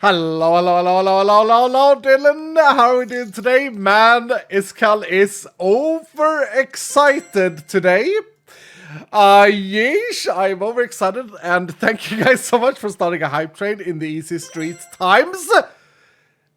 Hello, Dylan. How are we doing today? Man, Iskal is overexcited today. Yeesh, I'm overexcited, and thank you guys so much for starting a hype train in the Easy Street times.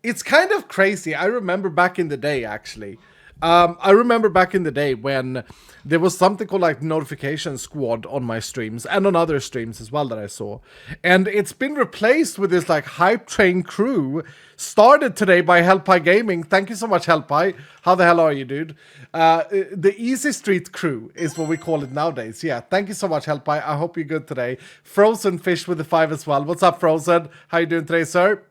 It's kind of crazy. I remember back in the day, actually. I remember back in the day when there was something called like Notification Squad on my streams and on other streams as well that I saw. And it's been replaced with this like hype train crew started today by Helpie Gaming. Thank you so much, Helpie. How the hell are you, dude? The Easy Street crew is what we call it nowadays. Yeah, thank you so much, Helpie. I hope you're good today. Frozen Fish with the 5 as well. What's up, Frozen? How you doing today, sir?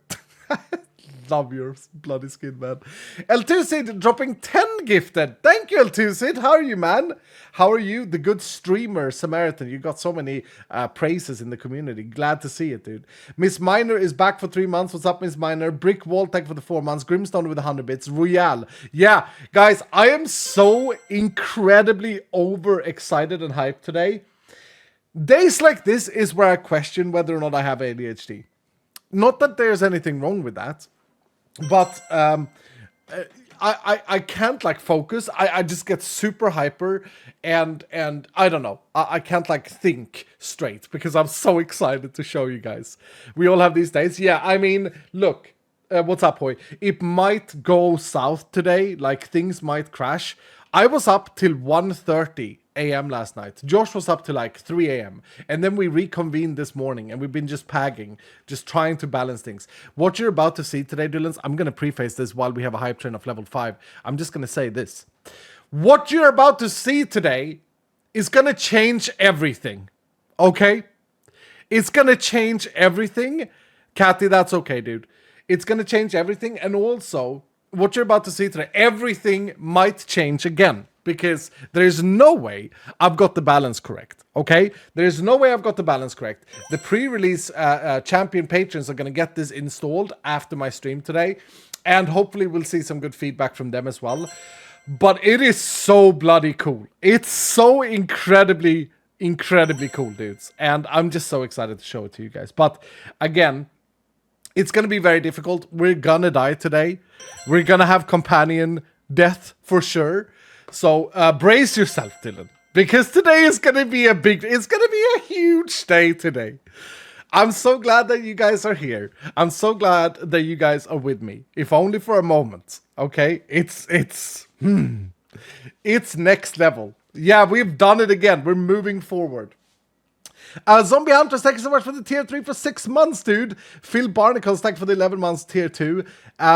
Love your bloody skin, man. L2Sid dropping 10 gifted. Thank you, L2Sid. How are you, man? How are you? The good streamer, Samaritan. You got so many praises in the community. Glad to see it, dude. Miss Miner is back for 3 months. What's up, Miss Miner? Brick Wall, thank for the 4 months. Grimstone with 100 bits. Royale. Yeah, guys, I am so incredibly overexcited and hyped today. Days like this is where I question whether or not I have ADHD. Not that there's anything wrong with that. But I can't like focus. I just get super hyper and I don't know. I can't like think straight because I'm so excited to show you guys. We all have these days. Yeah, I mean, look, what's up, Hoy? It might go south today. Like things might crash. I was up till 1:30 a.m. last night. Josh was up till like 3 a.m. And then we reconvened this morning and we've been just pagging, just trying to balance things. What you're about to see today, Dylans, I'm going to preface this while we have a hype train of level 5. I'm just going to say this. What you're about to see today is going to change everything. Okay? It's going to change everything. Cathy, that's okay, dude. It's going to change everything. And also, what you're about to see today, everything might change again. Because there's no way I've got the balance correct, okay? There's no way I've got the balance correct. The pre-release champion patrons are going to get this installed after my stream today. And hopefully we'll see some good feedback from them as well. But it is so bloody cool. It's so incredibly cool, dudes. And I'm just so excited to show it to you guys. But again, it's going to be very difficult. We're going to die today. We're going to have companion death for sure. So brace yourself, Dylan, because today is going to be it's going to be a huge day today. I'm so glad that you guys are here. I'm so glad that you guys are with me, if only for a moment. Okay, it's next level. Yeah, we've done it again. We're moving forward. Zombie Hunters, thank you so much for the tier 3 for 6 months, dude. Phil Barnacles, thank you for the 11 months tier 2.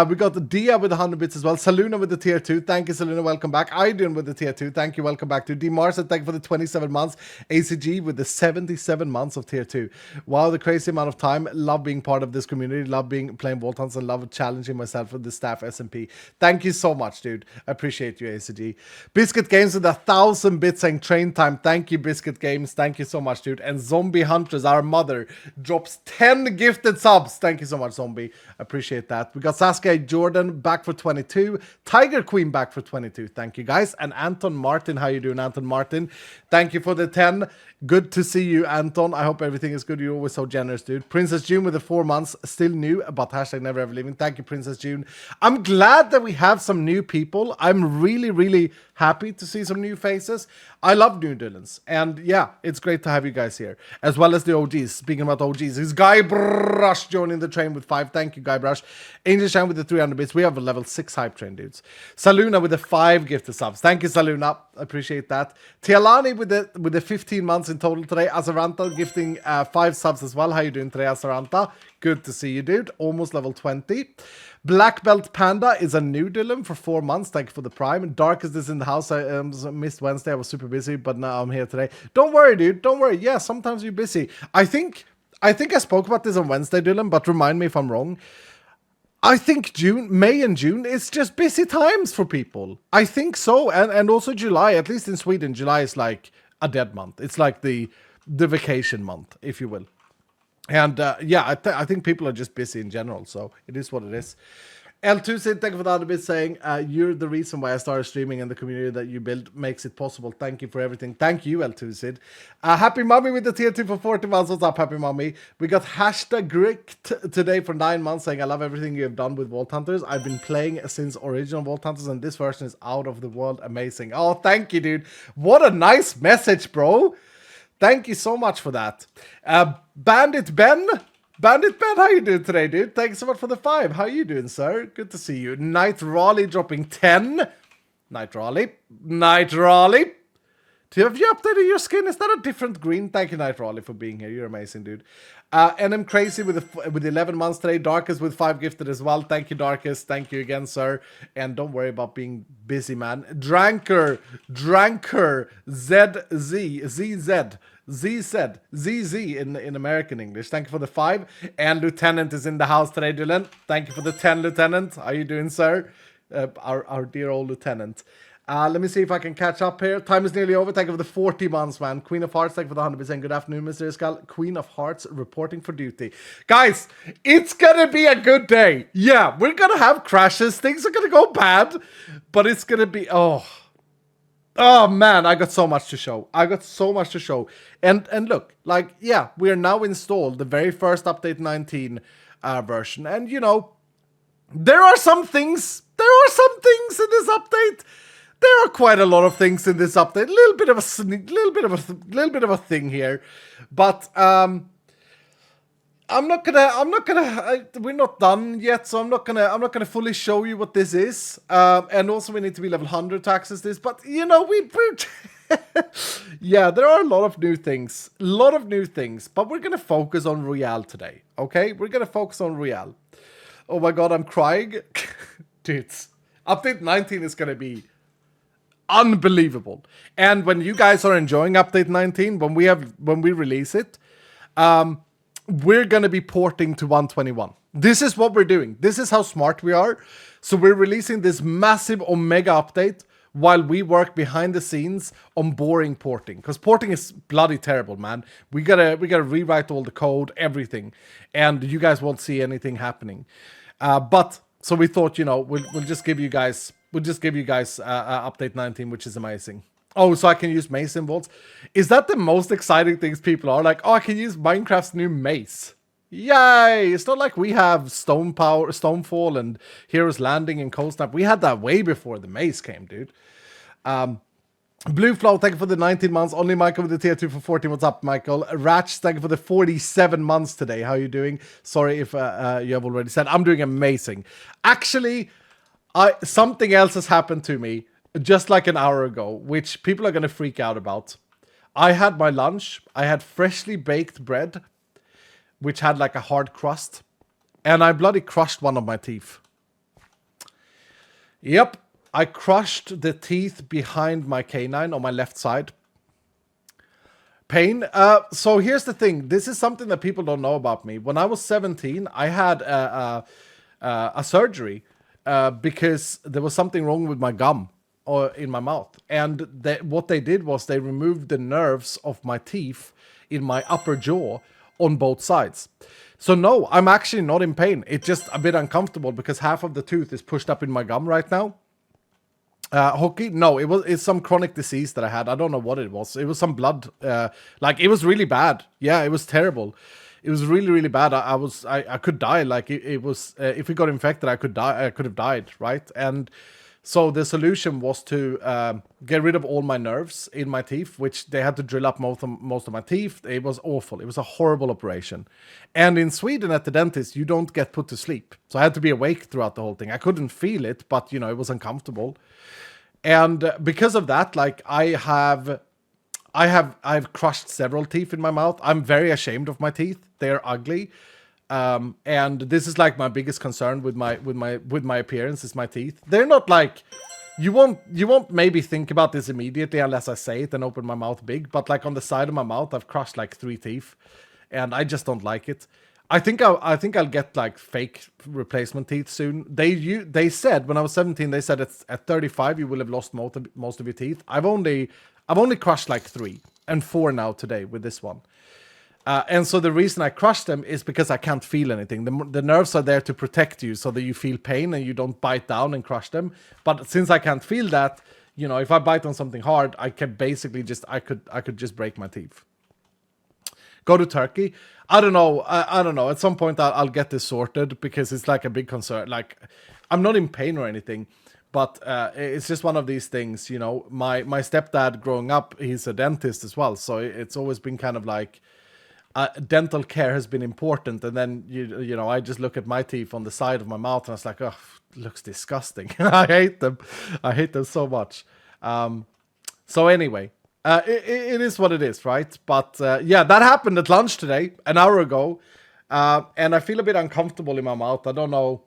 We got the Dia with the 100 bits as well. Saluna with the tier 2. Thank you, Saluna. Welcome back. Idun with the tier 2. Thank you. Welcome back to D. Marson. Thank you for the 27 months. ACG with the 77 months of tier 2. Wow, the crazy amount of time. Love being part of this community. Love playing Vault Hunts and love challenging myself with the staff SMP. Thank you so much, dude. I appreciate you, ACG. Biscuit Games with 1,000 bits saying train time. Thank you, Biscuit Games. Thank you so much, dude. And Zombie Hunters, our mother, drops 10 gifted subs. Thank you so much, Zombie. Appreciate that. We got Saskia Jordan back for 22. Tiger Queen back for 22. Thank you, guys. And Anton Martin. How you doing, Anton Martin? Thank you for the 10. Good to see you, Anton. I hope everything is good. You're always so generous, dude. Princess June with the 4 months. Still new, but hashtag never ever leaving. Thank you, Princess June. I'm glad that we have some new people. I'm really happy to see some new faces. I love new Dylans. And yeah, it's great to have you guys here. As well as the OGs. Speaking about OGs, is Guy Brush joining the train with 5. Thank you, Guy Brush. Angel Shine with the 300 bits. We have a level 6 hype train, dudes. Saluna with the 5 gifted subs. Thank you, Saluna. Appreciate that. Tialani with the 15 months in total today. Azaranta gifting 5 subs as well. How you doing today, Azaranta? Good to see you, dude. Almost level 20. Black Belt Panda is a new Dylan for 4 months. Thank you for the prime. Darkest is in the house. I missed Wednesday. I was super busy, but now I'm here today. Don't worry, dude. Don't worry. Yeah, sometimes you're busy. I think I spoke about this on Wednesday, Dylan, but remind me if I'm wrong. I think May and June is just busy times for people. I think so. And also July, at least in Sweden, July is like a dead month. It's like the vacation month, if you will. And yeah, I think people are just busy in general, so it is what it is. L2 Sid, thank you for the other bit saying, you're the reason why I started streaming and the community that you built makes it possible. Thank you for everything. Thank you, L2 Sid. Happy Mommy with the tier 2 for 40 months. What's up, Happy Mommy? We got hashtag Grict today for 9 months saying, I love everything you have done with Vault Hunters. I've been playing since original Vault Hunters and this version is out of the world amazing. Oh, thank you, dude. What a nice message, bro. Thank you so much for that. Bandit Ben, how you doing today, dude? Thanks so much for the 5. How you doing, sir? Good to see you. Night Raleigh dropping 10. Night Raleigh. Have you updated your skin? Is that a different green? Thank you, Night Raleigh, for being here. You're amazing, dude. NM Crazy with 11 months today. Darkest with 5 gifted as well. Thank you, Darkest. Thank you again, sir. And don't worry about being busy, man. Dranker, ZZ in American English. Thank you for the 5. And Lieutenant is in the house today, Dylan. Thank you for the 10, Lieutenant. How you doing, sir? Our dear old Lieutenant. Let me see if I can catch up here. Time is nearly over. Thank you for the 40 months, man. Queen of Hearts, thank you for the 100%. Good afternoon, Mr. Iskal. Queen of Hearts reporting for duty. Guys, it's gonna be a good day. Yeah, we're gonna have crashes. Things are gonna go bad. But it's gonna be... Oh, man, I got so much to show. And look, like, yeah, we are now installed the very first update 19 version. And, you know, there are some things in this update. There are quite a lot of things in this update. A little bit of a thing here, but we're not done yet, so I'm not gonna fully show you what this is. And also we need to be level 100 to access this. But you know, yeah, there are a lot of new things. But we're gonna focus on Royale today. Okay, we're gonna focus on Royale. Oh my god, I'm crying, dudes. Update 19 is gonna be unbelievable. And when you guys are enjoying update 19, when we release it, we're gonna be porting to 121. This is what we're doing. This is how smart we are. So we're releasing this massive Omega update while we work behind the scenes on boring porting, because porting is bloody terrible, man. We gotta rewrite all the code, everything, and you guys won't see anything happening. But so we thought, you know, we'll just give you guys update 19, which is amazing. Oh, so I can use mace in vaults. Is that the most exciting things people are like? Oh, I can use Minecraft's new mace. Yay! It's not like we have Stonefall and Heroes Landing and Cold Snap. We had that way before the mace came, dude. Blue Flow, thank you for the 19 months. Only Michael with the tier 2 for 14. What's up, Michael? Ratch, thank you for the 47 months today. How are you doing? Sorry if you have already said. I'm doing amazing. Actually, something else has happened to me just like an hour ago, which people are going to freak out about. I had my lunch. I had freshly baked bread, which had like a hard crust, and I bloody crushed one of my teeth. Yep, I crushed the teeth behind my canine on my left side. Pain. So here's the thing. This is something that people don't know about me. When I was 17, I had a surgery. Because there was something wrong with my gum or in my mouth. And what they did was they removed the nerves of my teeth in my upper jaw on both sides. So no, I'm actually not in pain. It's just a bit uncomfortable because half of the tooth is pushed up in my gum right now. Hockey? No, it's some chronic disease that I had. I don't know what it was. It was some blood. Like, it was really bad. Yeah, it was terrible. It was really, really bad. I could die. Like, it was, if we got infected, I could die. I could have died, right? And so the solution was to get rid of all my nerves in my teeth, which they had to drill up most of my teeth. It was awful. It was a horrible operation. And in Sweden, at the dentist, you don't get put to sleep. So I had to be awake throughout the whole thing. I couldn't feel it, but, you know, it was uncomfortable. And because of that, like, I've crushed several teeth in my mouth. I'm very ashamed of my teeth. They're ugly. And this is like my biggest concern with my appearance is my teeth. They're not like, you won't maybe think about this immediately unless I say it and open my mouth big, but like on the side of my mouth I've crushed like 3 teeth and I just don't like it. I think I'll get like fake replacement teeth soon. They said when I was 17, they said at 35 you will have lost most of your teeth. I've only crushed like 3 and 4 now today with this one. And so the reason I crush them is because I can't feel anything. The nerves are there to protect you so that you feel pain and you don't bite down and crush them. But since I can't feel that, you know, if I bite on something hard, I can basically just, I could just break my teeth. Go to Turkey. I don't know. I don't know. At some point I'll get this sorted because it's like a big concern. Like, I'm not in pain or anything, but it's just one of these things, you know. My stepdad growing up, he's a dentist as well. So it's always been kind of like, dental care has been important, and then you know, I just look at my teeth on the side of my mouth and I was like, oh, looks disgusting. I hate them so much. So anyway, it is what it is, right? But yeah, that happened at lunch today, an hour ago, and I feel a bit uncomfortable in my mouth. I don't know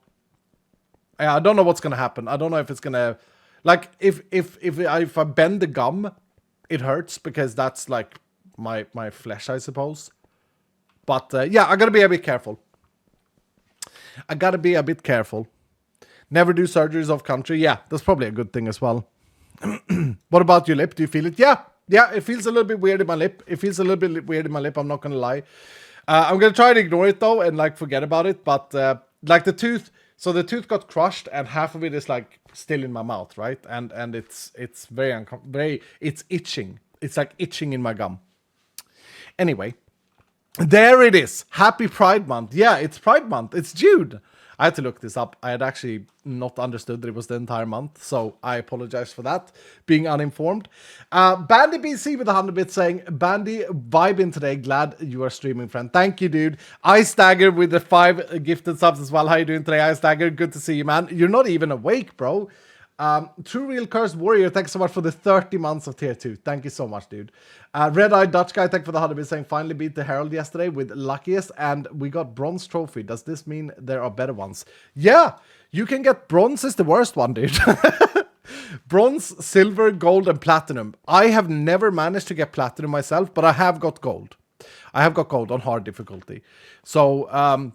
what's gonna happen. I don't know if it's gonna, like, if I bend the gum, it hurts because that's like my flesh, I suppose. But yeah, I gotta be a bit careful. Never do surgeries off country. Yeah, that's probably a good thing as well. What about your lip? Do you feel it? Yeah, it feels a little bit weird in my lip. I'm not gonna lie. I'm gonna try to ignore it though and like forget about it. But like the tooth got crushed and half of it is like still in my mouth, right? And it's very it's itching. It's like itching in my gum. Anyway. There it is. Happy Pride Month. Yeah, it's Pride Month. It's June. I had to look this up. I had actually not understood that it was the entire month, so I apologize for that, being uninformed. Bandy BC with 100 bits saying, Bandy, vibing today. Glad you are streaming, friend. Thank you, dude. I Stagger with the 5 gifted subs as well. How you doing today, I Stagger? Good to see you, man. You're not even awake, bro. True Real Cursed Warrior, thanks so much for the 30 months of tier 2. Thank you so much, dude. Red Eyed Dutch Guy, thank you for the 100 bits saying, finally beat the Herald yesterday with Luckiest, and we got bronze trophy. Does this mean there are better ones? Yeah, you can get bronze is the worst one, dude. Bronze, silver, gold, and platinum. I have never managed to get platinum myself, but I have got gold. I have got gold on hard difficulty. So,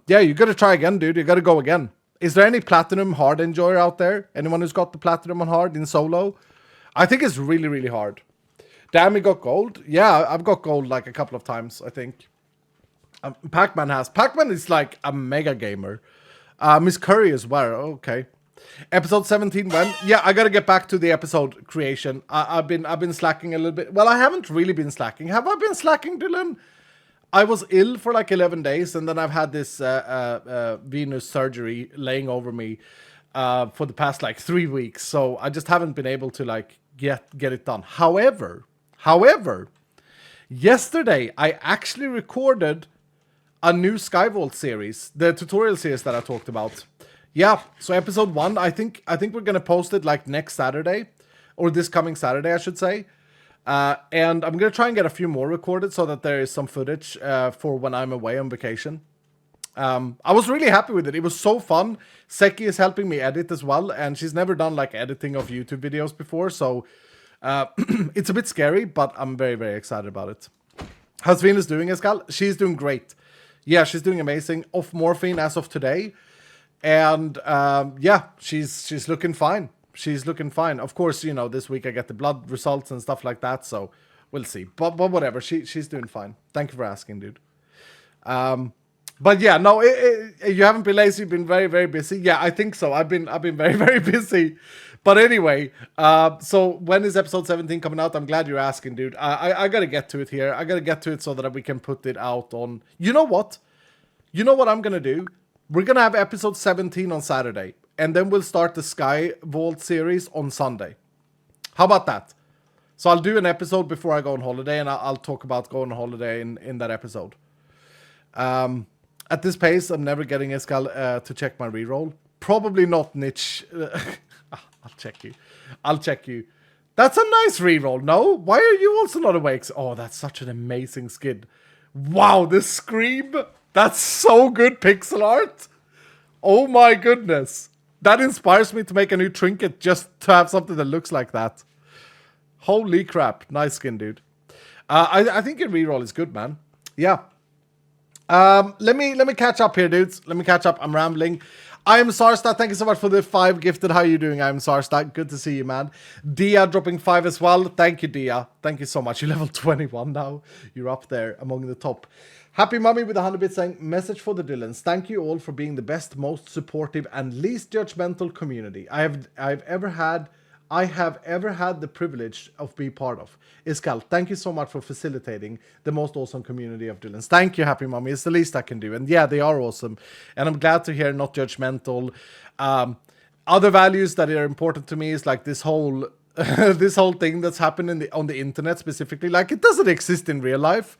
yeah, you gotta try again, dude. You gotta go again. Is there any platinum hard enjoyer out there? Anyone who's got the platinum on hard in solo? I think it's really, really hard. Damn, we got gold? Yeah, I've got gold like a couple of times, I think. Pac-Man has. Pac-Man is like a mega gamer. Miss Curry as well. Okay. Episode 17 when? Yeah, I gotta get back to the episode creation. I've been slacking a little bit. Well, I haven't really been slacking. Have I been slacking, Dylan? I was ill for like 11 days, and then I've had this venous surgery laying over me for the past like 3 weeks. So I just haven't been able to like get it done. However, yesterday I actually recorded a new Skyvault series, the tutorial series that I talked about. Yeah, so episode 1, I think we're gonna post it like next Saturday, or this coming Saturday, I should say. And I'm gonna try and get a few more recorded so that there is some footage for when I'm away on vacation. I was really happy with it. It was so fun. Seki is helping me edit as well, and she's never done like editing of YouTube videos before, so it's a bit scary, but I'm very, very excited about it. How's Venus doing, Escal? She's doing great. Yeah, she's doing amazing. Off morphine as of today, and yeah, she's looking fine. She's looking fine. Of course, you know, this week I get the blood results and stuff like that, so we'll see. But whatever, she's doing fine. Thank you for asking, dude. But yeah, no, you haven't been lazy. You've been very, very busy. Yeah, I think so. I've been very, very busy. But anyway, so when is episode 17 coming out? I'm glad you're asking, dude. I gotta get to it here. I gotta get to it so that we can put it out on... You know what? You know what I'm gonna do? We're gonna have episode 17 on Saturday. And then we'll start the Sky Vault series on Sunday. How about that? So I'll do an episode before I go on holiday, and I'll talk about going on holiday in that episode. At this pace, I'm never getting Escal to check my reroll. Probably not, Niche. I'll check you. That's a nice reroll, no? Why are you also not awake? Oh, that's such an amazing skid. Wow, this scream. That's so good pixel art. Oh my goodness. That inspires me to make a new trinket just to have something that looks like that. Holy crap. Nice skin, dude. I think your reroll is good, man. Yeah. Let me catch up here, dudes. Let me catch up. I'm rambling. I am Sarstad. Thank you so much for the 5 gifted. How are you doing? I am Sarstad. Good to see you, man. Dia dropping 5 as well. Thank you, Dia. Thank you so much. You're level 21 now. You're up there among the top. Happy Mummy with 100 bits saying, message for the Dylans. Thank you all for being the best, most supportive, and least judgmental community I've ever had. I have ever had the privilege of being part of. Iskal, thank you so much for facilitating the most awesome community of Dylans. Thank you, Happy Mummy. It's the least I can do. And yeah, they are awesome. And I'm glad to hear not judgmental. Other values that are important to me is like this whole this whole thing that's happened on the internet specifically. Like, it doesn't exist in real life.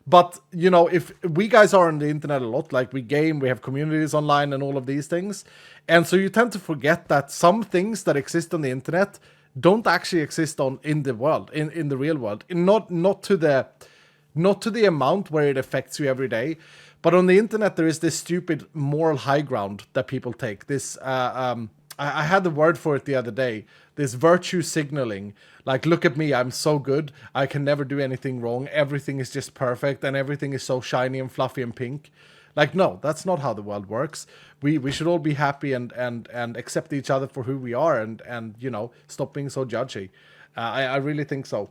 But, you know, if we guys are on the internet a lot, like we game, we have communities online and all of these things. And so you tend to forget that some things that exist on the internet don't actually exist in the world, in the real world. Not to the amount where it affects you every day. But on the internet, there is this stupid moral high ground that people take. This, I had the word for it the other day. This virtue signaling. Like, look at me, I'm so good. I can never do anything wrong. Everything is just perfect and everything is so shiny and fluffy and pink. Like, no, that's not how the world works. We should all be happy and accept each other for who we are and you know, stop being so judgy. I really think so.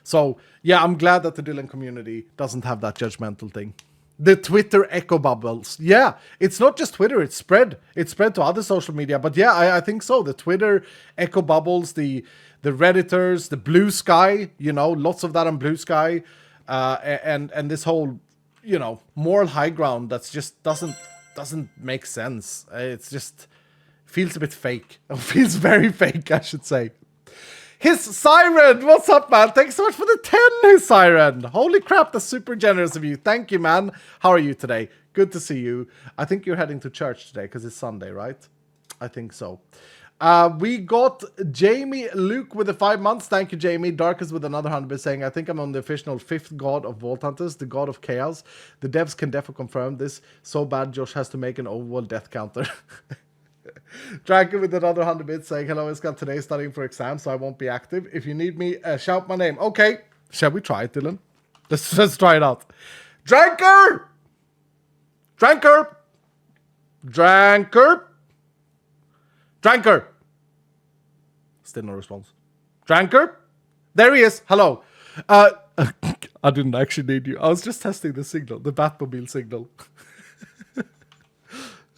So, yeah, I'm glad that the Dylan community doesn't have that judgmental thing. The Twitter echo bubbles. Yeah, it's not just Twitter, it's spread. It's spread to other social media. But yeah, I think so. The Twitter echo bubbles, the Redditors, the Blue Sky, you know, lots of that on Blue Sky. And this whole, you know, moral high ground that's just doesn't make sense. It's just feels a bit fake. It feels very fake, I should say. His Siren, what's up, man? Thanks so much for the 10, His Siren. Holy crap, that's super generous of you. Thank you, man. How are you today? Good to see you. I think you're heading to church today because it's Sunday, right? I think so. We got Jamie Luke with the 5 months. Thank you, Jamie. Darkest with another 100 saying, I think I'm on the official 5th god of Vault Hunters, the god of chaos. The devs can definitely confirm this. So bad Josh has to make an overall death counter. Dragon with another 100 bits saying, hello, Iskal, today studying for exams, so I won't be active. If you need me, shout my name. Okay, shall we try it, Dylan? Let's try it out. Dranker! Dranker! Dranker! Dranker! Still no response. Dranker? There he is. Hello. I didn't actually need you. I was just testing the signal, the Batmobile signal.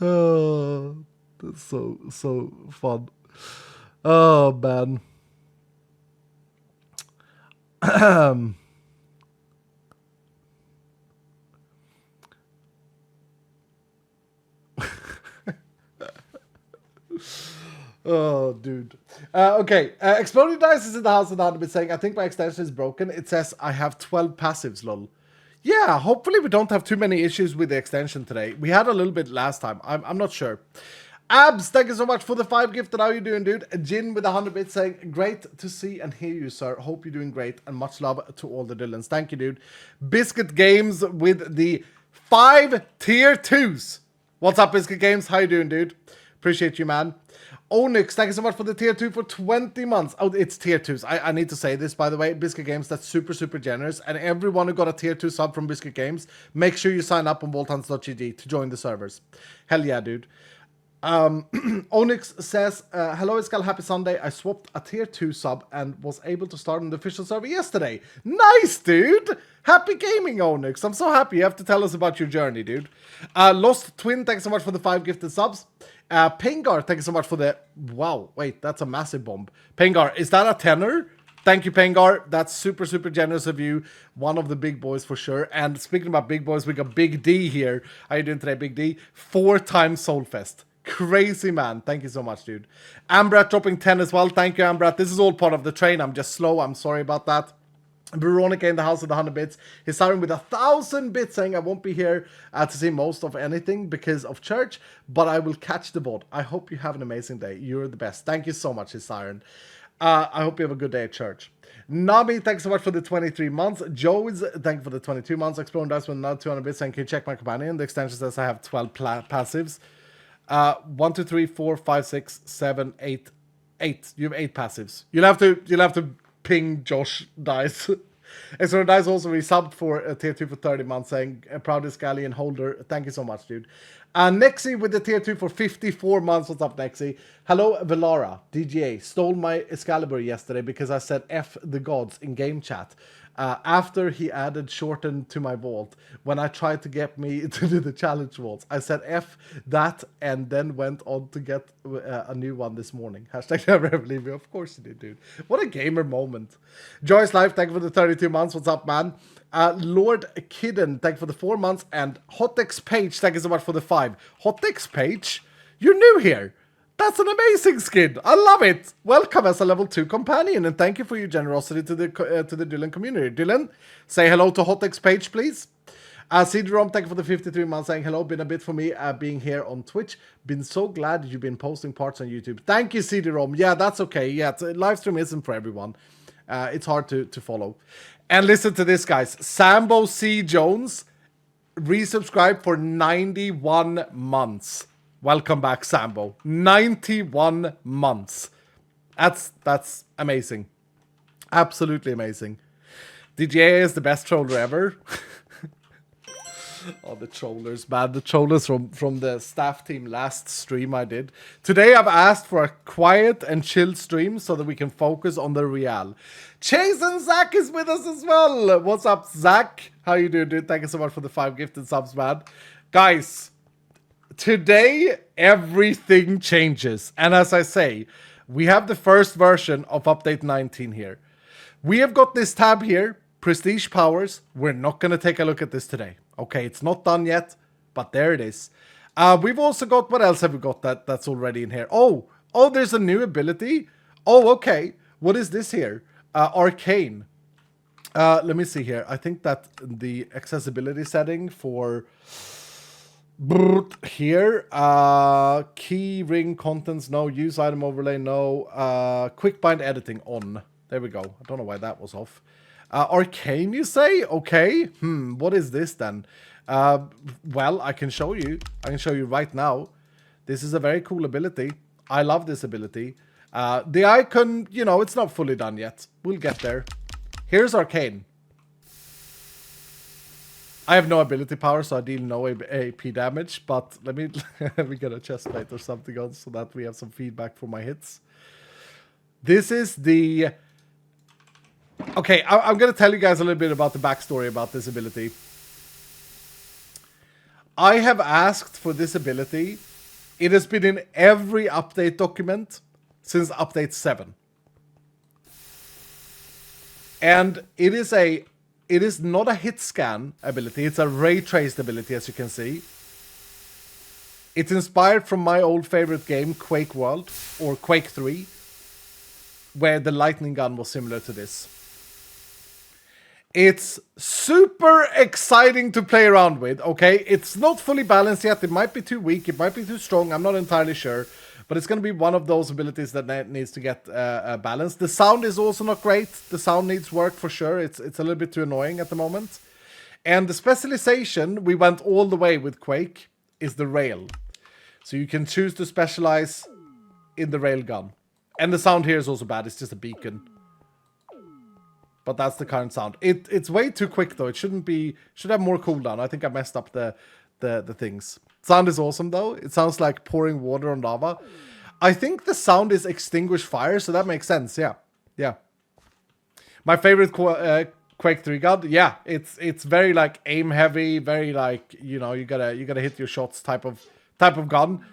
Oh... That's so fun. Oh, man. Oh, dude. Okay. Exploding Dice is in the house with 100 saying, I think my extension is broken. It says I have 12 passives, lol. Yeah, hopefully we don't have too many issues with the extension today. We had a little bit last time. I'm not sure. Abs, thank you so much for the 5 gifted. How are you doing, dude? Jin with 100 bits saying, great to see and hear you, sir. Hope you're doing great and much love to all the Dylans. Thank you, dude. Biscuit Games with the 5 tier 2s. What's up, Biscuit Games? How you doing, dude? Appreciate you, man. Onyx, thank you so much for the tier 2 for 20 months. Oh, it's tier 2s. I need to say this, by the way. Biscuit Games, that's super, super generous. And everyone who got a tier 2 sub from Biscuit Games, make sure you sign up on vaulthunts.gg to join the servers. Hell yeah, dude. Onyx says, hello, Iskal, happy Sunday. I swapped a tier 2 sub and was able to start on the official server yesterday. Nice, dude. Happy gaming, Onyx. I'm so happy. You have to tell us about your journey, dude. Lost Twin, thanks so much for the 5 gifted subs. Pengar, thank you so much for the... Wow, wait, that's a massive bomb. Pengar, is that a tenor? Thank you, Pengar. That's super, super generous of you. One of the big boys for sure. And speaking about big boys, we got Big D here. How you doing today, Big D? 4 times Soulfest. Crazy, man. Thank you so much, dude. Ambrat dropping 10 as well. Thank you, Ambrat. This is all part of the train. I'm just slow. I'm sorry about that. Veronica in the house with 100 bits. He's siren with 1,000 bits saying I won't be here to see most of anything because of church, but I will catch the VOD. I hope you have an amazing day. You're the best. Thank you so much, his siren. I hope you have a good day at church. Nami, thanks so much for the 23 months. Joe's, thank you for the 22 months. Exploring Dice with another 200 bits saying, can you check my companion? The extension says I have 12 passives. 1, 2, 3, 4, 5, 6, 7, 8. 8. You have 8 passives. You'll have to ping Josh Dice. And so Dice also resubbed for tier 2 for 30 months saying proudest Scally and holder. Thank you so much, dude. Nexi with the tier 2 for 54 months. What's up, Nexi? Hello, Velara. DGA stole my Excalibur yesterday because I said F the gods in game chat. After he added shorten to my vault, when I tried to get me to do the challenge vaults, I said F that and then went on to get a new one this morning. Hashtag never ever leave me. Of course you did, dude. What a gamer moment. Joyce Life, thank you for the 32 months. What's up, man? Lord Kidden, thank you for the 4 months. And Hotex Page, thank you so much for the 5. Hotex Page, you're new here. That's an amazing skin. I love it. Welcome as a level 2 companion, and thank you for your generosity to the Dylan community. Dylan, say hello to Hotex Page, please. CD-ROM, thank you for the 53 months, saying hello. Been a bit for me being here on Twitch. Been so glad you've been posting parts on YouTube. Thank you, CD-ROM. Yeah, that's okay. Yeah, live stream isn't for everyone. It's hard to follow. And listen to this, guys. Sambo C. Jones resubscribed for 91 months. Welcome back, Sambo. 91 months. That's amazing. Absolutely amazing. DJA is the best troller ever. Oh, the trollers, man. The trollers from the staff team last stream I did. Today I've asked for a quiet and chill stream so that we can focus on the real. Chase and Zach is with us as well. What's up, Zach? How you doing, dude? Thank you so much for the 5 gifted subs, man. Guys, today everything changes. And as I say, we have the first version of update 19 here. We have got this tab here, Prestige Powers. We're not going to take a look at this today. Okay, it's not done yet, but there it is. We've also got, what else have we got that's already in here? Oh, there's a new ability. Oh, okay. What is this here? Arcane. Let me see here. I think that the accessibility setting for here, key ring contents, no. Use item overlay, no. Quick bind editing on. There we go. I don't know why that was off. Arcane, you say? Okay. What is this then? Well, I can show you. I can show you right now. This is a very cool ability. I love this ability. The icon, you know, it's not fully done yet. We'll get there. Here's Arcane. I have no ability power, so I deal no AP damage, but let me get a chest plate or something on so that we have some feedback for my hits. This is the... Okay, I'm going to tell you guys a little bit about the backstory about this ability. I have asked for this ability. It has been in every update document since update 7. And it is not a hit scan ability. It's a ray traced ability, as you can see. It's inspired from my old favorite game, Quake World, or Quake 3, where the lightning gun was similar to this. It's super exciting to play around with, okay? It's not fully balanced yet. It might be too weak. It might be too strong. I'm not entirely sure. But it's going to be one of those abilities that needs to get balanced. The sound is also not great. The sound needs work for sure. It's a little bit too annoying at the moment. And the specialization, we went all the way with Quake, is the rail. So you can choose to specialize in the rail gun. And the sound here is also bad. It's just a beacon. But that's the current sound. It's way too quick though. It should have more cooldown. I think I messed up the things. Sound is awesome though. It sounds like pouring water on lava. I think the sound is extinguish fire, so that makes sense. Yeah. My favorite Quake 3 gun. Yeah, it's very like aim heavy, very like, you know, you gotta hit your shots type of gun.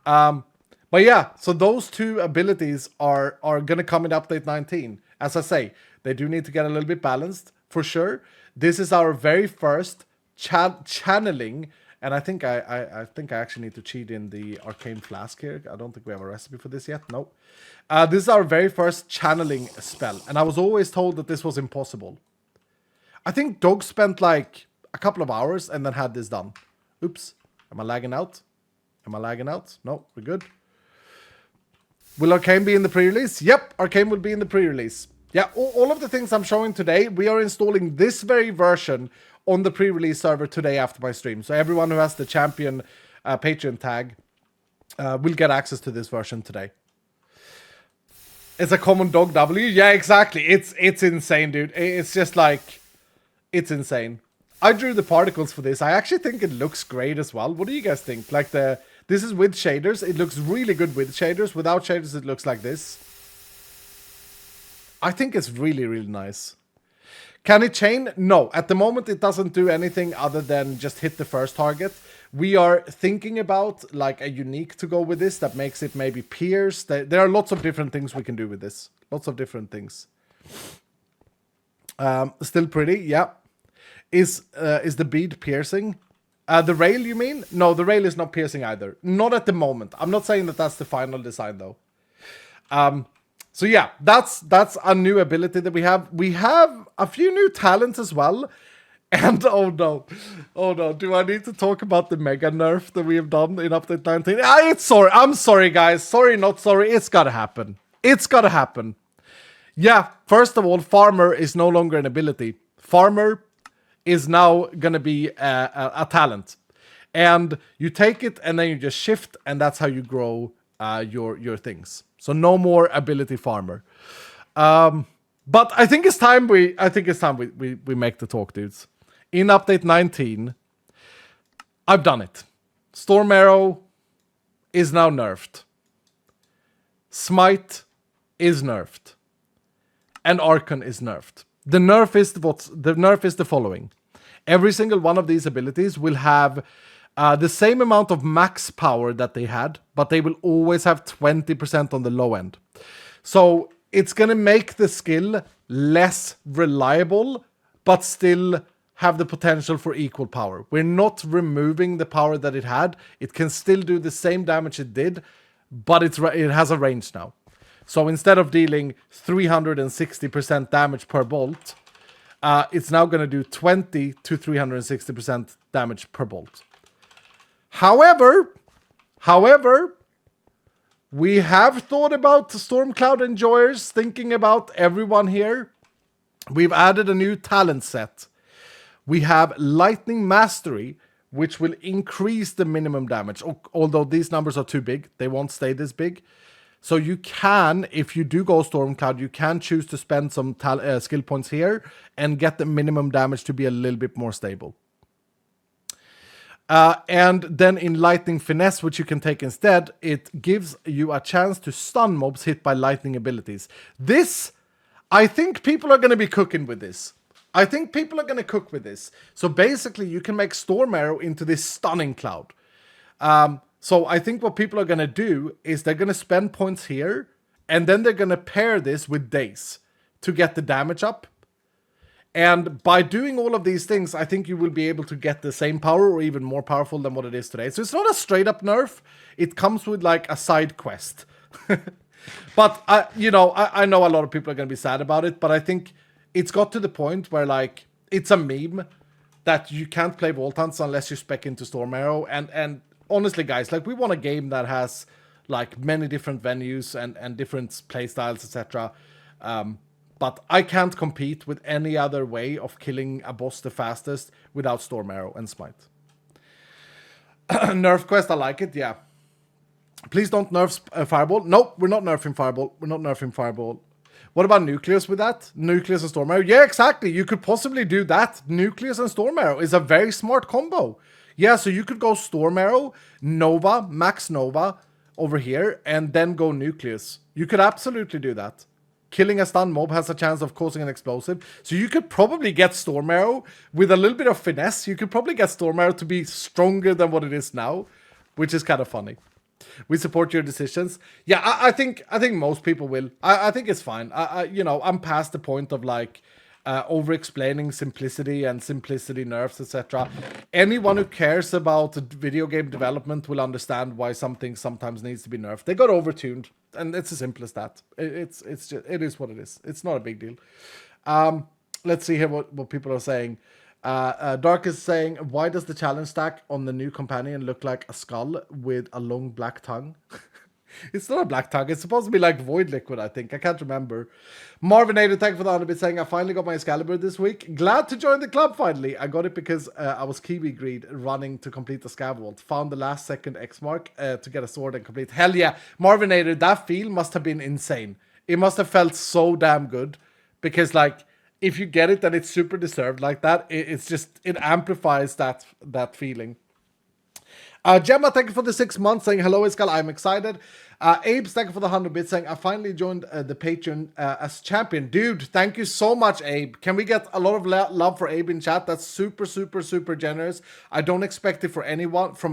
But yeah, so those two abilities are gonna come in update 19. As I say, they do need to get a little bit balanced, for sure. This is our very first channeling, and I think I actually need to cheat in the arcane flask here. I don't think we have a recipe for this yet. Nope. This is our very first channeling spell, and I was always told that this was impossible. I think Dog spent like a couple of hours and then had this done. Oops. Am I lagging out? No, we're good. Will Arcane be in the pre-release? Yep, Arcane will be in the pre-release. Yeah, all of the things I'm showing today, we are installing this very version on the pre-release server today after my stream. So everyone who has the champion Patreon tag will get access to this version today. It's a common dog W? Yeah, exactly. It's insane, dude. It's just like, it's insane. I drew the particles for this. I actually think it looks great as well. What do you guys think? Like this is with shaders. It looks really good with shaders. Without shaders, it looks like this. I think it's really, really nice. Can it chain? No. At the moment, it doesn't do anything other than just hit the first target. We are thinking about like a unique to go with this that makes it maybe pierce. There are lots of different things we can do with this. Lots of different things. Still pretty, yeah. Is the bead piercing? The rail, you mean? No, the rail is not piercing either. Not at the moment. I'm not saying that that's the final design, though. So yeah, that's a new ability that we have. We have a few new talents as well. And oh no, do I need to talk about the mega nerf that we have done in update 19? I'm sorry, guys. Sorry, not sorry. It's gotta happen. It's gotta happen. Yeah, first of all, Farmer is no longer an ability. Farmer is now going to be a talent. And you take it and then you just shift, and that's how you grow your things. So no more ability Farmer. But I think it's time we make the talk, dudes. In update 19, I've done it. Storm Arrow is now nerfed. Smite is nerfed. And Archon is nerfed. The nerf is the following. Every single one of these abilities will have the same amount of max power that they had, but they will always have 20% on the low end. So it's going to make the skill less reliable, but still have the potential for equal power. We're not removing the power that it had. It can still do the same damage it did, but it has a range now. So instead of dealing 360% damage per bolt, it's now going to do 20 to 360% damage per bolt. However, we have thought about the Stormcloud enjoyers, thinking about everyone here. We've added a new talent set. We have Lightning Mastery, which will increase the minimum damage. Although these numbers are too big, they won't stay this big. So you can, if you do go Stormcloud, you can choose to spend some skill points here and get the minimum damage to be a little bit more stable. And then in Lightning Finesse, which you can take instead, it gives you a chance to stun mobs hit by lightning abilities. This, I think people are going to be cooking with this. So basically, you can make Storm Arrow into this stunning cloud. So I think what people are going to do is they're going to spend points here, and then they're going to pair this with Daze to get the damage up. And by doing all of these things, I think you will be able to get the same power or even more powerful than what it is today. So it's not a straight up nerf. It comes with like a side quest. But, I know a lot of people are going to be sad about it, but I think it's got to the point where like it's a meme that you can't play Vault Hunts unless you spec into Storm Arrow. And honestly, guys, like we want a game that has like many different venues and different playstyles, etc. But I can't compete with any other way of killing a boss the fastest without Storm Arrow and Smite. Nerf quest, I like it, yeah. Please don't nerf Fireball. Nope, we're not nerfing Fireball. What about Nucleus with that? Nucleus and Storm Arrow? Yeah, exactly. You could possibly do that. Nucleus and Storm Arrow is a very smart combo. Yeah, so you could go Storm Arrow, Nova, Max Nova over here, and then go Nucleus. You could absolutely do that. Killing a stun mob has a chance of causing an explosive. So you could probably get Storm Arrow with a little bit of finesse. You could probably get Storm Arrow to be stronger than what it is now, which is kind of funny. We support your decisions. Yeah, I think most people will. I think it's fine. I'm past the point of like over-explaining simplicity and simplicity nerfs, etc. Anyone who cares about video game development will understand why something sometimes needs to be nerfed. They got overtuned, and it's as simple as that. It is what it is. It's not a big deal. Let's see here what people are saying. Dark is saying, why does the challenge stack on the new companion look like a skull with a long black tongue? It's not a black tongue. It's supposed to be like void liquid, I think. I can't remember. Marvinator, thank you for the 100 saying, I finally got my Excalibur this week. Glad to join the club finally. I got it because I was Kiwi Greed running to complete the Scav Vault. Found the last second X mark to get a sword and complete. Hell yeah. Marvinator, that feel must have been insane. It must have felt so damn good. Because like, if you get it and it's super deserved like that, it amplifies that feeling. Gemma, thank you for the 6 months, saying hello, Iskal, I'm excited. Abe, thank you for the 100 bits, saying I finally joined the Patreon as champion. Dude, thank you so much, Abe. Can we get a lot of love for Abe in chat? That's super, super, super generous. I don't expect it from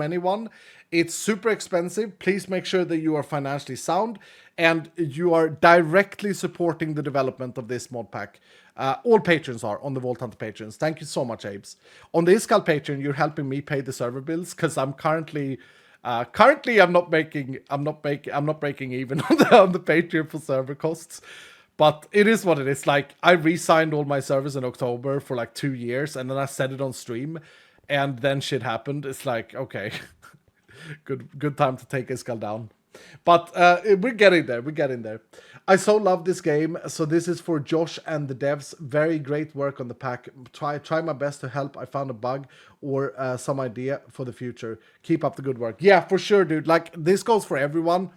anyone. It's super expensive. Please make sure that you are financially sound and you are directly supporting the development of this mod pack. All patrons are on the Vault Hunter patrons. Thank you so much, Abes. On the Iskal patron, you're helping me pay the server bills because I'm currently I'm not breaking even on the Patreon for server costs. But it is what it is. Like, I re-signed all my servers in October for like 2 years, and then I said it on stream, and then shit happened. It's like, okay, good time to take Iskal down. But we're getting there. We're getting there. I so love this game. So this is for Josh and the devs. Very great work on the pack. Try my best to help. I found a bug or some idea for the future. Keep up the good work. Yeah, for sure, dude. Like, this goes for everyone.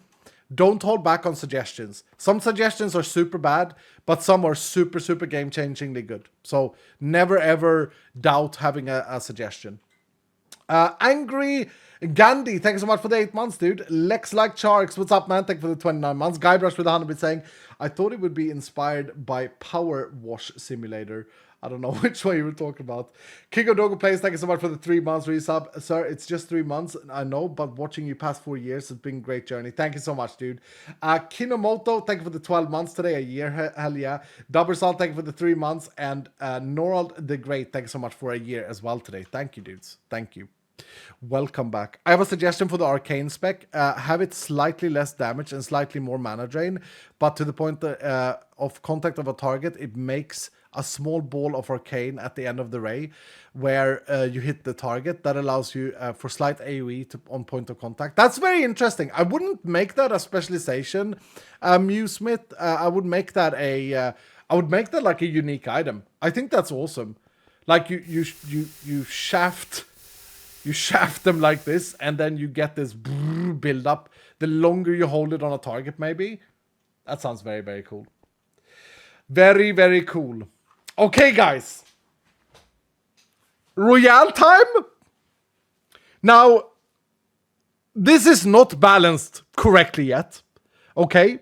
Don't hold back on suggestions. Some suggestions are super bad, but some are super, super game-changingly good. So never, ever doubt having a suggestion. Angry Gandhi, thank you so much for the 8 months, dude. Lex Like Sharks, what's up, man? Thank you for the 29 months. Guybrush with 100 bit saying, I thought it would be inspired by Power Wash Simulator. I don't know which one you were talking about. Kiko Dogo plays, thank you so much for the 3 months resub. Sir, it's just 3 months, I know, but watching you past 4 years has been a great journey. Thank you so much, dude. Kinomoto, thank you for the 12 months today, a year, hell yeah. Dubbersal, thank you for the 3 months. And Norald the Great, thank you so much for a year as well today. Thank you, dudes. Thank you. Welcome back. I have a suggestion for the arcane spec. Have it slightly less damage and slightly more mana drain, but to the point of contact of a target, it makes a small ball of arcane at the end of the ray where you hit the target. That allows you for slight AoE on point of contact. That's very interesting. I wouldn't make that a specialization, Smith. I would make that like a unique item. I think that's awesome. Like you shaft. You shaft them like this, and then you get this build up. The longer you hold it on a target, maybe. That sounds very, very cool. Very, very cool. Okay, guys. Royale time? Now, this is not balanced correctly yet. Okay?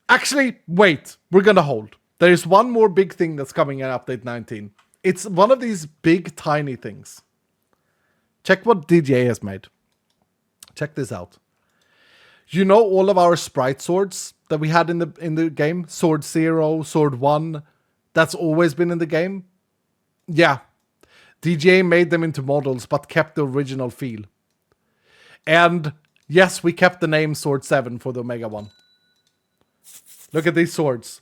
Actually, wait. We're gonna hold. There is one more big thing that's coming in Update 19. It's one of these big, tiny things. Check what DJ has made. Check this out. You know all of our sprite swords that we had in the game? Sword 0, Sword 1. That's always been in the game? Yeah. DJ made them into models, but kept the original feel. And yes, we kept the name Sword 7 for the Omega one. Look at these swords.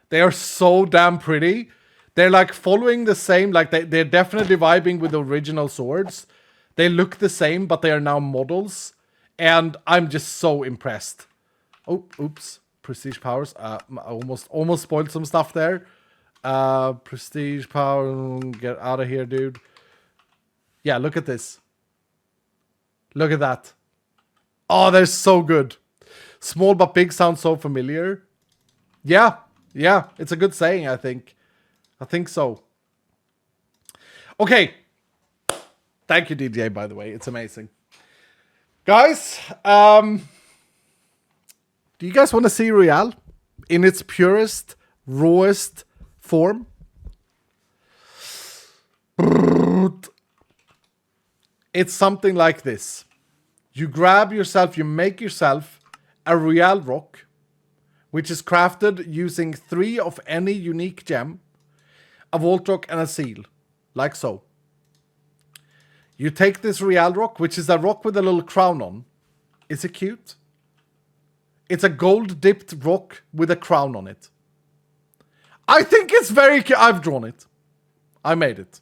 They are so damn pretty. They're like following the same, like they're definitely vibing with the original swords. They look the same, but they are now models. And I'm just so impressed. Oh, oops. Prestige powers. I almost spoiled some stuff there. Prestige power. Get out of here, dude. Yeah, look at this. Look at that. Oh, they're so good. Small but big sounds so familiar. Yeah, it's a good saying, I think. I think so. Okay. Thank you, DJ, by the way. It's amazing. Guys, do you guys want to see Royale in its purest, rawest form? It's something like this. You make yourself a Royale rock, which is crafted using 3 of any unique gem, a Vault Rock, and a seal, like so. You take this Royale rock, which is a rock with a little crown on. Is it cute? It's a gold-dipped rock with a crown on it. I think it's very cute. I've drawn it. I made it.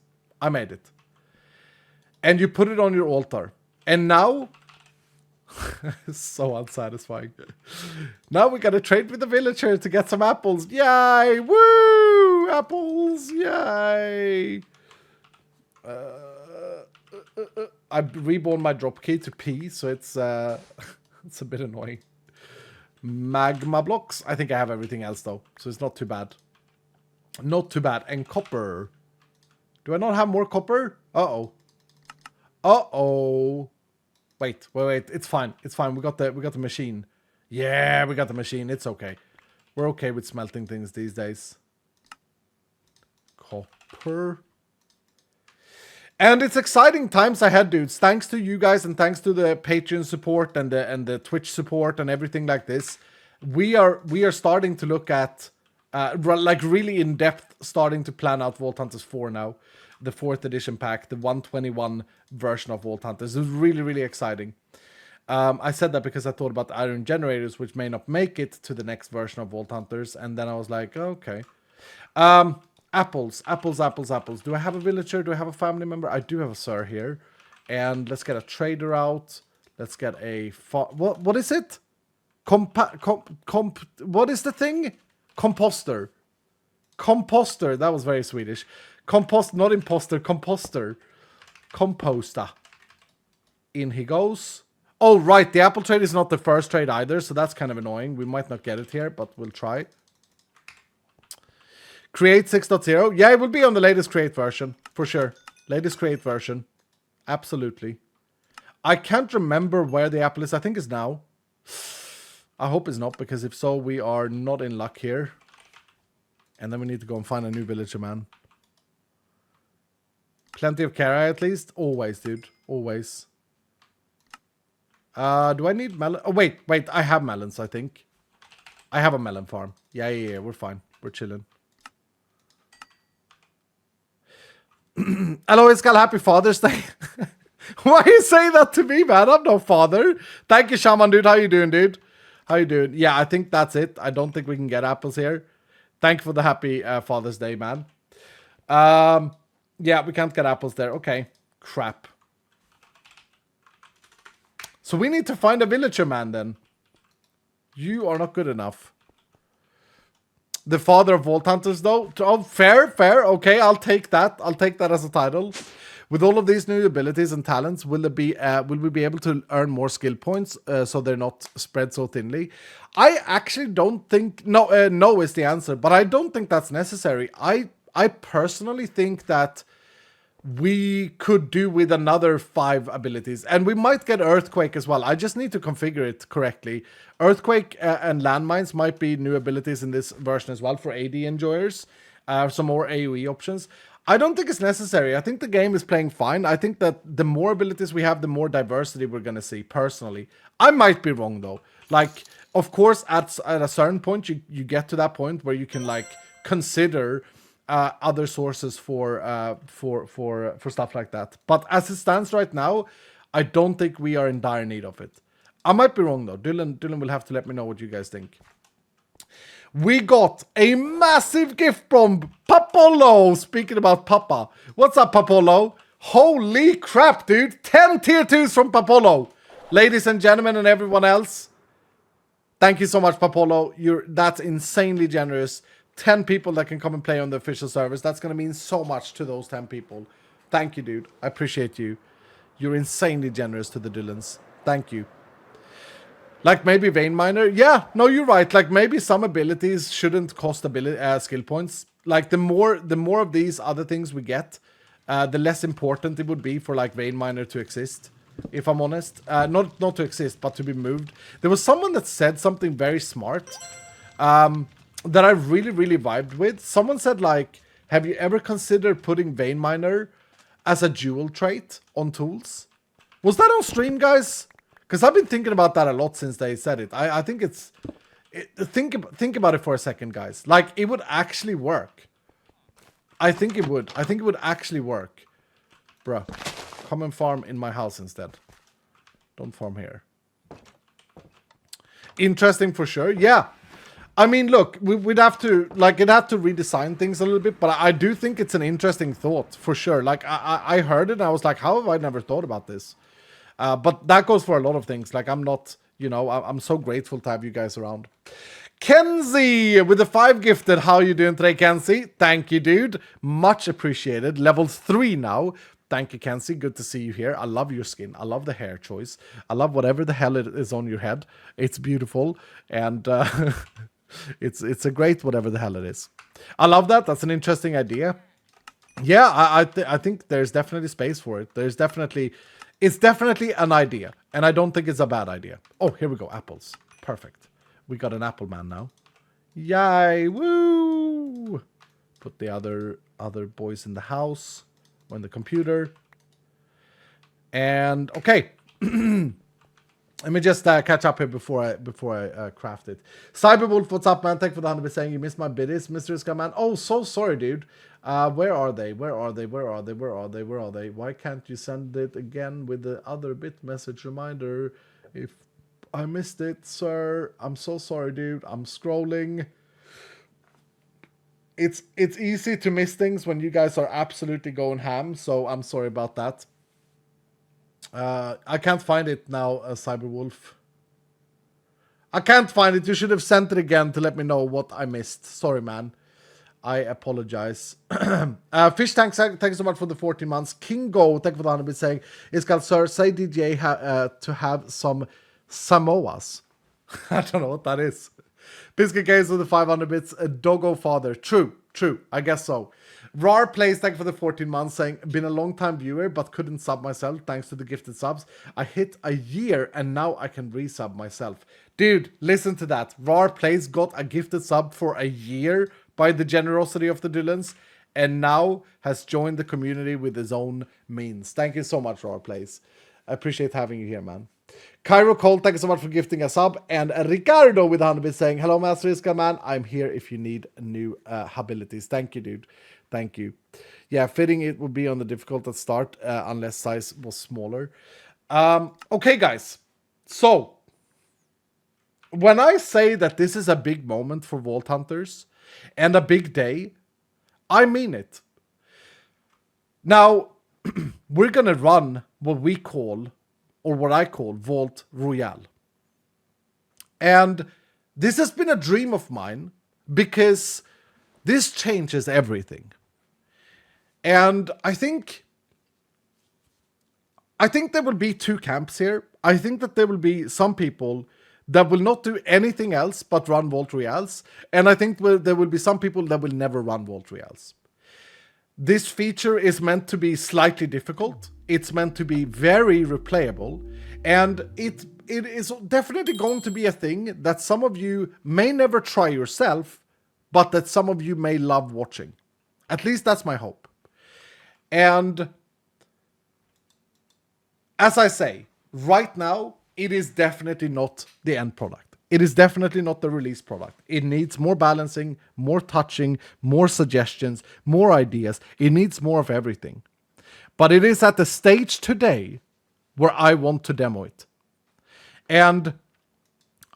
And you put it on your altar. And now... it's so unsatisfying. Now we gotta trade with the villager to get some apples. Yay! Woo! Apples! Yay! I've reborn my drop key to P, so it's it's a bit annoying. Magma blocks. I think I have everything else though, so it's not too bad. Not too bad. And copper. Do I not have more copper? Uh-oh. Uh-oh. Wait. It's fine. It's fine. We got the machine. Yeah, we got the machine. It's okay. We're okay with smelting things these days. Copper. And it's exciting times ahead, dudes. Thanks to you guys and thanks to the Patreon support and the Twitch support and everything like this. We are starting to look at like really in depth, starting to plan out Vault Hunters 4 now. The 4th edition pack, the 121 version of Vault Hunters. It's really, really exciting. I said that because I thought about Iron Generators, which may not make it to the next version of Vault Hunters. And then I was like, okay. Apples. Do I have a villager? Do I have a family member? I do have a sir here. And let's get a trader out. Let's get a... What is it? What is the thing? Composter. Composter. That was very Swedish. Compost, not imposter. Composter. Composter. In he goes. Oh, right. The apple trade is not the first trade either, so that's kind of annoying. We might not get it here, but we'll try. Create 6.0. Yeah, it will be on the latest Create version, for sure. Latest Create version. Absolutely. I can't remember where the apple is. I think it's now. I hope it's not, because if so, we are not in luck here. And then we need to go and find a new villager, man. Plenty of carry, at least. Always, dude. Always. Do I need melon? Oh, wait. I have melons, I think. I have a melon farm. Yeah. We're fine. We're chilling. Hello, Iskal. Happy Father's Day. Why you say that to me, man? I'm no father. Thank you, Shaman, dude. How you doing, dude? How you doing? Yeah, I think that's it. I don't think we can get apples here. Thank you for the happy Father's Day, man. Yeah, we can't get apples there. Okay. Crap. So we need to find a villager, man, then. You are not good enough. The father of Vault Hunters, though. Oh, fair. Okay, I'll take that. I'll take that as a title. With all of these new abilities and talents, will we be able to earn more skill points so they're not spread so thinly? I actually don't think... No is the answer, but I don't think that's necessary. I personally think that we could do with another 5 abilities. And we might get Earthquake as well. I just need to configure it correctly. Earthquake and Landmines might be new abilities in this version as well for AD enjoyers. Some more AoE options. I don't think it's necessary. I think the game is playing fine. I think that the more abilities we have, the more diversity we're going to see, personally. I might be wrong, though. Like, of course, at a certain point, you get to that point where you can, like, consider... other sources for stuff like that. But as it stands right now, I don't think we are in dire need of it. I might be wrong, though. Dylan will have to let me know what you guys think. We got a massive gift from Papolo. Speaking about Papa. What's up, Papolo? Holy crap, dude. 10 tier 2s from Papolo. Ladies and gentlemen and everyone else. Thank you so much, Papolo. That's insanely generous. 10 people that can come and play on the official servers. That's going to mean so much to those 10 people. Thank you, dude. I appreciate you. You're insanely generous to the Dylans. Thank you. Like maybe Vein Miner. Yeah, no, you're right. Like maybe some abilities shouldn't cost skill points. Like the more of these other things we get, the less important it would be for like Vein Miner to exist. If I'm honest. Not to exist, but to be moved. There was someone that said something very smart. That I really, really vibed with. Someone said, like, have you ever considered putting Vein Miner as a dual trait on tools? Was that on stream, guys? Because I've been thinking about that a lot since they said it. I think it's... Think about it for a second, guys. Like, it would actually work. I think it would. I think it would actually work. Bruh. Come and farm in my house instead. Don't farm here. Interesting for sure. Yeah. I mean, look, we'd have to, like, it'd have to redesign things a little bit, but I do think it's an interesting thought, for sure. Like, I heard it, and I was like, how have I never thought about this? But that goes for a lot of things. Like, I'm not, you know, I'm so grateful to have you guys around. Kenzie, with the 5 gifted. How you doing today, Kenzie? Thank you, dude. Much appreciated. Level 3 now. Thank you, Kenzie. Good to see you here. I love your skin. I love the hair choice. I love whatever the hell it is on your head. It's beautiful. And... It's a great whatever the hell it is. I love that. That's an interesting idea. Yeah, I think there's definitely space for it. It's definitely an idea, and I don't think it's a bad idea. Oh, here we go, apples. Perfect. We got an apple man now. Yay! Woo! Put the other boys in the house or in the computer. And okay. Let me just catch up here before I craft it. Cyberwolf, what's up, man? Thank you for the 100% saying you missed my biddies, Mr. Skyman. Oh, so sorry, dude. Where are they? Where are they? Where are they? Where are they? Where are they? Why can't you send it again with the other bit message reminder? If I missed it, sir, I'm so sorry, dude. I'm scrolling. It's easy to miss things when you guys are absolutely going ham, so I'm sorry about that. I can't find it now, Cyberwolf. I can't find it. You should have sent it again to let me know what I missed. Sorry, man. I apologize. Fish Tank, thanks so much for the 14 months. Kingo, thank you for the 100 bits saying, Iskal, sir, say DJ to have some Samoas. I don't know what that is. Biscuit Games with the 500 bits. Doggo Father. True. I guess so. Rar Plays, thank you for the 14 months, saying, been a long time viewer, but couldn't sub myself thanks to the gifted subs. I hit a year, and now I can resub myself. Dude, listen to that. Rar Plays got a gifted sub for a year by the generosity of the Dylans, and now has joined the community with his own means. Thank you so much, Rar Plays. I appreciate having you here, man. Cairo Cole, thank you so much for gifting a sub. And Ricardo with 100 bits saying, hello, Master Iska, man. I'm here if you need new abilities. Thank you, dude. Thank you. Yeah, fitting it would be on the difficult at start unless size was smaller. Okay, guys. So, when I say that this is a big moment for Vault Hunters and a big day, I mean it. Now, we're going to run what we call, or what I call, Vault Royale. And this has been a dream of mine because this changes everything. And I think there will be two camps here. I think that there will be some people that will not do anything else but run Vault Royales. And I think there will be some people that will never run Vault Royales. This feature is meant to be slightly difficult. It's meant to be very replayable. And it is definitely going to be a thing that some of you may never try yourself, but that some of you may love watching. At least that's my hope. And as I say, right now, it is definitely not the end product. It is definitely not the release product. It needs more balancing, more touching, more suggestions, more ideas. It needs more of everything. But it is at the stage today where I want to demo it. And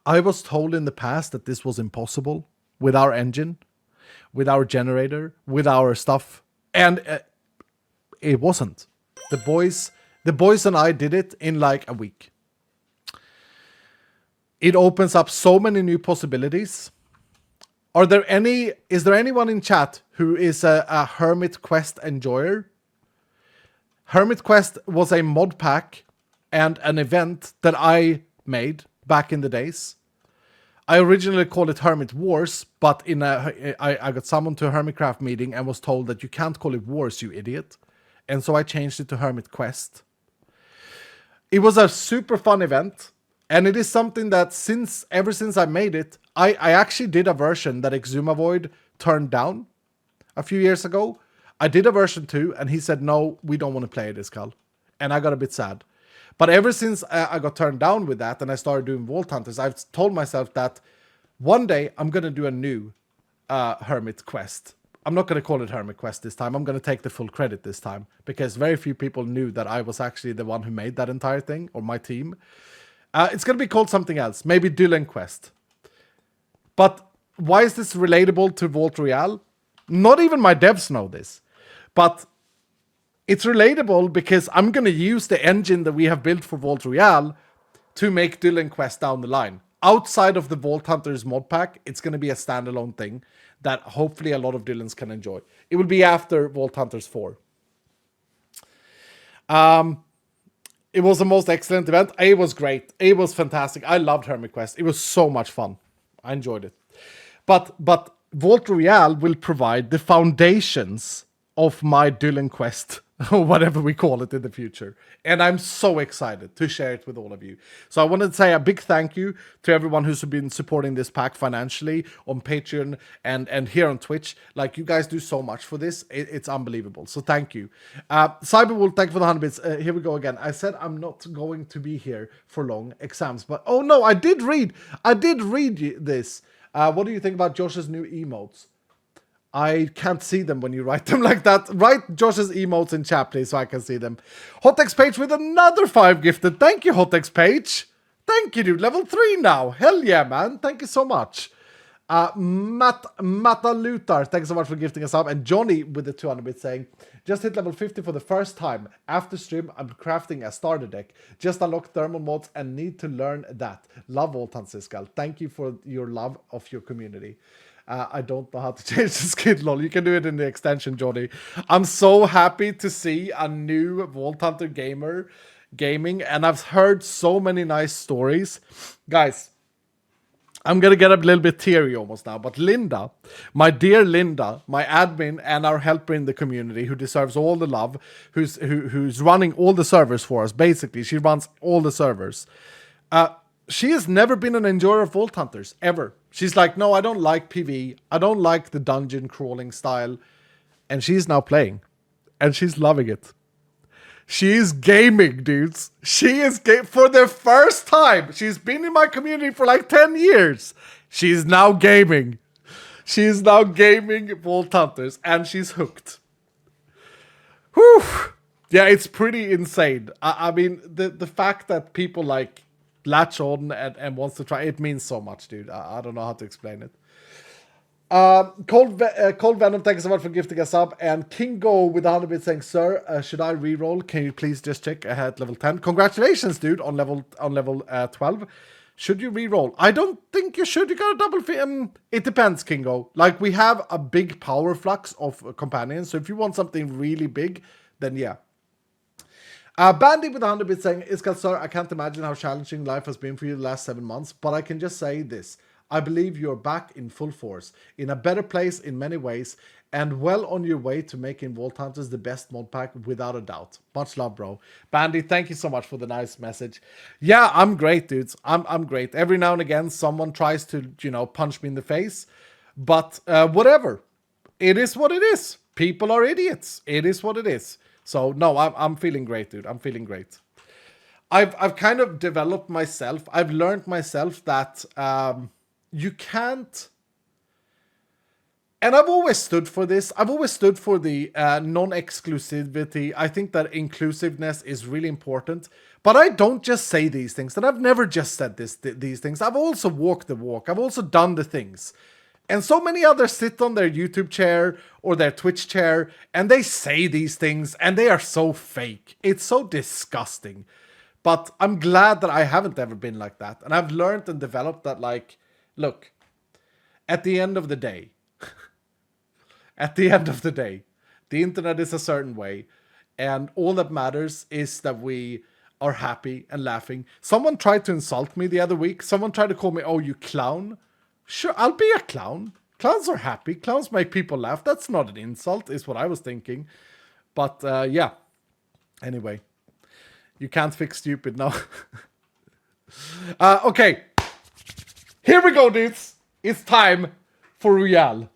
I was told in the past that this was impossible with our engine, with our generator, with our stuff. And it wasn't. The boys and I did it in like a week. It opens up so many new possibilities. Is there anyone in chat who is a Hermit Quest enjoyer? Hermit Quest was a mod pack and an event that I made back in the days. I originally called it Hermit Wars, but I got summoned to a Hermitcraft meeting and was told that you can't call it Wars, you idiot. And so I changed it to Hermit Quest. It was a super fun event. And it is something that ever since I made it, I actually did a version that Exumavoid turned down a few years ago. I did a version 2, and he said, no, we don't want to play it, Iskal. And I got a bit sad. But ever since I got turned down with that, and I started doing Vault Hunters, I've told myself that one day I'm going to do a new Hermit Quest. I'm not going to call it Hermit Quest this time. I'm going to take the full credit this time, because very few people knew that I was actually the one who made that entire thing, or my team. It's going to be called something else. Maybe Dylan Quest. But why is this relatable to Vault Royale? Not even my devs know this. But it's relatable because I'm going to use the engine that we have built for Vault Royale to make Dylan Quest down the line. Outside of the Vault Hunters mod pack, it's going to be a standalone thing that hopefully a lot of Dylans can enjoy. It will be after Vault Hunters 4. It was the most excellent event. It was great. It was fantastic. I loved Hermit Quest. It was so much fun. I enjoyed it. But Vault Royale will provide the foundations of my Dylan quest, or whatever we call it in the future. And I'm so excited to share it with all of you. So I wanted to say a big thank you to everyone who's been supporting this pack financially on Patreon and here on Twitch. Like, you guys do so much for this. It's unbelievable. So thank you. Cyberwolf, thank you for the 100 bits. Here we go again. I said I'm not going to be here for long exams, but oh no, I did read this. What do you think about Josh's new emotes? I can't see them when you write them like that. Write Josh's emotes in chat, please, so I can see them. Hotex Page with another 5 gifted. Thank you, Hotex Page. Thank you, dude. Level 3 now. Hell yeah, man. Thank you so much. Matalutar, thanks so much for gifting us up. And Johnny with the 200 bits saying, just hit level 50 for the first time. After stream, I'm crafting a starter deck. Just unlock thermal mods and need to learn that. Love Voltan Siskal. Thank you for your love of your community. I don't know how to change the skin, lol. You can do it in the extension, Johnny. I'm so happy to see a new Vault Hunter gaming, and I've heard so many nice stories. Guys, I'm gonna get a little bit teary almost now, but Linda, my dear Linda, my admin and our helper in the community, who deserves all the love, who's running all the servers for us, basically. She runs all the servers. She has never been an enjoyer of Vault Hunters, ever. She's like, no, I don't like PV. I don't like the dungeon crawling style. And she's now playing. And she's loving it. She is gaming, dudes. She is for the first time. She's been in my community for like 10 years. She's now gaming. She's now gaming Vault Hunters. And she's hooked. Whew. Yeah, it's pretty insane. I mean, the fact that people like latch on and wants to try, it means so much, dude. I don't know how to explain it. Cold Venom, thank you so much for gifting us up. And King Go with 100 bits saying, sir, should I reroll? Can you please just check ahead level 10? Congratulations, dude, on level 12. Should you reroll? I don't think you should. You got a double it depends, King Go. Like, we have a big power flux of companions, so if you want something really big, then yeah. Bandy with 100 bits saying, Iskal, sir, I can't imagine how challenging life has been for you the last 7 months, but I can just say this. I believe you're back in full force, in a better place in many ways, and well on your way to making Vault Hunters the best mod pack without a doubt. Much love, bro. Bandy, thank you so much for the nice message. Yeah, I'm great, dudes. I'm great. Every now and again, someone tries to, punch me in the face, but whatever. It is what it is. People are idiots. It is what it is. So, no, I'm feeling great, dude. I'm feeling great. I've kind of developed myself. I've learned myself that you can't... And I've always stood for this. I've always stood for the non-exclusivity. I think that inclusiveness is really important. But I don't just say these things. And I've never just said these things. I've also walked the walk. I've also done the things. And so many others sit on their YouTube chair or their Twitch chair and they say these things and they are so fake. It's so disgusting. But I'm glad that I haven't ever been like that. And I've learned and developed that, like, look, at the end of the day, the internet is a certain way. And all that matters is that we are happy and laughing. Someone tried to insult me the other week. Someone tried to call me, oh, you clown. Sure, I'll be a clown. Clowns are happy. Clowns make people laugh. That's not an insult, is what I was thinking. But, yeah. Anyway. You can't fix stupid now. Okay. Here we go, dudes. It's time for Royale.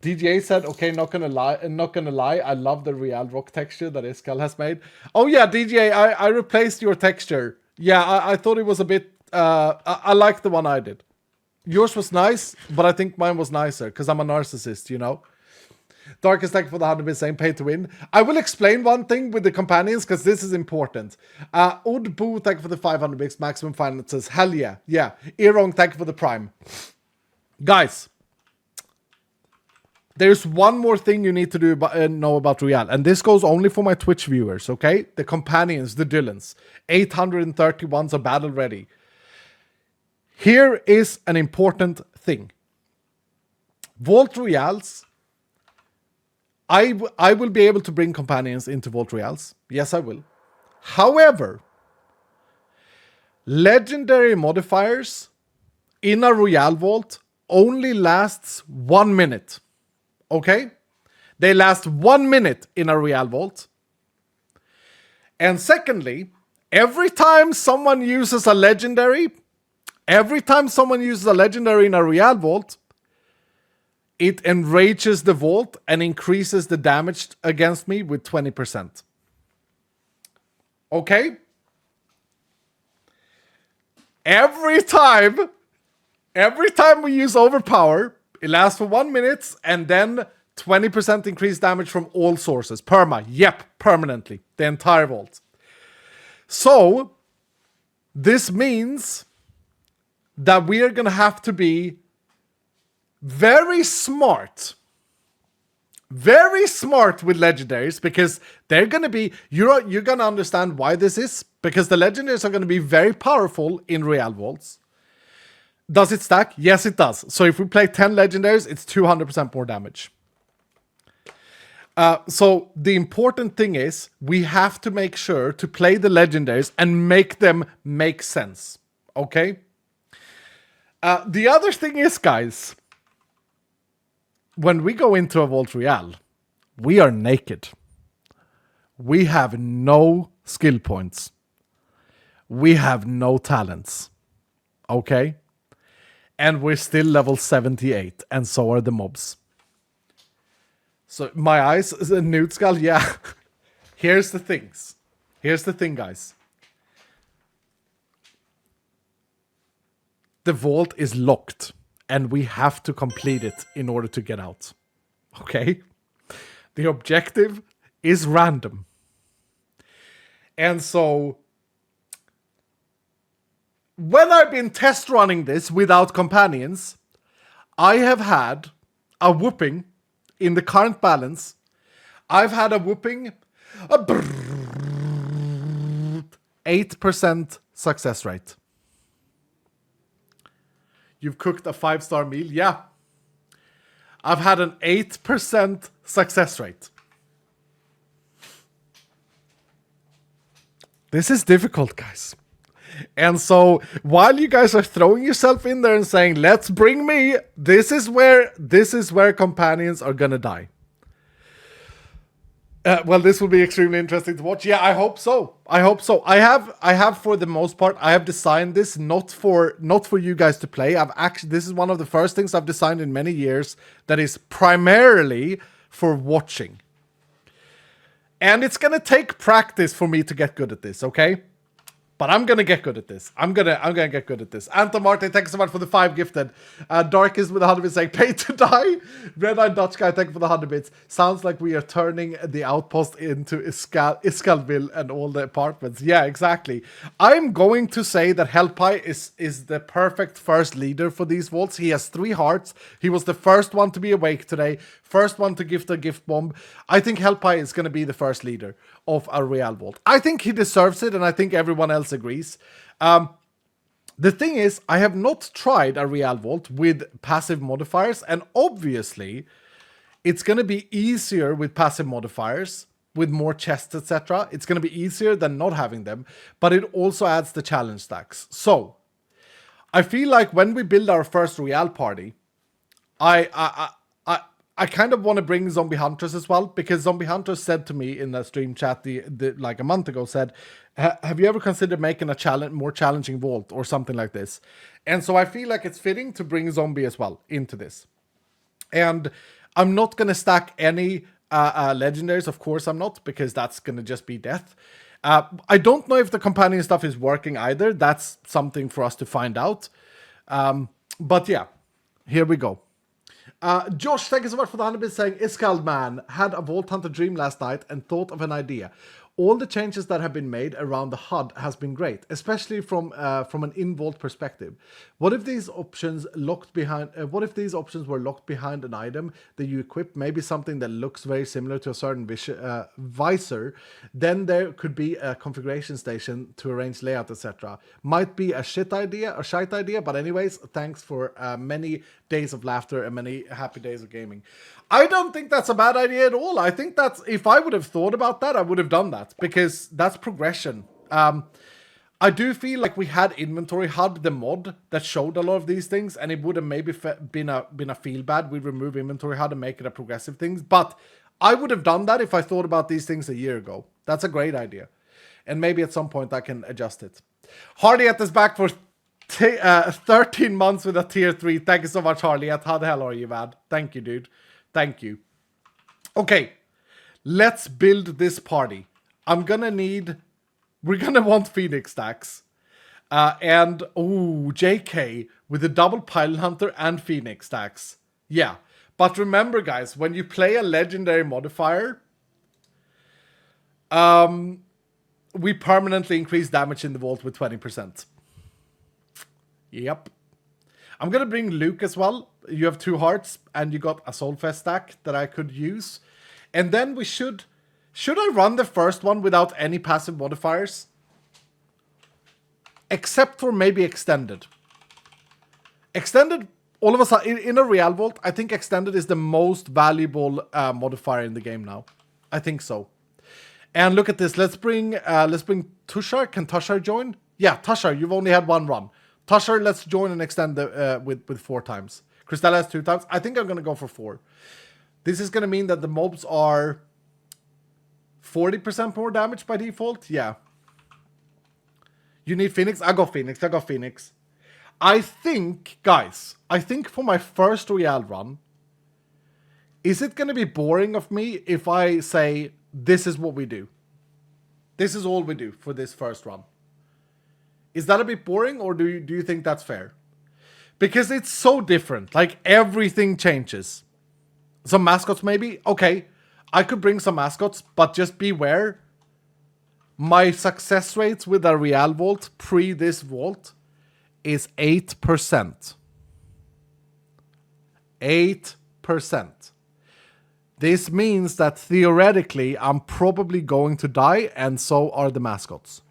DGA said, okay, not gonna lie, I love the Royale rock texture that Iskal has made. Oh yeah, DGA, I replaced your texture. Yeah, I thought it was a bit... I like the one I did. Yours was nice, but I think mine was nicer, because I'm a narcissist, Darkest, thank you for the 100 bits saying pay to win. I will explain one thing with the companions, because this is important. Odd Boo, thank you for the 500 bits. Maximum Finances, hell yeah. Yeah. Erong, thank you for the prime. Guys, there's one more thing you need to know about Royale, and this goes only for my Twitch viewers, okay? The companions, the Dylans. 831s are battle ready. Here is an important thing. Vault Royales, I will be able to bring companions into Vault Royales. Yes, I will. However, legendary modifiers in a Royale Vault only lasts 1 minute. Okay? They last 1 minute in a Real Vault. And secondly, every time someone uses a legendary in a Real Vault, it enrages the vault and increases the damage against me with 20%. Okay? Every time we use Overpower, it lasts for 1 minute and then 20% increased damage from all sources. Perma. Yep, permanently. The entire vault. So, this means that we are going to have to be very smart with legendaries, because they're going to be, you're going to understand why this is, because the legendaries are going to be very powerful in Real Vaults. Does it stack? Yes, it does. So if we play 10 legendaries, it's 200% more damage. So the important thing is we have to make sure to play the legendaries and make them make sense. Okay? The other thing is, guys, when we go into a Vault Real, we are naked. We have no skill points. We have no talents. Okay? And we're still level 78, and so are the mobs. So, my eyes is a nude skull, yeah. Here's the thing, guys. The vault is locked, and we have to complete it in order to get out. Okay? The objective is random. And so, when I've been test running this without companions, I have had a whooping in the current balance. I've had a whooping 8% success rate. You've cooked a 5-star meal? Yeah. I've had an 8% success rate. This is difficult, guys. And so, while you guys are throwing yourself in there and saying, let's bring me, this is where companions are gonna die. Well, this will be extremely interesting to watch. Yeah, I hope so. I have for the most part, I have designed this not for you guys to play. This is one of the first things I've designed in many years that is primarily for watching. And it's gonna take practice for me to get good at this, okay? But I'm gonna get good at this. I'm gonna get good at this. Anton Martin, thank you so much for the 5 gifted. Darkest with 100 bits saying, pay to die. Red Eyed Dutch Guy, thank you for the 100 bits. Sounds like we are turning the outpost into Iskalville and all the apartments. Yeah, exactly. I'm going to say that Hellpie is the perfect first leader for these vaults. He has 3 hearts. He was the first one to be awake today. First one to gift a gift bomb. I think Hellpie is going to be the first leader of a Real Vault. I think he deserves it, and I think everyone else agrees. The thing is, I have not tried a Real Vault with passive modifiers, and obviously, it's going to be easier with passive modifiers, with more chests, etc. It's going to be easier than not having them, but it also adds the challenge stacks. So, I feel like when we build our first Real party, I kind of want to bring Zombie Hunters as well, because Zombie Hunters said to me in a stream chat like a month ago, said, have you ever considered making a more challenging vault or something like this? And so I feel like it's fitting to bring Zombie as well into this. And I'm not going to stack any legendaries, of course I'm not, because that's going to just be death. I don't know if the companion stuff is working either. That's something for us to find out. But yeah, here we go. Josh, thank you so much for the 100 bits saying, Iskald man had a Vault Hunter dream last night and thought of an idea. All the changes that have been made around the HUD has been great, especially from an in-vault perspective. What if these options were locked behind an item that you equip, maybe something that looks very similar to a certain visor? Then there could be a configuration station to arrange layout, etc. Might be a shite idea, but anyways, thanks for many days of laughter and many happy days of gaming. I don't think that's a bad idea at all. I think that's, if I would have thought about that, I would have done that, because that's progression. I do feel like we had Inventory HUD, the mod that showed a lot of these things, and it would have maybe been a feel bad. We remove Inventory HUD and make it a progressive thing. But I would have done that if I thought about these things a year ago. That's a great idea. And maybe at some point I can adjust it. Harliet is back for 13 months with a tier 3. Thank you so much, Harliet. How the hell are you, man? Thank you, dude. Thank you. Okay, let's build this party. We're gonna want Phoenix stacks. And, JK with the double Pile Hunter and Phoenix stacks. Yeah, but remember, guys, when you play a legendary modifier, we permanently increase damage in the vault with 20%. Yep. I'm gonna bring Luke as well. You have 2 hearts, and you got a Soulfest stack that I could use. And then we should I run the first one without any passive modifiers? Except for maybe Extended. Extended, all of a sudden, in a Real Vault, I think Extended is the most valuable modifier in the game now. I think so. And look at this. Let's bring Tushar. Can Tushar join? Yeah, Tushar, you've only had 1 run. Tushar, let's join and extend with 4 times. Cristela has 2 times. I think I'm going to go for 4. This is going to mean that the mobs are 40% more damage by default. Yeah. You need Phoenix? I got Phoenix. I think, guys, for my first Real run, is it going to be boring of me if I say, this is what we do? This is all we do for this first run. Is that a bit boring, or do you think that's fair? Because it's so different. Like, everything changes. Some mascots maybe? Okay, I could bring some mascots, but just beware. My success rates with a Real Vault, pre this vault, is 8%. 8%. This means that theoretically, I'm probably going to die, and so are the mascots.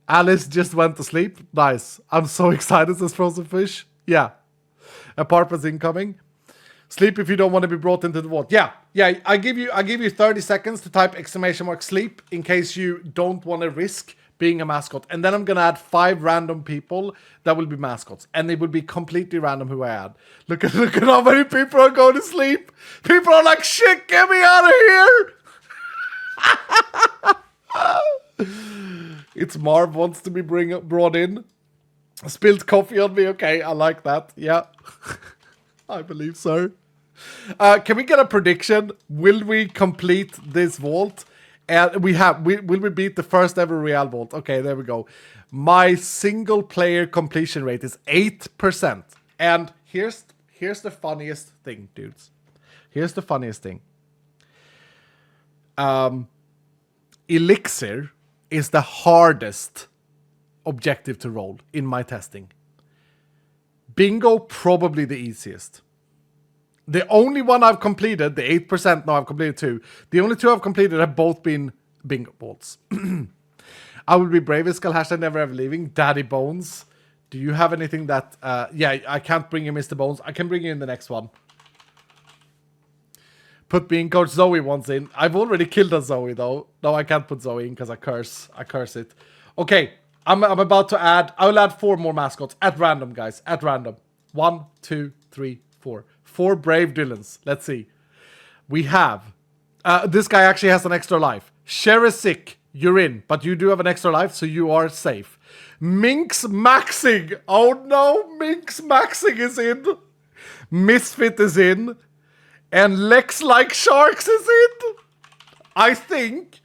Alice just went to sleep. Nice. I'm so excited, says Frozen Fish. Yeah. Apartment's incoming. Sleep if you don't want to be brought into the vault. Yeah. I give you 30 seconds to type !sleep in case you don't want to risk being a mascot. And then I'm gonna add 5 random people that will be mascots. And it will be completely random who I add. Look at how many people are going to sleep. People are like, shit, get me out of here. It's Marv wants to be brought in. Spilled coffee on me. Okay, I like that. Yeah. I believe so. Can we get a prediction? Will we complete this vault? And will we beat the first ever Real Vault? Okay, there we go. My single player completion rate is 8%. And here's the funniest thing, dudes. Here's the funniest thing. Elixir is the hardest objective to roll in my testing. Bingo, probably the easiest. The only one I've completed, the 8%, no, I've completed 2. The only 2 I've completed have both been bingo vaults. I will be brave as hashtag never ever leaving. Daddy Bones. Do you have anything that... yeah, I can't bring you Mr. Bones. I can bring you in the next one. Put me in. Coach Zoe wants in. I've already killed a Zoe, though. No, I can't put Zoe in because I curse it. Okay, I'm about to add... I will add 4 more mascots at random, guys. At random. 1, 2, 3, 4. 4 brave Dylans. Let's see. We have... this guy actually has an extra life. Cher is sick. You're in. But you do have an extra life, so you are safe. Minx Maxing. Oh no, Minx Maxing is in. Misfit is in. And Lex Like Sharks is in. I think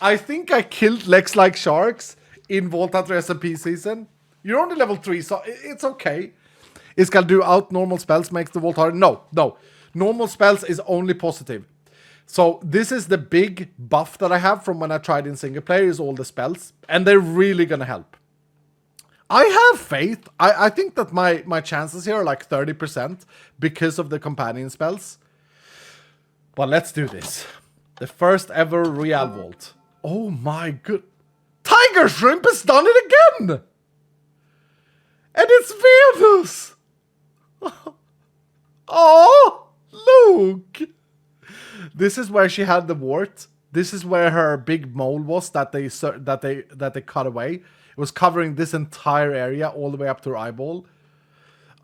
I killed Lex Like Sharks in Vault Hunter SMP season. You're only level 3, so it's okay. Is gonna do out normal spells makes the Vault harder? No. Normal spells is only positive. So this is the big buff that I have from when I tried in single player is all the spells. And they're really gonna help. I have faith. I think that my chances here are like 30% because of the companion spells. But let's do this. The first ever Real Vault. Oh my good. Tiger Shrimp has done it again! And it's Venus! Oh, Luke! This is where she had the wart. This is where her big mole was that they cut away. It was covering this entire area all the way up to her eyeball.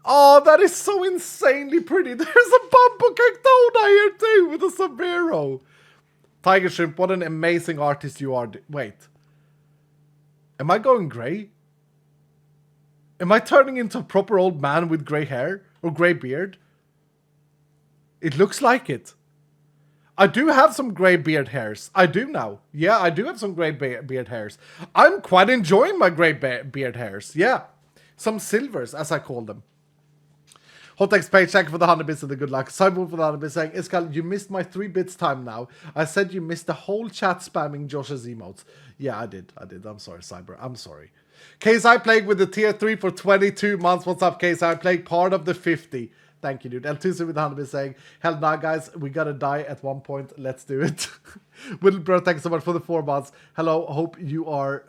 Oh, that is so insanely pretty. There's a bamboo cactona here too with a sombrero. Tiger Shrimp, what an amazing artist you are. Wait. Am I going grey? Am I turning into a proper old man with grey hair? Or grey beard? It looks like it. I do have some grey beard hairs. I do now. Yeah, I do have some grey beard hairs. I'm quite enjoying my grey beard hairs. Yeah. Some silvers, as I call them. Hot X Page, thank you for the 100 bits and the good luck. Cyborg for the 100 bits saying, Iskal, you missed my 3 bits time now. I said you missed the whole chat spamming Josh's emotes. Yeah, I did. I'm sorry, Cyber. I'm sorry. KSI played with the tier 3 for 22 months. What's up, KSI? I played part of the 50. Thank you, dude. L2 with 100 bits saying, hell nah, guys. We gotta die at one point. Let's do it. Whittlebro, thanks so much for the 4 months. Hello. Hope you're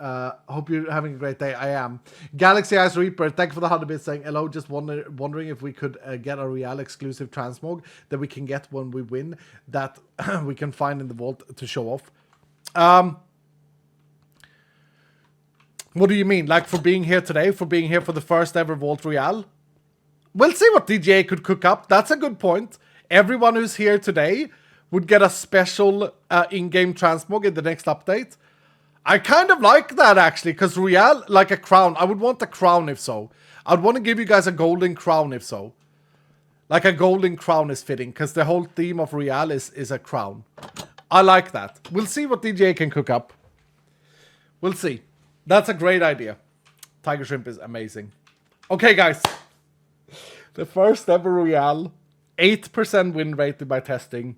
having a great day. I am. Galaxy Eyes Reaper, thank you for the 100 bits saying, hello. Just wondering if we could get a Real exclusive transmog that we can get when we win, that we can find in the vault to show off. What do you mean? Like for being here today? For being here for the first ever Vault Royale? We'll see what DJA could cook up. That's a good point. Everyone who's here today would get a special in-game transmog in the next update. I kind of like that, actually, because Royale, like a crown. I would want a crown if so. I'd want to give you guys a golden crown if so. Like a golden crown is fitting, because the whole theme of Royale is a crown. I like that. We'll see what DJA can cook up. We'll see. That's a great idea. Tiger Shrimp is amazing. Okay, guys. The first ever Royale. 8% win rate by testing.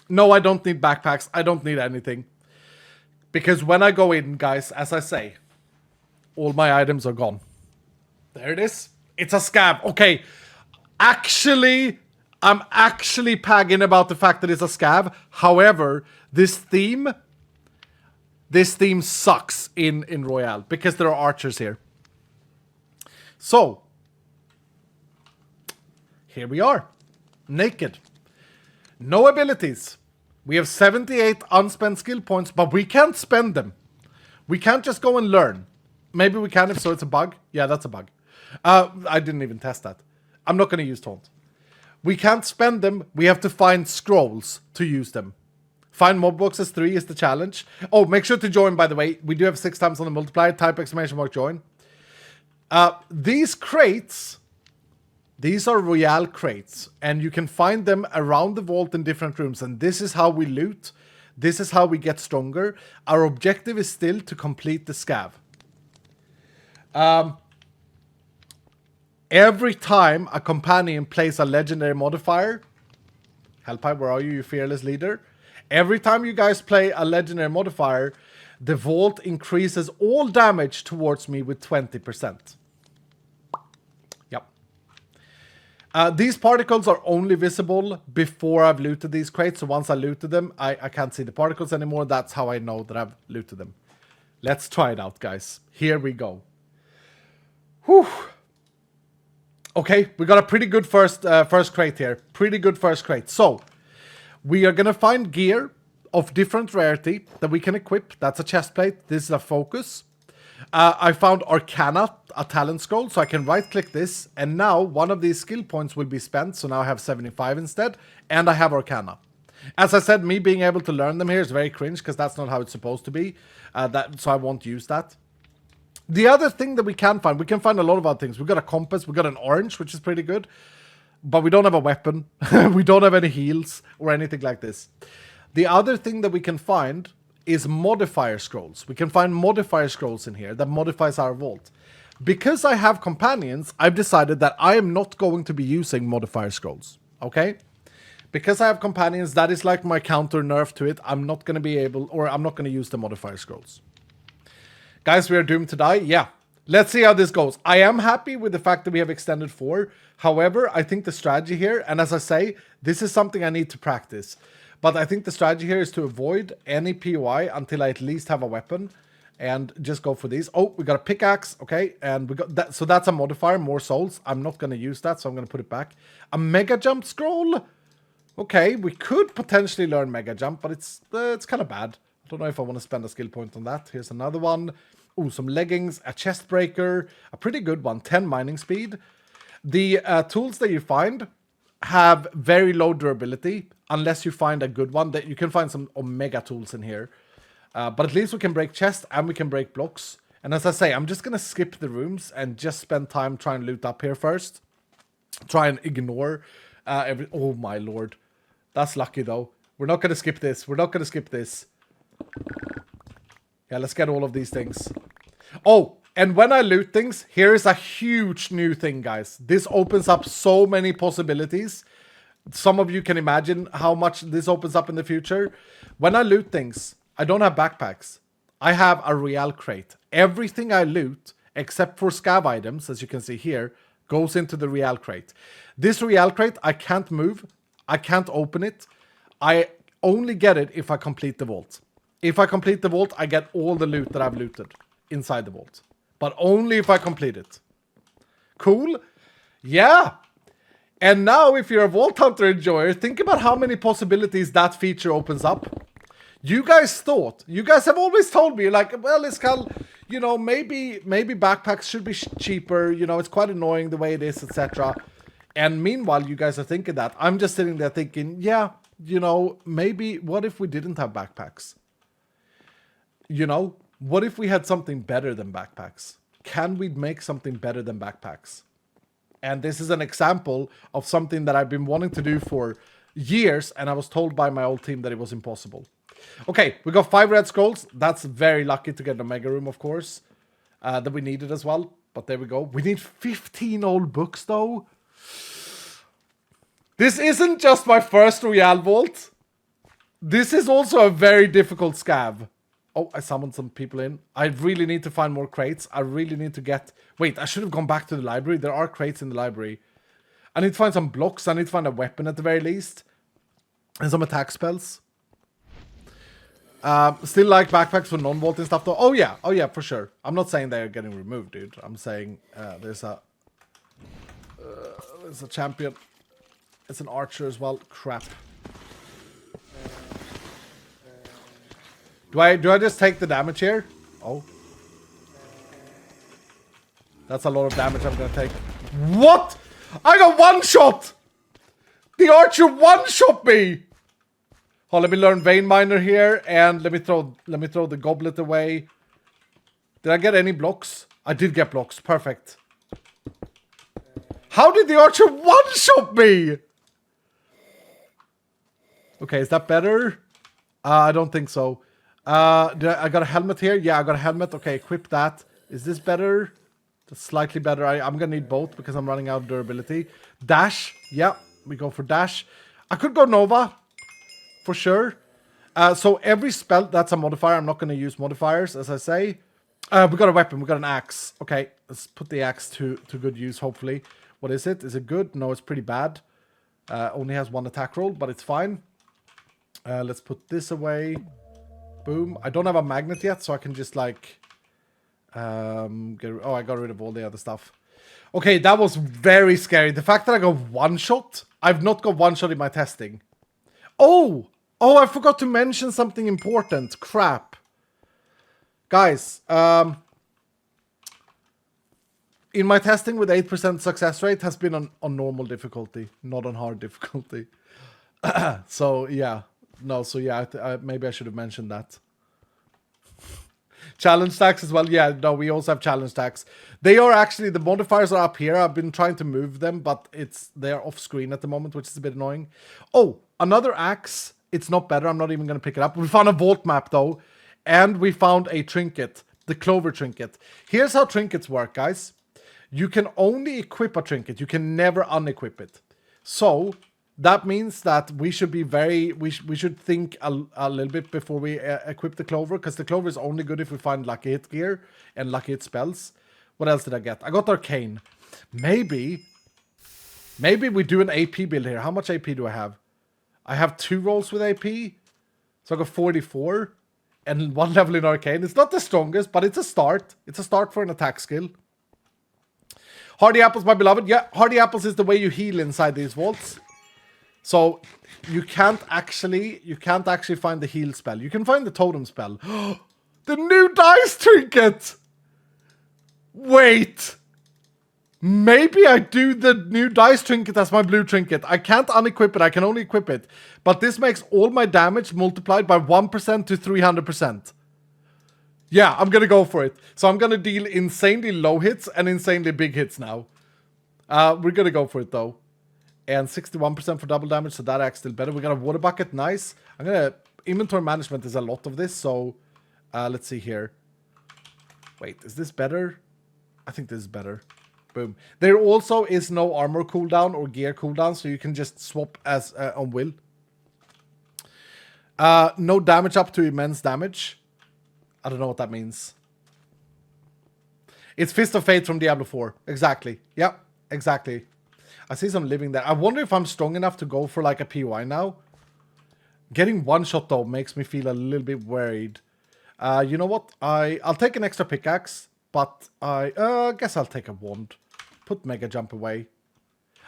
No, I don't need backpacks. I don't need anything. Because when I go in, guys, as I say, all my items are gone. There it is. It's a scab. Okay. Actually, I'm actually pagging about the fact that it's a scab. However, this theme sucks in Royale because there are archers here. So, here we are. Naked. No abilities. We have 78 unspent skill points, but we can't spend them. We can't just go and learn. Maybe we can if so it's a bug. Yeah, that's a bug. I didn't even test that. I'm not going to use taunt. We can't spend them. We have to find scrolls to use them. Find mob boxes 3 is the challenge. Oh, make sure to join, by the way. We do have 6 times on the multiplier. Type ! Join. These crates, these are Royale crates. And you can find them around the vault in different rooms. And this is how we loot. This is how we get stronger. Our objective is still to complete the scav. Every time a companion plays a legendary modifier, Hellpipe, where are you, you fearless leader? Every time you guys play a legendary modifier, the vault increases all damage towards me with 20%. Yep. These particles are only visible before I've looted these crates. So once I looted them, I can't see the particles anymore. That's how I know that I've looted them. Let's try it out, guys. Here we go. Whew. Okay, we got a pretty good first crate here. Pretty good first crate. So, we are going to find gear of different rarity that we can equip. That's a chest plate. This is a focus. I found Arcana, a talent scroll, so I can right-click this. And now, one of these skill points will be spent. So now I have 75 instead. And I have Arcana. As I said, me being able to learn them here is very cringe, because that's not how it's supposed to be. So I won't use that. The other thing that we can find a lot of other things. We've got a compass, we've got an orange, which is pretty good. But we don't have a weapon. We don't have any heals or anything like this. The other thing that we can find is modifier scrolls. We can find modifier scrolls in here that modifies our vault. Because I have companions, I've decided that I am not going to be using modifier scrolls. Okay? Because I have companions, that is like my counter nerf to it. I'm not going to be able, or I'm not going to use the modifier scrolls. Guys, we are doomed to die. Yeah. Let's see how this goes. I am happy with the fact that we have extended 4. However, I think the strategy here, and as I say, this is something I need to practice. But I think the strategy here is to avoid any POI until I at least have a weapon. And just go for these. Oh, we got a pickaxe. Okay. And we got that. So that's a modifier. More souls. I'm not going to use that. So I'm going to put it back. A mega jump scroll. Okay, we could potentially learn Mega Jump, but it's kind of bad. I don't know if I want to spend a skill point on that. Here's another one. Ooh, some leggings, a chest breaker, a pretty good one, 10 mining speed. The tools that you find have very low durability, unless you find a good one. That you can find some Omega tools in here. But at least we can break chests and we can break blocks. And as I say, I'm just going to skip the rooms and just spend time trying to loot up here first. Try and ignore oh my lord. That's lucky though. We're not going to skip this. We're not going to skip this. Yeah, let's get all of these things. Oh, and when I loot things, here is a huge new thing, guys. This opens up so many possibilities. Some of you can imagine how much this opens up in the future. When I loot things, I don't have backpacks. I have a real crate. Everything I loot, except for scav items, as you can see here, goes into the real crate. This real crate, I can't move. I can't open it. I only get it if I complete the vault. If I complete the vault, I get all the loot that I've looted inside the vault. But only if I complete it. Cool? Yeah. And now, if you're a Vault Hunter enjoyer, think about how many possibilities that feature opens up. You guys have always told me, like, well, Iskal, you know, maybe backpacks should be cheaper. You know, it's quite annoying the way it is, etc. And meanwhile, you guys are thinking that. I'm just sitting there thinking, yeah, you know, maybe, what if we didn't have backpacks? You know, what if we had something better than backpacks? Can we make something better than backpacks? And this is an example of something that I've been wanting to do for years, and I was told by my old team that it was impossible. Okay, we got 5 red scrolls. That's very lucky to get a mega room, of course, that we needed as well. But there we go. We need 15 old books, though. This isn't just my first Royale Vault. This is also a very difficult scav. Oh, I summoned some people in. I really need to find more crates. I really need to get... Wait, I should have gone back to the library. There are crates in the library. I need to find some blocks. I need to find a weapon at the very least. And some attack spells. Still like backpacks for non-vaulting stuff though. Oh yeah, for sure. I'm not saying they're getting removed, dude. I'm saying there's a champion. It's an archer as well. Crap. Do I just take the damage here? Oh. That's a lot of damage I'm gonna take. What? I got one shot! The archer one-shot me! Oh, let me learn Vein Miner here, and let me throw the goblet away. Did I get any blocks? I did get blocks. Perfect. How did the archer one-shot me? Okay, is that better? I don't think so. I got a helmet here? Yeah, I got a helmet. Okay, equip that. Is this better? That's slightly better. I'm gonna need both because I'm running out of durability. Dash. Yeah, we go for dash. I could go Nova. For sure. So every spell, that's a modifier. I'm not gonna use modifiers, as I say. We got a weapon. We got an axe. Okay, let's put the axe to good use, hopefully. What is it? Is it good? No, it's pretty bad. Only has 1 attack roll, but it's fine. Let's put this away. Boom. I don't have a magnet yet, so I can just like... I got rid of all the other stuff. Okay, that was very scary. The fact that I got one shot. I've not got one shot in my testing. Oh, I forgot to mention something important. Crap. Guys, in my testing with 8% success rate has been on normal difficulty, not on hard difficulty. So, yeah. No, so yeah, maybe I should have mentioned that. Challenge stacks as well. Yeah, no, we also have challenge stacks. They are actually, the modifiers are up here. I've been trying to move them, but they're off screen at the moment, which is a bit annoying. Oh, another axe. It's not better. I'm not even going to pick it up. We found a vault map though, and we found a trinket, the clover trinket. Here's how trinkets work, guys. You can only equip a trinket. You can never unequip it. So that means that we should be we should think a little bit before we equip the clover, because the clover is only good if we find lucky hit gear and lucky hit spells. What else did I get? I got arcane. Maybe we do an AP build here. How much AP do I have? I have 2 rolls with AP, so I got 44 and 1 level in arcane. It's not the strongest, but it's a start. It's a start for an attack skill. Hardy apples, my beloved. Yeah, hardy apples is the way you heal inside these vaults. So you can't actually find the heal spell. You can find the totem spell. The new dice trinket! Wait! Maybe I do the new dice trinket as my blue trinket. I can't unequip it, I can only equip it. But this makes all my damage multiplied by 1% to 300%. Yeah, I'm gonna go for it. So I'm gonna deal insanely low hits and insanely big hits now. We're gonna go for it though. And 61% for double damage, so that acts still better. We got a water bucket, nice. Inventory management is a lot of this, so let's see here. Wait, is this better? I think this is better. Boom. There also is no armor cooldown or gear cooldown, so you can just swap as on will. No damage up to immense damage. I don't know what that means. It's Fist of Fate from Diablo 4. Exactly. Yep, exactly. I see some living there. I wonder if I'm strong enough to go for like a PY now. Getting one shot though makes me feel a little bit worried. You know what? I'll take an extra pickaxe, but I guess I'll take a wand. Put Mega Jump away.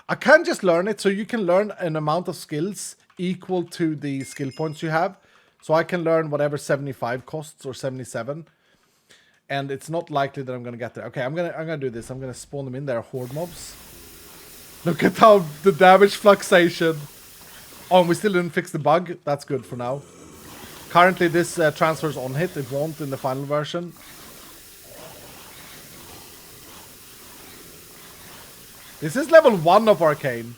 I can just learn it, so you can learn an amount of skills equal to the skill points you have. So I can learn whatever 75 costs or 77. And it's not likely that I'm gonna get there. Okay, I'm gonna do this. I'm gonna spawn them in there, horde mobs. Look at how the damage fluctuation. Oh, and we still didn't fix the bug. That's good for now. Currently, this transfers on hit. It won't in the final version. This is level 1 of Arcane.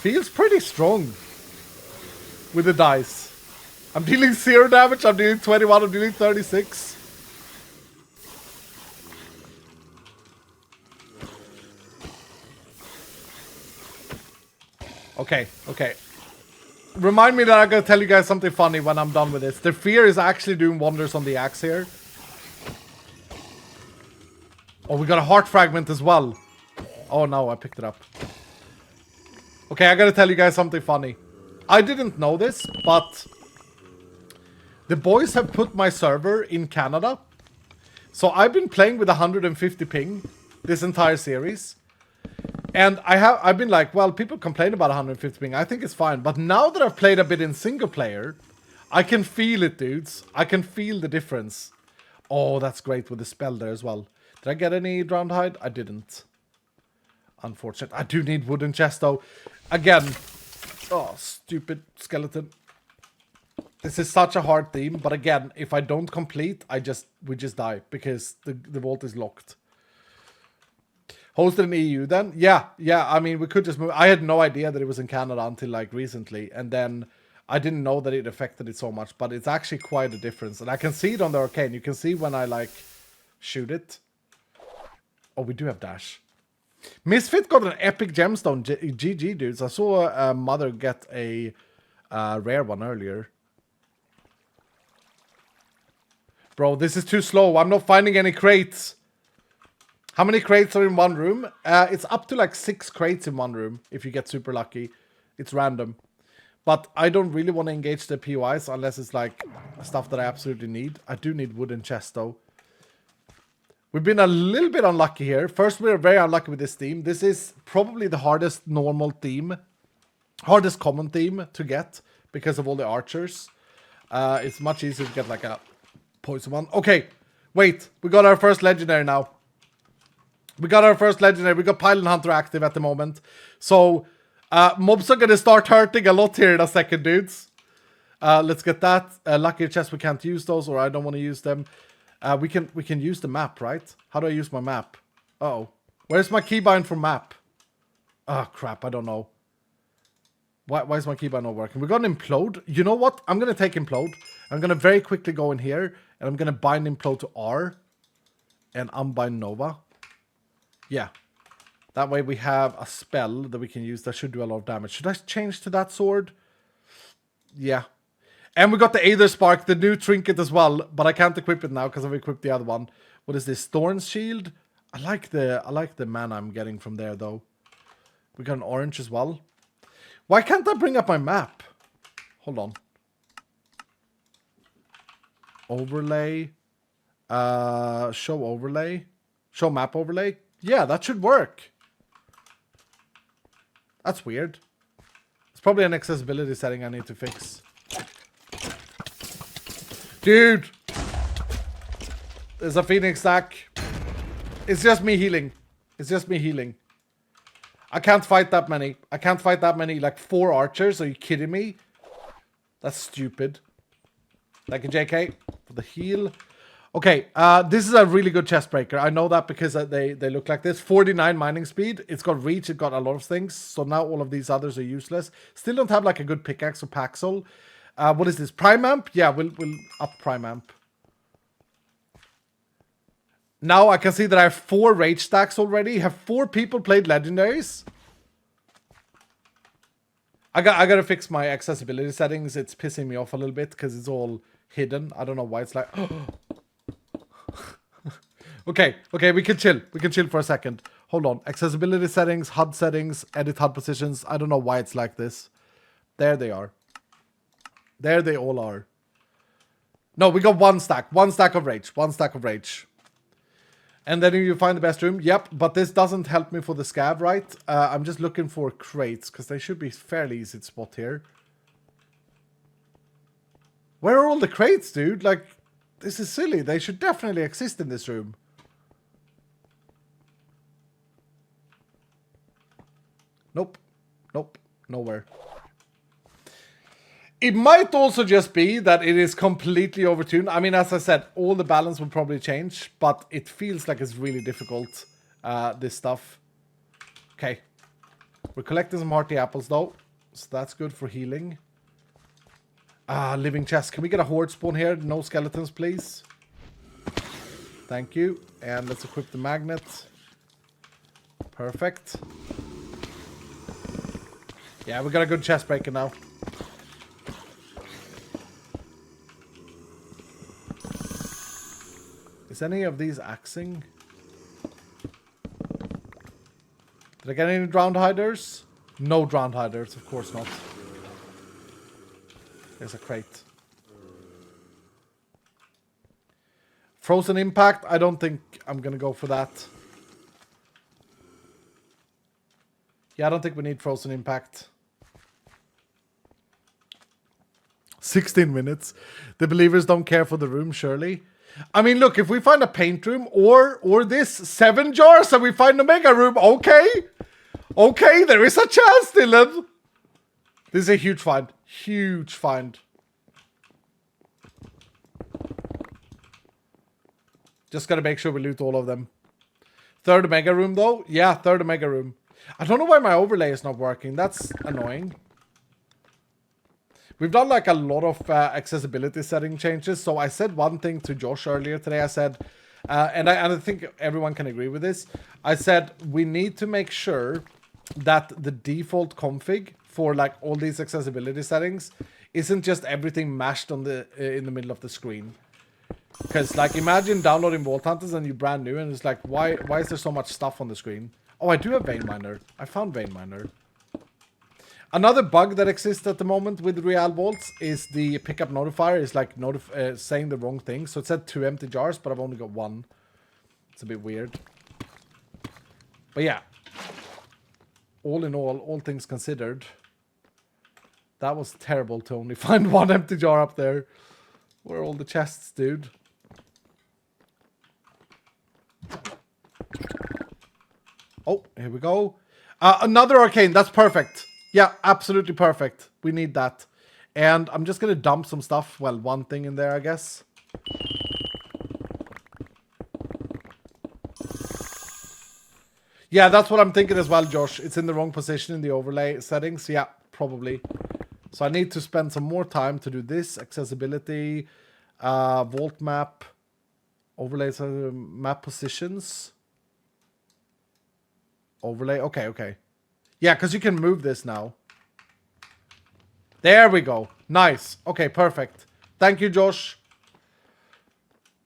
Feels pretty strong with the dice. I'm dealing 0 damage. I'm dealing 21. I'm dealing 36. Okay, okay. Remind me that I'm gonna tell you guys something funny when I'm done with this. The fear is actually doing wonders on the axe here. Oh, we got a heart fragment as well. Oh no, I picked it up. Okay, I gotta tell you guys something funny. I didn't know this, but the boys have put my server in Canada. So I've been playing with 150 ping this entire series. And I've been like, well, people complain about 150 ping. I think it's fine. But now that I've played a bit in single player, I can feel it, dudes. I can feel the difference. Oh, that's great with the spell there as well. Did I get any drowned hide? I didn't. Unfortunate. I do need wooden chest though. Again. Oh, stupid skeleton. This is such a hard theme. But again, if I don't complete, we just die. Because the vault is locked. Hosted in EU then? Yeah, I mean, we could just move. I had no idea that it was in Canada until like recently. And then I didn't know that it affected it so much. But it's actually quite a difference. And I can see it on the Arcane. You can see when I like shoot it. Oh, we do have dash. Misfit got an epic gemstone. GG, dudes. I saw Mother get a rare one earlier. Bro, this is too slow. I'm not finding any crates. How many crates are in one room? It's up to like 6 crates in one room, if you get super lucky. It's random. But I don't really want to engage the POIs unless it's like stuff that I absolutely need. I do need wooden chest though. We've been a little bit unlucky here. First, we're very unlucky with this theme. This is probably the hardest normal theme. Hardest common theme to get because of all the archers. It's much easier to get like a poison one. Okay, wait. We got our first legendary now. We got our first legendary. We got Pylon Hunter active at the moment. So, mobs are going to start hurting a lot here in a second, dudes. Let's get that. Lucky chest, we can't use those, or I don't want to use them. We can use the map, right? How do I use my map? Uh-oh. Where's my keybind for map? Oh, crap. I don't know. Why is my keybind not working? We got an implode. You know what? I'm going to take implode. I'm going to very quickly go in here, and I'm going to bind implode to R and unbind Nova. Yeah. That way we have a spell that we can use that should do a lot of damage. Should I change to that sword? Yeah. And we got the Aether Spark, the new trinket as well. But I can't equip it now because I've equipped the other one. What is this? Thorn's Shield? I like the mana I'm getting from there though. We got an orange as well. Why can't I bring up my map? Hold on. Overlay. Show overlay. Show map overlay. Yeah, that should work. That's weird. It's probably an accessibility setting I need to fix. Dude! There's a Phoenix stack. It's just me healing. It's just me healing. I can't fight that many. I can't fight that many. Like 4 archers. Are you kidding me? That's stupid. Thank you, JK, for the heal. Okay, this is a really good chest breaker. I know that because they look like this. 49 mining speed. It's got reach. It got a lot of things. So now all of these others are useless. Still don't have like a good pickaxe or paxel. What is this? Prime amp? Yeah, we'll up prime amp. Now I can see that I have 4 rage stacks already. Have 4 people played legendaries? I gotta fix my accessibility settings. It's pissing me off a little bit because it's all hidden. I don't know why it's like... Okay, we can chill. We can chill for a second. Hold on. Accessibility settings, HUD settings, edit HUD positions. I don't know why it's like this. There they are. There they all are. No, we got 1 stack. 1 stack of rage. 1 stack of rage. And then you find the best room. Yep, but this doesn't help me for the scab, right? I'm just looking for crates, because they should be fairly easy to spot here. Where are all the crates, dude? Like, this is silly. They should definitely exist in this room. Nope. Nope. Nowhere. It might also just be that it is completely overtuned. I mean, as I said, all the balance will probably change, but it feels like it's really difficult, this stuff. Okay. We're collecting some hearty apples, though, so that's good for healing. Living chest. Can we get a horde spawn here? No skeletons, please. Thank you. And let's equip the magnet. Perfect. Yeah, we got a good chest breaker now. Is any of these axing? Did I get any drowned hiders? No drowned hiders, of course not. There's a crate. Frozen impact? I don't think I'm gonna go for that. Yeah, I don't think we need frozen impact. 16 minutes. The believers don't care for the room, surely. I mean, look, if we find a paint room or this 7 jars and we find a mega room, okay. Okay, there is a chance, Dylan. This is a huge find. Huge find. Just gotta make sure we loot all of them. Third mega room, though? Yeah, third mega room. I don't know why my overlay is not working. That's annoying. We've done like a lot of accessibility setting changes. So I said one thing to Josh earlier today. I said, and I think everyone can agree with this. I said we need to make sure that the default config for like all these accessibility settings isn't just everything mashed on the in the middle of the screen. Because like imagine downloading Vault Hunters and you're brand new and it's like why is there so much stuff on the screen? Oh, I do have Vein Miner. I found Vein Miner. Another bug that exists at the moment with Real Vaults is the pickup notifier is like saying the wrong thing. So it said 2 empty jars, but I've only got 1. It's a bit weird. But yeah. All in all things considered, that was terrible to only find 1 empty jar up there. Where are all the chests, dude? Oh, here we go. Another arcane. That's perfect. Yeah, absolutely perfect. We need that. And I'm just going to dump some stuff. Well, one thing in there, I guess. Yeah, that's what I'm thinking as well, Josh. It's in the wrong position in the overlay settings. Yeah, probably. So I need to spend some more time to do this. Accessibility, vault map, overlays, map positions. Overlay. Okay. Yeah, because you can move this now. There we go. Nice. Okay, perfect. Thank you, Josh.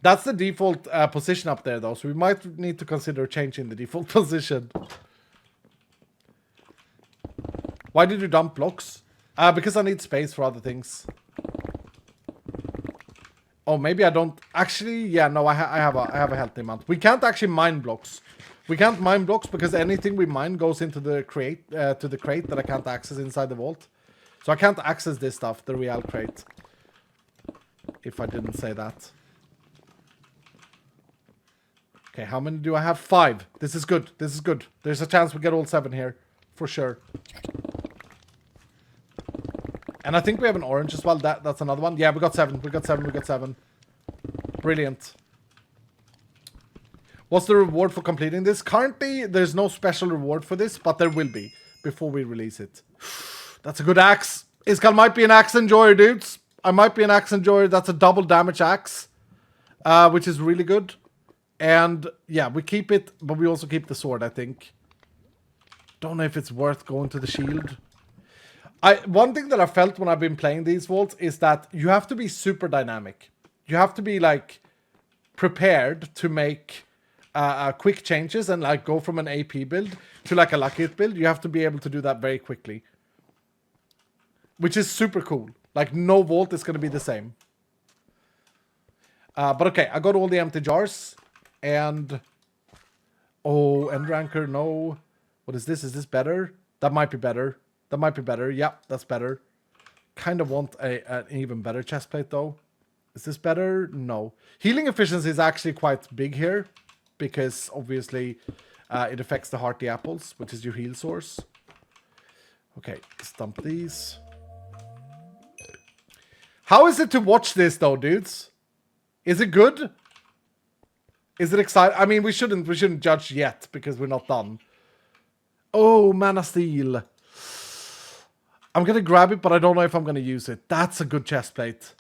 That's the default position up there, though. So we might need to consider changing the default position. Why did you dump blocks? Because I need space for other things. Oh, maybe I don't. Actually, yeah, no, I have a healthy amount. We can't actually mine blocks. We can't mine blocks because anything we mine goes into the crate, to the crate that I can't access inside the vault. So I can't access this stuff, the real crate. If I didn't say that. Okay, how many do I have? 5. This is good. This is good. There's a chance we get all 7 here. For sure. And I think we have an orange as well. That's another one. Yeah, we got 7. We got 7. We got 7. Brilliant. What's the reward for completing this? Currently, there's no special reward for this, but there will be before we release it. That's a good axe. Iskal might be an axe enjoyer, dudes. I might be an axe enjoyer. That's a double damage axe, which is really good. And yeah, we keep it, but we also keep the sword, I think. Don't know if it's worth going to the shield. One thing that I felt when I've been playing these vaults is that you have to be super dynamic. You have to be like prepared to make quick changes and like go from an AP build to like a lucky hit build. You have to be able to do that very quickly, which is super cool. Like no vault is going to be the same. But okay, I got all the empty jars and oh, end ranker, no. What is this? Is this better? That might be better. That might be better. Yep, that's better. Kind of want an even better chest plate though. Is this better? No. Healing efficiency is actually quite big here because obviously it affects the hearty apples, which is your heal source. Okay, stump these. How is it to watch this though, dudes? Is it good? Is it exciting? I mean, we shouldn't judge yet because we're not done. Oh, Mana Steel. I'm going to grab it, but I don't know if I'm going to use it. That's a good chest plate.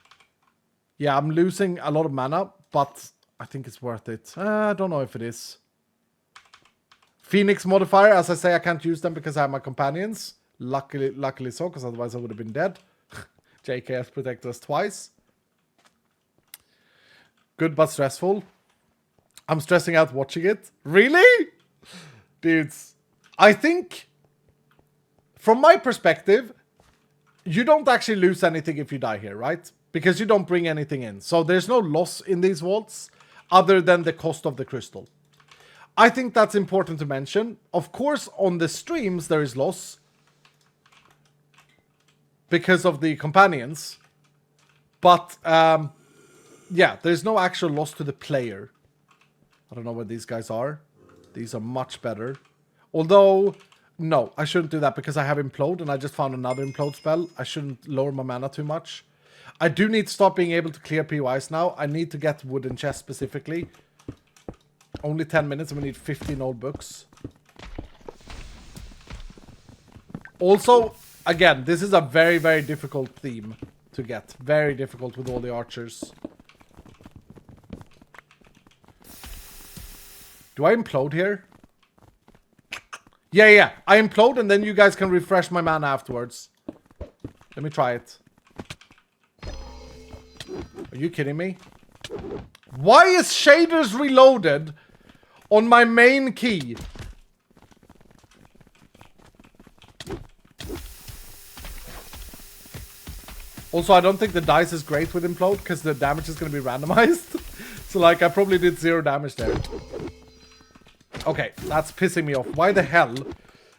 Yeah, I'm losing a lot of mana, but I think it's worth it. I don't know if it is. Phoenix modifier. As I say, I can't use them because I have my companions. Luckily so, because otherwise I would have been dead. JKS protected us twice. Good but stressful. I'm stressing out watching it. Really? Dudes, I think, from my perspective, you don't actually lose anything if you die here, right? Because you don't bring anything in. So there's no loss in these vaults other than the cost of the crystal. I think that's important to mention. Of course, on the streams, there is loss because of the companions. But, yeah, there's no actual loss to the player. I don't know where these guys are. These are much better. Although, no, I shouldn't do that because I have Implode and I just found another Implode spell. I shouldn't lower my mana too much. I do need to stop being able to clear POIs now. I need to get wooden chest specifically. Only 10 minutes and we need 15 old books. Also, again, this is a very, very difficult theme to get. Very difficult with all the archers. Do I implode here? Yeah. I implode and then you guys can refresh my mana afterwards. Let me try it. Are you kidding me? Why is shaders reloaded on my main key? Also, I don't think the dice is great with implode because the damage is going to be randomized. So, like, I probably did 0 damage there. Okay, that's pissing me off. Why the hell?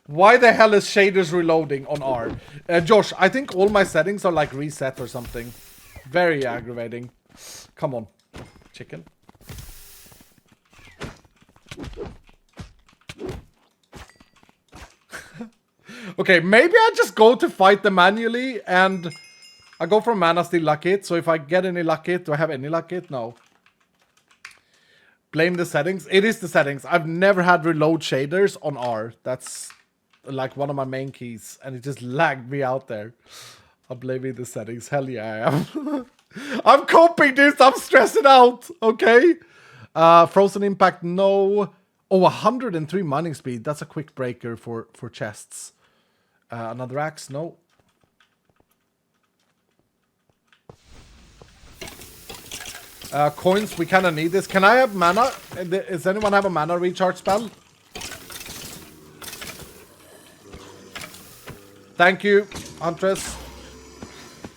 Why the hell is shaders reloading on R? Josh, I think all my settings are like reset or something. Very aggravating. Come on, chicken. Okay, maybe I just go to fight them manually and I go for mana steal luck hit. So if I get any luck hit, do I have any luck hit? No. Blame the settings. It is the settings. I've never had reload shaders on R. That's like one of my main keys. And it just lagged me out there. I'm blaming the settings. Hell yeah, I am. I'm coping this. I'm stressing out. Okay. Frozen Impact, no. Oh, 103 mining speed. That's a quick breaker for chests. Another axe, no. Coins, we kind of need this. Can I have mana? Does anyone have a mana recharge spell? Thank you, Huntress.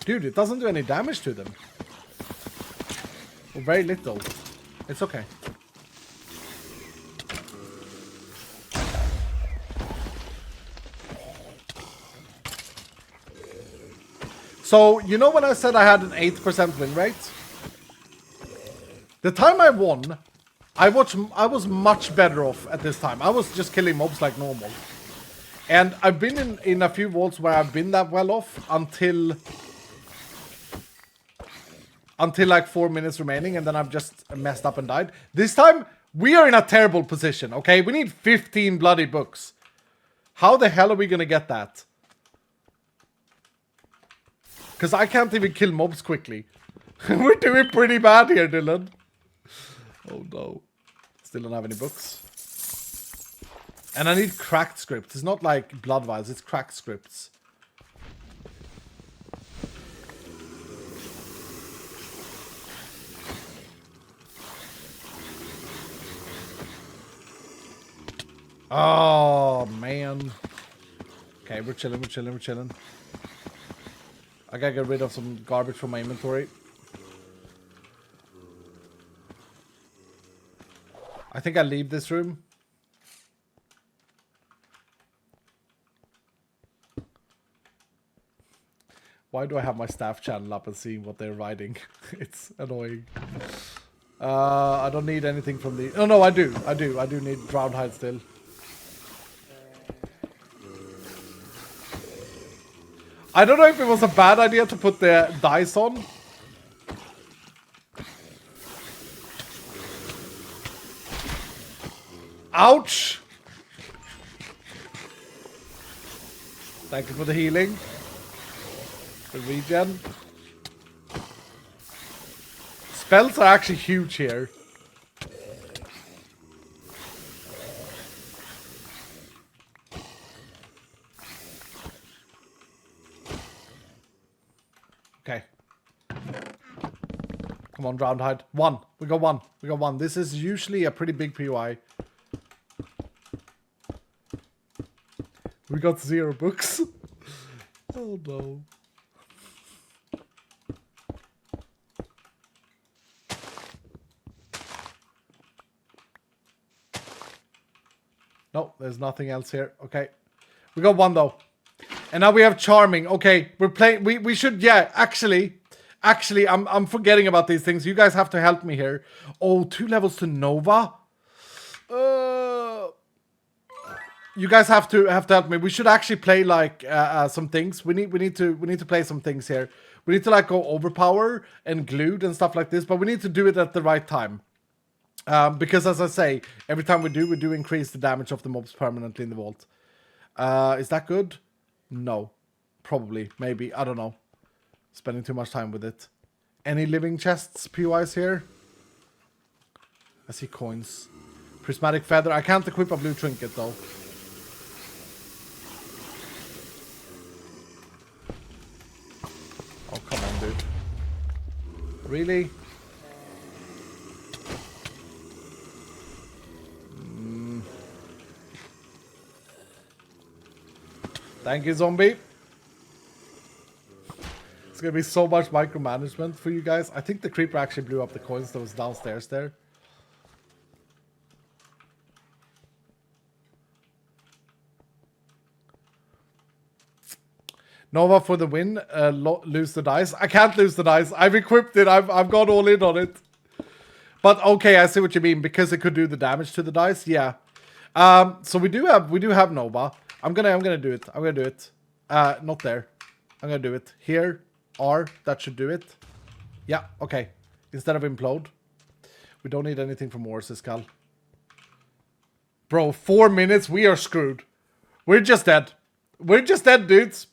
Dude, it doesn't do any damage to them. Or very little. It's okay. So, you know when I said I had an 8% win rate? The time I won, I was much better off at this time. I was just killing mobs like normal. And I've been in a few vaults where I've been that well off until like 4 minutes remaining, and then I've just messed up and died. This time, we are in a terrible position, okay? We need 15 bloody books. How the hell are we gonna get that? Because I can't even kill mobs quickly. We're doing pretty bad here, Dylan. Oh no. Still don't have any books. And I need cracked scripts. It's not like blood vials, it's cracked scripts. Oh, man. Okay, we're chilling. I gotta get rid of some garbage from my inventory. I think I'll leave this room. Why do I have my staff channel up and seeing what they're writing? It's annoying. I don't need anything from the... Oh, no, I do. I do need drowned hide still. I don't know if it was a bad idea to put the dice on. Ouch! Thank you for the healing. The regen. Spells are actually huge here. Okay. Come on, drowned hide. One. We got one. We got one. This is usually a pretty big POI. We got 0 books. Oh no. No, there's nothing else here. Okay. We got one though. And now we have charming. Okay, we're playing. We should, yeah, actually, I'm forgetting about these things. You guys have to help me here. Oh, 2 levels to Nova. You guys have to help me. We should actually play like some things. We need to play some things here. We need to like go overpower and glued and stuff like this, but we need to do it at the right time. Because as I say, every time we do increase the damage of the mobs permanently in the vault. Is that good? No. Probably. Maybe. I don't know. Spending too much time with it. Any living chests, POIs here? I see coins. Prismatic feather. I can't equip a blue trinket though. Oh, come on, dude. Really? Thank you, zombie. It's gonna be so much micromanagement for you guys. I think the creeper actually blew up the coins that was downstairs there. Nova for the win. Lose the dice. I can't lose the dice. I've equipped it. I've gone all in on it. But okay, I see what you mean because it could do the damage to the dice. Yeah. So we do have Nova. I'm gonna do it. I'm gonna do it. Not there. I'm gonna do it here. R. That should do it. Yeah. Okay. Instead of implode, we don't need anything from Morse's skull. Bro, 4 minutes. We are screwed. We're just dead. We're just dead, dudes.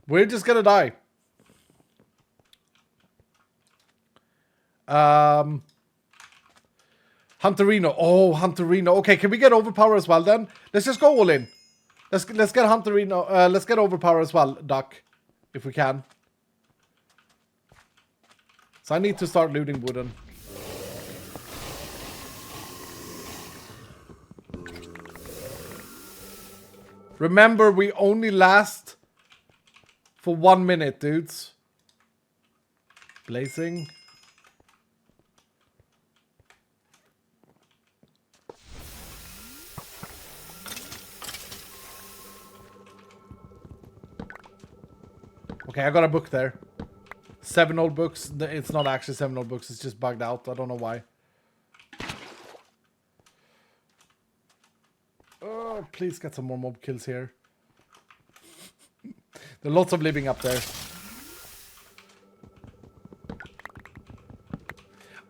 We're just gonna die. Hunterino. Oh, Hunterino. Okay, can we get overpower as well then? Let's just go all in. Let's get Hunterino. Let's get overpower as well, Duck, if we can. So I need to start looting wooden. Remember, we only last for 1 minute, dudes. Blazing. Okay, I got a book there. 7 old books. It's not actually 7 old books. It's just bugged out. I don't know why. Oh, please get some more mob kills here. There are lots of living up there.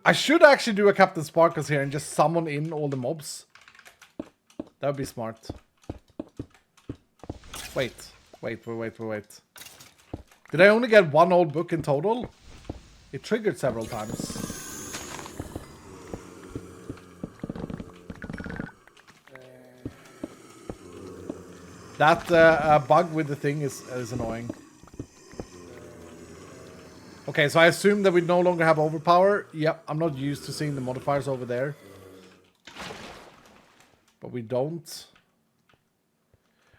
I should actually do a Captain Sparkles here and just summon in all the mobs. That would be smart. Wait. Did I only get 1 old book in total? It triggered several times. That bug with the thing is annoying. Okay, so I assume that we no longer have overpower. Yep, I'm not used to seeing the modifiers over there. But we don't.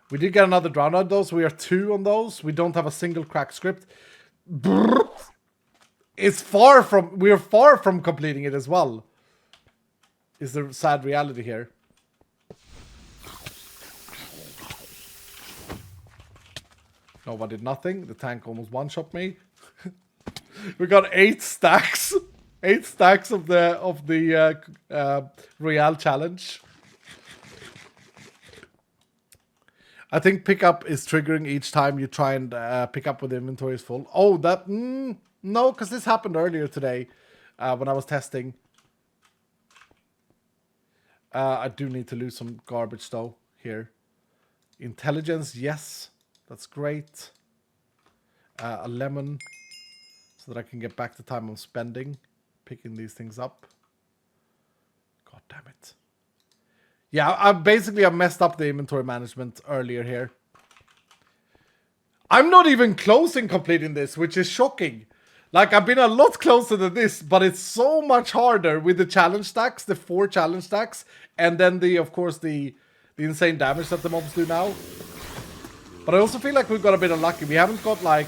We did get another drown out though, so we are 2 on those. We don't have a single crack script. It's far from... We are far from completing it as well. Is the sad reality here. No, I did nothing. The tank almost one-shot me. We got 8 stacks. 8 stacks of the Royale challenge. I think pickup is triggering each time you try and pick up when the inventory is full. Oh, that... no, because this happened earlier today when I was testing. I do need to lose some garbage though here. Intelligence, yes. That's great. A lemon so that I can get back the time I'm spending picking these things up. God damn it. Yeah, I messed up the inventory management earlier here. I'm not even close in completing this, which is shocking. Like, I've been a lot closer than this, but it's so much harder with the challenge stacks, the 4 challenge stacks, and then of course, the insane damage that the mobs do now. But I also feel like we've got a bit unlucky. We haven't got, like,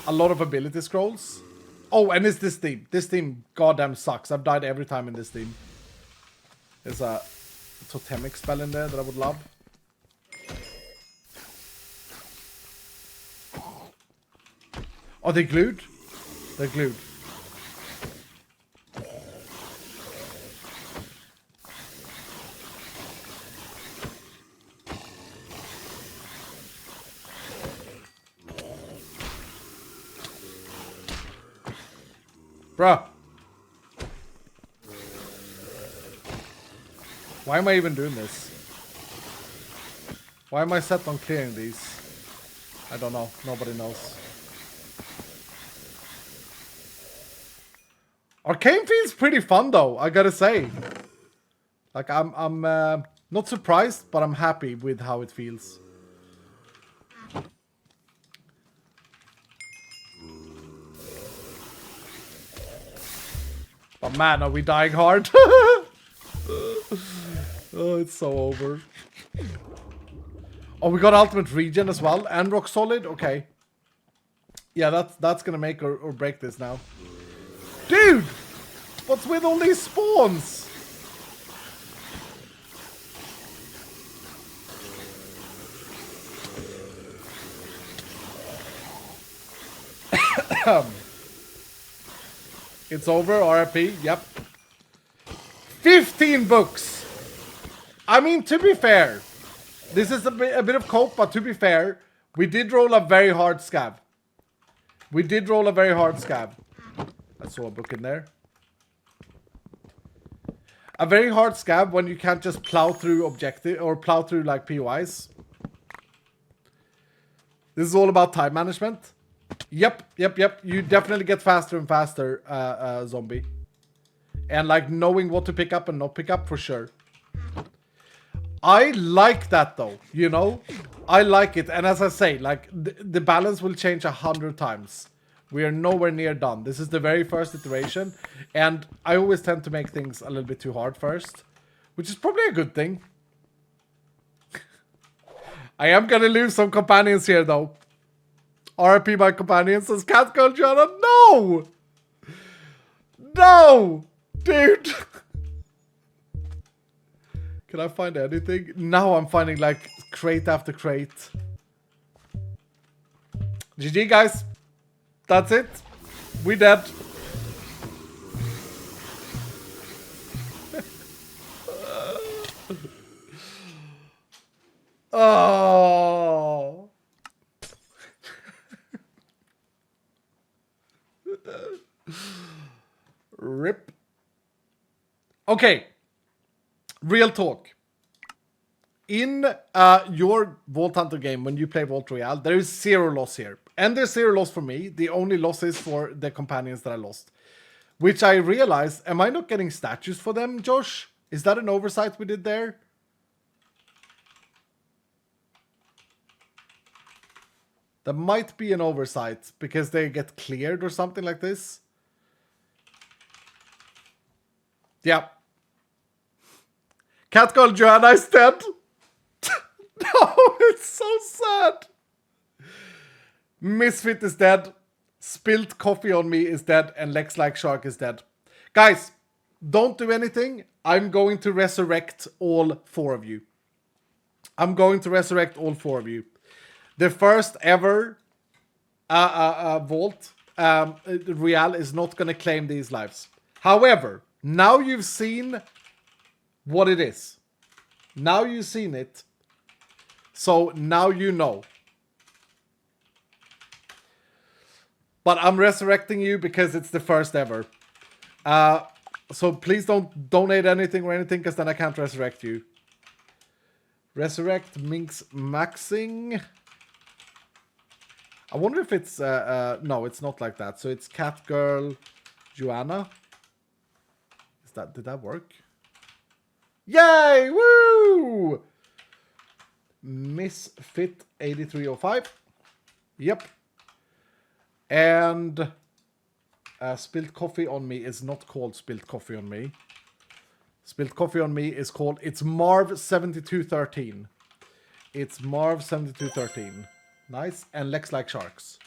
a lot of ability scrolls. Oh, and it's this team. This team goddamn sucks. I've died every time in this team. There's a totemic spell in there that I would love. Are they glued? They're glued. Bruh. Why am I even doing this? Why am I set on clearing these? I don't know. Nobody knows. Arcane feels pretty fun though, I gotta say. Like I'm not surprised, but I'm happy with how it feels. But man, are we dying hard? Oh, it's so over. Oh, we got ultimate regen as well and rock solid. Okay. Yeah, that's gonna make or break this now. Dude! What's with all these spawns? It's over, RIP, yep. 15 books! I mean, to be fair, this is a bit of cope, but to be fair, we did roll a very hard scab. We did roll a very hard scab. I saw a book in there. A very hard scab when you can't just plow through objective or plow through like POIs. This is all about time management. Yep. You definitely get faster and faster, zombie. And like knowing what to pick up and not pick up for sure. I like that though, you know? I like it. And as I say, like the balance will change 100 times. We are nowhere near done. This is the very first iteration. And I always tend to make things a little bit too hard first. Which is probably a good thing. I am gonna lose some companions here though. RIP my companions, says Catgirl Joanna. No! No! Dude! Can I find anything? Now I'm finding like crate after crate. GG, guys. That's it. We dead. Oh. Rip. Okay. Real talk. In your Vault Hunter game, when you play Vault Royale, there is zero loss here. And there's zero loss for me. The only loss is for the companions that I lost. Which I realized, am I not getting statues for them, Josh? Is that an oversight we did there? That might be an oversight because they get cleared or something like this. Yeah. Catgirl Joanna is dead. No, it's so sad. Misfit is dead. Spilt Coffee on Me is dead. And Lex Like Shark is dead. Guys, don't do anything. I'm going to resurrect all 4 of you. I'm going to resurrect all 4 of you. The first ever Vault Real is not going to claim these lives. However, now you've seen what it is. Now you've seen it. So now you know. But I'm resurrecting you because it's the first ever. So please don't donate anything or anything because then I can't resurrect you. Resurrect Minx Maxing. I wonder if it's... no, it's not like that. So it's Catgirl Joanna. Did that work? Yay! Woo! Misfit 8305. Yep. And Spilt Coffee on Me is not called Spilt Coffee on Me. Spilt Coffee on Me is called... It's Marv 7213. It's Marv 7213. Nice. And Lex Like Sharks.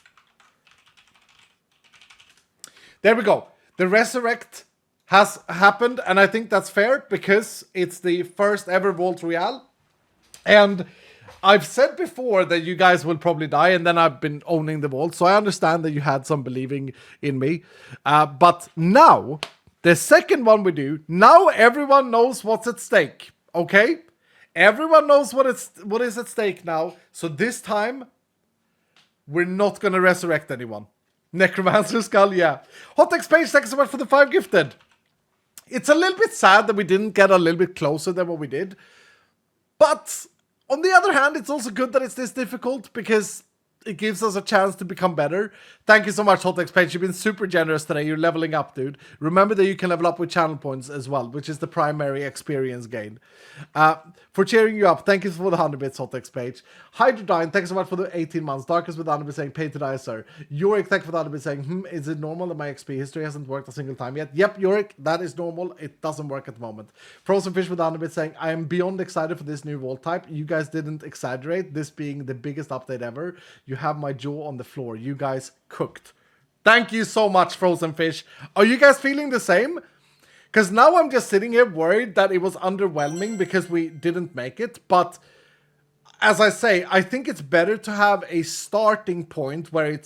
There we go. The resurrect has happened, and I think that's fair because it's the first ever Vault Royale. And I've said before that you guys will probably die, and then I've been owning the vault, so I understand that you had some believing in me. But now, the second one we do, now everyone knows what's at stake, okay? Everyone knows what is at stake now, so this time, we're not gonna resurrect anyone. Necromancer Skull, yeah. Hotex Page, thanks so much for the 5 gifted. It's a little bit sad that we didn't get a little bit closer than what we did. But on the other hand, it's also good that it's this difficult because it gives us a chance to become better. Thank you so much, Hotex Page. You've been super generous today. You're leveling up, dude. Remember that you can level up with channel points as well, which is the primary experience gain. For cheering you up, thank you for the 100 bits, Hotex Page. Hydrodyne, thanks so much for the 18 months. Darkest with 100 bits saying, pay to die, sir. Yorick, thank you for the 100 bits saying, is it normal that my XP history hasn't worked a single time yet? Yep, Yorick, that is normal. It doesn't work at the moment. Frozen Fish with 100 bits saying, I am beyond excited for this new vault type. You guys didn't exaggerate, this being the biggest update ever. You have my jaw on the floor. You guys cooked. Thank you so much, Frozen Fish. Are you guys feeling the same? Because now I'm just sitting here worried that it was underwhelming because we didn't make it. But as I say, I think it's better to have a starting point where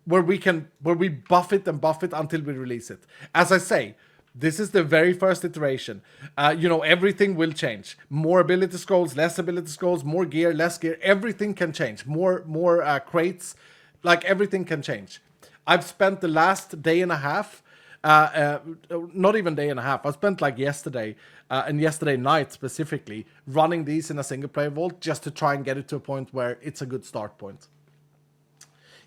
we buff it until we release it. As I say, this is the very first iteration. Everything will change. More ability scrolls, less ability scrolls, more gear, less gear. Everything can change. More crates. Like, everything can change. I've spent the last day and a half, not even day and a half, I spent like yesterday, and yesterday night specifically, running these in a single player vault just to try and get it to a point where it's a good start point.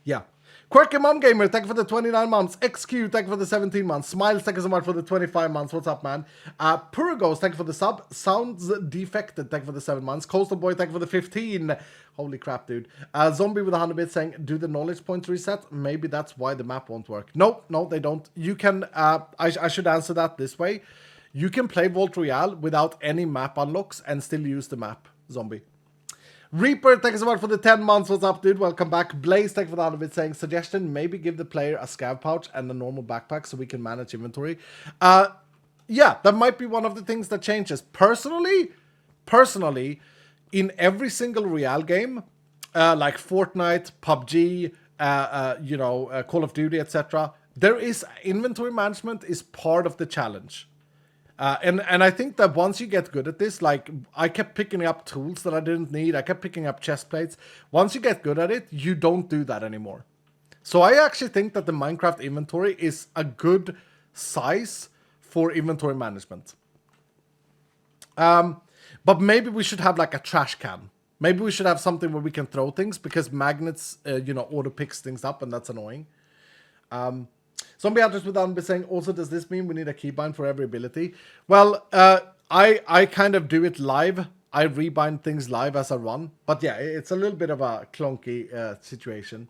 Yeah. Quirky Mom Gamer, thank you for the 29 months. XQ, thank you for the 17 months. Smiles, thank you so much for the 25 months. What's up, man? Purgos, thank you for the sub. Sounds Defected, thank you for the 7 months. Coastal Boy, thank you for the 15. Holy crap, dude. Zombie with 100 bits saying, do the knowledge points reset? Maybe that's why the map won't work. No, they don't. You can, I should answer that this way. You can play Vault Royale without any map unlocks and still use the map, Zombie. Reaper, thank you so much for the 10 months. What's up, dude? Welcome back. Blaze, thank you for the 100 bits saying, suggestion, maybe give the player a scav pouch and a normal backpack so we can manage inventory. Yeah, that might be one of the things that changes. Personally, in every single Royale game, like Fortnite, PUBG, Call of Duty, etc. There is inventory management is part of the challenge. And I think that once you get good at this, like I kept picking up tools that I didn't need. I kept picking up chest plates. Once you get good at it, you don't do that anymore. So I actually think that the Minecraft inventory is a good size for inventory management. But maybe we should have like a trash can. Maybe we should have something where we can throw things because magnets, auto picks things up and that's annoying. Zombie Hunters with Unbe saying, also, does this mean we need a keybind for every ability? Well, I kind of do it live. I rebind things live as I run. But yeah, it's a little bit of a clunky situation.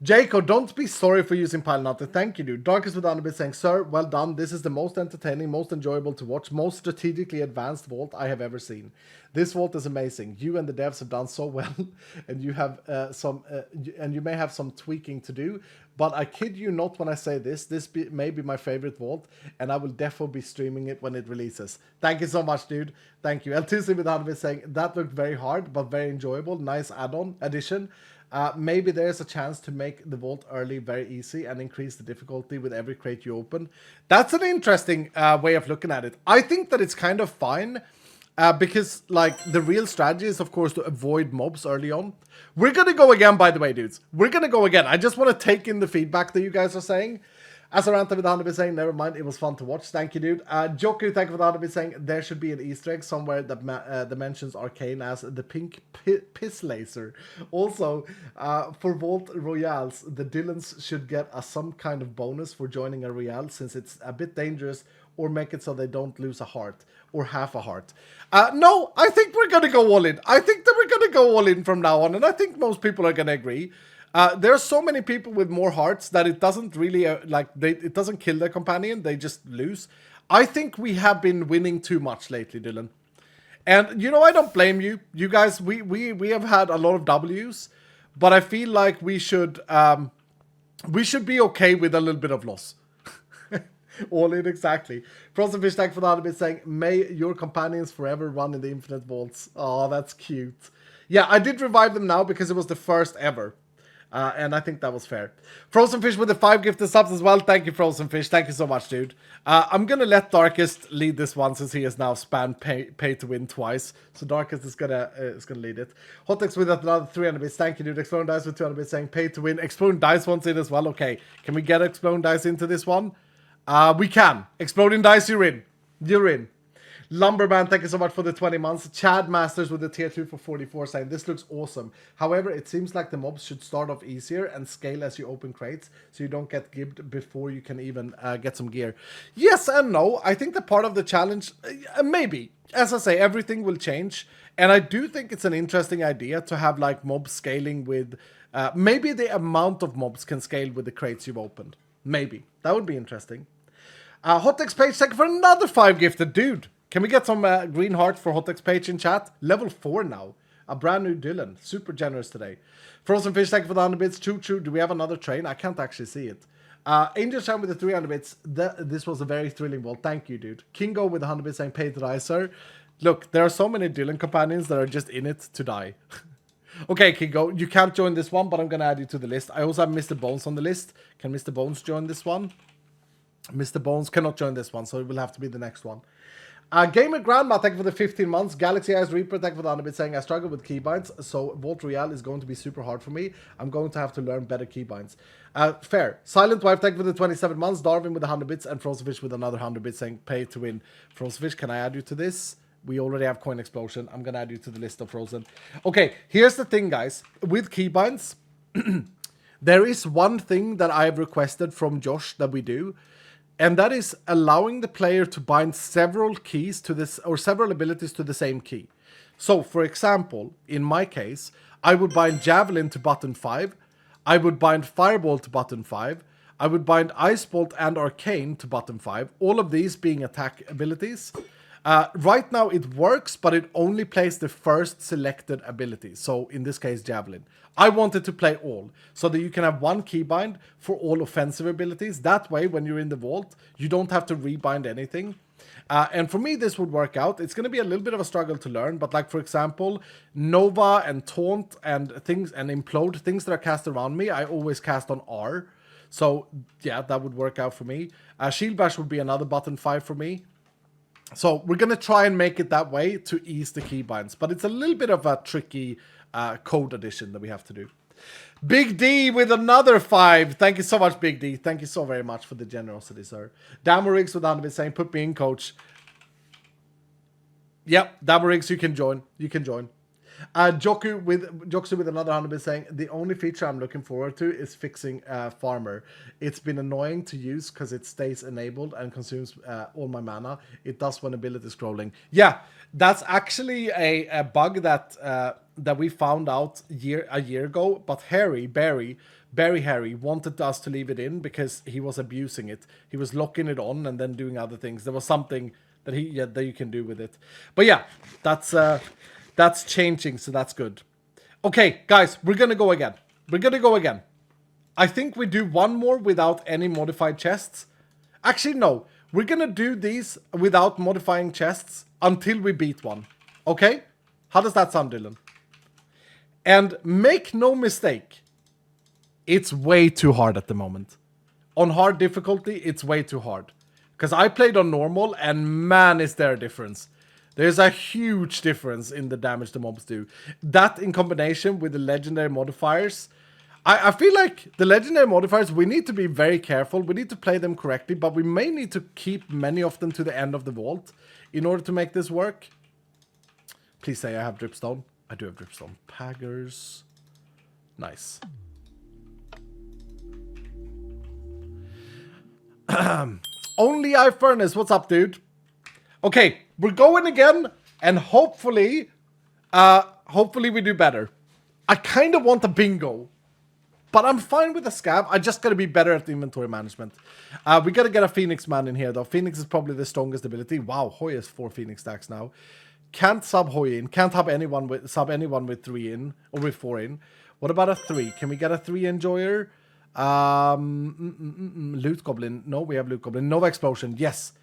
Jacob, don't be sorry for using Pile Nutter. Thank you, dude. Darkest with Unbe saying, sir, well done. This is the most entertaining, most enjoyable to watch, most strategically advanced vault I have ever seen. This vault is amazing. You and the devs have done so well, and you have and you may have some tweaking to do. But I kid you not when I say this. This may be my favorite vault, and I will definitely be streaming it when it releases. Thank you so much, dude. Thank you. LTC with Unbe saying, that looked very hard, but very enjoyable. Nice add-on addition. Maybe there's a chance to make the vault early very easy and increase the difficulty with every crate you open. That's an interesting way of looking at it. I think that it's kind of fine because like the real strategy is of course to avoid mobs early on. We're gonna go again, by the way, dudes. We're gonna go again. I just want to take in the feedback that you guys are saying. Asaranta with 100% saying, never mind, it was fun to watch. Thank you, dude. Joker, thank you for 100% saying, there should be an Easter egg somewhere that mentions Arcane as the pink piss laser. Also, for Vault Royales, the Dylans should get some kind of bonus for joining a Royale since it's a bit dangerous, or make it so they don't lose a heart or half a heart. No, I think we're going to go all in. I think that we're going to go all in from now on, and I think most people are going to agree. There are so many people with more hearts that it doesn't really, it doesn't kill their companion, they just lose. I think we have been winning too much lately, Dylan. And, I don't blame you. You guys, we have had a lot of W's, but I feel like we should be okay with a little bit of loss. All in, exactly. Frozen Fish, thank for the 100 saying, may your companions forever run in the infinite vaults. Oh, that's cute. Yeah, I did revive them now because it was the first ever. And I think that was fair. Frozen Fish with the 5 gifted subs as well. Thank you, Frozen Fish. Thank you so much, dude. I'm going to let Darkest lead this one since he has now spanned pay to win twice. So Darkest is gonna lead it. Hotex with another 300 bits. Thank you, dude. Exploding Dice with 200 bits saying pay to win. Exploding Dice wants in as well. Okay. Can we get Exploding Dice into this one? We can. Exploding Dice, you're in. You're in. Lumberman, thank you so much for the 20 months. Chad Masters with the tier 2 for 44 saying, this looks awesome. However, it seems like the mobs should start off easier and scale as you open crates so you don't get gibbed before you can even get some gear. Yes and no. I think that part of the challenge, maybe. As I say, everything will change. And I do think it's an interesting idea to have like mob scaling with, maybe the amount of mobs can scale with the crates you've opened. Maybe. That would be interesting. Hotex Page, thank you for another 5 gifted. Dude, can we get some green hearts for Hotex Page in chat? Level 4 now. A brand new Dylan. Super generous today. Frozen Fish, thank you for the 100 bits. Choo Choo, do we have another train? I can't actually see it. Angel Shine with the 300 bits. This was a very thrilling vault. Thank you, dude. Kingo with the 100 bits saying pay to die, sir. Look, there are so many Dylan companions that are just in it to die. Okay, Kingo, you can't join this one, but I'm going to add you to the list. I also have Mr. Bones on the list. Can Mr. Bones join this one? Mr. Bones cannot join this one, so it will have to be the next one. Gamer Grandma, thank you for the 15 months. Galaxy Eyes Reaper, thank you for the 100 bit saying, I struggle with keybinds, so Vault Royale is going to be super hard for me. I'm going to have to learn better keybinds. Fair. Silent Wife, thank you for the 27 months. Darwin with the 100 bits, and Frozen Fish with another 100 bits saying, pay to win. Frozen Fish, can I add you to this? We already have Coin Explosion. I'm going to add you to the list of Frozen. Okay, here's the thing, guys. With keybinds, there is one thing that I've requested from Josh that we do, and that is allowing the player to bind several keys to this, or several abilities to the same key. So, for example, in my case, I would bind Javelin to button 5, I would bind Fireball to button 5, I would bind Ice Bolt and Arcane to button 5, all of these being attack abilities. Right now it works, but it only plays the first selected ability. So in this case, Javelin. I wanted to play all, so that you can have one keybind for all offensive abilities. That way, when you're in the vault, you don't have to rebind anything. And for me, this would work out. It's going to be a little bit of a struggle to learn, but like, for example, Nova and Taunt and things and Implode, things that are cast around me, I always cast on R. So, yeah, that would work out for me. Shield Bash would be another button 5 for me. So we're going to try and make it that way to ease the keybinds. But it's a little bit of a tricky code addition that we have to do. Big D with another 5. Thank you so much, Big D. Thank you so very much for the generosity, sir. Damorix with Andy saying, put me in, coach. Yep, Damorix, you can join. You can join. Joku with another 100 saying, the only feature I'm looking forward to is fixing Farmer. It's been annoying to use because it stays enabled and consumes all my mana. It does when ability scrolling. Yeah, that's actually a bug that we found out a year ago, but Barry Harry wanted us to leave it in because he was abusing it. He was locking it on and then doing other things. There was something that that you can do with it. But yeah, that's changing, so that's good. Okay, guys, we're gonna go again. I think we do one more without any modified chests. Actually, no. We're gonna do these without modifying chests until we beat one. Okay? How does that sound, Dylan? And make no mistake, it's way too hard at the moment. On hard difficulty, it's way too hard. Because I played on normal, and man, is there a difference. There's a huge difference in the damage the mobs do. That in combination with the legendary modifiers. I feel like the legendary modifiers, we need to be very careful. We need to play them correctly, but we may need to keep many of them to the end of the vault in order to make this work. Please say I have Dripstone. I do have Dripstone. Paggers. Nice. Only I Furnace. What's up, dude? Okay, we're going again, and hopefully we do better. I kind of want a bingo, but I'm fine with a scab. I just gotta be better at the inventory management. We gotta get a Phoenix man in here, though. Phoenix is probably the strongest ability. Wow, Hoy has 4 Phoenix stacks now. Can't sub Hoy in. Can't sub anyone with 3 in or with 4 in. What about a 3? Can we get a 3 enjoyer? Loot Goblin. No, we have Loot Goblin. Nova Explosion. Yes.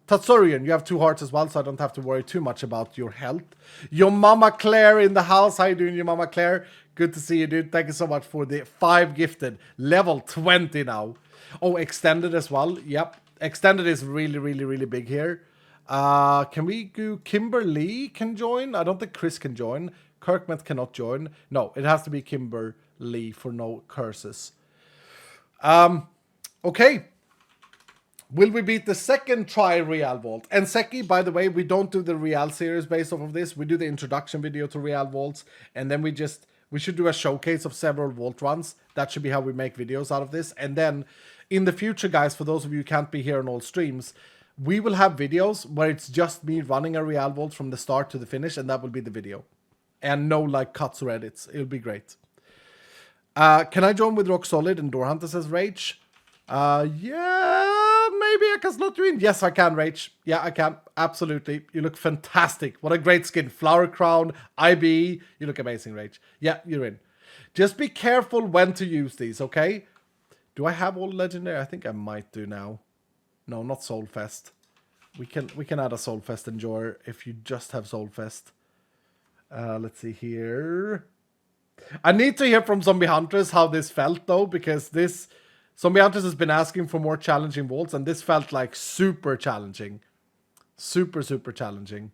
Tatsurian, you have 2 hearts as well, so I don't have to worry too much about your health. Your Mama Claire in the house. How you doing, your Mama Claire? Good to see you, dude. Thank you so much for the 5 gifted. Level 20 now. Oh, extended as well. Yep. Extended is really, really, really big here. Can we do Kimberly can join? I don't think Chris can join. Kirkmet cannot join. No, it has to be Kimberly for no curses. Okay. Will we beat the second try Real Vault? And Seki, by the way, we don't do the Real series based off of this. We do the introduction video to Real Vaults, and then we should do a showcase of several Vault runs. That should be how we make videos out of this. And then in the future, guys, for those of you who can't be here on all streams, we will have videos where it's just me running a Real Vault from the start to the finish, and that will be the video. And no like cuts or edits. It'll be great. Can I join with Rock Solid and Door Hunter says Rage? Yeah, maybe I can slot you in. Yes, I can, Rach. Yeah, I can. Absolutely. You look fantastic. What a great skin. Flower crown, IB. You look amazing, Rach. Yeah, you're in. Just be careful when to use these, okay? Do I have all legendary? I think I might do now. No, not Soulfest. We can add a Soulfest enjoyer if you just have Soulfest. Let's see here. I need to hear from Zombie Hunters how this felt, though, because this... Zombie Hunters has been asking for more challenging vaults, and this felt like super challenging. Super, super challenging.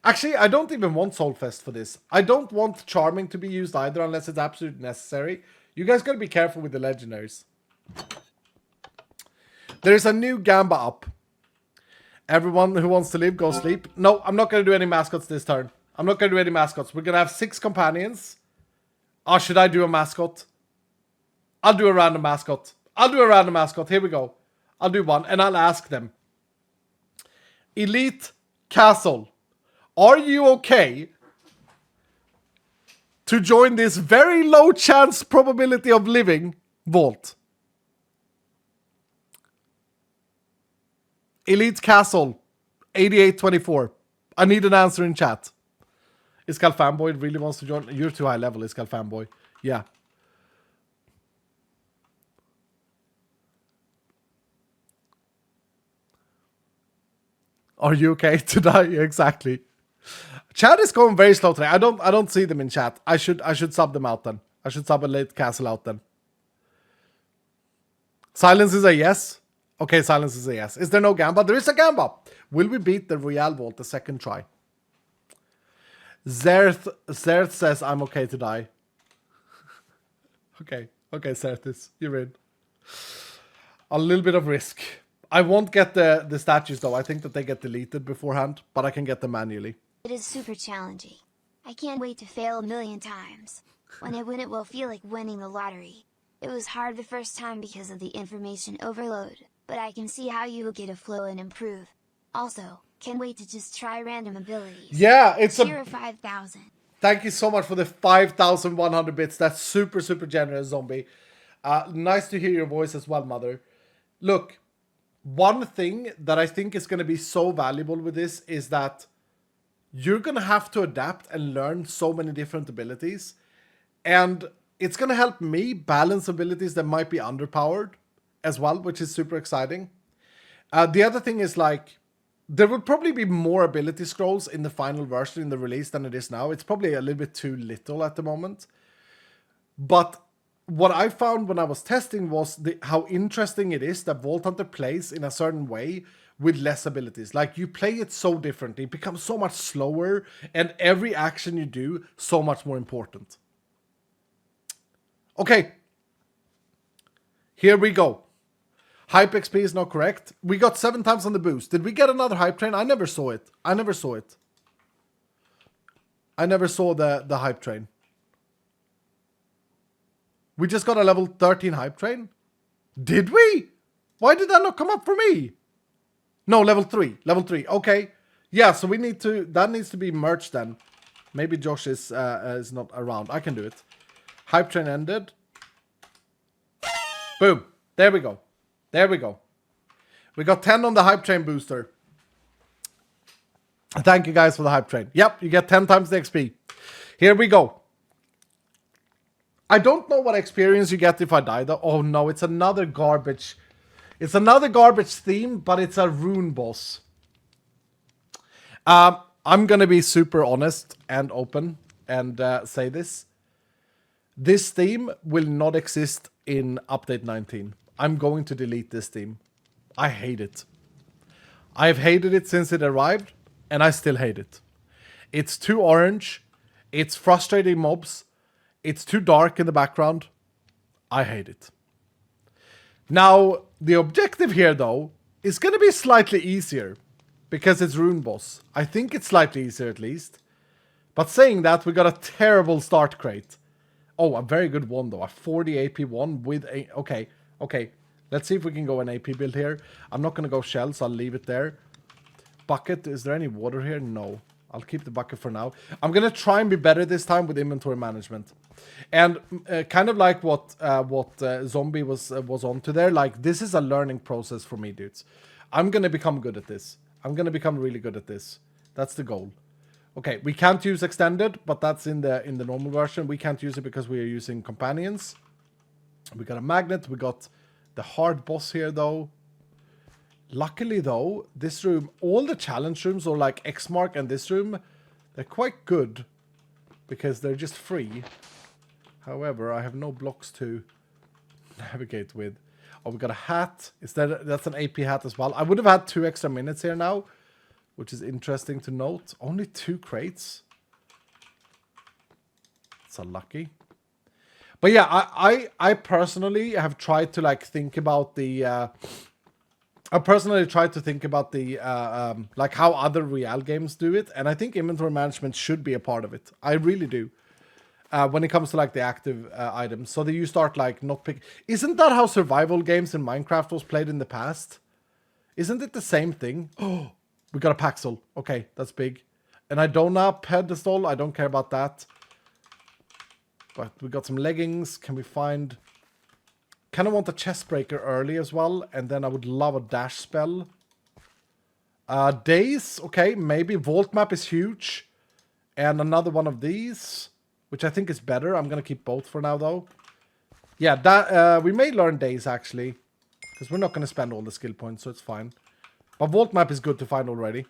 Actually, I don't even want Soulfest for this. I don't want Charming to be used either, unless it's absolutely necessary. You guys gotta be careful with the legendaries. There's a new Gamba up. Everyone who wants to live, go sleep. No, I'm not gonna do any mascots this turn. I'm not gonna do any mascots. We're gonna have 6 companions. Oh, should I do a mascot? I'll do a random mascot. Here we go. I'll do one, and I'll ask them. Elite Castle, are you okay to join this very low chance probability of living vault? Elite Castle, 8824. I need an answer in chat. Iskal Fanboy really wants to join. You're too high level, Iskal Fanboy. Yeah. Are you okay to die? Exactly. Chat is going very slow today. I don't see them in chat. I should sub them out then. I should sub a late castle out then. Silence is a yes. Okay, silence is a yes. Is there no Gamba? There is a Gamba. Will we beat the Royale Vault the second try? Zerth says I'm okay to die. Okay, Zerthis, you're in. A little bit of risk. I won't get the statues though. I think that they get deleted beforehand, but I can get them manually. It is super challenging. I can't wait to fail 1,000,000 times. When I win it will feel like winning the lottery. It was hard the first time because of the information overload, but I can see how you will get a flow and improve. Also, can't wait to just try random abilities. Yeah, it's Cheer of 5,000. Thank you so much for the 5,100 bits. That's super, super generous, Zombie. Nice to hear your voice as well, Mother. Look, one thing that I think is going to be so valuable with this is that you're going to have to adapt and learn so many different abilities. And it's going to help me balance abilities that might be underpowered as well, which is super exciting. The other thing is like, there will probably be more ability scrolls in the final version in the release than it is now. It's probably a little bit too little at the moment. But what I found when I was testing was how interesting it is that Vault Hunter plays in a certain way with less abilities. Like, you play it so differently. It becomes so much slower, and every action you do, so much more important. Okay. Here we go. Hype XP is not correct. We got 7 times on the boost. Did we get another hype train? I never saw it. I never saw the hype train. We just got a level 13 hype train? Did we? Why did that not come up for me? No, level 3. Level 3. Okay. Yeah, so we need to... That needs to be merged then. Maybe Josh is not around. I can do it. Hype train ended. Boom. There we go. There we go. We got 10 on the hype train booster. Thank you guys for the hype train. Yep, you get 10 times the XP. Here we go. I don't know what experience you get if I die though. Oh no, it's another garbage. It's another garbage theme, but it's a rune boss. I'm gonna be super honest and open and say this. This theme will not exist in update 19. I'm going to delete this theme. I hate it. I've hated it since it arrived, and I still hate it. It's too orange. It's frustrating mobs. It's too dark in the background. I hate it. Now, the objective here, though, is going to be slightly easier because it's Rune Boss. I think it's slightly easier at least. But saying that, we got a terrible start crate. Oh, a very good one, though. A 40 AP one with a... Okay. Okay, let's see if we can go an AP build here. I'm not going to go shells, I'll leave it there. Bucket, is there any water here? No. I'll keep the bucket for now. I'm going to try and be better this time with inventory management. And kind of like what Zombie was onto there, like, this is a learning process for me, dudes. I'm going to become good at this. I'm going to become really good at this. That's the goal. Okay, we can't use extended, but that's in the normal version. We can't use it because we are using companions. We got a magnet. We got the hard boss here, though. Luckily, though, this room, all the challenge rooms, or like X-Mark and this room, they're quite good because they're just free. However, I have no blocks to navigate with. Oh, we got a hat. That's an AP hat as well. I would have had 2 extra minutes here now, which is interesting to note. Only 2 crates. It's unlucky. But yeah, I personally have tried to like think about the like how other Real games do it, and I think inventory management should be a part of it. I really do. When it comes to like the active items, so that you start like not pick. Isn't that how survival games in Minecraft was played in the past? Isn't it the same thing? Oh, we got a Paxel. Okay, that's big. And I don't have pedestal. I don't care about that. But we got some leggings. Can we find... Kind of want a chest breaker early as well. And then I would love a dash spell. Days. Okay, maybe. Vault map is huge. And another one of these. Which I think is better. I'm going to keep both for now, though. Yeah, that we may learn days, actually. Because we're not going to spend all the skill points, so it's fine. But Vault Map is good to find already.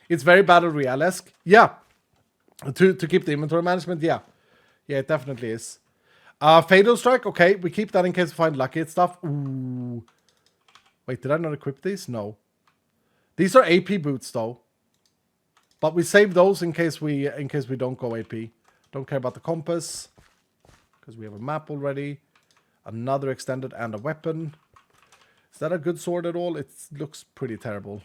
It's very Battle Royale-esque. Yeah. To keep the inventory management, yeah. Yeah, it definitely is. Fatal Strike, okay. We keep that in case we find lucky stuff. Ooh. Wait, did I not equip these? No. These are AP boots, though. But we save those in case we don't go AP. Don't care about the compass. Because we have a map already. Another extended and a weapon. Is that a good sword at all? It looks pretty terrible.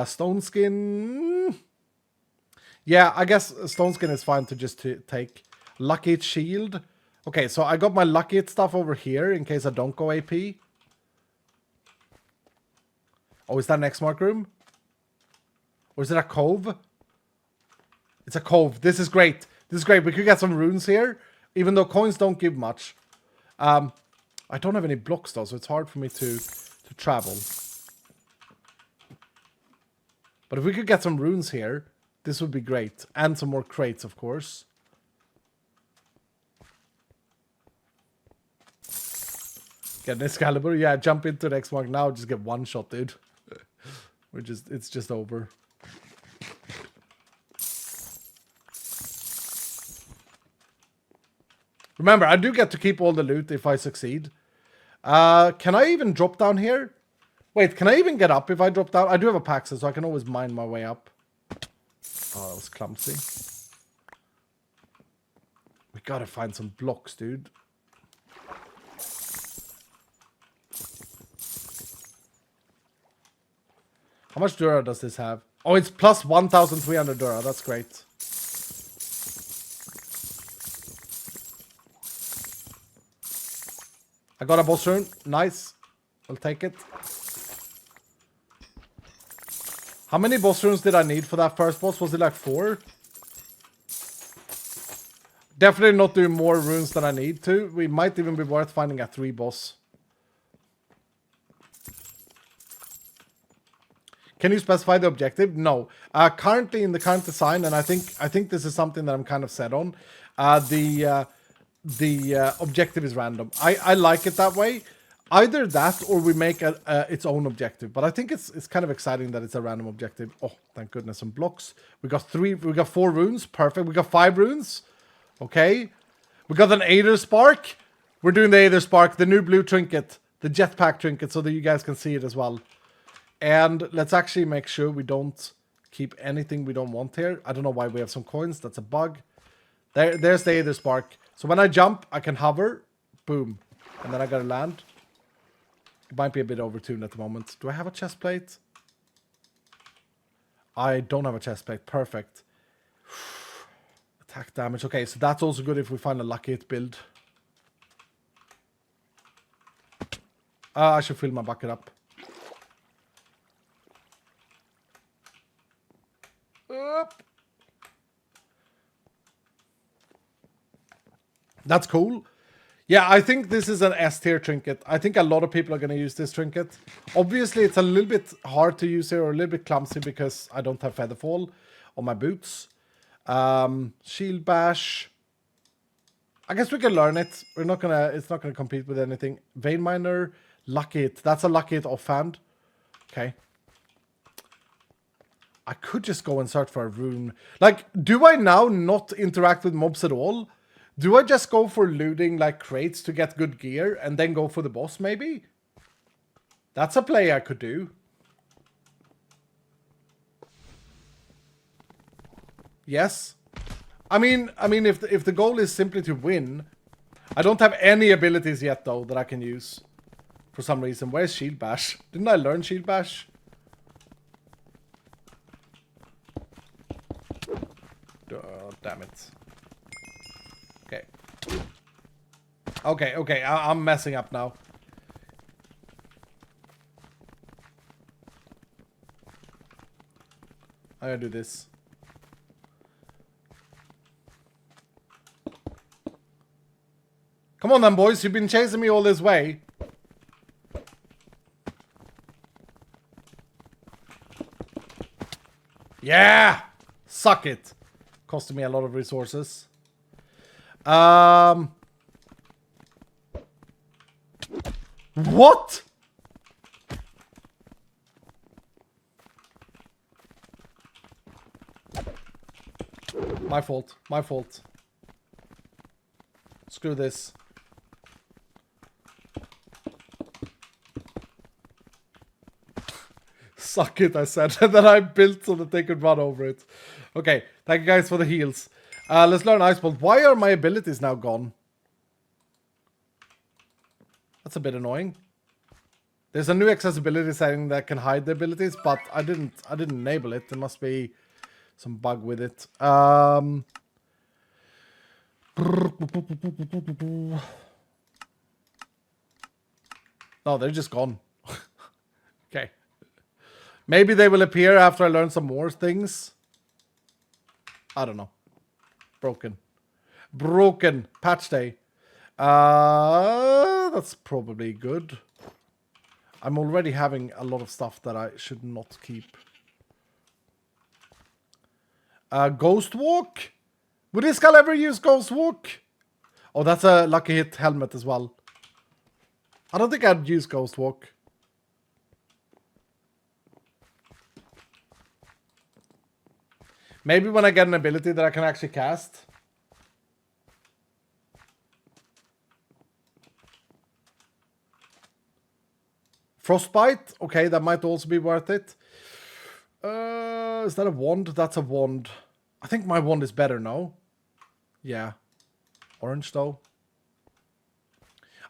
Stone skin. Yeah, I guess stone skin is fine to just take. Lucky shield. Okay, so I got my lucky stuff over here in case I don't go AP. Oh, is that an X-mark room? Or is it a cove? It's a cove. This is great. This is great. We could get some runes here, even though coins don't give much. I don't have any blocks though, so it's hard for me to travel. But if we could get some runes here, this would be great. And some more crates, of course. Get an Excalibur. Yeah, jump into the X-mark now. Just get one shot, dude. It's just over. Remember, I do get to keep all the loot if I succeed. Can I even drop down here? Wait, can I even get up if I drop down? I do have a Paxa, so I can always mine my way up. Oh, that was clumsy. We gotta find some blocks, dude. How much Dura does this have? Oh, it's plus 1,300 Dura. That's great. I got a boss rune. Nice. I'll take it. How many boss runes did I need for that first boss? Was it like 4? Definitely not doing more runes than I need to. We might even be worth finding a 3 boss. Can you specify the objective? No. Currently in the current design, and I think this is something that I'm kind of set on. The objective is random. I like it that way. Either that or we make its own objective. But I think it's kind of exciting that it's a random objective. Oh, thank goodness, some blocks. We got 4 runes. Perfect. We got 5 runes. Okay. We got an Aether Spark. We're doing the Aether Spark, the new blue trinket, the jetpack trinket, so that you guys can see it as well. And let's actually make sure we don't keep anything we don't want here. I don't know why we have some coins. That's a bug. There's the Aether Spark. So when I jump, I can hover. Boom. And then I gotta land. It might be a bit overtuned at the moment. Do I have a chest plate? I don't have a chest plate. Perfect. Attack damage. Okay, so that's also good if we find a lucky hit build. I should fill my bucket up. That's cool. Yeah, I think this is an S tier trinket. I think a lot of people are going to use this trinket. Obviously, it's a little bit hard to use here, or a little bit clumsy because I don't have Featherfall on my boots. Shield Bash. I guess we can learn it. It's not gonna compete with anything. Vein Miner, Lucky Hit. That's a Lucky Hit offhand. Okay. I could just go and search for a rune. Like, do I now not interact with mobs at all? Do I just go for looting, like, crates to get good gear and then go for the boss, maybe? That's a play I could do. Yes. I mean, if the goal is simply to win, I don't have any abilities yet, though, that I can use. For some reason. Where's Shield Bash? Didn't I learn Shield Bash? Oh, damn it. Okay. Okay, I'm messing up now. I gotta do this. Come on then, boys. You've been chasing me all this way. Yeah! Suck it. Costing me a lot of resources. What? My fault. My fault. Screw this. Suck it, I said. And then I built so that they could run over it. Okay, thank you guys for the heals. Let's learn Ice Bolt. Why are my abilities now gone? That's a bit annoying. There's a new accessibility setting that can hide the abilities, but I didn't enable it. There must be some bug with it. No, they're just gone. Okay. Maybe they will appear after I learn some more things. I don't know. Broken. Broken. Patch day. That's probably good. I'm already having a lot of stuff that I should not keep. Ghost Walk? Would this guy ever use Ghost Walk? Oh, that's a lucky hit helmet as well. I don't think I'd use Ghost Walk. Maybe when I get an ability that I can actually cast. Frostbite? Okay, that might also be worth it. Is that a wand? That's a wand. I think my wand is better now. Yeah. Orange though.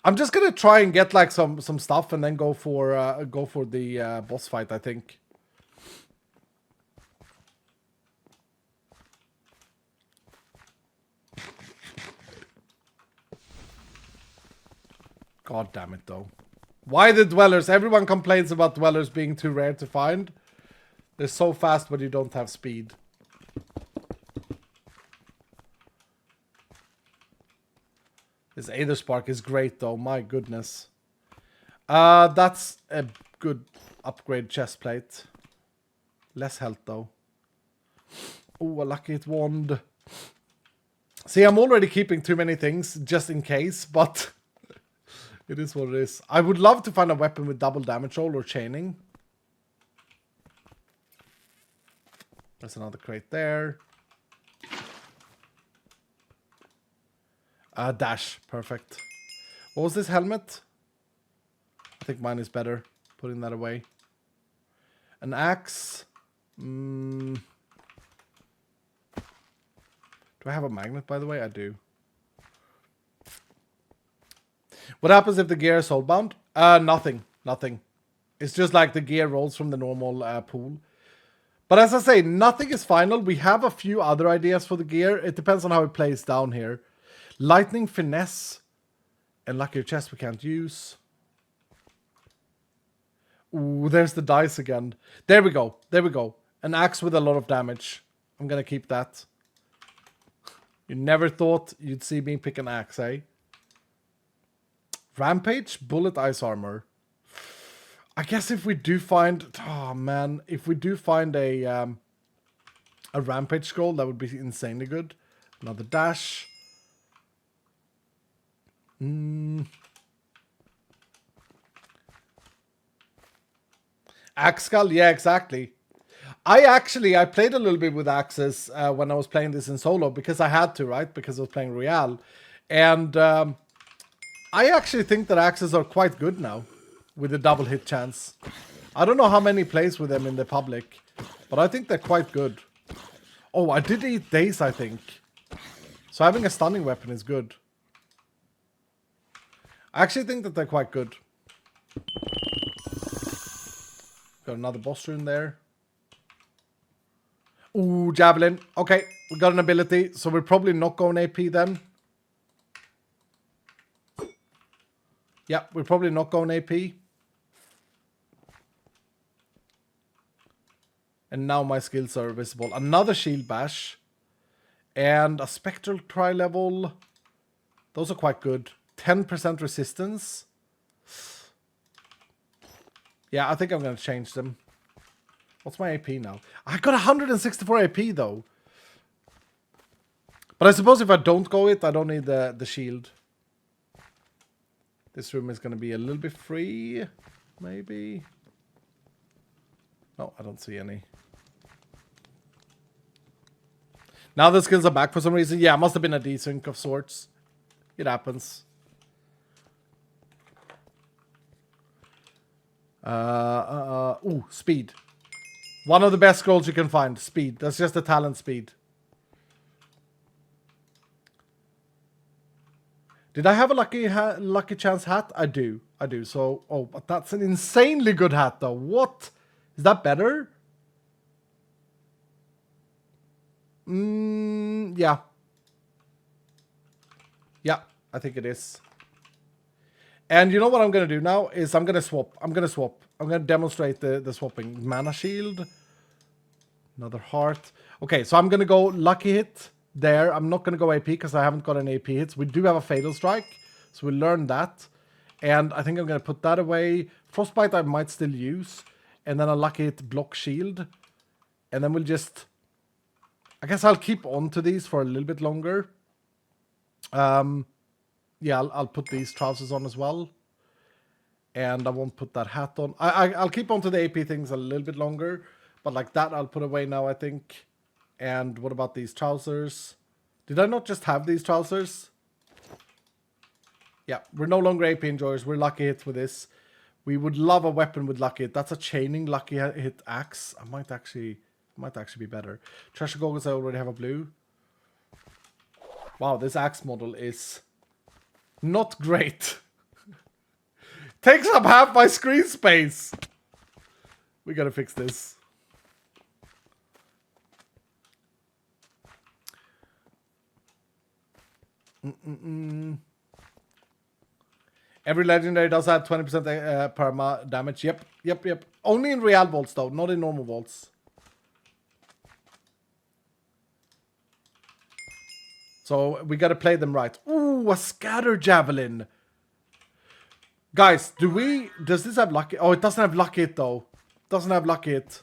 I'm just gonna try and get like some stuff and then go for the boss fight, I think. God damn it though. Why the dwellers? Everyone complains about dwellers being too rare to find. They're so fast but you don't have speed. This Aether Spark is great though, my goodness. That's a good upgrade chest plate. Less health though. Oh, a lucky hit wand. See, I'm already keeping too many things just in case, but it is what it is. I would love to find a weapon with double damage roll or chaining. There's another crate there. Dash. Perfect. What was this helmet? I think mine is better. Putting that away. An axe. Do I have a magnet, by the way? I do. What happens if the gear is soulbound? Nothing. Nothing. It's just like the gear rolls from the normal pool. But as I say, nothing is final. We have a few other ideas for the gear. It depends on how it plays down here. Lightning Finesse and Luckier Chest we can't use. Ooh, there's the dice again. There we go. There we go. An axe with a lot of damage. I'm gonna keep that. You never thought you'd see me pick an axe, eh? Rampage? Bullet Ice Armor. I guess if we do find... Oh, man. If we do find a Rampage Scroll, that would be insanely good. Another dash. Axe Skull? Yeah, exactly. I played a little bit with axes when I was playing this in solo because I had to, right? Because I was playing Royale. And I actually think that axes are quite good now with a double hit chance. I don't know how many plays with them in the public, but I think they're quite good. Oh, I did eat days, I think. So having a stunning weapon is good. I actually think that they're quite good. Got another boss rune there. Ooh, Javelin. Okay, we got an ability, so we're probably not going AP then. Yeah, we're probably not going AP. And now my skills are visible. Another Shield Bash. And a Spectral Tri-Level. Those are quite good. 10% resistance. Yeah, I think I'm going to change them. What's my AP now? I got 164 AP though. But I suppose if I don't go it, I don't need the shield. This room is going to be a little bit free. Maybe. No, I don't see any. Now the skills are back for some reason. Yeah, must have been a desync of sorts. It happens. Ooh, speed. One of the best scrolls you can find. Speed. That's just a talent speed. Did I have a lucky chance hat? I do. So, oh, but that's an insanely good hat though. What? Is that better? Yeah. Yeah, I think it is. And you know what I'm going to do now is I'm going to swap. I'm going to demonstrate the swapping. Mana shield. Another heart. Okay, so I'm going to go lucky hit there. I'm not going to go AP because I haven't got any AP hits. We do have a fatal strike, so we learned that. And I think I'm going to put that away. Frostbite I might still use. And then a lucky hit block shield. And then we'll just... I guess I'll keep on to these for a little bit longer. Yeah, I'll put these trousers on as well. And I won't put that hat on. I'll keep on to the AP things a little bit longer. But like that, I'll put away now, I think. And what about these trousers? Did I not just have these trousers? Yeah, we're no longer AP enjoyers. We're lucky hits with this. We would love a weapon with lucky hit. That's a chaining lucky hit axe. I might actually be better. Treasure goggles, I already have a blue. Wow, this axe model is not great. Takes up half my screen space. We gotta fix this. Every legendary does have 20% perma damage. Yep. Only in real vaults though, not in normal vaults. So we gotta play them right. Ooh, a scatter javelin. Guys, does this have lucky? Oh, it doesn't have lucky hit though. Doesn't have lucky hit.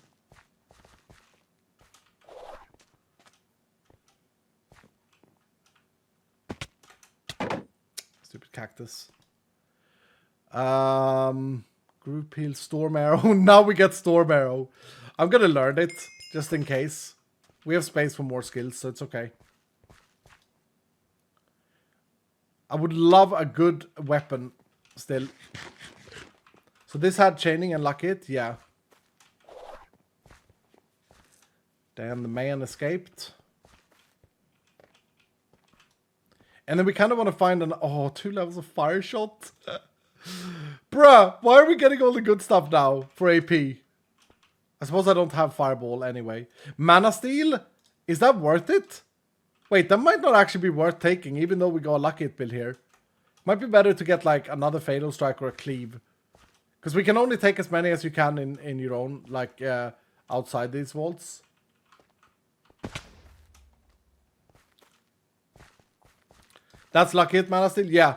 Stupid cactus. Group heal, storm arrow. Now we get storm arrow. I'm gonna learn it just in case. We have space for more skills, so it's okay. I would love a good weapon still. So this had chaining and lucky hit, yeah. Damn, the man escaped. And then we kind of want to find 2 levels of fire shot. Bruh, why are we getting all the good stuff now for AP? I suppose I don't have fireball anyway. Mana steal? Is that worth it? Wait, that might not actually be worth taking, even though we got a lucky hit build here. Might be better to get like another fatal strike or a cleave. Because we can only take as many as you can in your own, like, outside these vaults. That's lucky hit mana steal?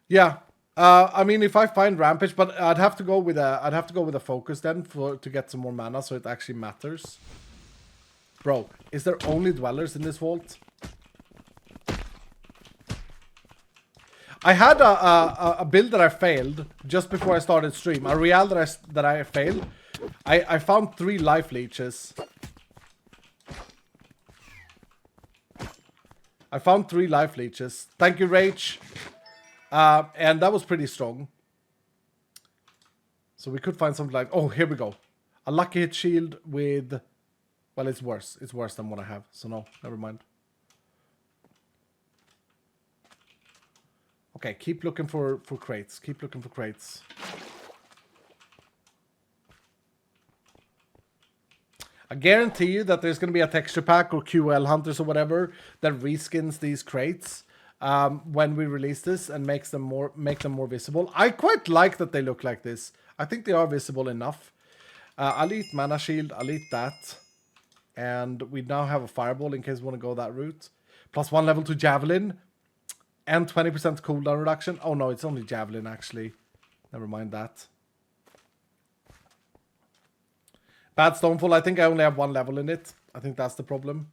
Yeah. I mean, if I find Rampage, but I'd have to go with a focus then to get some more mana, so it actually matters. Bro, is there only dwellers in this vault? I had a build that I failed just before I started stream. A real that I failed. I found 3 life leeches. Thank you, Rach. And that was pretty strong. So we could find something like... Oh, here we go. A lucky hit shield with... Well, it's worse. It's worse than what I have. So no, never mind. Okay, keep looking for crates. Keep looking for crates. I guarantee you that there's going to be a texture pack or QL hunters or whatever that reskins these crates when we release this and make them more visible. I quite like that they look like this. I think they are visible enough. I'll eat mana shield. I'll eat that. And we now have a fireball in case we want to go that route. Plus 1 level 2 javelin. And 20% cooldown reduction. Oh no, it's only javelin actually. Never mind that. Bad Stonefall. I think I only have 1 level in it. I think that's the problem.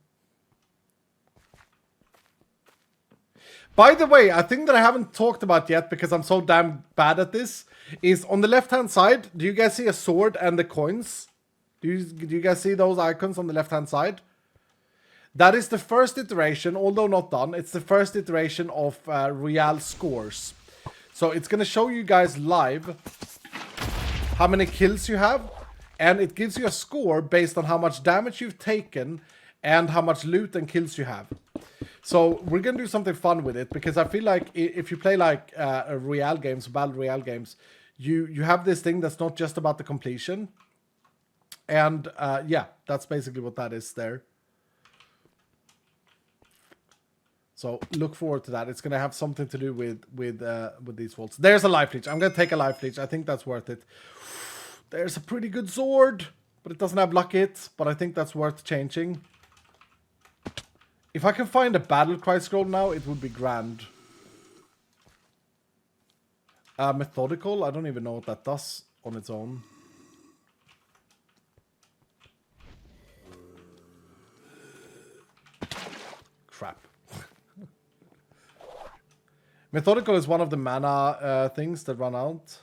By the way, a thing that I haven't talked about yet because I'm so damn bad at this is on the left-hand side. Do you guys see a sword and the coins? Do you guys see those icons on the left-hand side? That is the first iteration, although not done. It's the first iteration of Real scores. So it's going to show you guys live how many kills you have. And it gives you a score based on how much damage you've taken and how much loot and kills you have. So we're going to do something fun with it, because I feel like if you play like Royale games, Battle Royale games, you have this thing that's not just about the completion. And yeah, that's basically what that is there. So look forward to that. It's going to have something to do with these vaults. There's a life leech. I'm going to take a life leech. I think that's worth it. There's a pretty good sword, but it doesn't have luck hits, but I think that's worth changing. If I can find a battle cry scroll now, it would be grand. Methodical, I don't even know what that does on its own. Crap. Methodical is one of the mana things that run out.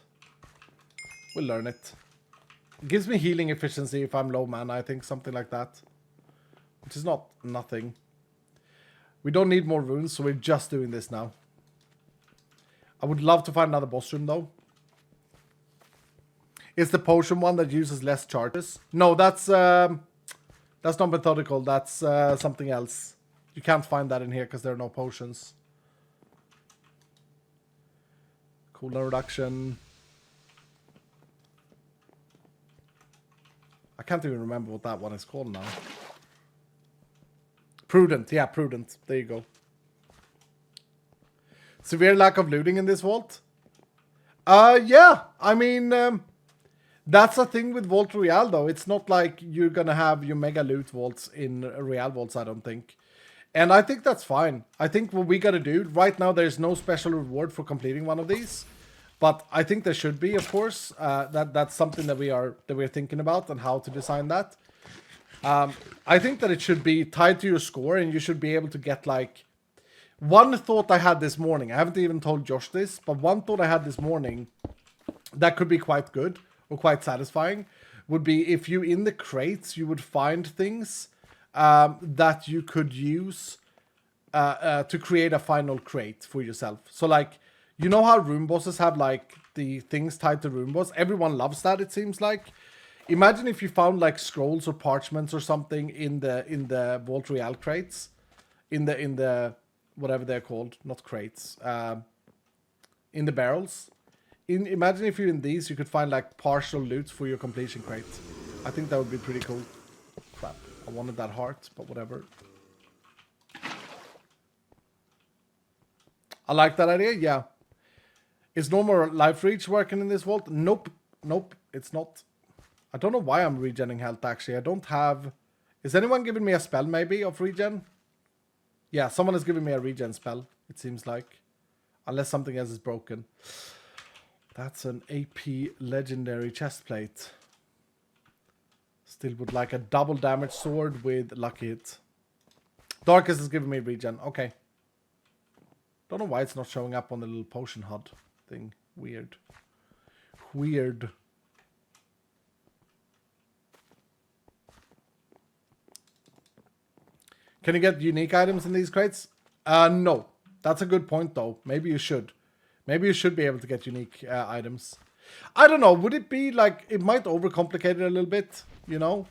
We'll learn it. It gives me healing efficiency if I'm low mana, I think, something like that. Which is not nothing. We don't need more runes, so we're just doing this now. I would love to find another boss room, though. Is the potion one that uses less charges? No, that's not methodical. That's something else. You can't find that in here because there are no potions. Cooldown reduction. I can't even remember what that one is called now. Prudent. Yeah, prudent. There you go. Severe lack of looting in this vault? Yeah. I mean, that's a thing with Vault Royale, though. It's not like you're going to have your mega loot vaults in Royale vaults, I don't think. And I think that's fine. I think what we got to do, right now there's no special reward for completing one of these. But I think there should be, of course. That's something that we're thinking about and how to design that. I think that it should be tied to your score, and you should be able to get like... One thought I had this morning, I haven't even told Josh this, but one thought I had this morning that could be quite good or quite satisfying would be if you, in the crates, you would find things that you could use to create a final crate for yourself. So like, you know how room bosses have like the things tied to room boss? Everyone loves that, it seems like. Imagine if you found like scrolls or parchments or something in the Vault Royale crates, in the whatever they're called, not crates, in the barrels. Imagine if you're in these, you could find like partial loot for your completion crate. I think that would be pretty cool. Crap, I wanted that heart, but whatever. I like that idea, yeah. Is normal life reach working in this vault? Nope, it's not. I don't know why I'm regenning health, actually. I don't have... Is anyone giving me a spell, maybe, of regen? Yeah, someone is giving me a regen spell, it seems like. Unless something else is broken. That's an AP legendary chestplate. Still would like a double damage sword with lucky hit. Darkest is giving me regen. Okay. Don't know why it's not showing up on the little potion HUD thing. Weird. Weird. Can you get unique items in these crates? No. That's a good point, though. Maybe you should. Maybe you should be able to get unique items. I don't know. Would it be like... It might overcomplicate it a little bit, you know?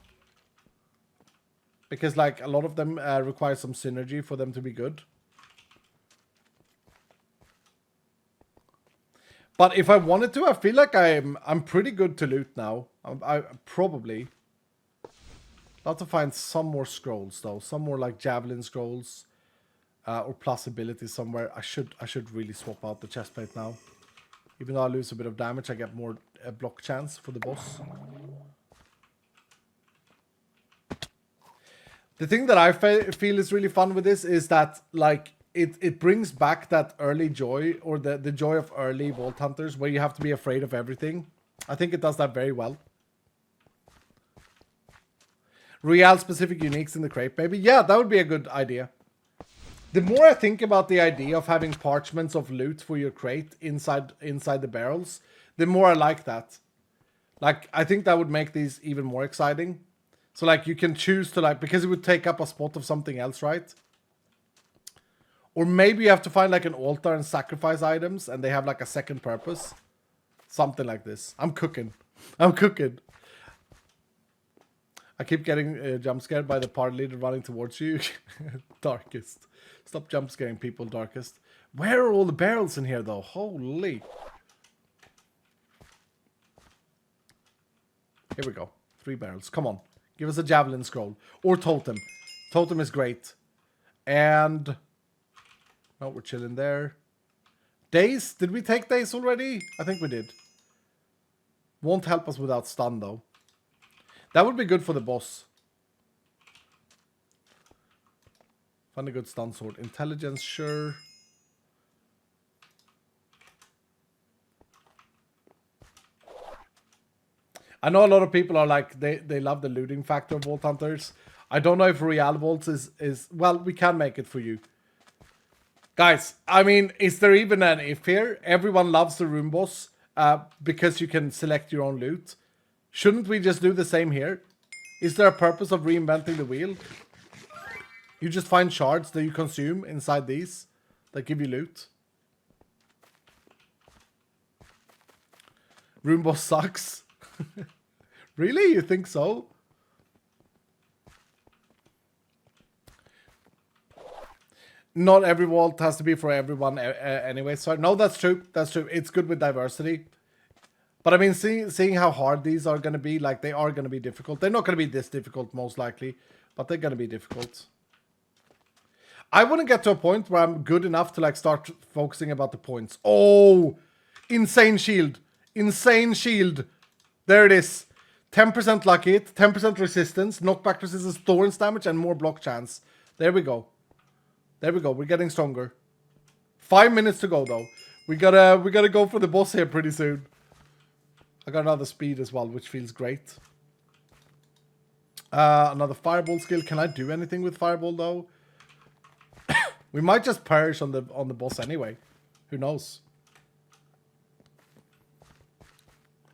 Because, like, a lot of them require some synergy for them to be good. But if I wanted to, I feel like I'm pretty good to loot now. I probably... I'll have to find some more scrolls, though. Some more, like, javelin scrolls. Or plus ability somewhere. I should really swap out the chestplate now. Even though I lose a bit of damage, I get more block chance for the boss. The thing that I feel is really fun with this is that, like, it brings back that early joy, or the joy of early Vault Hunters, where you have to be afraid of everything. I think it does that very well. Real specific uniques in the crate, maybe? Yeah, that would be a good idea. The more I think about the idea of having parchments of loot for your crate inside the barrels, the more I like that. Like, I think that would make these even more exciting. So like you can choose to like, because it would take up a spot of something else, right? Or maybe you have to find like an altar and sacrifice items and they have like a second purpose. Something like this. I'm cooking. I'm cooking. I keep getting jump scared by the party leader running towards you. Darkest. Stop jump scaring people, Darkest. Where are all the barrels in here though? Holy. Here we go. 3 barrels. Come on. Give us a javelin scroll. Or totem. Totem is great. And... no, we're chilling there. Daze? Did we take Daze already? I think we did. Won't help us without stun though. That would be good for the boss. Find a good stun sword. Intelligence, sure. I know a lot of people are like, they love the looting factor of Vault Hunters. I don't know if Real Vaults is... well, we can make it for you. Guys, I mean, is there even an if here? Everyone loves the room boss because you can select your own loot. Shouldn't we just do the same here? Is there a purpose of reinventing the wheel? You just find shards that you consume inside these that give you loot. Room boss sucks. Really? You think so? Not every vault has to be for everyone anyway. So no, that's true. That's true. It's good with diversity. But I mean, seeing how hard these are going to be, like they are going to be difficult. They're not going to be this difficult most likely, but they're going to be difficult. I wouldn't get to a point where I'm good enough to like start focusing about the points. Oh, insane shield. Insane shield. There it is. 10% luck hit, 10% resistance, knockback resistance, thorns damage, and more block chance. There we go. There we go. We're getting stronger. 5 minutes to go though. We gotta go for the boss here pretty soon. I got another speed as well, which feels great. Another fireball skill. Can I do anything with fireball though? We might just perish on the boss anyway. Who knows?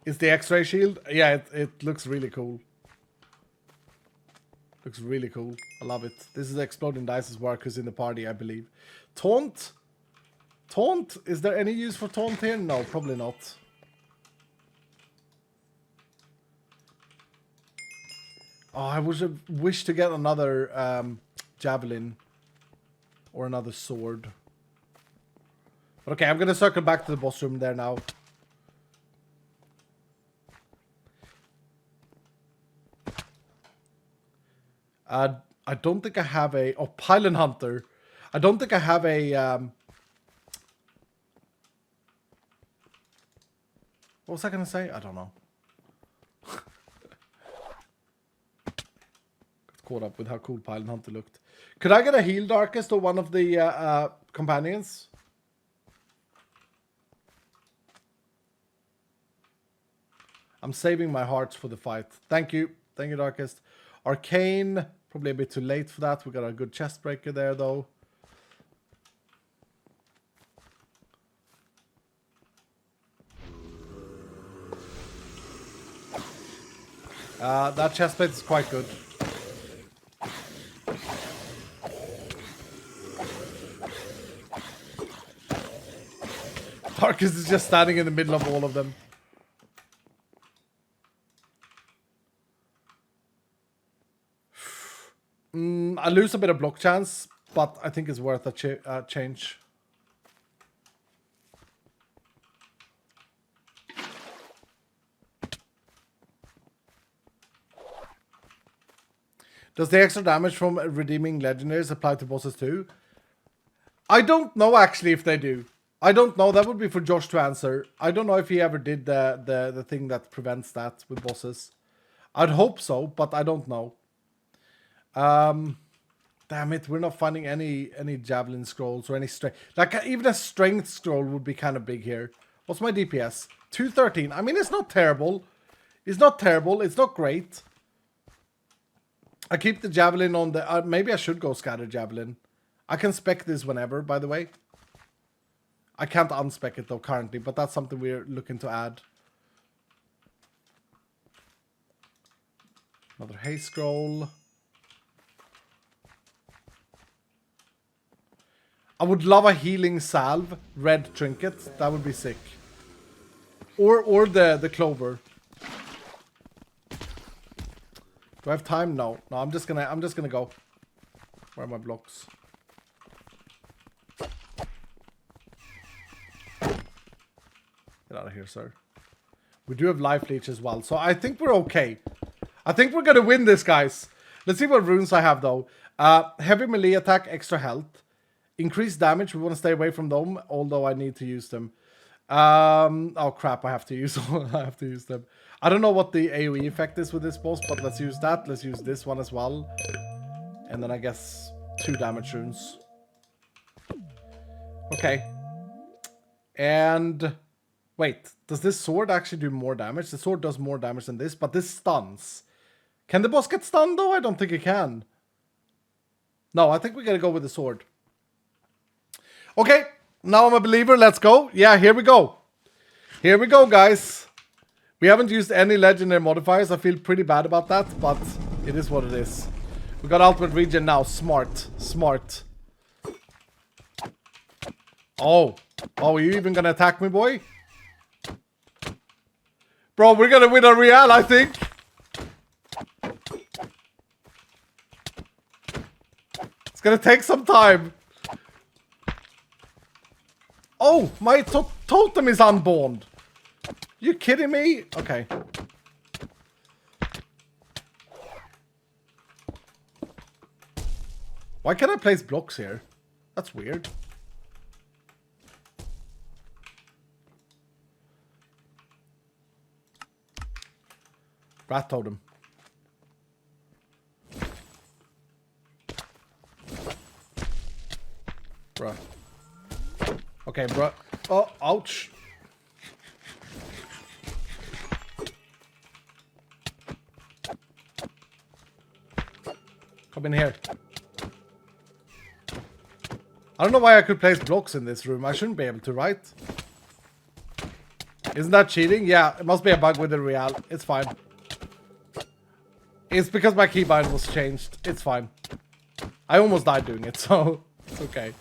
Is the X-ray shield? Yeah, it looks really cool. Looks really cool. I love it. This is Exploding Dice's workers in the party, I believe. Taunt? Taunt? Is there any use for taunt here? No, probably not. Oh, I wish to get another javelin or another sword. But okay, I'm gonna circle back to the boss room there now. I don't think I have a... oh, Pylon Hunter. I don't think I have a... what was I going to say? I don't know. Got caught up with how cool Pylon Hunter looked. Could I get a heal Darkest or one of the companions? I'm saving my hearts for the fight. Thank you. Thank you, Darkest. Arcane... probably a bit too late for that. We got a good chest breaker there, though. That chest plate is quite good. Darkest is just standing in the middle of all of them. I lose a bit of block chance, but I think it's worth a change. Does the extra damage from redeeming legendaries apply to bosses too? I don't know actually if they do. I don't know. That would be for Josh to answer. I don't know if he ever did the thing that prevents that with bosses. I'd hope so, but I don't know. Damn it, we're not finding any javelin scrolls or any strength. Like even a strength scroll would be kind of big here. What's my DPS? 213. I mean, it's not terrible. It's not terrible. It's not great. I keep the javelin on the... maybe I should go scatter javelin. I can spec this whenever, by the way. I can't unspec it though currently, but that's something we're looking to add. Another haste scroll. I would love a healing salve, red trinket. That would be sick. Or the clover. Do I have time? No. No, I'm just gonna go. Where are my blocks? Get out of here, sir. We do have life leech as well, so I think we're okay. I think we're gonna win this, guys. Let's see what runes I have though. Heavy melee attack, extra health. Increased damage, we want to stay away from them, although I need to use them. Oh crap, I have to use them. I don't know what the AoE effect is with this boss, but let's use that. Let's use this one as well. And then I guess 2 damage runes. Okay. And wait, does this sword actually do more damage? The sword does more damage than this, but this stuns. Can the boss get stunned though? I don't think it can. No, I think we gotta go with the sword. Okay, now I'm a believer. Let's go. Yeah, here we go. Here we go, guys. We haven't used any legendary modifiers. I feel pretty bad about that, but it is what it is. We got ultimate regen now. Smart. Smart. Oh. Oh, are you even gonna attack me, boy? Bro, we're gonna win a real, I think. It's gonna take some time. Oh, my totem is unborn. You kidding me? Okay. Why can't I place blocks here? That's weird. Rat totem. Bruh. Okay, bruh. Oh, ouch. Come in here. I don't know why I could place blocks in this room. I shouldn't be able to, right? Isn't that cheating? Yeah, it must be a bug with the real. It's fine. It's because my keybind was changed. It's fine. I almost died doing it, so it's okay.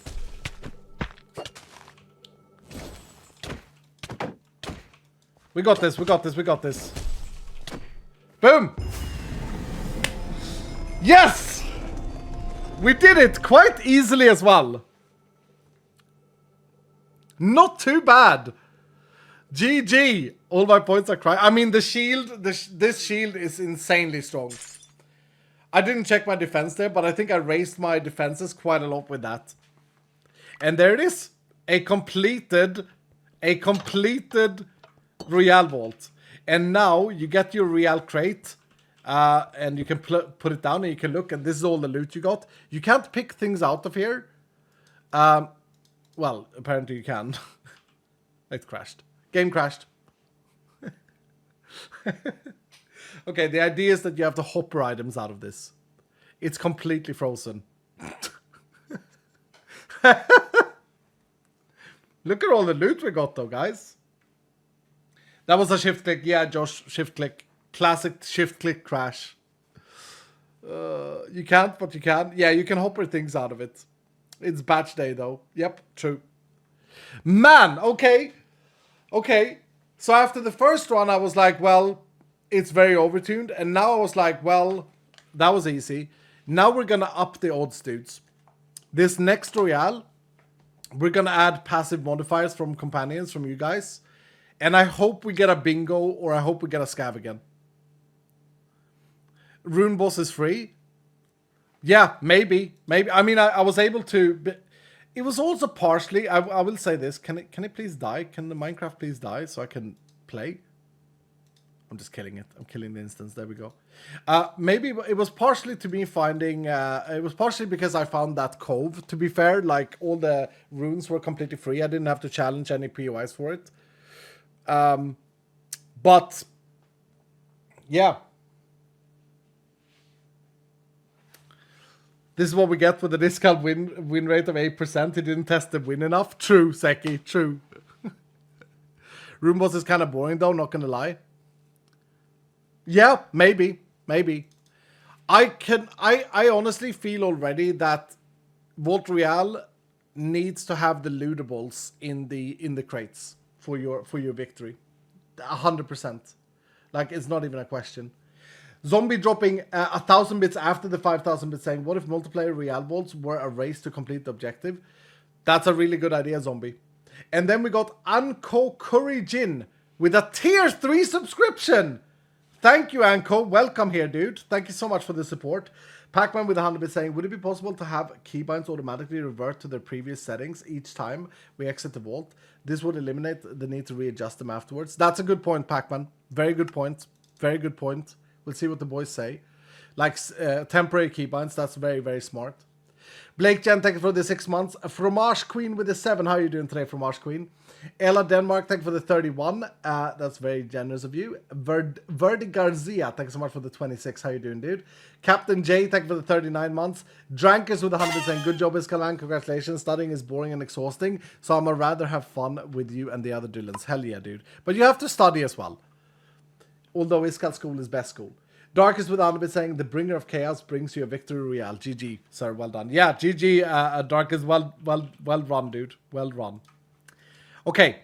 We got this, we got this, we got this. Boom! Yes! We did it quite easily as well. Not too bad. GG. All my points are crying. I mean, the shield, this shield is insanely strong. I didn't check my defense there, but I think I raised my defenses quite a lot with that. And there it is. A completed Royale Vault. And now you get your Royale crate. And you can put it down and you can look, and this is all the loot you got. You can't pick things out of here. Well, apparently you can. It crashed. Game crashed. Okay, the idea is that you have to hopper items out of this. It's completely frozen. Look at all the loot we got though, guys. That was a shift click. Yeah, Josh, shift click. Classic shift click crash. You can't, but you can. Yeah, you can hopper things out of it. It's batch day though. Yep, true. Man, okay. Okay. So after the first one, I was like, well, it's very overtuned. And now I was like, well, that was easy. Now we're going to up the odds, dudes. This next Royale, we're going to add passive modifiers from companions, from you guys. And I hope we get a bingo, or I hope we get a scav again. Rune boss is free. Yeah, maybe. Maybe. I mean, I was able to... It was also partially... I will say this. Can it please die? Can the Minecraft please die so I can play? I'm just killing it. I'm killing the instance. There we go. Maybe it was partially to me finding... it was partially because I found that cove. To be fair, like, all the runes were completely free. I didn't have to challenge any POIs for it. But... Yeah. This is what we get with the discount win rate of 8%. He didn't test the win enough. True, Seki, true. Room boss is kind of boring though, not gonna lie. Yeah, maybe. Maybe. I honestly feel already that Vault Royale needs to have the lootables in the crates for your victory. 100%. Like, it's not even a question. Zombie dropping 1,000 bits after the 5,000 bits saying, what if multiplayer Royale Vaults were a race to complete the objective? That's a really good idea, Zombie. And then we got Anko Curry Jin with a tier 3 subscription. Thank you, Anko. Welcome here, dude. Thank you so much for the support. Pac-Man with 100 bits saying, would it be possible to have keybinds automatically revert to their previous settings each time we exit the vault? This would eliminate the need to readjust them afterwards. That's a good point, Pac-Man. Very good point. Very good point. We'll see what the boys say. Like temporary keybinds, that's very, very smart. Blake Jen, thank you for the 6 months. Fromage Queen with the 7. How are you doing today, Fromage Queen? Ella Denmark, thank you for the 31. That's very generous of you. Verdi Garcia, thank you so much for the 26. How you doing, dude? Captain J, thank you for the 39 months. Drankers with 100 saying, good job, Iskalan. Congratulations. Studying is boring and exhausting, so I'm gonna rather have fun with you and the other Dylans. Hell yeah, dude. But you have to study as well. Although Iskal school is best school. Darkest with Anubis saying, the bringer of chaos brings you a victory royale. GG, sir, well done. Yeah, GG, Darkest, well run, dude. Well run. Okay.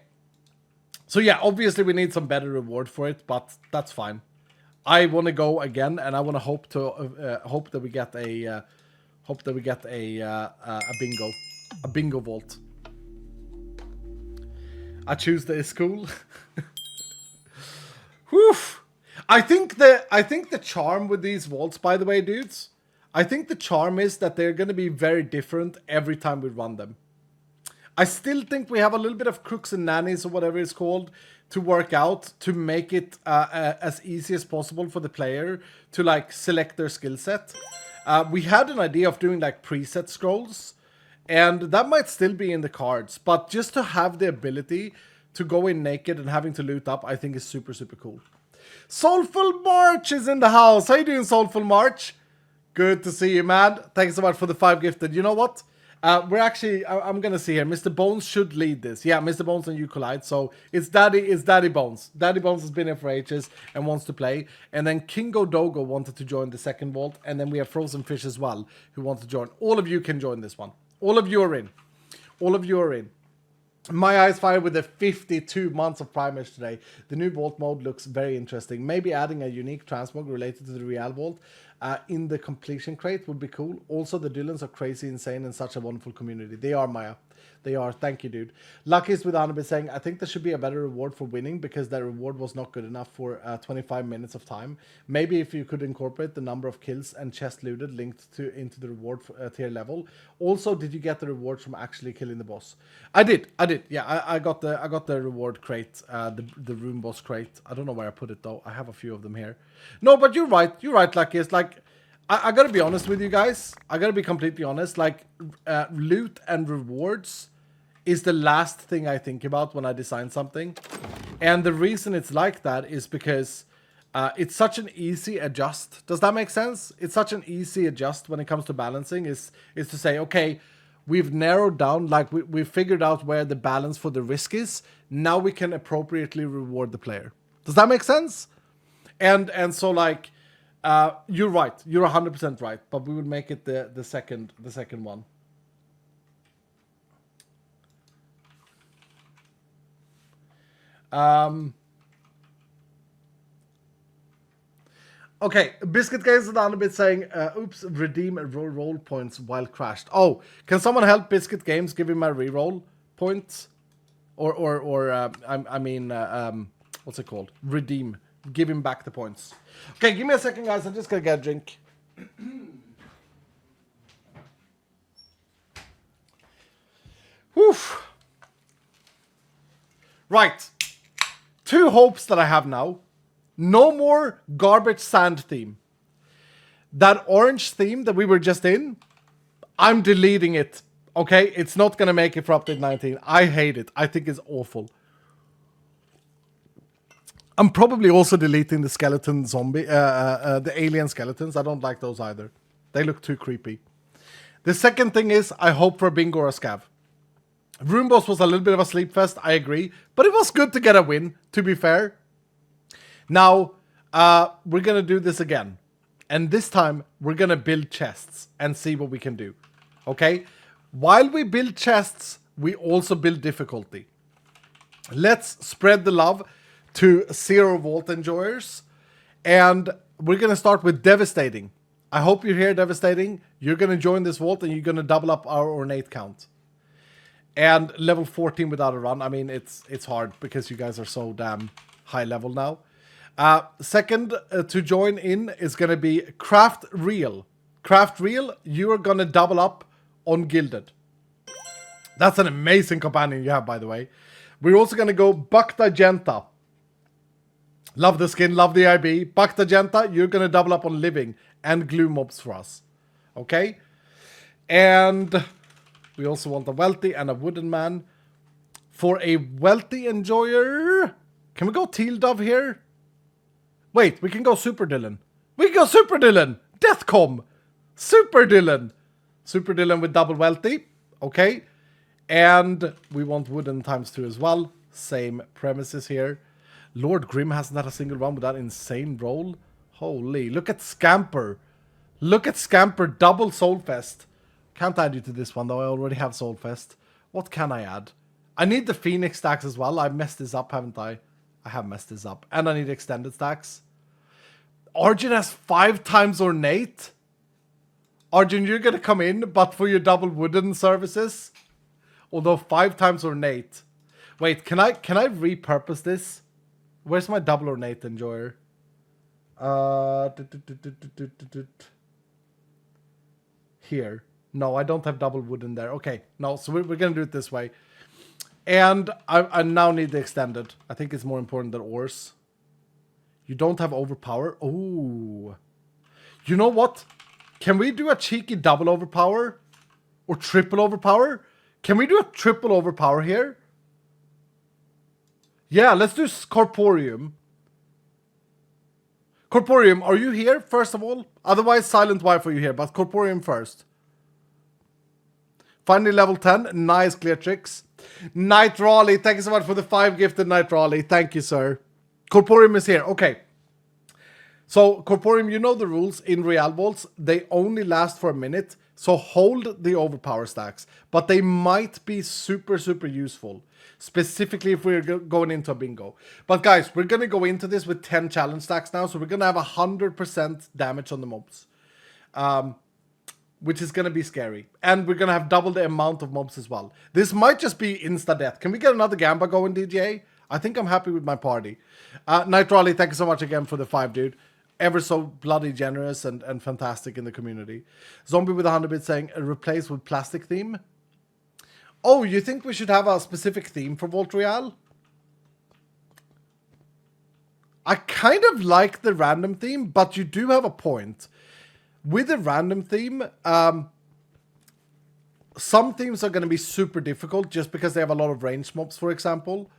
So yeah, obviously we need some better reward for it, but that's fine. I want to go again, and I want to hope that we get a bingo vault. I choose the school. Whew. I think the charm with these vaults, by the way, dudes, I think the charm is that they're going to be very different every time we run them. I still think we have a little bit of crooks and nannies or whatever it's called to work out to make it as easy as possible for the player to like select their skill set. We had an idea of doing like preset scrolls, and that might still be in the cards, but just to have the ability to go in naked and having to loot up, I think is super, super cool. Soulful March is in the house. How you doing, Soulful March? Good to see you, man. Thanks so much for the 5 gifted. You know what? We're actually, I'm gonna see here. Mr. Bones should lead this. Yeah, Mr. Bones and you collide. So it's Daddy Bones. Daddy Bones has been here for ages and wants to play. And then Kingo Dogo wanted to join the second vault. And then we have Frozen Fish as well, who wants to join. All of you can join this one. All of you are in. All of you are in. My eyes fire with the 52 months of Primers today. The new vault mode looks very interesting. Maybe adding a unique transmog related to the Real Vault in the completion crate would be cool. Also, the Dylans are crazy insane and such a wonderful community. They are, Maya. They are. Thank you, dude. Lucky's with Anubis saying, I think there should be a better reward for winning because that reward was not good enough for 25 minutes of time. Maybe if you could incorporate the number of kills and chest looted linked into the reward tier level. Also, did you get the reward from actually killing the boss? I did. Yeah, I got the reward crate, the room boss crate. I don't know where I put it though. I have a few of them here. No, but you're right. You're right, Lucky. It's like, I gotta be honest with you guys. I gotta be completely honest. Like, loot and rewards is the last thing I think about when I design something. And the reason it's like that is because it's such an easy adjust. Does that make sense? It's such an easy adjust when it comes to balancing is to say, okay, we've narrowed down, like we've figured out where the balance for the risk is. Now we can appropriately reward the player. Does that make sense? And so like, you're right. You're 100% right. But we would make it the second one. Okay, Biscuit Games is on a bit saying, oops, redeem roll points while crashed. Oh, can someone help Biscuit Games give him my reroll points? I mean, what's it called? Redeem. Give him back the points. Okay, give me a second, guys. I'm just gonna get a drink. Whew. Right. 2 hopes that I have now. No more garbage sand theme. That orange theme that we were just in, I'm deleting it. Okay? It's not going to make it for update 19. I hate it. I think it's awful. I'm probably also deleting the skeleton zombie, the alien skeletons. I don't like those either. They look too creepy. The second thing is, I hope for a bingo or a scav. Room boss was a little bit of a sleep fest, I agree. But it was good to get a win, to be fair. Now, we're going to do this again. And this time, we're going to build chests and see what we can do. Okay? While we build chests, we also build difficulty. Let's spread the love to 0 Vault enjoyers. And we're going to start with Devastating. I hope you're here, Devastating. You're going to join this vault and you're going to double up our Ornate count. And level 14 without a run. I mean, it's hard because you guys are so damn high level now. Second to join in is going to be Craft Real. Craft Real, you're going to double up on Gilded. That's an amazing companion you have, by the way. We're also going to go Bucktagenta. Love the skin, love the IB. Bucktagenta, you're going to double up on Living and Glue mobs for us. Okay? And we also want a Wealthy and a Wooden Man. For a Wealthy enjoyer, can we go Teal Dove here? Wait, we can go Super Dylan. We can go Super Dylan! Deathcom! Super Dylan! Super Dylan with double Wealthy. Okay. And we want Wooden ×2 as well. Same premises here. Lord Grim hasn't had a single one with that insane roll. Holy, look at Scamper. Look at Scamper, double Soulfest. Can't add you to this one though, I already have Soulfest. What can I add? I need the Phoenix stacks as well. I've messed this up, haven't I? I have messed this up. And I need extended stacks. Arjun has 5 times Ornate. Arjun, you're gonna come in, but for your double Wooden services. Although 5 times Ornate. Wait, can I repurpose this? Where's my double Ornate enjoyer? Here. No, I don't have double Wooden there. Okay, no, so we're gonna do it this way. And I now need the extended. I think it's more important than ores. You don't have overpower. Oh. You know what? Can we do a cheeky double overpower? Or triple overpower? Can we do a triple overpower here? Yeah, let's do Corporeum. Corporeum, are you here, first of all? Otherwise, Silent Wife, are you here? But Corporeum first. Finally, level 10. Nice clear tricks. Night Raleigh, thank you so much for the 5 gifted, Night Raleigh. Thank you, sir. Corporeum is here. Okay. So, Corporeum, you know the rules in Real Vaults. They only last for a minute. So, hold the overpower stacks. But they might be super, super useful. Specifically if we're going into a bingo. But guys, we're going to go into this with 10 challenge stacks now. So, we're going to have 100% damage on the mobs. Which is going to be scary. And we're going to have double the amount of mobs as well. This might just be insta-death. Can we get another Gamba going, DJ? I think I'm happy with my party. Night Raleigh, thank you so much again for the 5, dude. Ever so bloody generous and fantastic in the community. Zombie with 100 bits saying, replace with plastic theme. Oh, you think we should have a specific theme for Vault Royale? I kind of like the random theme, but you do have a point. With the random theme, some themes are going to be super difficult just because they have a lot of range mobs, for example.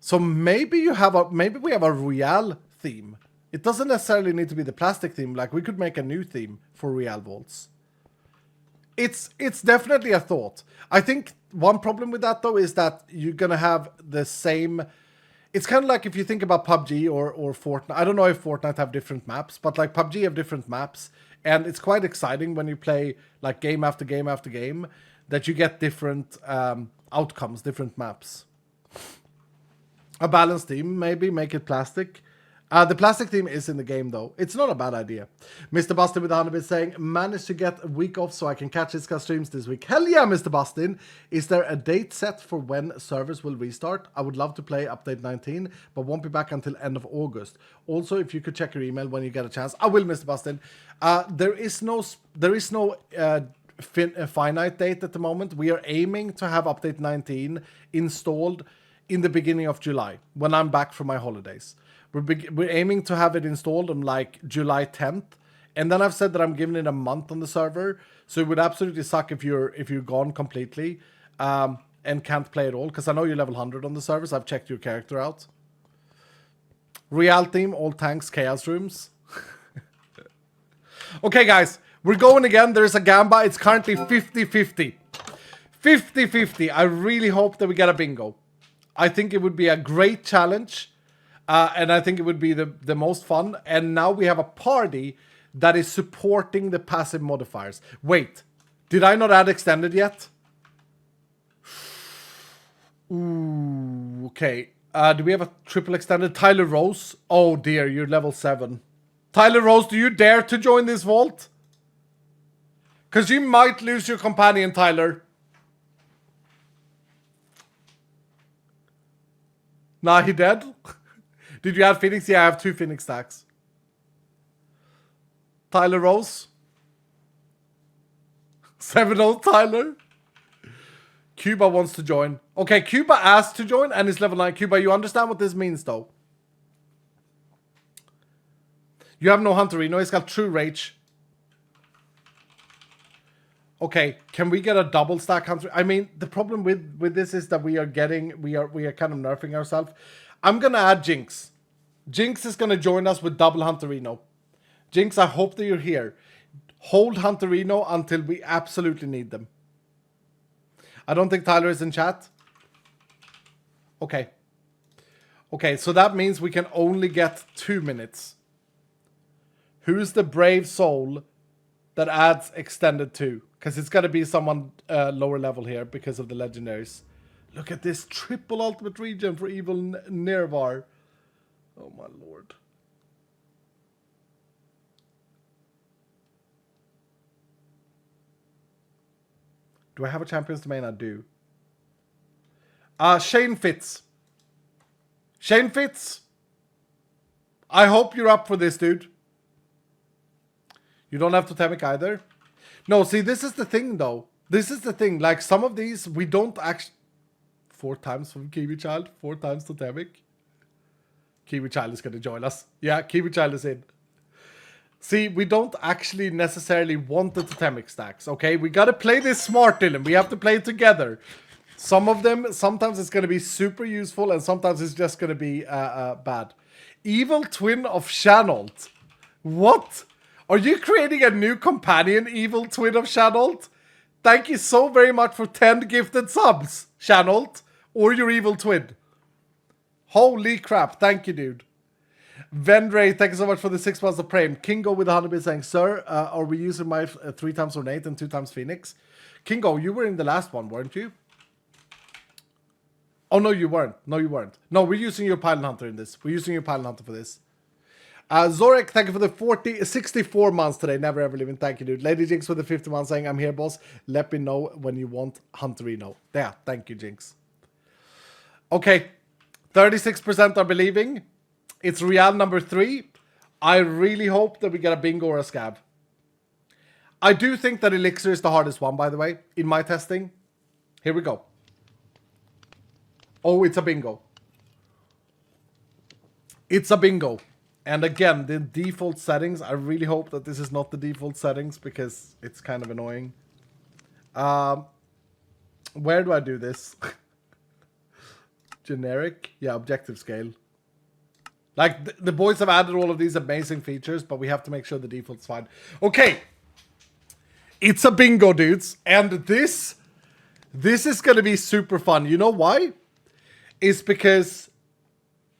So maybe we have a Royale theme. It doesn't necessarily need to be the plastic theme. Like, we could make a new theme for Real Vaults. It's definitely a thought. I think one problem with that, though, is that you're going to have the same... It's kind of like if you think about PUBG or Fortnite. I don't know if Fortnite have different maps, but like PUBG have different maps. And it's quite exciting when you play like game after game after game that you get different outcomes, different maps. A balanced theme, maybe, make it plastic. The plastic theme is in the game, though. It's not a bad idea. Mr. Bustin with 100 bits saying, managed to get a week off so I can catch his streams this week. Hell yeah, Mr. Bustin. Is there a date set for when servers will restart? I would love to play update 19, but won't be back until end of August. Also, if you could check your email when you get a chance. I will, Mr. Bustin. There is no finite date at the moment. We are aiming to have update 19 installed in the beginning of July, when I'm back from my holidays. We're aiming to have it installed on like July 10th. And then I've said that I'm giving it a month on the server. So it would absolutely suck if you're gone completely and can't play at all. Because I know you're level 100 on the server, so I've checked your character out. Real team, all tanks, chaos rooms. Okay, guys. We're going again. There's a Gamba. It's currently 50-50. 50-50. I really hope that we get a bingo. I think it would be a great challenge. And I think it would be the most fun. And now we have a party that is supporting the passive modifiers. Wait, did I not add extended yet? Ooh, okay. Do we have a triple extended? Tyler Rose? Oh dear, you're level 7. Tyler Rose, do you dare to join this vault? Because you might lose your companion, Tyler. Nah, he dead? Did you add Phoenix? Yeah, I have 2 Phoenix stacks. Tyler Rose? 7-0 Tyler? Cuba wants to join. Okay, Cuba asked to join and is level 9. Cuba, you understand what this means though? You have no Hunterino, he's got True Rage. Okay, can we get a double stack Hunter? I mean, the problem with this is that we are kind of nerfing ourselves. I'm gonna add Jinx. Jinx is gonna join us with double Hunterino. Jinx, I hope that you're here. Hold Hunterino until we absolutely need them. I don't think Tyler is in chat. Okay. Okay, so that means we can only get 2 minutes. Who's the brave soul that adds extended 2? Because it's got to be someone lower level here because of the legendaries. Look at this triple ultimate regen for evil Nervar. Oh my lord. Do I have a Champions Domain? I do. Shane Fitz. Shane Fitz. I hope you're up for this, dude. You don't have Totemic either. No, see, this is the thing, though. This is the thing. Like, some of these, we don't actually... 4 times from Kiwi Child. 4 times Totemic. Kiwi Child is going to join us. Yeah, Kiwi Child is in. See, we don't actually necessarily want the Totemic stacks, okay? We gotta play this smart, Dylan. We have to play it together. Some of them, sometimes it's gonna be super useful, and sometimes it's just gonna be bad. Evil Twin of Shanault. What? Are you creating a new companion, Evil Twin of Shanault? Thank you so very much for 10 gifted subs, Shanault. Or your Evil Twin. Holy crap, thank you, dude. Vendray, thank you so much for the 6 months of Prime. Kingo with 100 bits saying, sir, are we using my 3 times Ornate and 2 times Phoenix? Kingo, you were in the last one, weren't you? Oh, no, you weren't. No, you weren't. No, we're using your Pilot Hunter in this. We're using your Pilot Hunter for this. Zorek, thank you for the 64 months today. Never ever living. Thank you, dude. Lady Jinx with the 50 months saying, I'm here, boss. Let me know when you want Hunterino. Yeah, thank you, Jinx. Okay, 36% are believing. It's Real number 3. I really hope that we get a bingo or a scab. I do think that Elixir is the hardest one, by the way, in my testing. Here we go. Oh, it's a bingo. It's a bingo. And again, the default settings, I really hope that this is not the default settings because it's kind of annoying. Where do I do this? Generic? Yeah, objective scale. Like, the boys have added all of these amazing features, but we have to make sure the default's fine. Okay. It's a bingo, dudes. And this is going to be super fun. You know why? It's because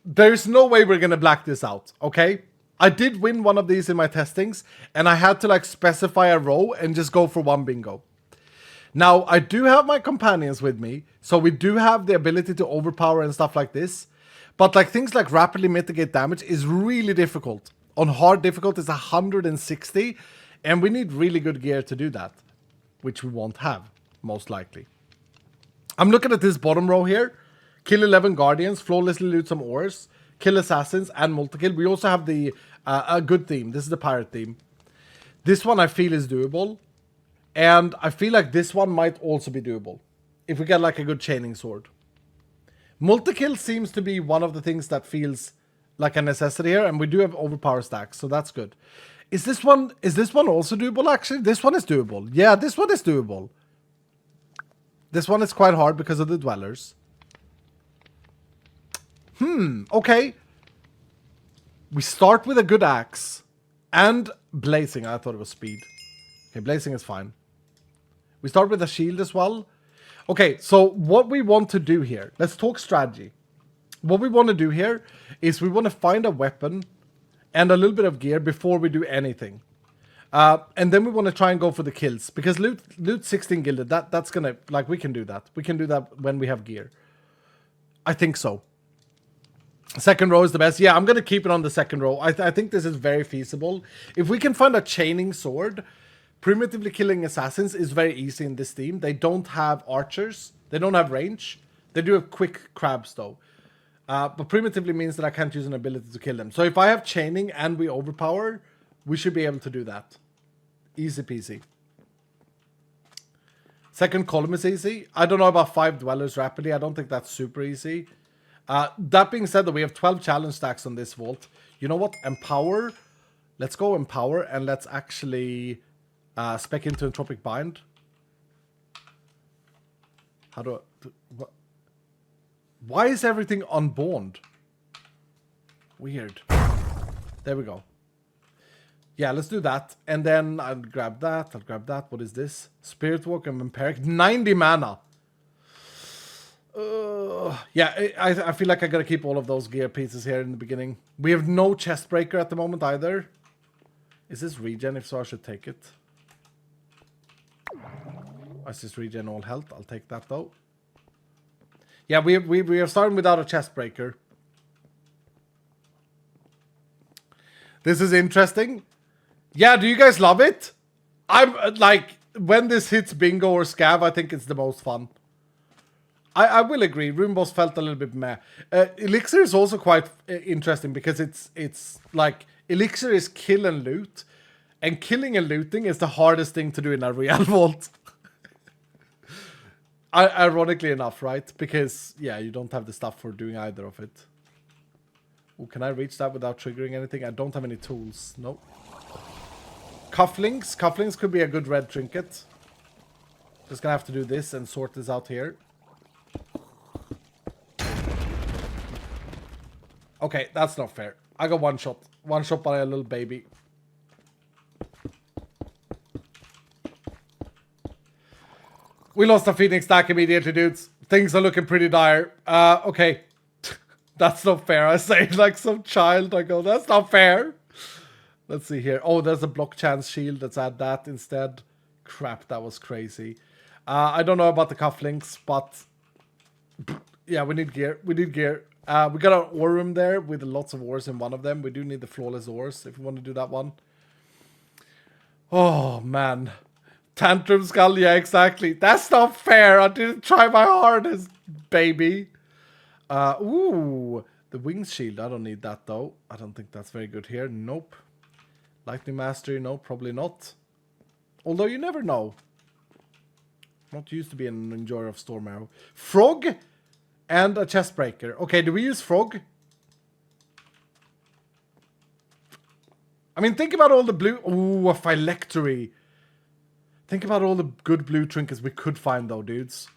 there's no way we're going to black this out, okay? I did win one of these in my testings, and I had to, like, specify a row and just go for one bingo. Now, I do have my companions with me, so we do have the ability to overpower and stuff like this. But like things like rapidly mitigate damage is really difficult. On hard difficult, it's 160. And we need really good gear to do that. Which we won't have, most likely. I'm looking at this bottom row here. Kill 11 Guardians, flawlessly loot some ores, kill Assassins, and multi-kill. We also have the a good theme. This is the pirate theme. This one I feel is doable. And I feel like this one might also be doable. If we get like a good chaining sword. Multi-kill seems to be one of the things that feels like a necessity here, and we do have overpower stacks, so that's good. Is this one also doable, actually? This one is doable. Yeah, this one is doable. This one is quite hard because of the dwellers. Okay. We start with a good axe. And blazing, I thought it was speed. Okay, blazing is fine. We start with a shield as well. Okay, so what we want to do here, let's talk strategy. What we want to do here is we want to find a weapon and a little bit of gear before we do anything. And then we want to try and go for the kills. Because loot 16 gilded, that's gonna, like, we can do that. We can do that when we have gear. I think so. Second row is the best. Yeah, I'm going to keep it on the second row. I think this is very feasible. If we can find a chaining sword, primitively killing assassins is very easy in this team. They don't have archers. They don't have range. They do have quick crabs, though. But primitively means that I can't use an ability to kill them. So if I have chaining and we overpower, we should be able to do that. Easy peasy. Second column is easy. I don't know about 5 dwellers rapidly. I don't think that's super easy. That being said, though, we have 12 challenge stacks on this vault. You know what? Empower. Let's go empower and let's actually spec into Entropic Bind. How do I... Why is everything unbound? Weird. There we go. Yeah, let's do that. And then I'll grab that. I'll grab that. What is this? Spirit Walk and Vampiric. 90 mana. Yeah, I feel like I gotta keep all of those gear pieces here in the beginning. We have no chest breaker at the moment either. Is this regen? If so, I should take it. Is this regen all health? I'll take that though. Yeah, we are starting without a chest breaker. This is interesting. Yeah, do you guys love it? I'm like, when this hits bingo or scav, I think it's the most fun. I will agree. Rune Boss felt a little bit meh. Elixir is also quite interesting because it's like Elixir is kill and loot, and killing and looting is the hardest thing to do in a real vault. Ironically enough, right? Because yeah, you don't have the stuff for doing either of it. Ooh, can I reach that without triggering anything? I don't have any tools. Nope. Cufflinks. Cufflinks could be a good red trinket. Just gonna have to do this and sort this out here. Okay, that's not fair. I got one shot. One shot by a little baby. We lost a Phoenix stack immediately, dudes. Things are looking pretty dire. Okay. That's not fair. I say like some child. I go, that's not fair. Let's see here. Oh, there's a block chance shield. Let's add that instead. Crap, that was crazy. I don't know about the cufflinks, but yeah, we need gear. We need gear. We got an ore room there with lots of ores in one of them. We do need the flawless ores if we want to do that one. Oh, man. Tantrum skull, yeah, exactly. That's not fair. I didn't try my hardest, baby. Ooh, the wings shield. I don't need that, though. I don't think that's very good here. Nope. Lightning Mastery, no, probably not. Although you never know. Not used to be an enjoyer of Storm Arrow. Frog and a chest breaker. Okay, do we use Frog? I mean, think about all the blue... Ooh, a Phylactery. Think about all the good blue trinkets we could find, though, dudes.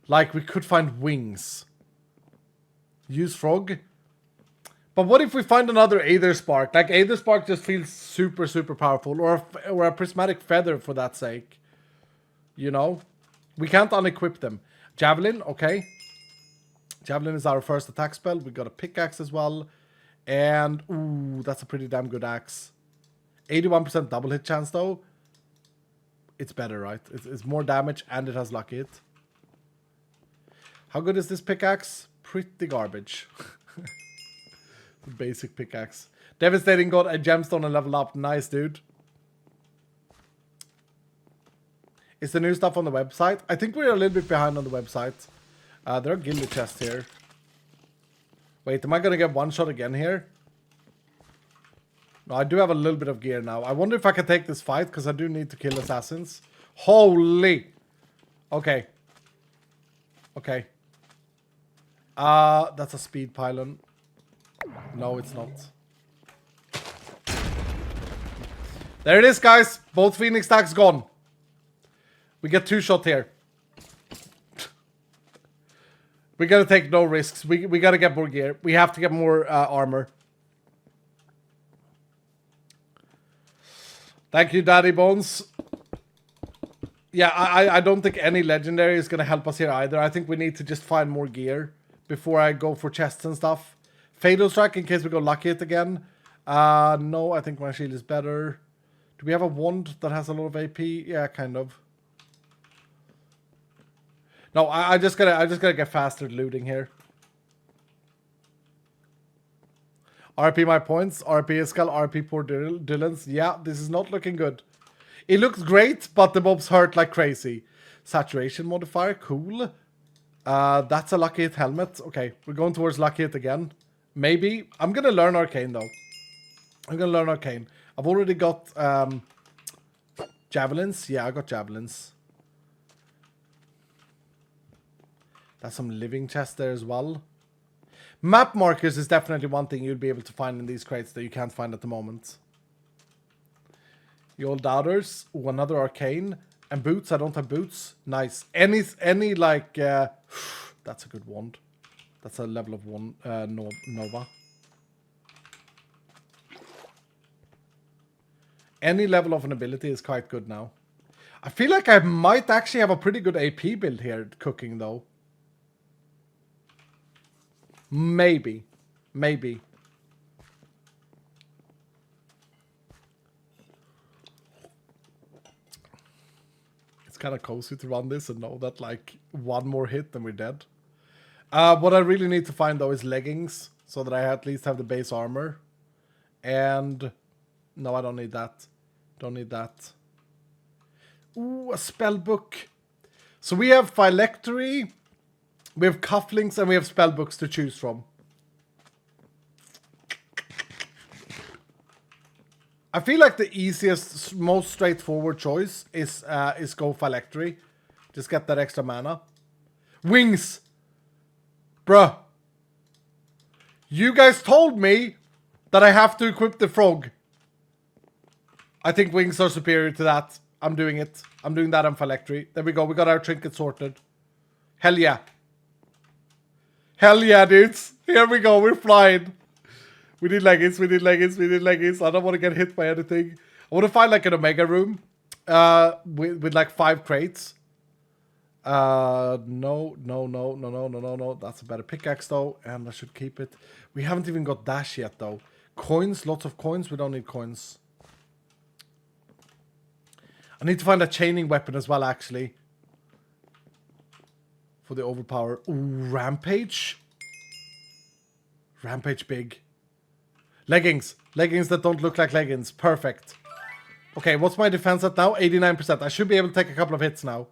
Like, we could find wings. Use Frog. But what if we find another Aether Spark? Like, Aether Spark just feels super, super powerful. Or a Prismatic Feather, for that sake. You know? We can't unequip them. Javelin, okay. Javelin is our first attack spell. We got a pickaxe as well. And, ooh, that's a pretty damn good axe. 81% double hit chance, though. It's better, right? It's more damage, and it has lucky hit. How good is this pickaxe? Pretty garbage. Basic pickaxe. Devastating got a gemstone and level up. Nice, dude. Is the new stuff on the website? I think we're a little bit behind on the website. There are gilded chests here. Wait, am I going to get one shot again here? No, I do have a little bit of gear now. I wonder if I can take this fight, because I do need to kill assassins. Holy! Okay. Okay. That's a speed pylon. No, it's not. There it is, guys. Both Phoenix stacks gone. We get 2 shot here. We gotta take no risks. We gotta get more gear. We have to get more armor. Thank you, Daddy Bones. Yeah, I don't think any legendary is gonna help us here either. I think we need to just find more gear before I go for chests and stuff. Fatal Strike in case we go lucky hit again. No, I think my shield is better. Do we have a wand that has a lot of AP? Yeah, kind of. No, I just gotta get faster at looting here. RP my points, RP Iskal, RP poor Dylan's. Yeah, this is not looking good. It looks great, but the mobs hurt like crazy. Saturation modifier, cool. That's a lucky hit helmet. Okay, we're going towards lucky hit again. Maybe. I'm gonna learn arcane though. I'm gonna learn arcane. I've already got javelins. Yeah, I got javelins. That's some living chest there as well. Map markers is definitely one thing you'll be able to find in these crates that you can't find at the moment. The old doubters. Ooh, another arcane. And boots. I don't have boots. Nice. Any like... that's a good wand. That's a level of 1 Nova. Any level of an ability is quite good now. I feel like I might actually have a pretty good AP build here cooking though. Maybe. Maybe. It's kind of cozy to run this and know that like one more hit and we're dead. What I really need to find though is leggings so that I at least have the base armor. And no, I don't need that. Don't need that. Ooh, a spell book. So we have phylactery, we have cufflinks, and we have spell books to choose from. I feel like the easiest, most straightforward choice is go phylactery. Just get that extra mana. Wings! Bruh. You guys told me that I have to equip the frog. I think wings are superior to that. I'm doing it. I'm doing that on phylactery. There we go. We got our trinket sorted. Hell yeah. Hell yeah, dudes. Here we go. We're flying. We need leggings. We need leggings. We need leggings. I don't want to get hit by anything. I want to find like an Omega room with like 5 crates. No. That's a better pickaxe though. And I should keep it. We haven't even got dash yet though. Coins. Lots of coins. We don't need coins. I need to find a chaining weapon as well, actually. For the overpower. Ooh, rampage. Rampage big. Leggings. Leggings that don't look like leggings. Perfect. Okay, what's my defense at now? 89%. I should be able to take a couple of hits now.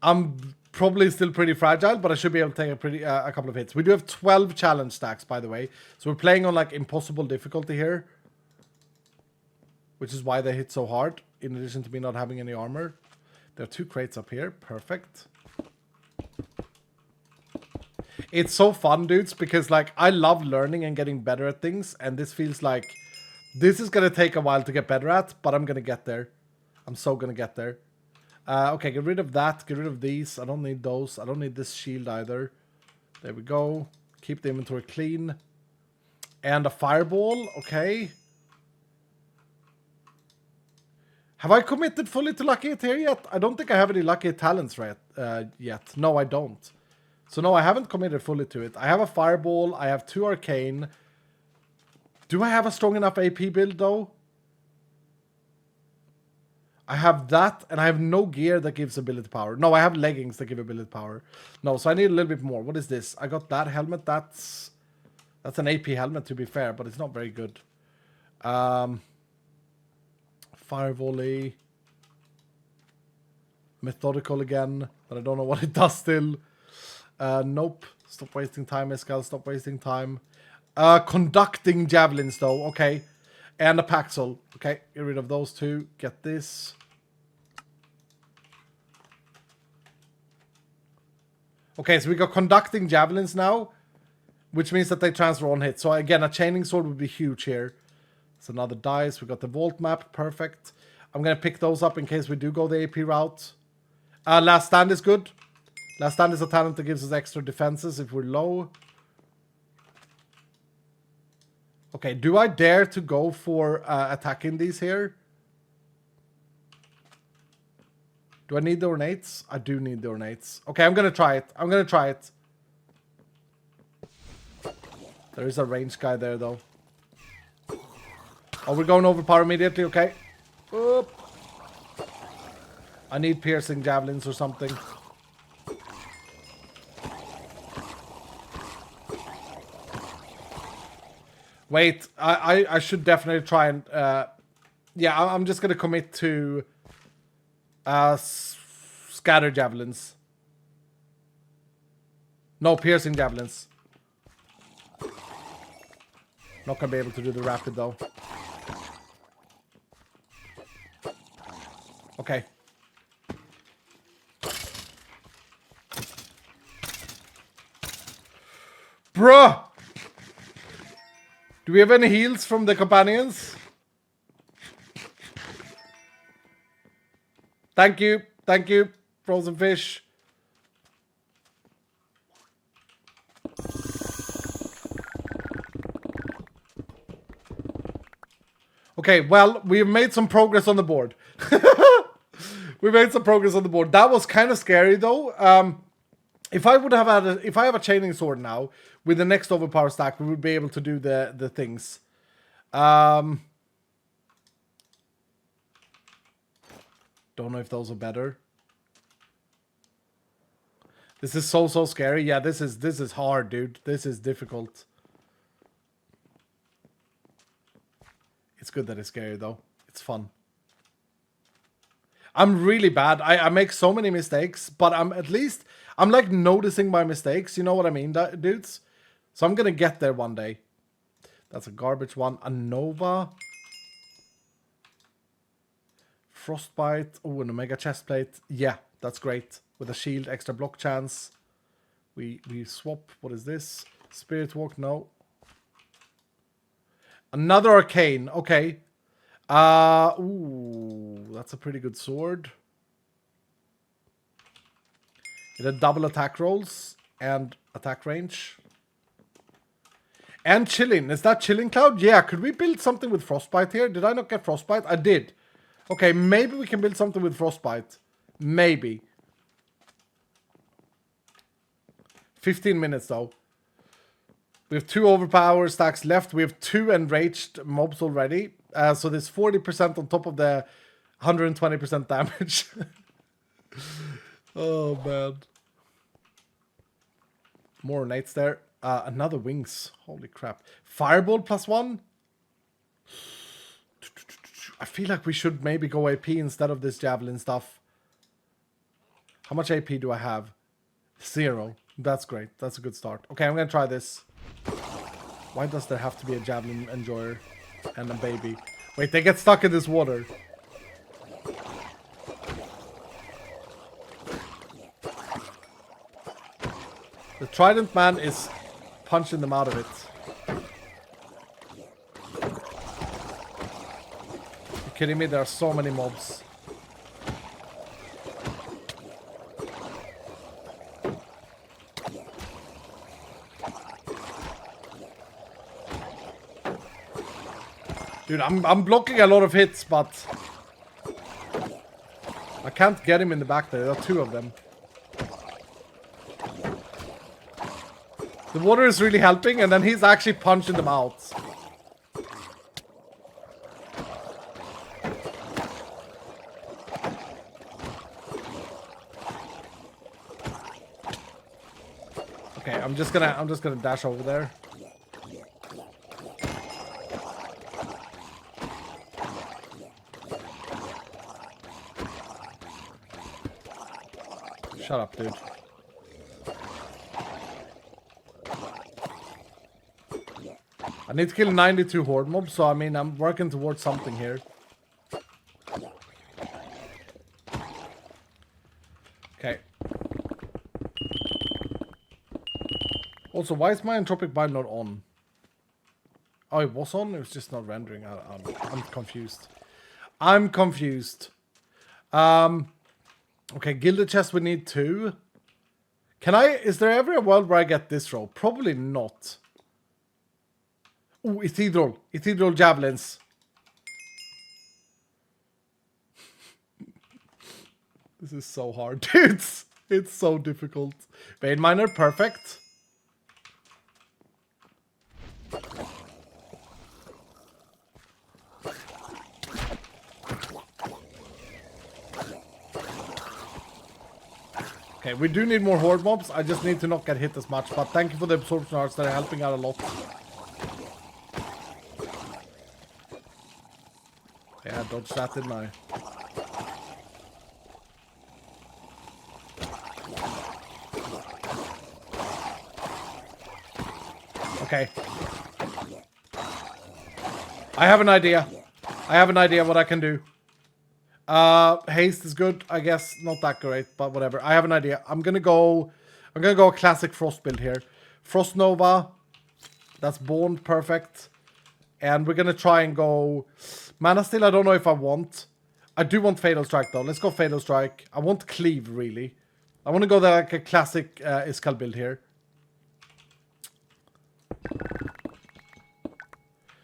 I'm probably still pretty fragile, but I should be able to take a couple of hits. We do have 12 challenge stacks, by the way. So we're playing on like impossible difficulty here. Which is why they hit so hard. In addition to me not having any armor. There are 2 crates up here. Perfect. It's so fun, dudes, because like I love learning and getting better at things. And this feels like this is going to take a while to get better at, but I'm going to get there. I'm so going to get there. Okay, get rid of that. Get rid of these. I don't need those. I don't need this shield either. There we go. Keep the inventory clean. And a fireball. Okay. Have I committed fully to Lucky Hit here yet? I don't think I have any Lucky Hit talents right, yet. No, I don't. So no, I haven't committed fully to it. I have a Fireball. I have 2 Arcane. Do I have a strong enough AP build, though? I have that, and I have no gear that gives ability power. No, I have leggings that give ability power. No, so I need a little bit more. What is this? I got that helmet. That's an AP helmet, to be fair, but it's not very good. Fire volley. Methodical again, but I don't know what it does still. Nope. Stop wasting time, Escal. Stop wasting time. Conducting javelins, though. Okay. And a Paxel. Okay, get rid of those 2. Get this. Okay, so we got conducting javelins now, which means that they transfer on hit. So again, a chaining sword would be huge here. It's another dice. We got the vault map. Perfect. I'm going to pick those up in case we do go the AP route. Last stand is good. Last stand is a talent that gives us extra defenses if we're low. Okay, do I dare to go for attacking these here? Do I need the ornates? I do need the ornates. Okay, I'm going to try it. I'm going to try it. There is a range guy there, though. Oh, we're going overpower immediately, okay. Oop. I need piercing javelins or something. Wait, I should definitely try and... yeah, I'm just going to commit to... scatter javelins. No, piercing javelins. Not going to be able to do the rapid, though. Okay. Bruh! Do we have any heals from the companions? Thank you. Thank you, frozen fish. Okay, well, we've made some progress on the board. We made some progress on the board. That was kind of scary, though. If I would have had if I have a chaining sword now with the next overpower stack, we would be able to do the things. Don't know if those are better. This is so scary. Yeah, this is hard, dude. This is difficult. It's good that it's scary though. It's fun. I'm really bad. I make so many mistakes, but I'm like noticing my mistakes. You know what I mean, dudes? So I'm gonna get there one day. That's a garbage one. A Nova. Frostbite. Oh, an Omega chestplate. Yeah, that's great. With a shield, extra block chance. We swap. What is this? Spirit Walk. No. Another Arcane. Okay. Ooh, that's a pretty good sword. It had double attack rolls and attack range. And chilling. Is that chilling cloud? Yeah, could we build something with frostbite here? Did I not get frostbite? I did. Okay, maybe we can build something with frostbite. Maybe. 15 minutes though. We have 2 overpower stacks left. We have 2 enraged mobs already. So there's 40% on top of the 120% damage. Oh, man. More ornates there. Another wings. Holy crap. Fireball +1? I feel like we should maybe go AP instead of this javelin stuff. How much AP do I have? 0. That's great. That's a good start. Okay, I'm going to try this. Why does there have to be a javelin enjoyer and a baby? Wait, they get stuck in this water. The Trident Man is punching them out of it. You kidding me? There are so many mobs. Dude, I'm blocking a lot of hits, but I can't get him in the back there. There are 2 of them. The water is really helping, and then he's actually punching them out. Okay, I'm just gonna dash over there. Shut up, dude. I need to kill 92 horde mobs, so I mean, I'm working towards something here. Okay. Also, why is my entropic bind not on? Oh, it was on? It was just not rendering. I'm confused. I'm confused. Okay, gilded chest we need 2. Is there ever a world where I get this row? Probably not. Ooh, Ethereal javelins. This is so hard, dudes. It's so difficult. Vein Miner, perfect. Okay, we do need more horde mobs. I just need to not get hit as much. But thank you for the absorption arts. They're helping out a lot. Yeah, dodge that, didn't I? Okay. I have an idea. I have an idea what I can do. Haste is good, I guess. Not that great, but whatever. I have an idea. I'm gonna go a classic Frost build here. Frost Nova. That's Born, perfect. And we're gonna try and go Mana Steel. I don't know if I want. I do want Fatal Strike though. Let's go Fatal Strike. I want Cleave really. I want to go like a classic Iskall build here.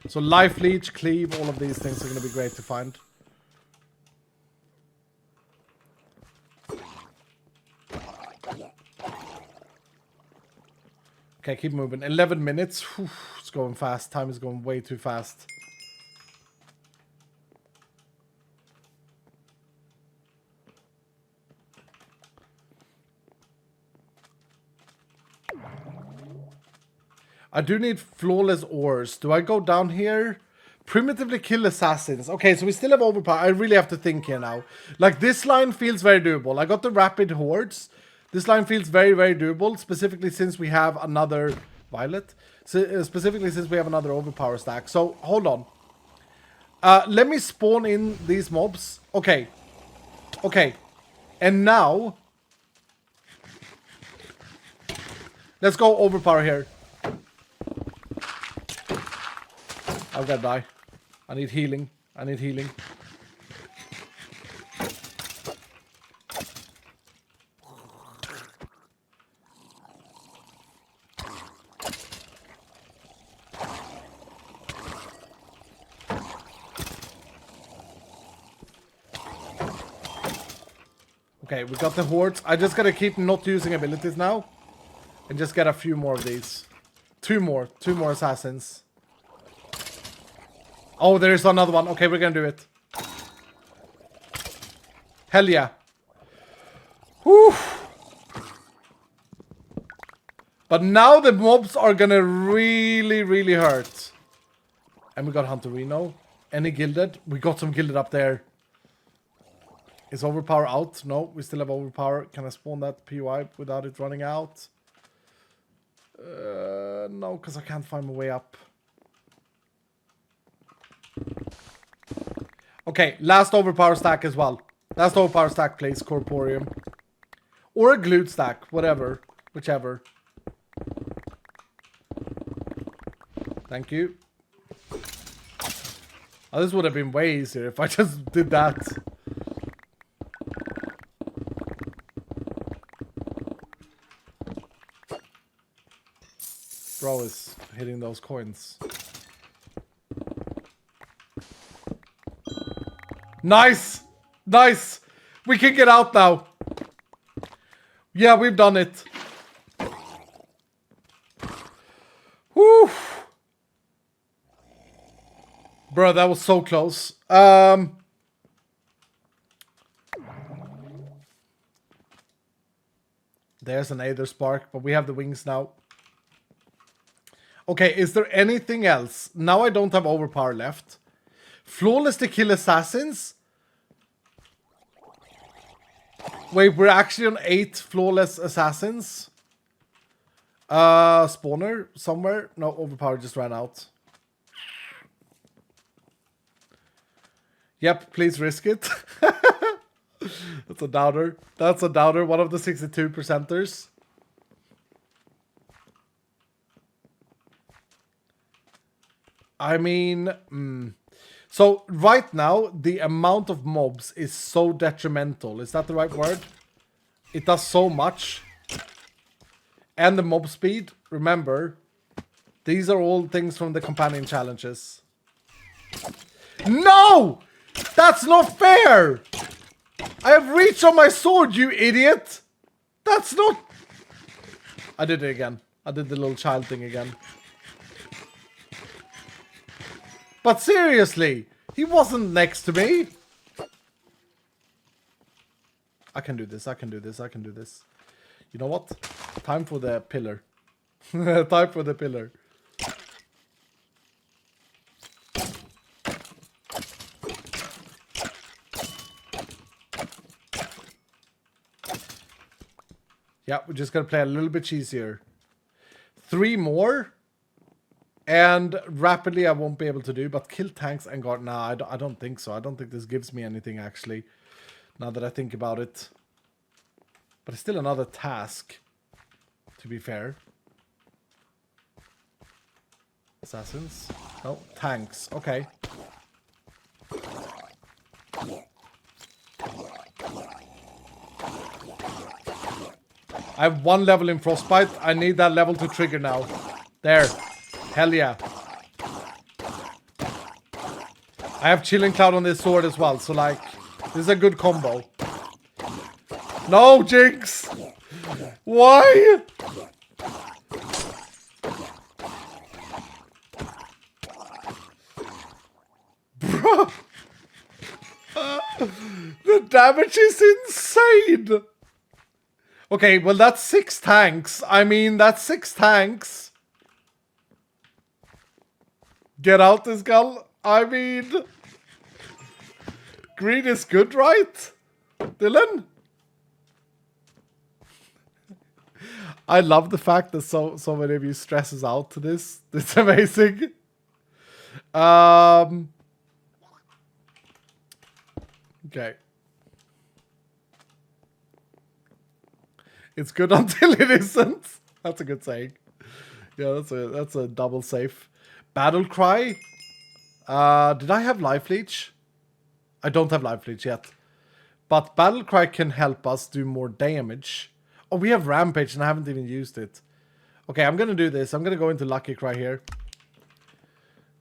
So Life Leech, Cleave, all of these things are gonna be great to find. Okay, keep moving. 11 minutes. Whew, it's going fast. Time is going way too fast. I do need flawless ores. Do I go down here? Primitively kill assassins. Okay, so we still have overpower. I really have to think here now. Like, this line feels very doable. I got the rapid hordes. This line feels very, very doable. Specifically since we have another Violet. So, specifically since we have another overpower stack. So, hold on. Let me spawn in these mobs. Okay. Okay. And now... let's go overpower here. I'm gonna die. I need healing. I need healing. Okay, we got the hordes. I just gotta keep not using abilities now. And just get a few more of these. Two more assassins. Oh, there is another one. Okay, we're gonna do it. Hell yeah. Whew. But now the mobs are gonna really, really hurt. And we got Hunter Reno. Any gilded? We got some gilded up there. Is overpower out? No, we still have overpower. Can I spawn that POI without it running out? No, because I can't find my way up. Okay, last overpower stack as well. Last overpower stack, please, Corporeum. Or a glute stack, whatever. Whichever. Thank you. Oh, this would have been way easier if I just did that. Bro is hitting those coins. Nice! Nice! We can get out now. Yeah, we've done it. Whew. Bro, that was so close. There's an Aether Spark, but we have the wings now. Okay, is there anything else? Now I don't have overpower left. Flawless to kill assassins? Wait, we're actually on 8 flawless assassins. Spawner somewhere? No, overpower just ran out. Yep, please risk it. That's a doubter. That's a doubter. One of the 62%ers. I mean, so right now the amount of mobs is so detrimental. Is that the right word? It does so much. And the mob speed, remember, these are all things from the companion challenges. No! That's not fair! I have reach on my sword, you idiot! That's not... I did it again. I did the little child thing again. But seriously, he wasn't next to me. I can do this, I can do this, I can do this. You know what? Time for the pillar. Time for the pillar. Yeah, we're just gonna play a little bit easier. 3 more. And rapidly I won't be able to do, but kill tanks and guard. Nah, I don't think so. I don't think this gives me anything, actually. Now that I think about it. But it's still another task, to be fair. Assassins? No, tanks. Okay. I have 1 level in Frostbite. I need that level to trigger now. There. Hell yeah. I have Chilling Cloud on this sword as well, so like, this is a good combo. No, Jinx! Why? Bro! The damage is insane! Okay, well that's 6 tanks. I mean, that's 6 tanks. Get out this gull. I mean... Green is good, right? Dylan? I love the fact that so many of you stresses out to this. It's amazing. Okay. It's good until it isn't. That's a good saying. Yeah, that's a double safe. Battle cry. Did I have life leech? I don't have life leech yet. But battle cry can help us do more damage. Oh, we have rampage and I haven't even used it. Okay, I'm gonna do this. I'm gonna go into lucky cry here.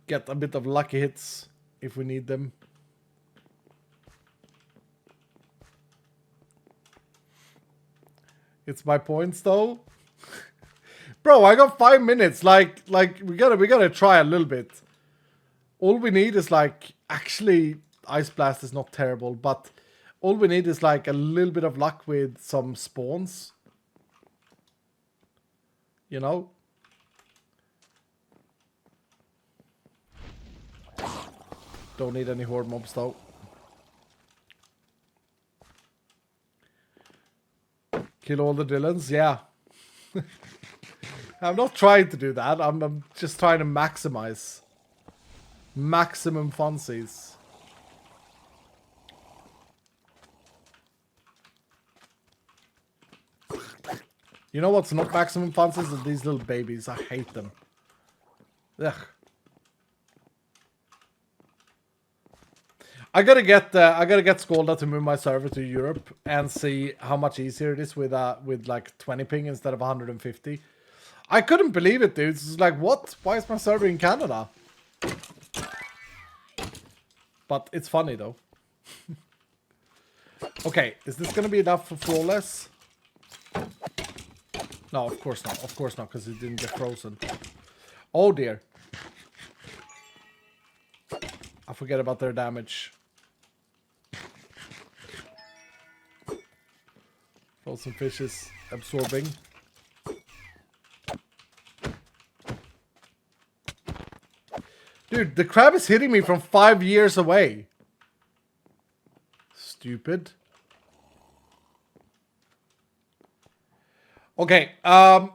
Get a bit of lucky hits if we need them. It's my points though. Bro, I got 5 minutes. Like we gotta try a little bit. All we need is like, actually Ice Blast is not terrible, but all we need is like a little bit of luck with some spawns. You know? Don't need any horde mobs though. Kill all the Dylans? Yeah. I'm not trying to do that. I'm just trying to maximize. Maximum funsies. You know what's not maximum funsies? Are these little babies. I hate them. Ugh. I gotta get Skolda to move my server to Europe and see how much easier it is with like 20 ping instead of 150. I couldn't believe it, dude. It's like, what? Why is my server in Canada? But it's funny though. Okay, is this gonna be enough for flawless? No, of course not. Of course not, because it didn't get frozen. Oh dear. I forget about their damage. Frozen fish is absorbing. Dude, the crab is hitting me from 5 years away. Stupid. Okay, oh,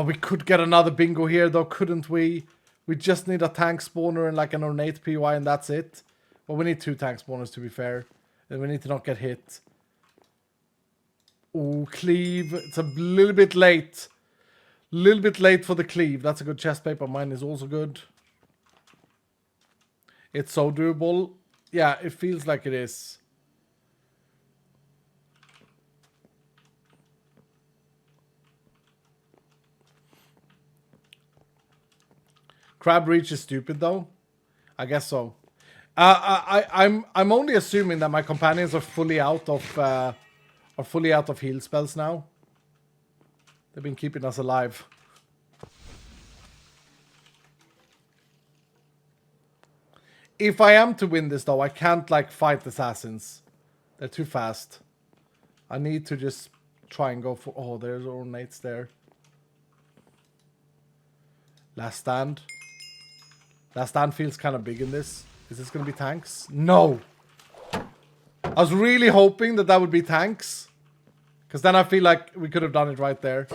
we could get another bingo here though, couldn't we? We just need a tank spawner and like an ornate PY and that's it. Well, we need 2 tank spawners to be fair. And we need to not get hit. Oh, cleave. It's a little bit late. Little bit late for the cleave. That's a good chest paper. Mine is also good. It's so doable. Yeah, it feels like it is. Crab reach is stupid though. I guess so. I'm only assuming that my companions are fully out of heal spells now. They've been keeping us alive. If I am to win this though, I can't like fight assassins. They're too fast. I need to just try and go for... Oh, there's ornates there. Last stand. Last stand feels kind of big in this. Is this going to be tanks? No! I was really hoping that that would be tanks. Because then I feel like we could have done it right there.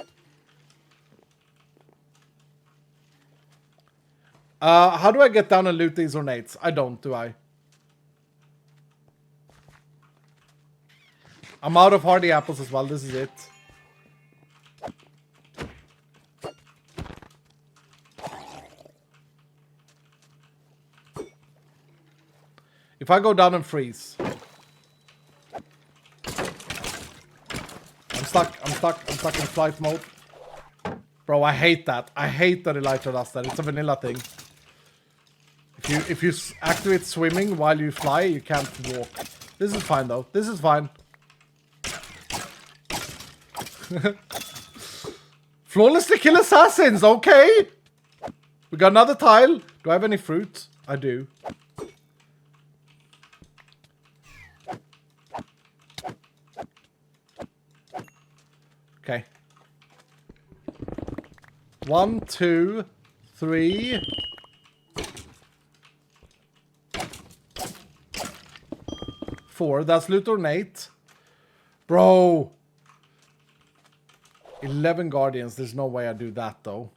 How do I get down and loot these ornates? I don't, do I? I'm out of hardy apples as well. This is it. If I go down and freeze. I'm stuck in flight mode. Bro, I hate that. I hate that Elytra does that. It's a vanilla thing. If you activate swimming while you fly, you can't walk. This is fine though. This is fine. Flawlessly kill assassins, okay. We got another tile. Do I have any fruit? I do. Okay. 1, 2, 3. 4. That's loot ornate. Bro. 11 guardians. There's no way I do that though.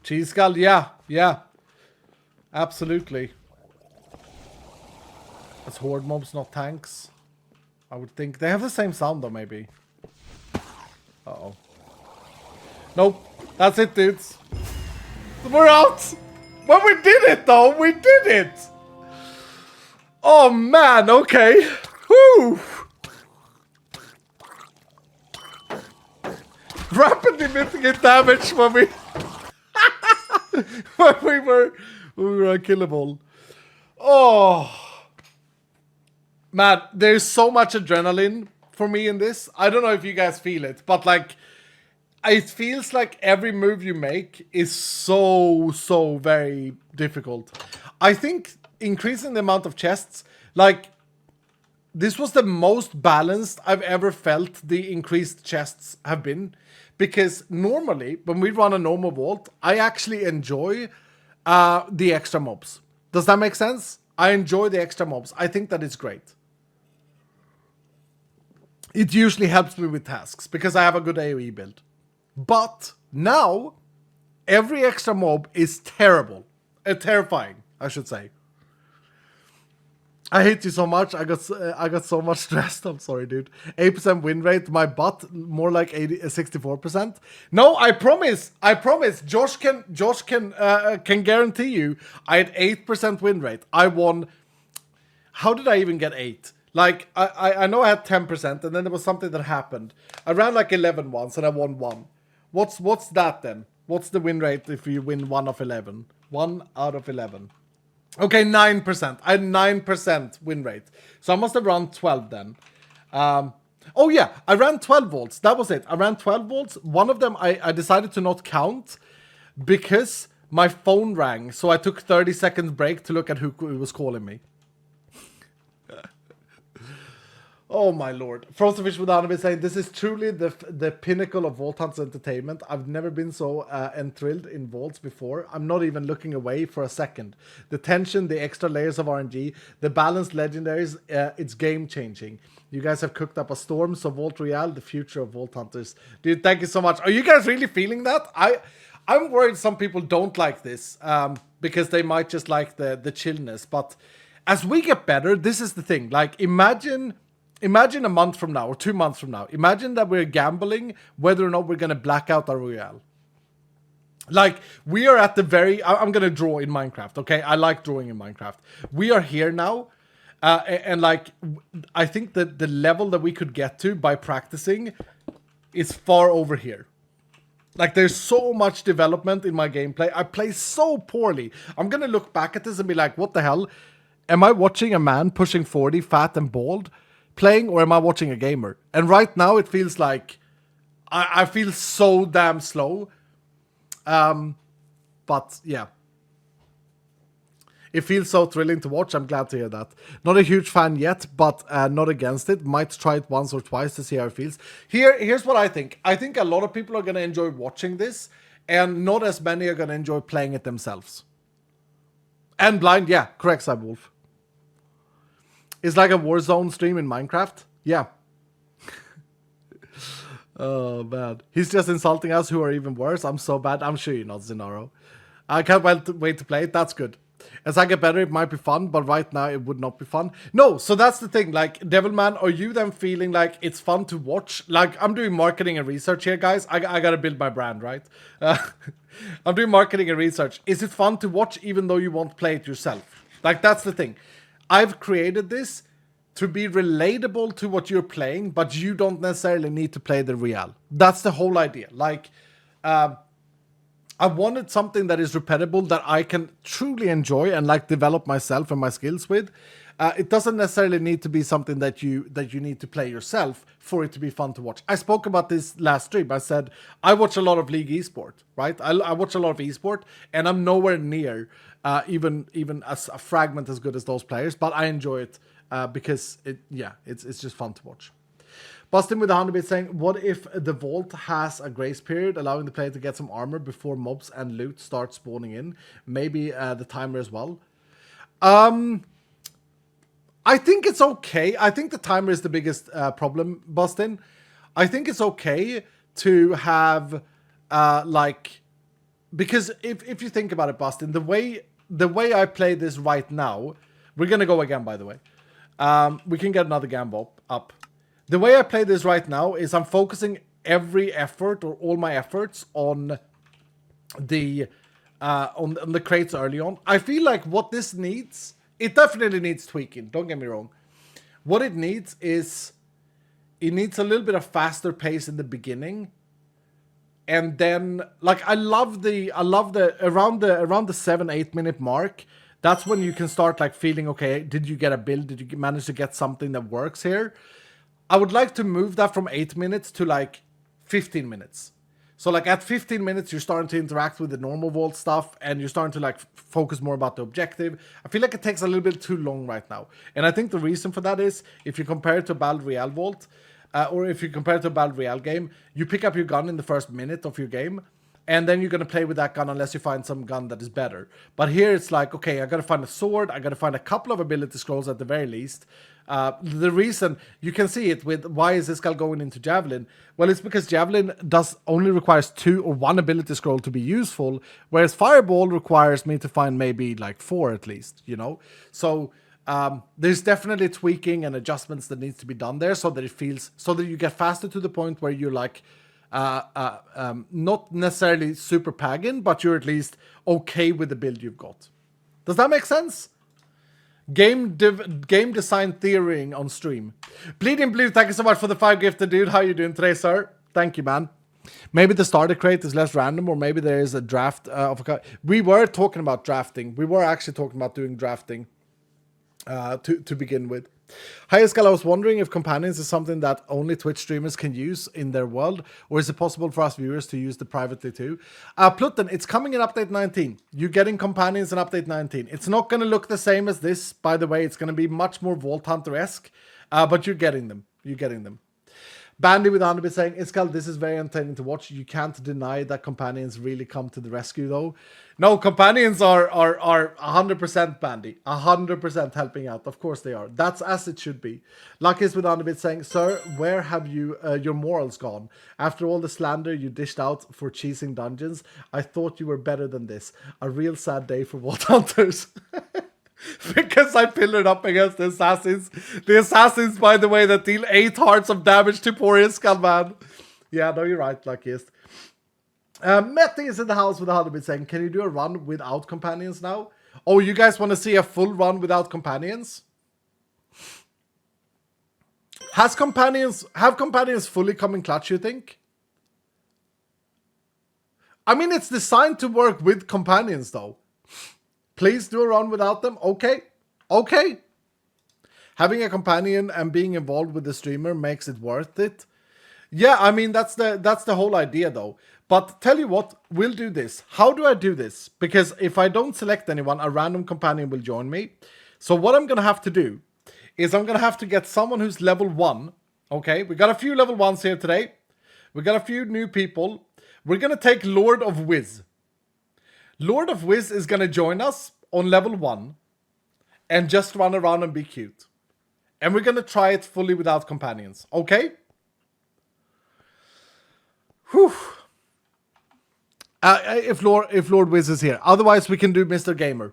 Cheese skull, yeah. Absolutely. That's horde mobs, not tanks. I would think. They have the same sound though, maybe. Uh-oh. Nope. That's it, dudes. We're out! Well, we did it though! We did it! Oh man, okay. Whew! Rapidly mitigate damage when we... when we were unkillable. Oh... Man, there's so much adrenaline for me in this. I don't know if you guys feel it, but like, it feels like every move you make is so very difficult. I think increasing the amount of chests, like, this was the most balanced I've ever felt the increased chests have been. Because normally, when we run a normal vault, I actually enjoy the extra mobs. Does that make sense? I enjoy the extra mobs. I think that is great. It usually helps me with tasks because I have a good AoE build. But now, every extra mob is terrible. Terrifying, I should say. I hate you so much. I got so much stressed. I'm sorry, dude. 8% win rate. My butt more like 64%. No, I promise. Josh can guarantee you. I had 8% win rate. I won. How did I even get 8? Like I know I had 10%, and then there was something that happened. I ran like 11 once, and I won 1. What's that then? What's the win rate if you win 1 of 11? 1 out of 11. Okay, 9%. I had 9% win rate. So I must have run 12 then. Oh yeah, I ran 12 volts. That was it. I ran 12 volts. One of them I decided to not count because my phone rang. So I took 30 seconds break to look at who was calling me. Oh my lord. Frozenfish without been saying, this is truly the pinnacle of Vault Hunt's entertainment. I've never been so enthralled in Vaults before. I'm not even looking away for a second. The tension, the extra layers of RNG, the balanced legendaries, it's game changing. You guys have cooked up a storm, so Vault Royale, the future of Vault Hunters. Dude, thank you so much. Are you guys really feeling that? I'm worried some people don't like this because they might just like the chillness. But as we get better, this is the thing. Like, imagine a month from now or 2 months from now. Imagine that we're gambling whether or not we're going to black out our Royale. Like, we are at the very... I'm going to draw in Minecraft, okay? I like drawing in Minecraft. We are here now. And like, I think that the level that we could get to by practicing is far over here. Like, there's so much development in my gameplay. I play so poorly. I'm going to look back at this and be like, what the hell? Am I watching a man pushing 40, fat and bald, playing, or am I watching a gamer? And right now it feels like I feel so damn slow. But yeah, It feels so thrilling to watch. I'm glad to hear that. Not a huge fan yet, but not against it. Might try it once or twice to see how it feels. Here's what I think. I think a lot of people are going to enjoy watching this, and not as many are going to enjoy playing it themselves. And blind, yeah, correct, Cyberwolf. It's like a Warzone stream in Minecraft. Yeah. Oh, man. He's just insulting us who are even worse. I'm so bad. I'm sure you're not, Zenaro. I can't wait to play it. That's good. As I get better, it might be fun, but right now it would not be fun. No, so that's the thing. Like, Devilman, are you then feeling like it's fun to watch? Like, I'm doing marketing and research here, guys. I got to build my brand, right? I'm doing marketing and research. Is it fun to watch even though you won't play it yourself? Like, that's the thing. I've created this to be relatable to what you're playing, but you don't necessarily need to play the real. That's the whole idea. Like, I wanted something that is repeatable, that I can truly enjoy and like develop myself and my skills with. It doesn't necessarily need to be something that you need to play yourself for it to be fun to watch. I spoke about this last stream. I said I watch a lot of League esport, right? I watch a lot of esport, and I'm nowhere near even as a fragment as good as those players, but I enjoy it because it's just fun to watch. Bustin with 100 bits saying, what if the vault has a grace period allowing the player to get some armor before mobs and loot start spawning in? Maybe the timer as well. I think it's okay. I think the timer is the biggest problem, Bustin. I think it's okay to have because if you think about it, Bustin, the way I play this right now, we're gonna go again, by the way. We can get another gamble up. The way I play this right now is I'm focusing every effort or all my efforts on the crates early on. I feel like what this needs, it definitely needs tweaking. Don't get me wrong. What it needs is a little bit of faster pace in the beginning, and then like I love the around the 7-8 minute mark. That's when you can start like feeling okay. Did you get a build? Did you manage to get something that works here? I would like to move that from 8 minutes to like 15 minutes. So like at 15 minutes, you're starting to interact with the normal vault stuff, and you're starting to like focus more about the objective. I feel like it takes a little bit too long right now. And I think the reason for that is if you compare it to a Battle Royale vault, or if you compare it to a Battle Royale game, you pick up your gun in the first minute of your game, and then you're going to play with that gun unless you find some gun that is better. But here it's like, okay, I got to find a sword. I got to find a couple of ability scrolls at the very least. The reason you can see it with why is this guy going into Javelin? Well, it's because Javelin only requires 2 or 1 ability scroll to be useful, whereas Fireball requires me to find maybe like 4 at least, you know? So there's definitely tweaking and adjustments that needs to be done there so that it feels, so that you get faster to the point where you're like, not necessarily super pagan, but you're at least okay with the build you've got. Does that make sense? Game design theorying on stream. Bleeding Blue, thank you so much for the 5 gifted, dude. How you doing today, sir? Thank you, man. Maybe the starter crate is less random, or maybe there is a draft of a... We were talking about drafting. We were actually talking about doing drafting to begin with. Hi, Escal, I was wondering if companions is something that only Twitch streamers can use in their world, or is it possible for us viewers to use it privately too? Pluton, it's coming in update 19. You're getting companions in update 19. It's not going to look the same as this, by the way. It's going to be much more Vault Hunter-esque, but you're getting them. You're getting them. Bandy with 100 saying, Iskal, this is very entertaining to watch. You can't deny that companions really come to the rescue, though. No, companions are 100% Bandy. 100% helping out. Of course they are. That's as it should be. Lucky's with 100 saying, Sir, where have you your morals gone? After all the slander you dished out for cheesing dungeons, I thought you were better than this. A real sad day for Vault Hunters. Because I pillared up against the assassins. The assassins, by the way, that deal 8 hearts of damage to poor Iskal, man. Yeah, no, you're right, luckiest. Meti is in the house with 100 saying, can you do a run without companions now? Oh, you guys want to see a full run without companions? Have companions fully come in clutch, you think? I mean, it's designed to work with companions, though. Please do a run without them. Okay. Having a companion and being involved with the streamer makes it worth it. Yeah, I mean that's the whole idea though. But tell you what, we'll do this. How do I do this? Because if I don't select anyone, a random companion will join me. So what I'm gonna have to do is I'm gonna have to get someone who's level 1. Okay, we got a few level 1s here today. We got a few new people. We're gonna take Lord of Wiz. Lord of Wiz is gonna join us on level 1 and just run around and be cute. And we're gonna try it fully without companions. Okay? Whew. If Lord Wiz is here. Otherwise, we can do Mr. Gamer.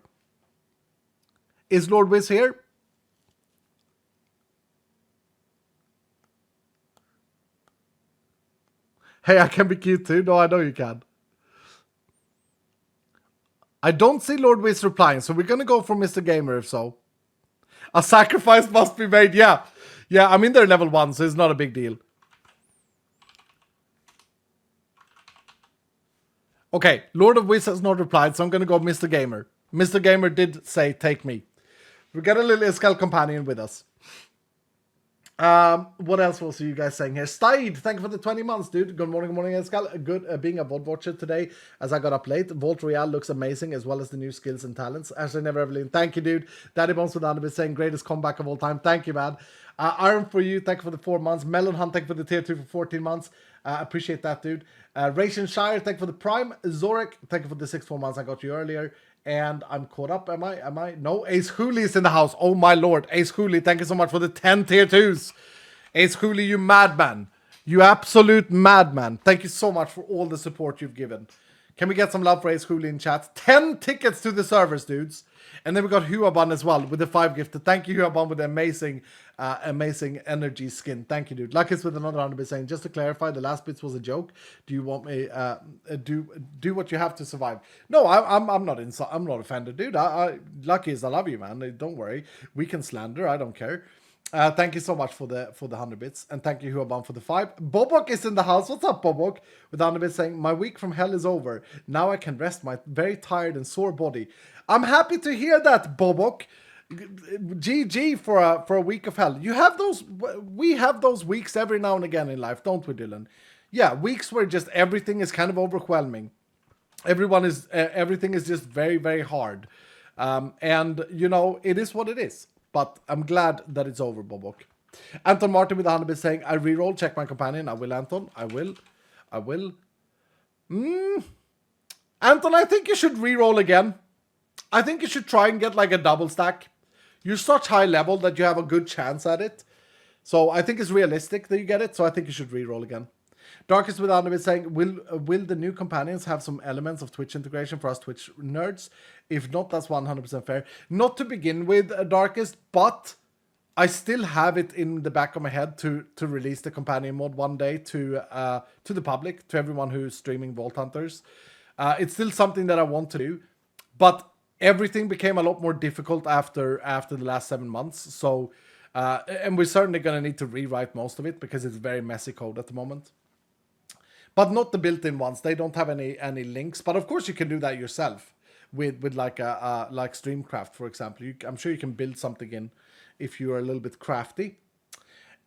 Is Lord Wiz here? Hey, I can be cute too. No, I know you can. I don't see Lord Wiz replying, so we're gonna go for Mr. Gamer if so. A sacrifice must be made. Yeah. Yeah, I mean they're level 1, so it's not a big deal. Okay, Lord of Wiz has not replied, so I'm gonna go Mr. Gamer. Mr. Gamer did say, take me. We got a little Iskall companion with us. What else was you guys saying here? Steid, thank you for the 20 months, dude. Good morning, Iskall. Good being a VOD watcher today as I got up late. Vault Royale looks amazing, as well as the new skills and talents. Ashley Never Evelyn, thank you, dude. Daddy Bones with Anubis saying, greatest comeback of all time. Thank you, man. Iron for you, thank you for the 4 months. Melon Hunt, thank you for the tier 2 for 14 months. Appreciate that, dude. Ration Shire, thank you for the Prime. Zorek, thank you for the 4 months I got you earlier. And I'm caught up, am I? No, Ace Hooley is in the house. Oh my lord. Ace Hooley, thank you so much for the 10 tier 2s. Ace Hooley, you madman. You absolute madman. Thank you so much for all the support you've given. Can we get some love for Ace Hooley in chat? 10 tickets to the servers, dudes. And then we got Huaban as well with the 5 gifted. Thank you, Huaban, with the amazing energy skin. Thank you, dude. Lucky's with another 100% saying, just to clarify, the last bits was a joke. Do you want me do what you have to survive? No, I'm not I'm not offended, dude. Lucky is I love you, man. Don't worry. We can slander. I don't care. Thank you so much for the 100 bits, and thank you Huaban for the 5. Bobok is in the house. What's up, Bobok? With 100 bits saying, my week from hell is over. Now I can rest my very tired and sore body. I'm happy to hear that, Bobok. GG for a week of hell. You have those. We have those weeks every now and again in life, don't we, Dylan? Yeah, weeks where just everything is kind of overwhelming. Everything is just very, very hard, and you know it is what it is. But I'm glad that it's over, Bobok. Anton Martin with 100 bits saying, I reroll, check my companion. I will, Anton. I will. Anton, I think you should reroll again. I think you should try and get like a double stack. You're such high level that you have a good chance at it. So I think it's realistic that you get it. So I think you should reroll again. Darkest with 100 bits saying, will the new companions have some elements of Twitch integration for us Twitch nerds? If not, that's 100% fair. Not to begin with, Darkest, but I still have it in the back of my head to release the companion mod one day to the public, to everyone who's streaming Vault Hunters. It's still something that I want to do, but everything became a lot more difficult after the last 7 months. So, and we're certainly going to need to rewrite most of it because it's very messy code at the moment. But not the built-in ones. They don't have any links. But of course you can do that yourself with like like Streamcraft, for example. I'm sure you can build something in if you're a little bit crafty.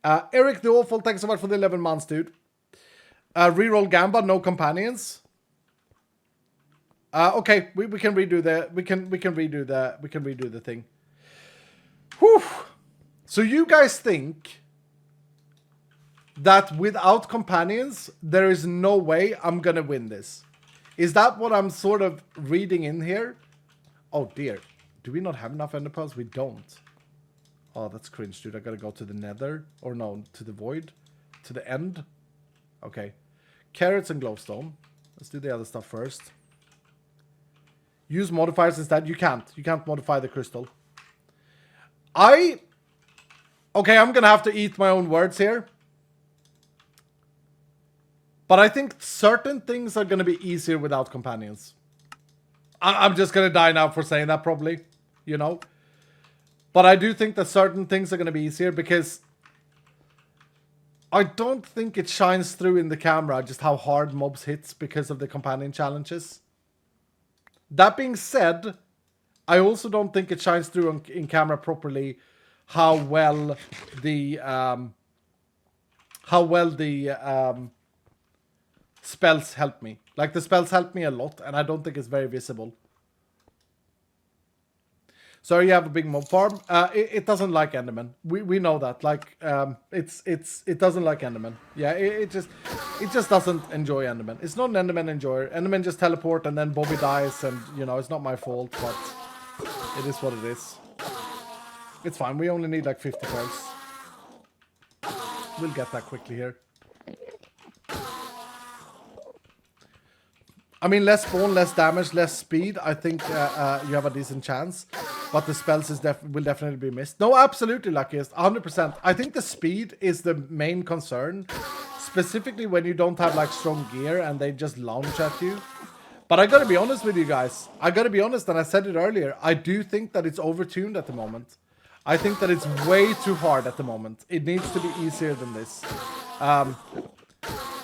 Eric the Awful, thanks so much for the 11 months, dude. Reroll Gamba, no companions. Okay, we can redo the thing. Whew. So you guys think that without companions, there is no way I'm gonna win this? Is that what I'm sort of reading in here? Oh dear. Do we not have enough ender pearls? We don't. Oh, that's cringe, dude. I gotta go to the nether. Or no, to the void. To the end. Okay. Carrots and glowstone. Let's do the other stuff first. Use modifiers instead. You can't. You can't modify the crystal. Okay, I'm gonna have to eat my own words here. But I think certain things are going to be easier without companions. I'm just going to die now for saying that probably, you know. But I do think that certain things are going to be easier because I don't think it shines through in the camera just how hard mobs hits because of the companion challenges. That being said, I also don't think it shines through in camera properly how well the how well the spells help me. Like, the spells help me a lot, and I don't think it's very visible. So you have a big mob farm. It doesn't like Enderman. We know that. Like, it doesn't like Enderman. Yeah, it just doesn't enjoy Enderman. It's not an Enderman enjoyer. Enderman just teleport and then Bobby dies, and you know it's not my fault, but it is what it is. It's fine. We only need like 50 pearls. We'll get that quickly here. I mean, less spawn, less damage, less speed. I think you have a decent chance. But the spells will definitely be missed. No, absolutely, luckiest. 100%. I think the speed is the main concern. Specifically when you don't have, like, strong gear and they just launch at you. But I gotta be honest with you guys. I gotta be honest, and I said it earlier. I do think that it's overtuned at the moment. I think that it's way too hard at the moment. It needs to be easier than this.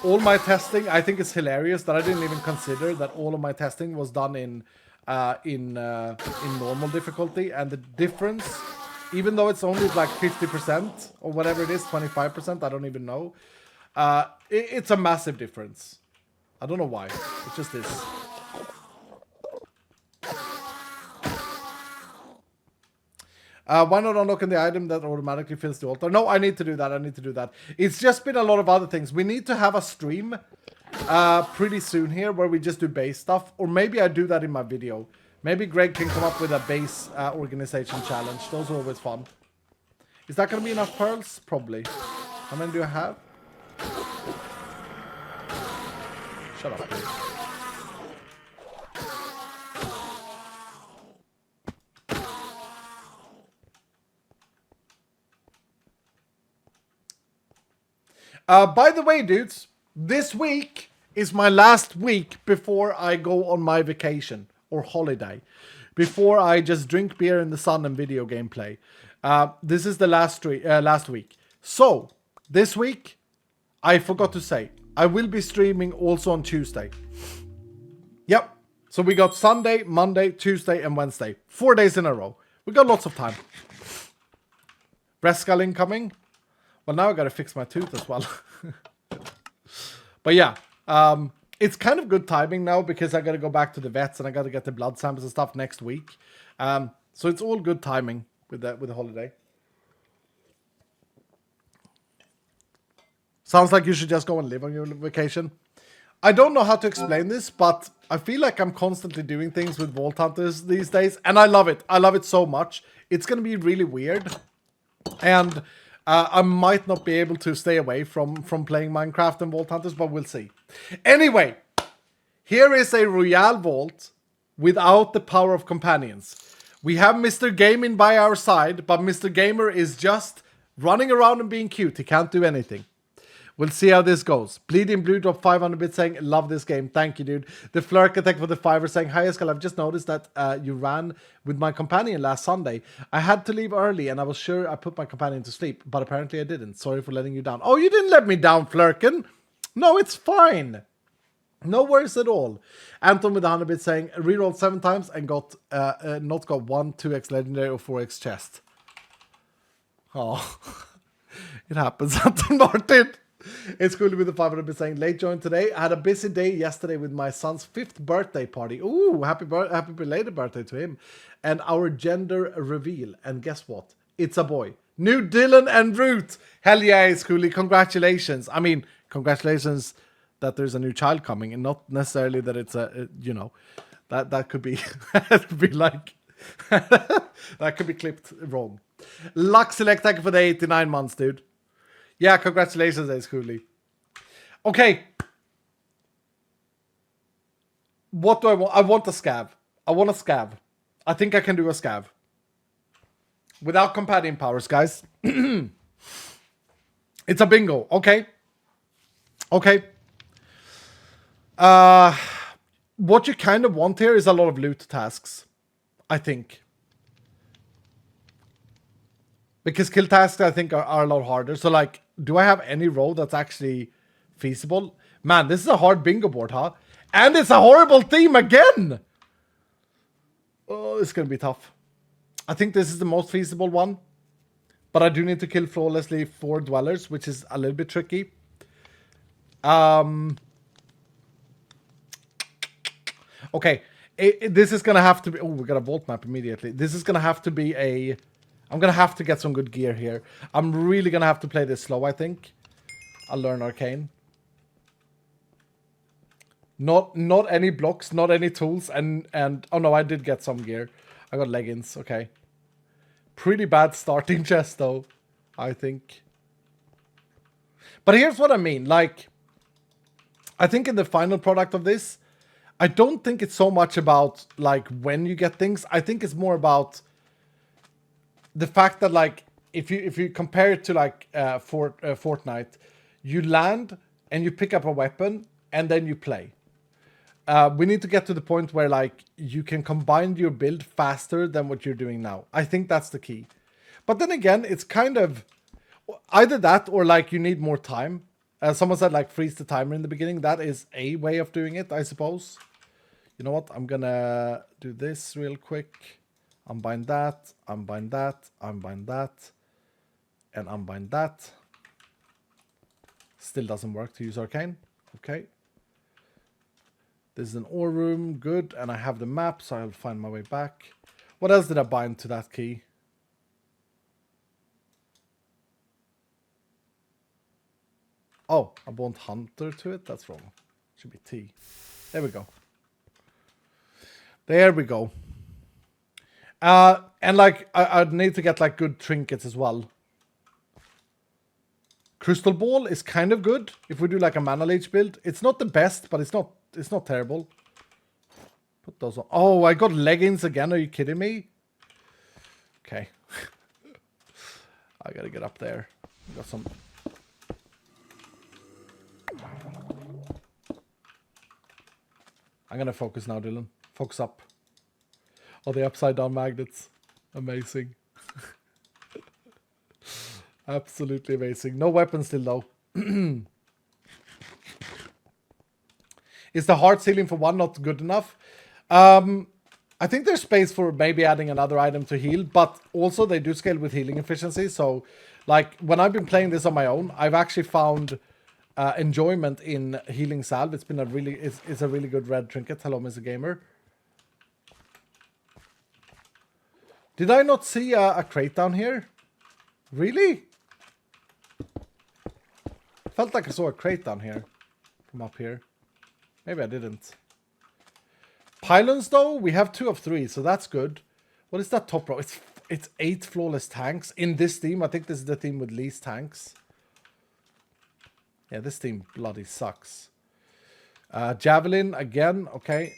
All my testing, I think it's hilarious that I didn't even consider that all of my testing was done in normal difficulty, and the difference, even though it's only like 50% or whatever it is, 25%, I don't even know. It's a massive difference. I don't know why. It just is. Why not unlocking the item that automatically fills the altar? No, I need to do that. I need to do that. It's just been a lot of other things. We need to have a stream pretty soon here where we just do base stuff. Or maybe I do that in my video. Maybe Greg can come up with a base organization challenge. Those are always fun. Is that going to be enough pearls? Probably. How many do I have? Shut up, dude. By the way, dudes, this week is my last week before I go on my vacation or holiday. Before I just drink beer in the sun and video game play. This is the last week. So, this week, I forgot to say, I will be streaming also on Tuesday. Yep. So we got Sunday, Monday, Tuesday, and Wednesday. 4 days in a row. We got lots of time. Rescal incoming. Well, now I gotta fix my tooth as well. But yeah, it's kind of good timing now because I gotta go back to the vets and I gotta get the blood samples and stuff next week. So it's all good timing with the holiday. Sounds like you should just go and live on your vacation. I don't know how to explain this, but I feel like I'm constantly doing things with Vault Hunters these days, and I love it. I love it so much. It's gonna be really weird, and I might not be able to stay away from playing Minecraft and Vault Hunters, but we'll see. Anyway, here is a Royale Vault without the power of companions. We have Mr. Gaming by our side, but Mr. Gamer is just running around and being cute. He can't do anything. We'll see how this goes. Bleeding Blue drop 500 bits saying, love this game. Thank you, dude. The Flurk Attack for the Fiver saying, hi, Escal. I've just noticed that you ran with my companion last Sunday. I had to leave early and I was sure I put my companion to sleep, but apparently I didn't. Sorry for letting you down. Oh, you didn't let me down, Flurkin. No, it's fine. No worries at all. Anton with 100 bits saying, rerolled 7 times and got not got 1, 2x legendary or 4x chest. Oh, it happens, Anton Martin. It's cool to be the 500 bit saying late join today. I had a busy day yesterday with my son's 5th birthday party. Ooh, happy belated birthday to him. And our gender reveal. And guess what? It's a boy. New Dylan and Ruth. Hell yeah, it's cool. Congratulations. I mean, congratulations that there's a new child coming, and not necessarily that it's that could be that could be like that could be clipped wrong. Luck select, thank you for the 89 months, dude. Yeah, congratulations, Ace Cooley. Okay. What do I want? I want a scav. I want a scav. I think I can do a scav. Without companion powers, guys. It's a bingo. Okay. Okay. What you kind of want here is a lot of loot tasks. I think. Because kill tasks, I think, are a lot harder. So, like, do I have any role that's actually feasible? Man, this is a hard bingo board, huh? And it's a horrible theme again! Oh, it's going to be tough. I think this is the most feasible one. But I do need to kill flawlessly 4 dwellers, which is a little bit tricky. Okay, this is gonna have to be... Oh, we got a vault map immediately. This is gonna have to be a... I'm gonna have to get some good gear here. I'm really gonna have to play this slow, I think. I'll learn Arcane. Not any blocks, not any tools, and... Oh no, I did get some gear. I got leggings, okay. Pretty bad starting chest, though, I think. But here's what I mean, like... I think in the final product of this, I don't think it's so much about, like, when you get things. I think it's more about the fact that, like, if you compare it to, like, Fortnite, you land and you pick up a weapon and then you play. We need to get to the point where, like, you can combine your build faster than what you're doing now. I think that's the key. But then again, it's kind of either that or, like, you need more time. Someone said, like, freeze the timer in the beginning. That is a way of doing it, I suppose. You know what? I'm gonna do this real quick. Unbind that, unbind that, unbind that, and unbind that. Still doesn't work to use Arcane. Okay. This is an ore room. Good. And I have the map, so I'll find my way back. What else did I bind to that key? Oh, I bound Hunter to it? That's wrong. Should be T. There we go. There we go. And like, I'd need to get like good trinkets as well. Crystal Ball is kind of good if we do like a Mana Leech build. It's not the best, but it's not terrible. Put those on. Oh, I got leggings again. Are you kidding me? Okay. I gotta get up there. Got some... I'm gonna focus now, Dylan. Focus up. Oh, the upside down magnets. Amazing. Absolutely amazing. No weapons still though. Is the heart ceiling for one not good enough? I think there's space for maybe adding another item to heal, but also they do scale with healing efficiency. So like when I've been playing this on my own, I've actually found enjoyment in healing salve. It's been a really, it's a really good red trinket. Hello, Mr. Gamer. Did I not see a crate down here? Really? Felt like I saw a crate down here from up here. Maybe I didn't. Pylons though, we have 2 of 3, so that's good. What is that top row? It's 8 flawless tanks in this team. I think this is the team with least tanks. Yeah, this team bloody sucks. Javelin again, okay.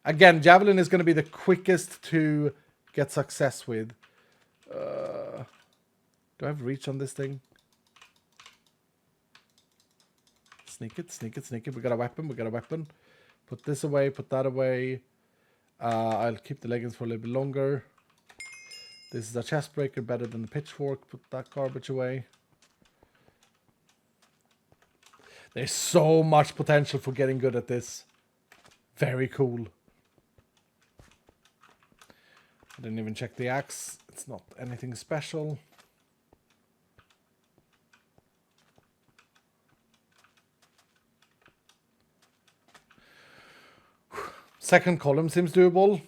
Again, Javelin is going to be the quickest to get success with. Do I have reach on this thing? Sneak it, sneak it, sneak it. We got a weapon, we got a weapon. Put this away, put that away. I'll keep the leggings for a little bit longer. This is a chest breaker, better than the pitchfork. Put that garbage away. There's so much potential for getting good at this. Very cool. I didn't even check the axe. It's not anything special. Second column seems doable.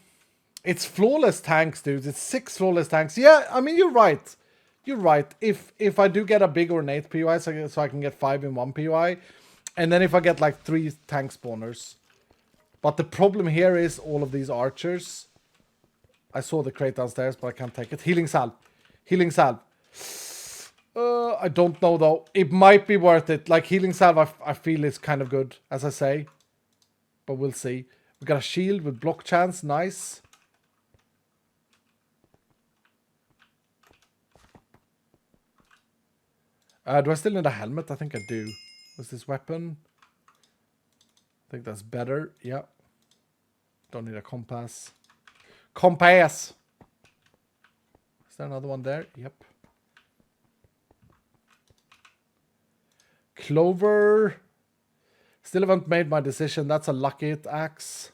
It's flawless tanks, dude. It's 6 flawless tanks. Yeah, I mean, you're right. You're right. If I do get a big ornate POI, so I can get 5 in 1 POI, and then if I get like 3 tank spawners. But the problem here is all of these archers. I saw the crate downstairs, but I can't take it. Healing salve. Healing salve. I don't know, though. It might be worth it. Like, healing salve, I feel is kind of good, as I say. But we'll see. We got a shield with block chance. Nice. Do I still need a helmet? I think I do. What's this weapon? I think that's better. Yeah. Don't need a compass. Compass! Is there another one there? Yep. Clover. Still haven't made my decision. That's a lucky hit axe.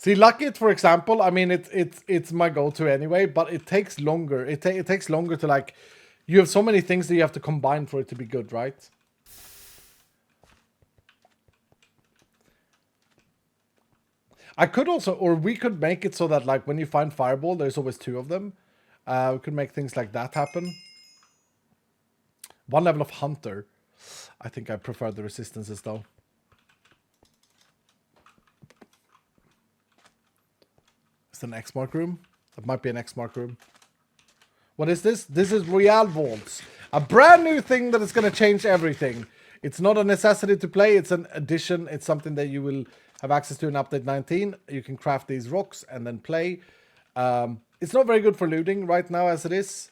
See, Lucky It, for example, I mean, it's my go-to anyway, but it takes longer. It takes longer to, like, you have so many things that you have to combine for it to be good, right? I could also, or we could make it so that, like, when you find Fireball, there's always 2 of them. We could make things like that happen. 1 level of Hunter. I think I prefer the resistances, though. It's an X-Mark room. That might be an X-Mark room. What is this? This is Royale Vaults. A brand new thing that is going to change everything. It's not a necessity to play. It's an addition. It's something that you will have access to in update 19. You can craft these rocks and then play. It's not very good for looting right now as it is.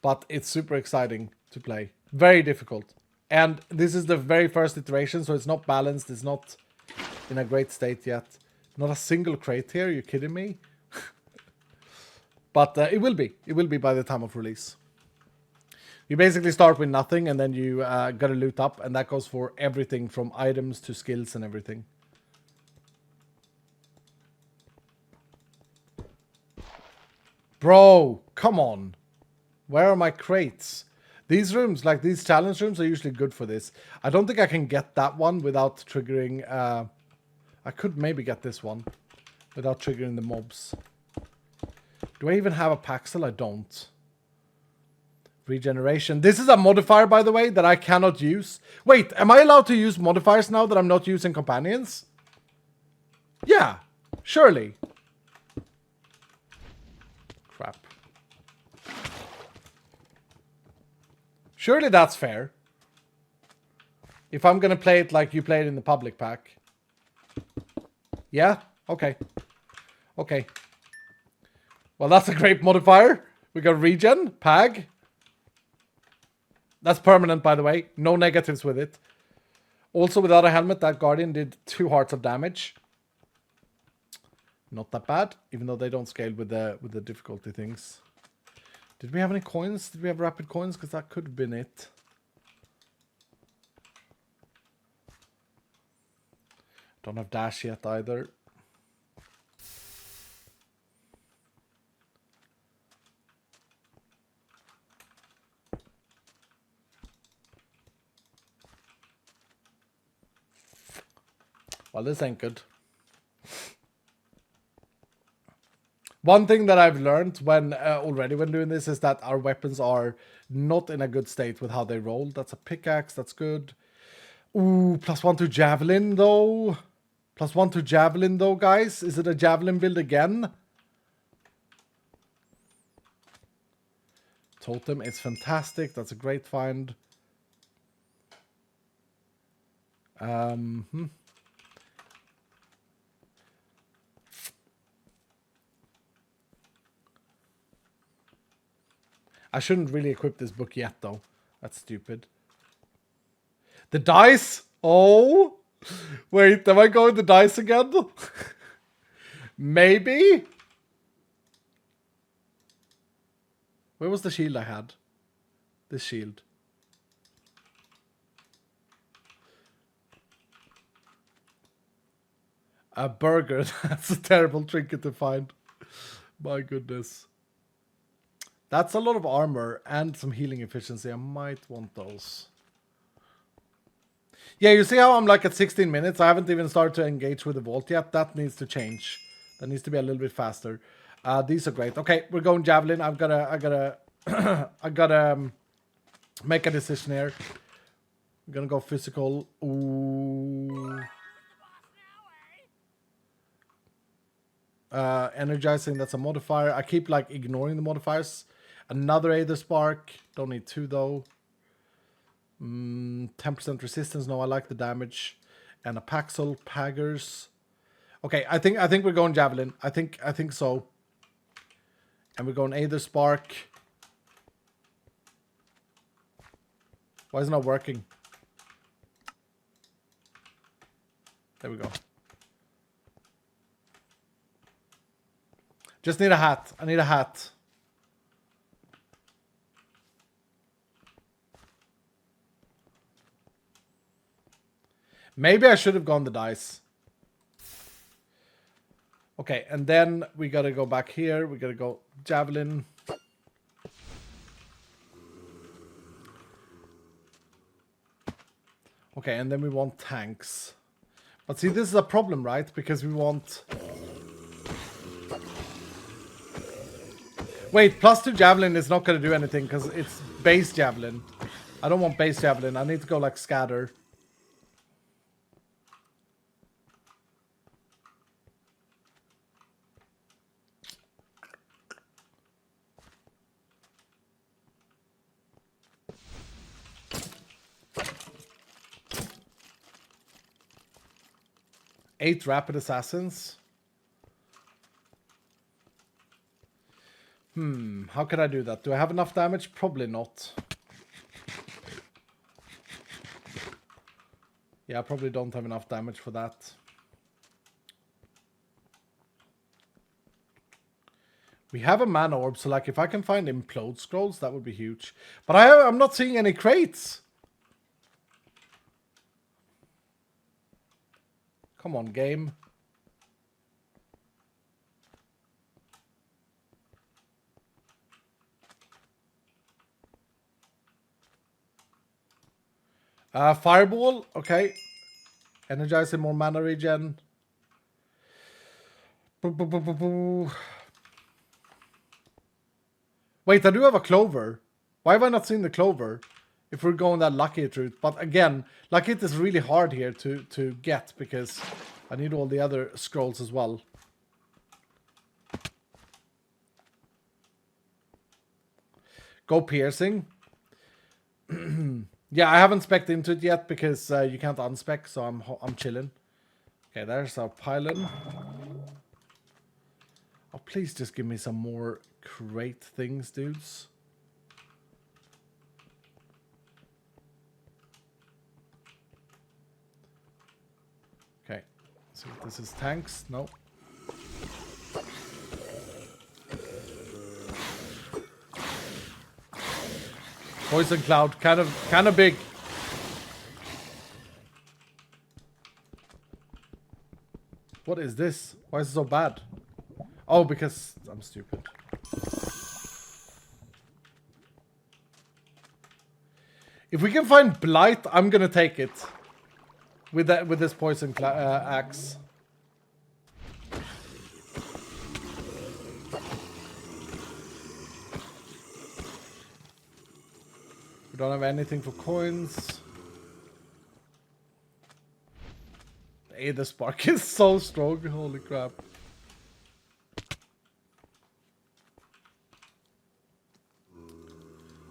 But it's super exciting to play. Very difficult. And this is the very first iteration, so it's not balanced. It's not in a great state yet. Not a single crate here. Are you kidding me? But it will be. It will be by the time of release. You basically start with nothing, and then you gotta loot up, and that goes for everything from items to skills and everything. Bro, come on. Where are my crates? These rooms, like these challenge rooms, are usually good for this. I don't think I can get that one without triggering... I could maybe get this one without triggering the mobs. Do I even have a Paxel? I don't. Regeneration. This is a modifier, by the way, that I cannot use. Wait, am I allowed to use modifiers now that I'm not using companions? Yeah, surely. Crap. Surely that's fair. If I'm gonna play it like you play it in the public pack. Yeah? Okay. Okay. Well, that's a great modifier. We got regen, Pag. That's permanent, by the way. No negatives with it. Also, without a helmet, that Guardian did 2 hearts of damage. Not that bad, even though they don't scale with the difficulty things. Did we have any coins? Did we have rapid coins? Because that could have been it. Don't have dash yet either. Well, this ain't good. One thing that I've learned when already when doing this is that our weapons are not in a good state with how they roll. That's a pickaxe. That's good. Ooh, +1 to javelin though. +1 to javelin though, guys. Is it a javelin build again? Totem is fantastic. That's a great find. I shouldn't really equip this book yet, though. That's stupid. The dice? Oh! Wait, am I going the dice again? Maybe? Where was the shield I had? This shield. A burger. That's a terrible trinket to find. My goodness. That's a lot of armor and some healing efficiency. I might want those. Yeah, you see how I'm like at 16 minutes? I haven't even started to engage with the vault yet. That needs to change. That needs to be a little bit faster. These are great. Okay, we're going javelin. I gotta make a decision here. I'm gonna go physical. Ooh. Energizing, that's a modifier. I keep like ignoring the modifiers. Another Aether Spark. Don't need 2 though. 10% resistance. No, I like the damage. And a Paxel, Paggers. Okay, I think we're going Javelin. I think so. And we're going Aether Spark. Why is it not working? There we go. Just need a hat. I need a hat. Maybe I should have gone the dice. Okay, and then we gotta go back here. We gotta go javelin. Okay, and then we want tanks. But see, this is a problem, right? Because we want... Wait, +2 javelin is not gonna do anything because it's base javelin. I don't want base javelin. I need to go like scatter. Eight rapid assassins. How can I do that? Do I have enough damage? Probably not. Yeah, I probably don't have enough damage for that. We have a mana orb, so like if I can find implode scrolls, that would be huge. But I'm not seeing any crates. Come on, game. Fireball, okay. Energizing more mana regen. Wait, I do have a clover. Why have I not seen the clover? If we're going that lucky hit route. But again, lucky hit is really hard here to get because I need all the other scrolls as well. Go piercing. Yeah, I haven't spec'd into it yet because you can't unspec, so I'm chilling. Okay, there's our pylon. Oh, please just give me some more crate things, dudes. Okay, so this is tanks. No. Poison cloud, kind of big. What is this? Why is it so bad? Oh, because I'm stupid. If we can find Blight, I'm gonna take it. With this poison axe. We don't have anything for coins. Hey, the spark is so strong. Holy crap.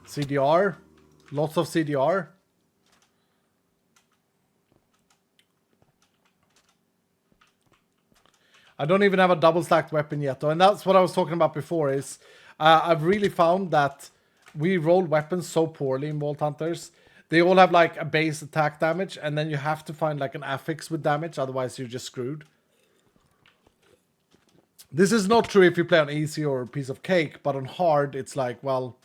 CDR. Lots of CDR. I don't even have a double stacked weapon yet though. And that's what I was talking about before is I've really found that we roll weapons so poorly in Vault Hunters. They all have like a base attack damage and then you have to find like an affix with damage. Otherwise you're just screwed. This is not true if you play on easy or a piece of cake. But on hard it's like, well,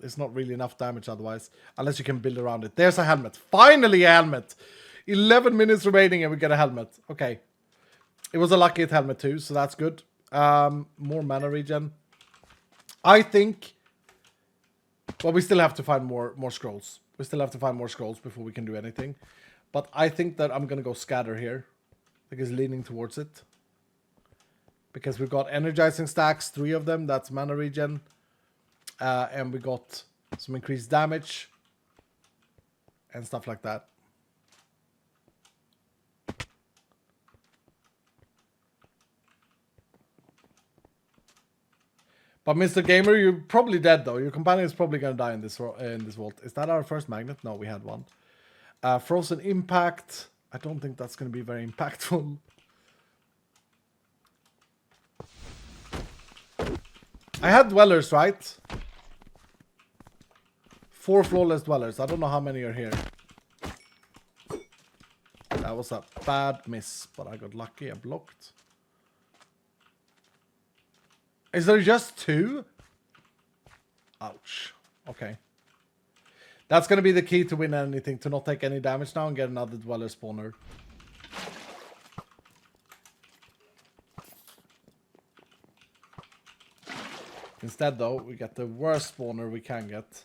it's not really enough damage otherwise. Unless you can build around it. There's a helmet. Finally a helmet. 11 minutes remaining and we get a helmet. Okay. It was a lucky hit helmet too, so that's good. More mana regen. I think... Well, we still have to find more scrolls. We still have to find more scrolls before we can do anything. But I think that I'm going to go scatter here. Because leaning towards it. Because we've got energizing stacks, 3 of them. That's mana regen. And we got some increased damage. And stuff like that. But Mr. Gamer, you're probably dead though. Your companion is probably gonna die in this vault. Is that our first magnet? No, we had one. Frozen impact. I don't think that's gonna be very impactful. I had dwellers, right? 4 flawless dwellers. I don't know how many are here. That was a bad miss, but I got lucky. I blocked. Is there just 2? Ouch. Okay. That's going to be the key to win anything. To not take any damage now and get another dweller spawner. Instead, though, we get the worst spawner we can get.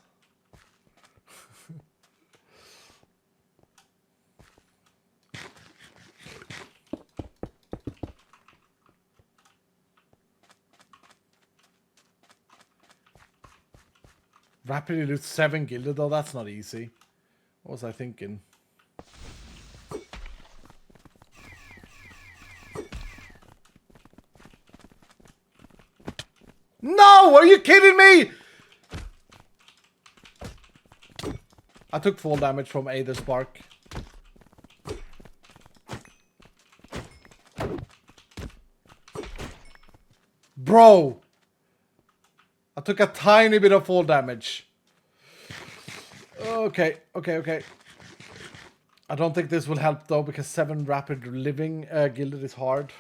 Rapidly loot 7 gilded, though. That's not easy. What was I thinking? No! Are you kidding me? I took fall damage from Aether Spark. Bro! I took a tiny bit of fall damage. Okay. I don't think this will help though, because 7 rapid living gilded is hard.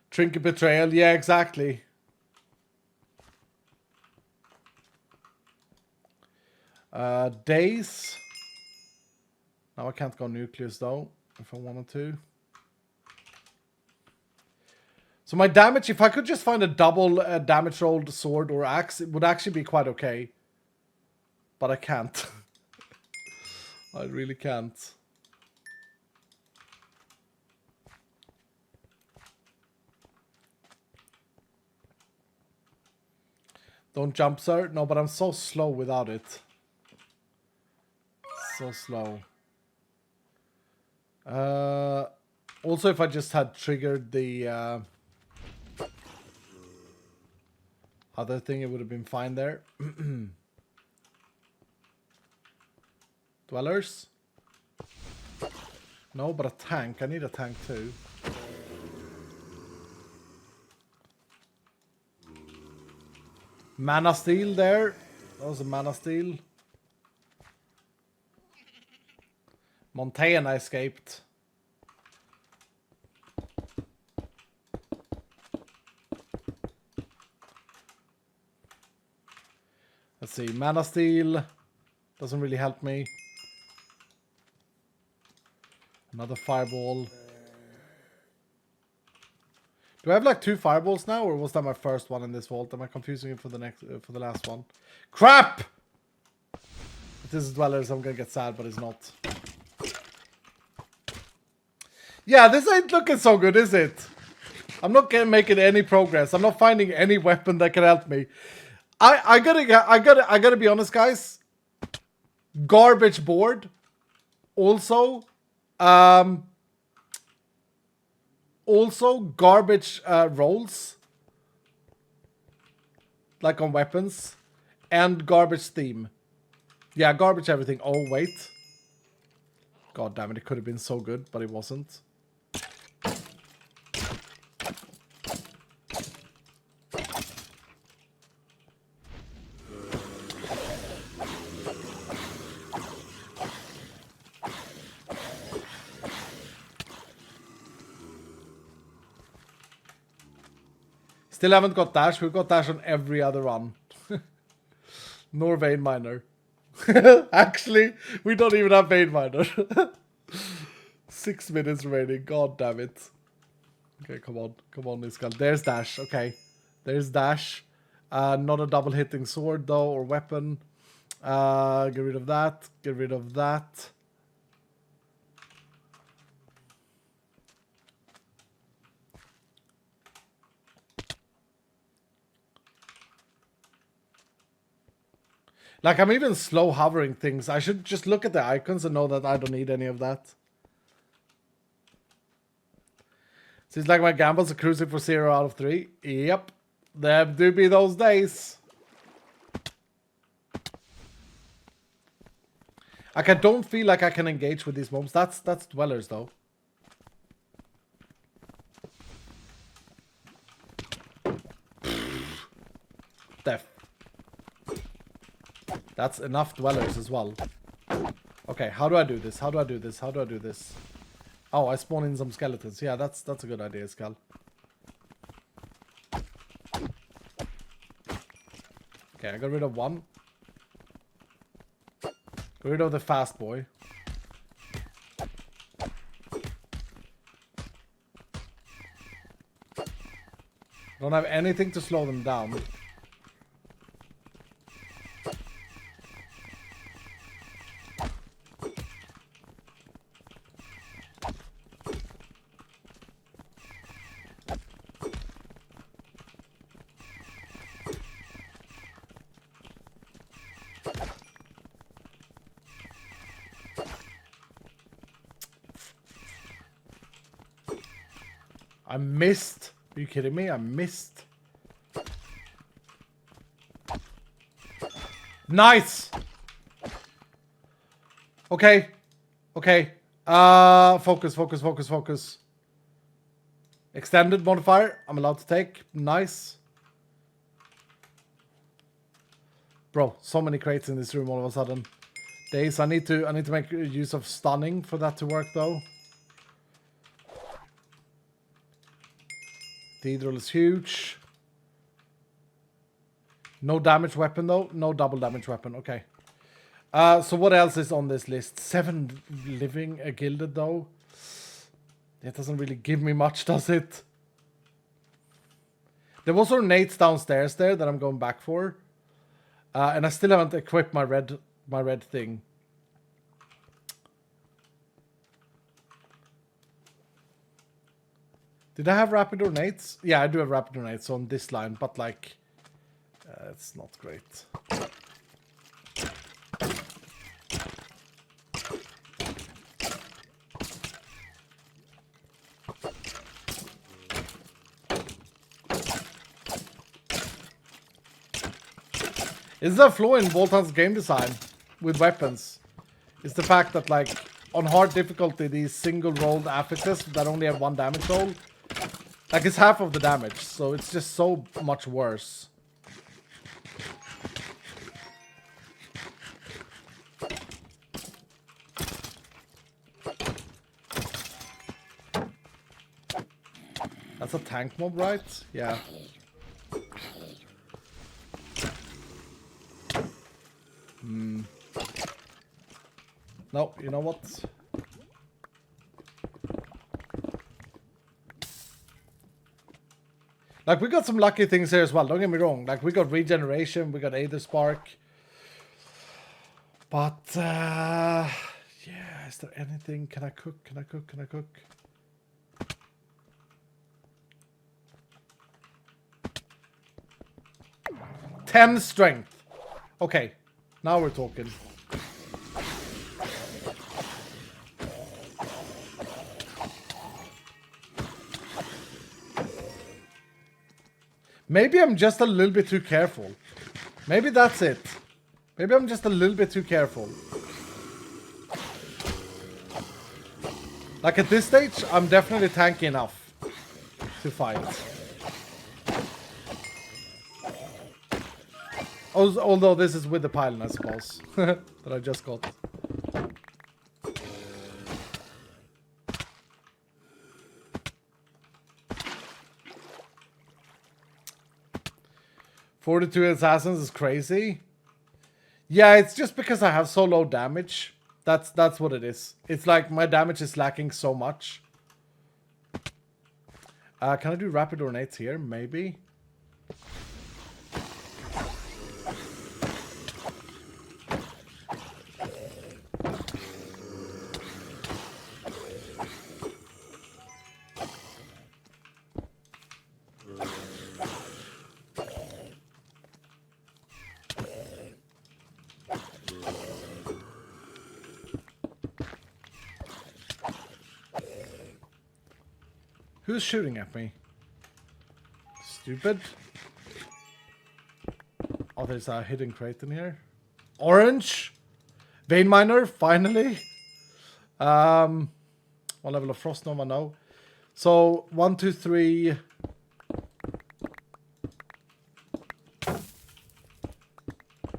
Trinket Betrayal, yeah, exactly. Days. Now I can't go Nucleus though, if I wanted to. So my damage, if I could just find a double damage rolled sword or axe, it would actually be quite okay. But I can't. I really can't. Don't jump, sir. No, but I'm so slow without it. So slow. Also, if I just had triggered the other thing, it would have been fine there. Dwellers? No, but a tank. I need a tank too. Mana Steel there. That was a Mana Steel. Montaigne escaped. Let's see. Mana Steel doesn't really help me. Another fireball. Do I have like 2 fireballs now, or was that my first one in this vault? Am I confusing it for the next, for the last one? Crap! If this is Dwellers, I'm gonna get sad, but it's not. Yeah, this ain't looking so good, is it? I'm not making any progress. I'm not finding any weapon that can help me. I gotta be honest, guys. Garbage board. Also, garbage rolls, like on weapons, and garbage theme. Yeah, garbage everything. Oh, wait. God damn it, it could have been so good, but it wasn't. Still haven't got dash. We've got dash on every other run. Nor Vein Miner. Actually, we don't even have Vein Miner. 6 minutes remaining. God damn it. Okay, come on. Come on, Iskal. There's dash. Okay. There's dash. Not a double hitting sword though, or weapon. Get rid of that. Get rid of that. Like, I'm even slow hovering things. I should just look at the icons and know that I don't need any of that. Seems like my gambles are cruising for 0 out of 3. Yep. There do be those days. Like, I don't feel like I can engage with these mobs. That's Dwellers, though. Death. That's enough Dwellers as well. Okay, how do I do this? How do I do this? How do I do this? Oh, I spawn in some skeletons. Yeah, that's a good idea, Skull. Okay, I got rid of one. Got rid of the fast boy. Don't have anything to slow them down. I missed. Are you kidding me? I missed. Nice. Okay. Okay. Focus, focus, focus, focus. Extended modifier. I'm allowed to take. Nice. Bro, so many crates in this room all of a sudden. Days. I need to make use of stunning for that to work though. Cathedral is huge. No damage weapon though. No double damage weapon. Okay. So what else is on this list? 7 living gilded though. It doesn't really give me much, does it? There was ornates downstairs there that I'm going back for. And I still haven't equipped my red thing. Did I have rapid ornates? Yeah, I do have rapid ornates on this line, but like, it's not great. Is there a flaw in Voltan's game design with weapons? Is the fact that like on hard difficulty these single rolled affixes that only have 1 damage roll, like it's half of the damage, so it's just so much worse. That's a tank mob, right? Yeah. No, you know what? Like, we got some lucky things here as well, don't get me wrong. Like, we got regeneration, we got Aether Spark. But, yeah, is there anything? Can I cook? Can I cook? Can I cook? Ten strength. Okay, now we're talking. Maybe I'm just a little bit too careful. Maybe that's it. Maybe I'm just a little bit too careful. Like at this stage, I'm definitely tanky enough to fight. Although this is with the pylon, I suppose, that I just got. "42 assassins is crazy." Yeah, it's just because I have so low damage. That's what it is. It's like my damage is lacking so much. Can I do rapid ornates here? Maybe. Who's shooting at me? Stupid. Oh, there's a hidden crate in here. Orange. Vein miner, finally. What level of frost nova? No. So 1, 2, 3.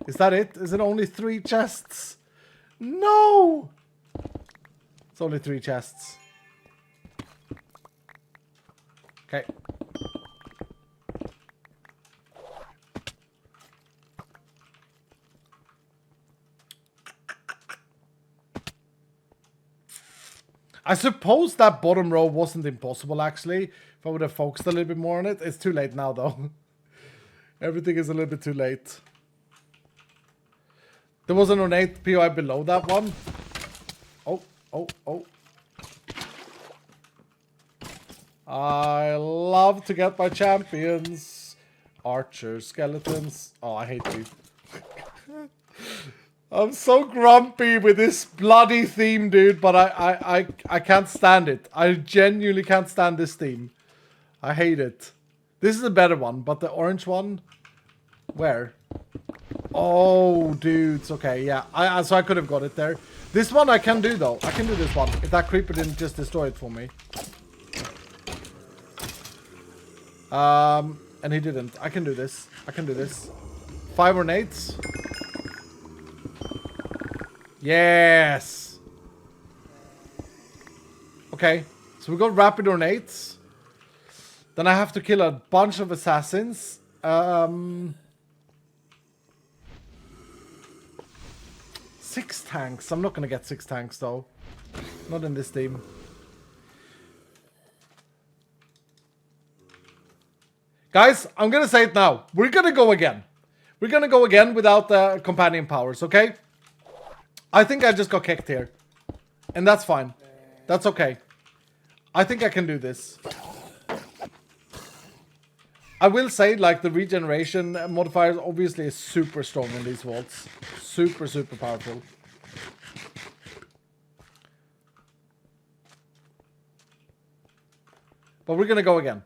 Is that it? Is it only 3 chests? No! It's only 3 chests. Okay. I suppose that bottom row wasn't impossible, actually. If I would have focused a little bit more on it. It's too late now, though. Everything is a little bit too late. There was an ornate POI below that one. Oh. I love to get my champions. Archers, skeletons. Oh, I hate you. I'm so grumpy with this bloody theme, dude, but I can't stand it. I genuinely can't stand this theme. I hate it. This is a better one, but the orange one... Where? Oh, dudes. Okay, yeah. So I could have got it there. This one I can do, though. I can do this one. If that creeper didn't just destroy it for me. And he didn't. I can do this. I can do this. 5 ornates. Yes. Okay. So we got rapid ornates. Then I have to kill a bunch of assassins. 6 tanks. I'm not gonna get 6 tanks though. Not in this team. Guys, I'm gonna say it now. We're gonna go again. We're gonna go again without the companion powers, okay? I think I just got kicked here. And that's fine. That's okay. I think I can do this. I will say, like, the regeneration modifier obviously is super strong in these vaults. Super, super powerful. But we're gonna go again.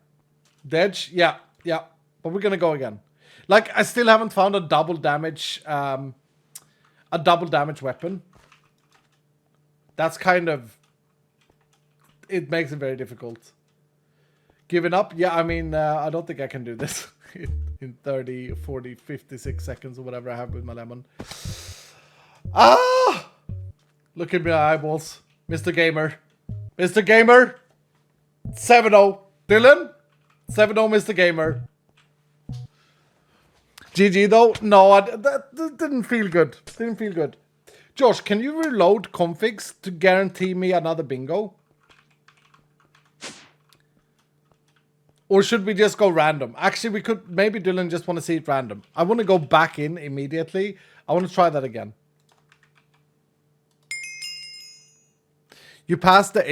Dedge? Yeah. But we're gonna go again. Like, I still haven't found a double damage weapon. That's kind of... It makes it very difficult. Giving up? Yeah, I mean, I don't think I can do this in 30, 40, 56 seconds or whatever I have with my lemon. Ah! Look at my eyeballs. Mr. Gamer. Mr. Gamer! 7-0. Dylan? 7-0, Mr. Gamer. GG though? No, that didn't feel good. Didn't feel good. Josh, can you reload configs to guarantee me another bingo? Or should we just go random? Actually, we could... Maybe Dylan just want to see it random. I want to go back in immediately. I want to try that again. You passed the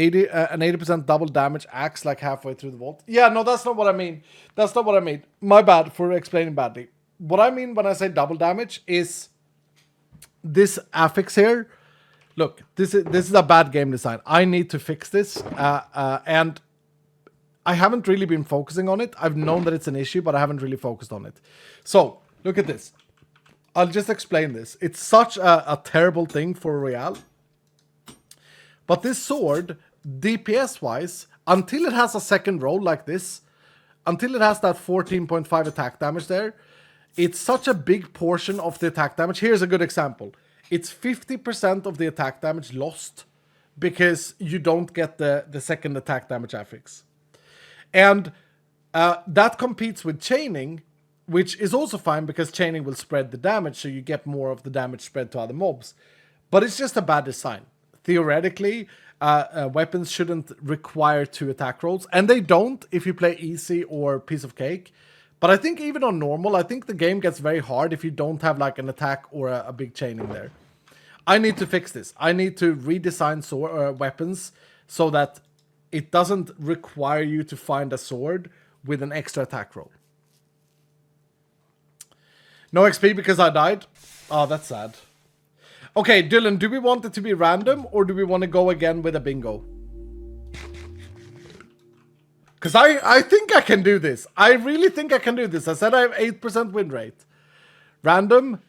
an 80% double damage axe like halfway through the vault. Yeah, no, that's not what I mean. That's not what I mean. My bad for explaining badly. What I mean when I say double damage is this affix here. Look, this is a bad game design. I need to fix this. And I haven't really been focusing on it. I've known that it's an issue, but I haven't really focused on it. So, look at this. I'll just explain this. It's such a terrible thing for Royale. But this sword, DPS-wise, until it has a second roll like this, until it has that 14.5 attack damage there, it's such a big portion of the attack damage. Here's a good example. It's 50% of the attack damage lost because you don't get the second attack damage affix. And that competes with chaining, which is also fine because chaining will spread the damage, so you get more of the damage spread to other mobs. But it's just a bad design. Theoretically, weapons shouldn't require 2 attack rolls, and they don't if you play easy or piece of cake. But I think even on normal, I think the game gets very hard if you don't have like an attack or a big chaining there. I need to fix this. I need to redesign weapons so that it doesn't require you to find a sword with an extra attack roll. No XP because I died? Oh, that's sad. Okay, Dylan, do we want it to be random or do we want to go again with a bingo? Because I think I can do this. I really think I can do this. I said I have 8% win rate. Random.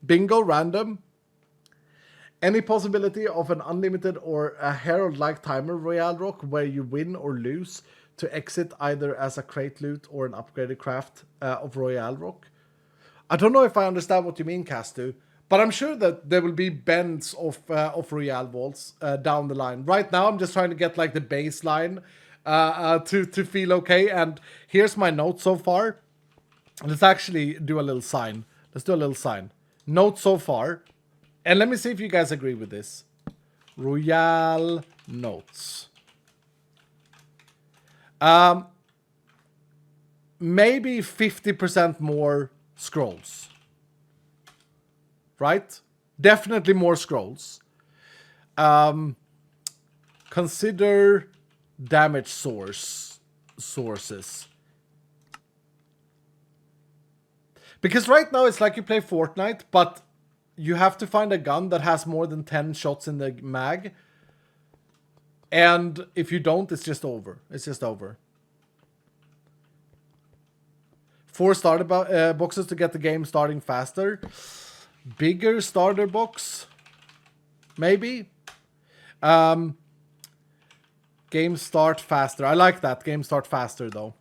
Bingo, random. Any possibility of an unlimited or a Herald-like timer Royale Rock where you win or lose to exit either as a crate loot or an upgraded craft of Royale Rock? I don't know if I understand what you mean, Castu, but I'm sure that there will be bends of Royale Vaults down the line. Right now, I'm just trying to get like the baseline to feel okay. And here's my note so far. Let's actually do a little sign. Let's do a little sign. Note so far. And let me see if you guys agree with this. Royal notes. Maybe 50% more scrolls. Right? Definitely more scrolls. Consider damage sources. Because right now it's like you play Fortnite, but you have to find a gun that has more than 10 shots in the mag. And if you don't, it's just over. It's just over. 4 starter boxes to get the game starting faster. Bigger starter box. Maybe. Game start faster. I like that. Game start faster though.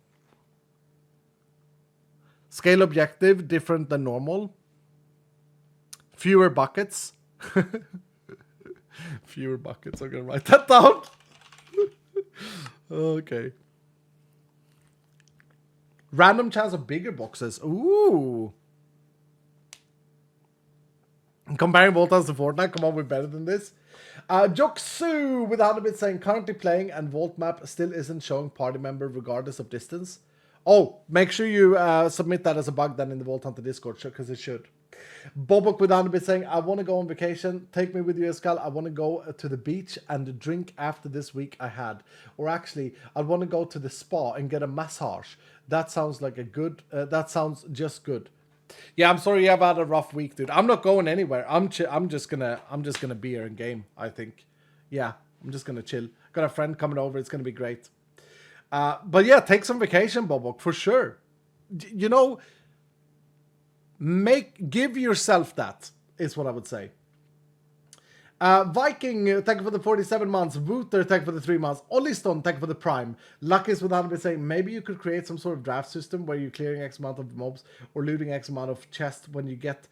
Scale objective, different than normal. Fewer buckets. Fewer buckets. I'm gonna write that down. Okay. Random chance of bigger boxes. Ooh. Comparing Voltans to Fortnite, come on, we're better than this. Joksu without a bit saying currently playing and Vault map still isn't showing party member regardless of distance. Oh, make sure you submit that as a bug then in the Vault Hunter Discord, because it should. Bobok without a bit saying, I want to go on vacation. Take me with you, Escal. I want to go to the beach and drink after this week I had. Or actually, I want to go to the spa and get a massage. That sounds like a good, that sounds just good. Yeah, I'm sorry you have had a rough week, dude. I'm not going anywhere. I'm just gonna be here in game, I think. Yeah, I'm just gonna chill. Got a friend coming over. It's gonna be great. But yeah, take some vacation, Bobok, for sure. You know, give yourself that, is what I would say. Viking, thank you for the 47 months. Wooter, thank you for the 3 months. Oliston, thank you for the prime. Luck is without me saying, maybe you could create some sort of draft system where you're clearing X amount of mobs or looting X amount of chests when you get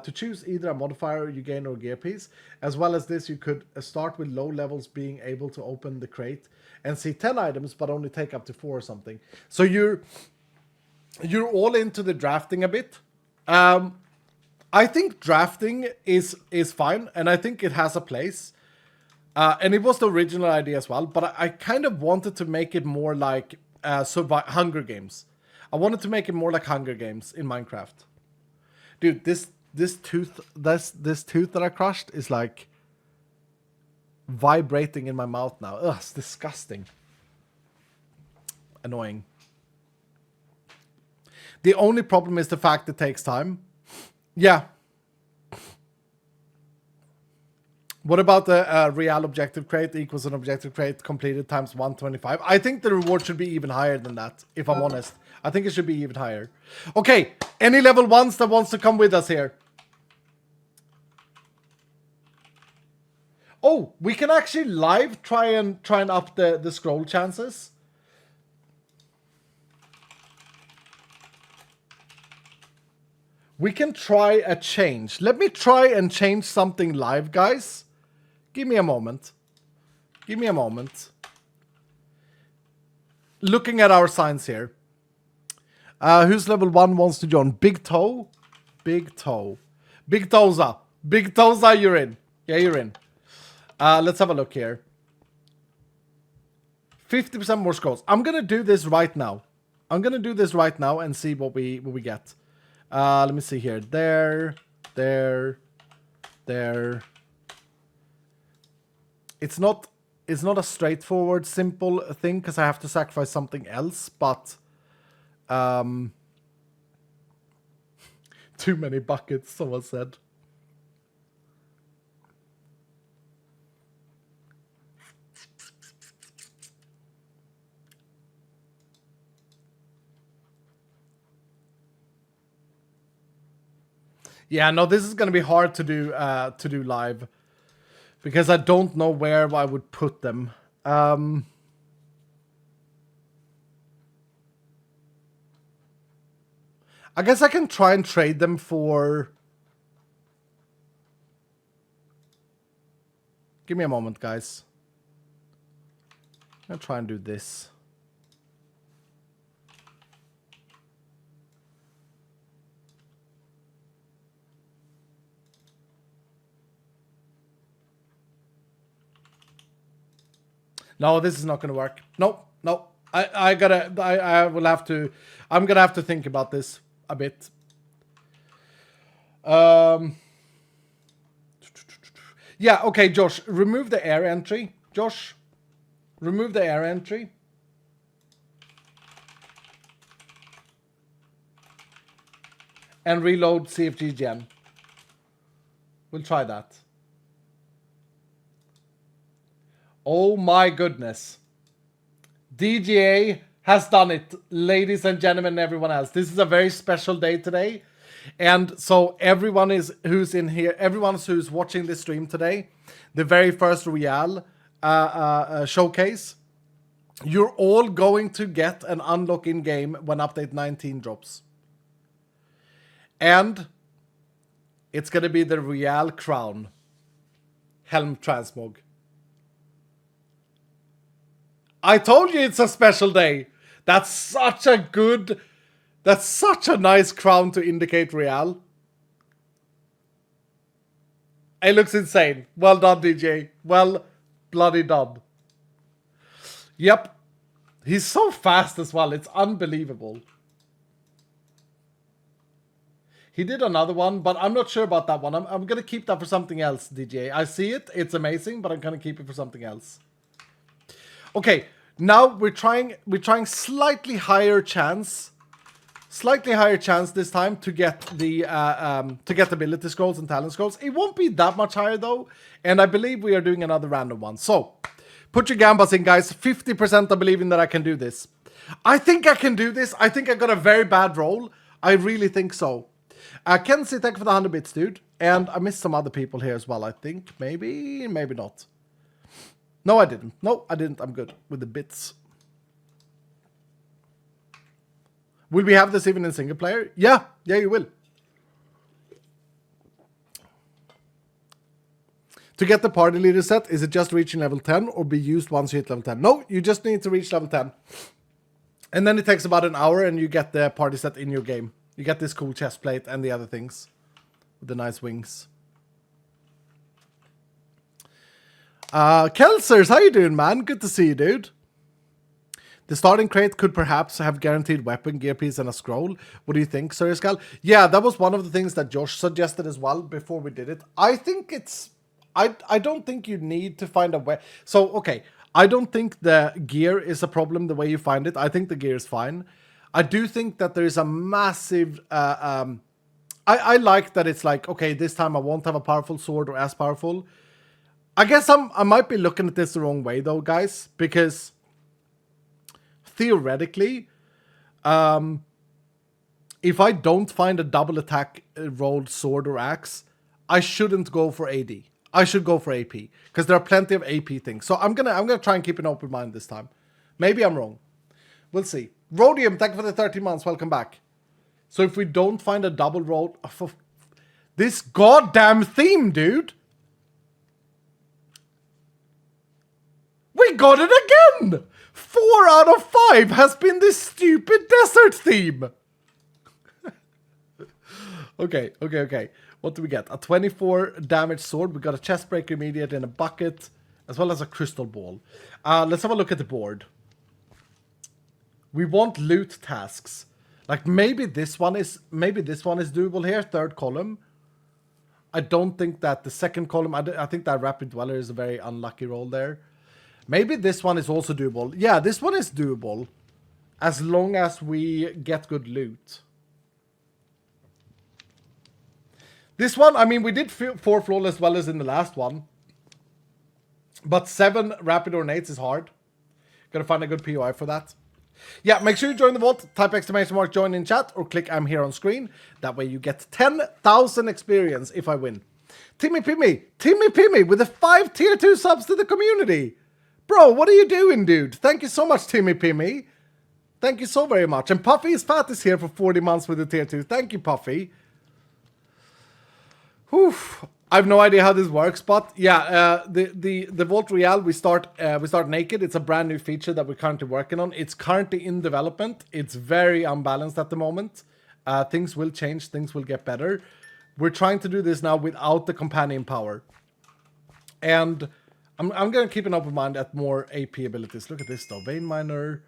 to choose either a modifier you gain or gear piece. As well as this, you could start with low levels being able to open the crate and see 10 items, but only take up to 4 or something. So you're all into the drafting a bit. I think drafting is fine, and I think it has a place. And it was the original idea as well, but I kind of wanted to make it more like Hunger Games. I wanted to make it more like Hunger Games in Minecraft. Dude, this tooth that I crushed is like vibrating in my mouth now. Ugh, it's disgusting. Annoying. The only problem is the fact it takes time. Yeah. What about the real objective crate equals an objective crate completed times 125? I think the reward should be even higher than that, if I'm honest. I think it should be even higher. Okay, any level 1s that wants to come with us here? Oh, we can actually live try and up the scroll chances. We can try a change. Let me try and change something live, guys. Give me a moment. Give me a moment. Looking at our signs here. Who's level 1 wants to join? Big Toe? Big Toe. Big Toza. Big Toza, you're in. Yeah, you're in. Let's have a look here. 50% more scrolls. I'm going to do this right now. I'm going to do this right now and see what we get. Let me see here. There. It's not a straightforward, simple thing because I have to sacrifice something else, but too many buckets, someone said. Yeah, no, this is going to be hard to do live because I don't know where I would put them. I guess I can try and trade them for... Give me a moment, guys. I'm going to try and do this. No, this is not gonna work. No. I will have to. I'm gonna have to think about this a bit. Yeah, okay, Josh, remove the air entry. Josh, remove the air entry. And reload CFG gen. We'll try that. Oh my goodness. DGA has done it, ladies and gentlemen, and everyone else. This is a very special day today. And so everyone who's in here, everyone who's watching this stream today, the very first Royale showcase, you're all going to get an unlock in game when update 19 drops. And it's going to be the Royale Crown Helm Transmog. I told you it's a special day. That's such a nice crown to indicate Royale. It looks insane. Well done, DJ. Well bloody done. Yep. He's so fast as well. It's unbelievable. He did another one, but I'm not sure about that one. I'm going to keep that for something else, DJ. I see it. It's amazing, but I'm going to keep it for something else. Okay, now we're trying slightly higher chance this time to get the ability scrolls and talent scrolls. It won't be that much higher though, and I believe we are doing another random one. So, put your gambas in, guys. 50% are believing that I can do this. I think I can do this. I think I got a very bad roll. I really think so. Kenzie, thank you for the 100 bits, dude. And I missed some other people here as well, I think. Maybe not. No, I didn't. I'm good with the bits. Will we have this even in single player? Yeah, you will. To get the party leader set, is it just reaching level 10 or be used once you hit level 10? No, you just need to reach level 10. And then it takes about an hour and you get the party set in your game. You get this cool chest plate and the other things. With the nice wings. Kelsers, how you doing, man? Good to see you, dude. The starting crate could perhaps have guaranteed weapon, gear piece, and a scroll. What do you think, Sir Skull? Yeah, that was one of the things that Josh suggested as well before we did it. I think it's... I don't think you need to find a way. So, okay. I don't think the gear is a problem the way you find it. I think the gear is fine. I do think that there is a massive... I like that it's like, okay, this time I won't have a powerful sword or as powerful. I guess I might be looking at this the wrong way though, guys. Because theoretically, if I don't find a double attack rolled sword or axe, I shouldn't go for AD. I should go for AP. Because there are plenty of AP things. So I'm gonna try and keep an open mind this time. Maybe I'm wrong. We'll see. Rhodium, thank you for the 13 months. Welcome back. So if we don't find a double roll... this goddamn theme, dude! We got it again! 4 out of 5 has been this stupid desert theme! Okay. What do we get? A 24 damage sword. We got a chest breaker immediate in a bucket, as well as a crystal ball. Let's have a look at the board. We want loot tasks. Like maybe this one is doable here. Third column. I don't think that the second column. I think that rapid dweller is a very unlucky roll there. Maybe this one is also doable. Yeah, this one is doable, as long as we get good loot. This one, I mean, we did 4 flawless dwellers in the last one, but 7 rapid ornates is hard. Gotta find a good POI for that. Yeah, make sure you join the vault. Type !! join in chat or click I'm here on screen. That way you get 10,000 experience if I win. Timmy Pimmy with the 5 tier 2 subs to the community. Bro, what are you doing, dude? Thank you so much, Timmy Pimmy. Thank you so very much. And Puffy is fat is here for 40 months with the tier 2. Thank you, Puffy. Whew. I have no idea how this works, but yeah, the Vault Royale, we start naked. It's a brand new feature that we're currently working on. It's currently in development. It's very unbalanced at the moment. Things will change. Things will get better. We're trying to do this now without the companion power. And I'm gonna keep an open mind at more AP abilities. Look at this though. Vein Miner,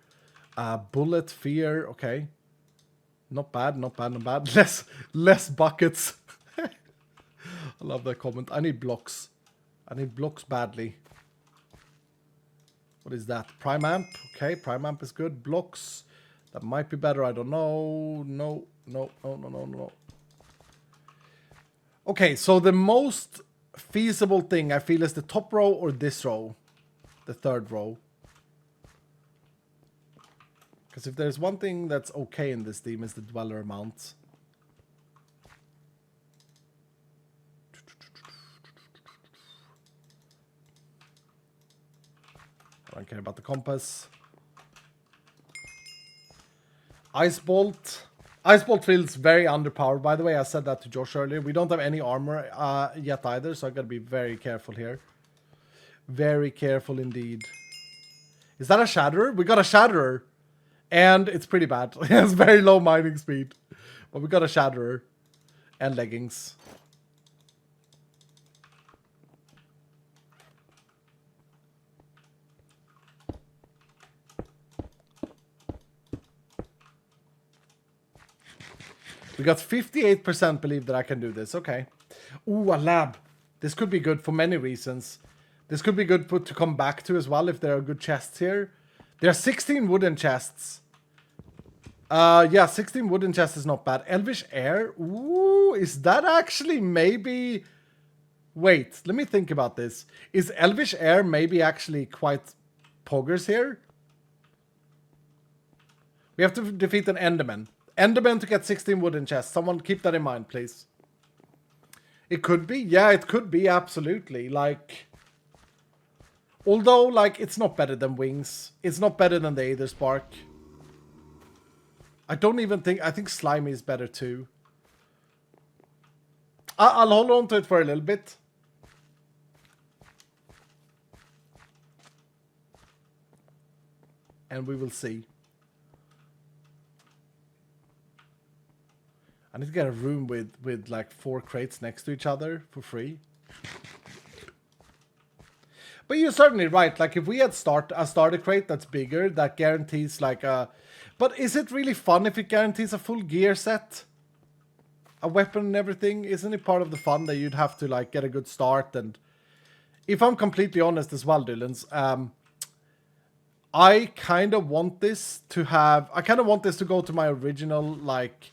Bullet, Fear, okay. Not bad, not bad, not bad. Less buckets. I love that comment. I need blocks. I need blocks badly. What is that? Prime Amp. Okay, Prime Amp is good. Blocks. That might be better. I don't know. No. Okay, so the most feasible thing I feel is the top row or this row. The third row. Because if there's one thing that's okay in this team is the dweller amount. I don't care about the compass. Ice Bolt. Ice Bolt feels very underpowered, by the way. I said that to Josh earlier. We don't have any armor yet either, so I gotta be very careful here. Very careful indeed. Is that a Shatterer? We got a Shatterer. And it's pretty bad. It has very low mining speed. But we got a Shatterer. And leggings. We got 58% believe that I can do this. Okay. Ooh, a lab. This could be good for many reasons. This could be good to come back to as well if there are good chests here. There are 16 wooden chests. Yeah, 16 wooden chests is not bad. Elvish Air. Ooh, is that actually maybe... Wait, let me think about this. Is Elvish Air maybe actually quite poggers here? We have to defeat an Enderman. Enderman to get 16 wooden chests. Someone keep that in mind, please. It could be. Yeah, it could be, absolutely. Like... Although, like, it's not better than Wings. It's not better than the Aether Spark. I don't even think... I think Slimy is better too. I'll hold on to it for a little bit. And we will see. I need to get a room with like 4 crates next to each other for free. But you're certainly right. Like if we had a starter crate that's bigger, that guarantees like a... But is it really fun if it guarantees a full gear set? A weapon and everything? Isn't it part of the fun that you'd have to like get a good start? And if I'm completely honest as well, Dylans, I kind of want this to have... I kind of want this to go to my original, like...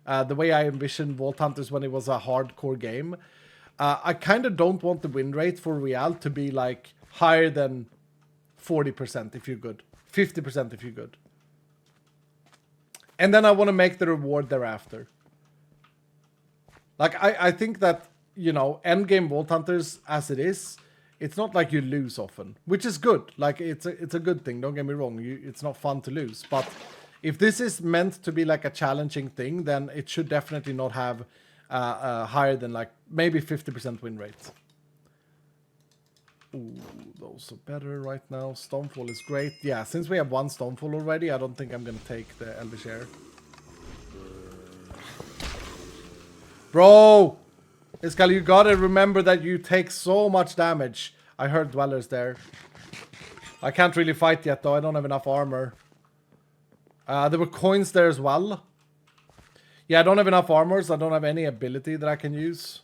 the way I envisioned Vault Hunters when it was a hardcore game. I kind of don't want the win rate for Real to be like higher than 40% if you're good. 50% if you're good. And then I want to make the reward thereafter. Like, I think that, you know, endgame Vault Hunters as it is, it's not like you lose often. Which is good. Like, it's a good thing, don't get me wrong. It's not fun to lose. But if this is meant to be like a challenging thing, then it should definitely not have higher than like maybe 50% win rate. Ooh, those are better right now. Stonefall is great. Yeah, since we have 1 Stonefall already, I don't think I'm going to take the Elvish Air. Bro! Iskal, you gotta remember that you take so much damage. I heard Dwellers there. I can't really fight yet though. I don't have enough armor. There were coins there as well. Yeah, I don't have enough armor, so I don't have any ability that I can use.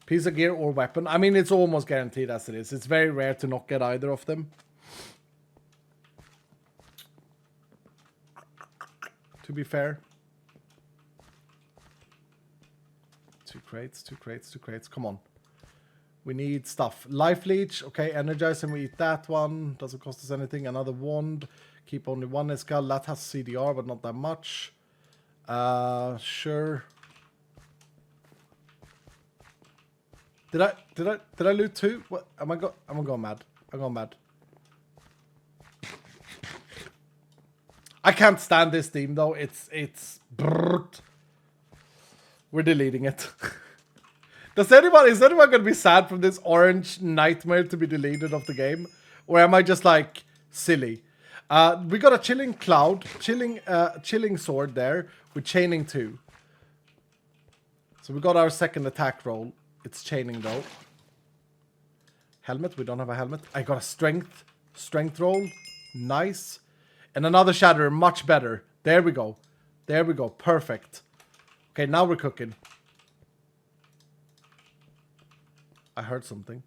Piece of gear or weapon. I mean, it's almost guaranteed as it is. It's very rare to not get either of them. To be fair. 2 crates, 2 crates, 2 crates. Come on. We need stuff. Life Leech. Okay, Energize and we eat that one. Doesn't cost us anything. Another wand. Keep only 1 skull. That has CDR, but not that much. Sure. Did I loot 2? What? I'm going mad. I'm going mad. I can't stand this theme though. It's brrrt. We're deleting it. Is anyone going to be sad from this orange nightmare to be deleted of the game? Or am I just like silly? We got a chilling cloud, chilling sword there with chaining 2. So we got our second attack roll. It's chaining though. Helmet, we don't have a helmet. I got a strength roll. Nice. And another shatter, much better. There we go. There we go, perfect. Okay, now we're cooking. I heard something.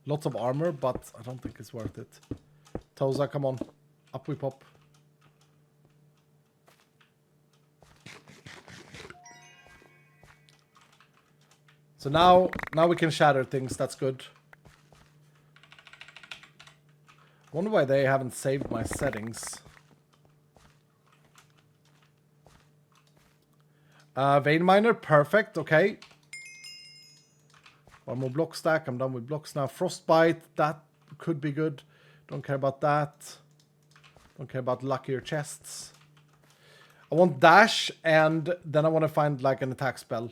Lots of armor, but I don't think it's worth it. Toza, come on. Up we pop. So now we can shatter things. That's good. Wonder why they haven't saved my settings. Vein miner, perfect. Okay. One more block stack. I'm done with blocks now. Frostbite, that could be good. Don't care about that. Don't care about luckier chests. I want dash, and then I want to find like an attack spell.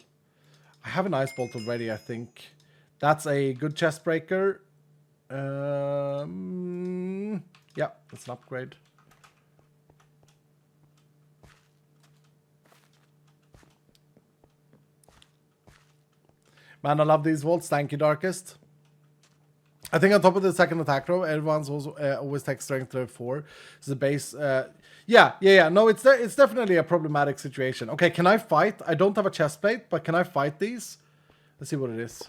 I have an ice bolt already, I think. That's a good chest breaker. Yeah, that's an upgrade. Man, I love these vaults. Thank you, Darkest. I think on top of the second attack row, everyone's also always takes strength to 4. So the base, yeah. No, it's definitely a problematic situation. Okay, can I fight? I don't have a chest plate, but can I fight these? Let's see what it is.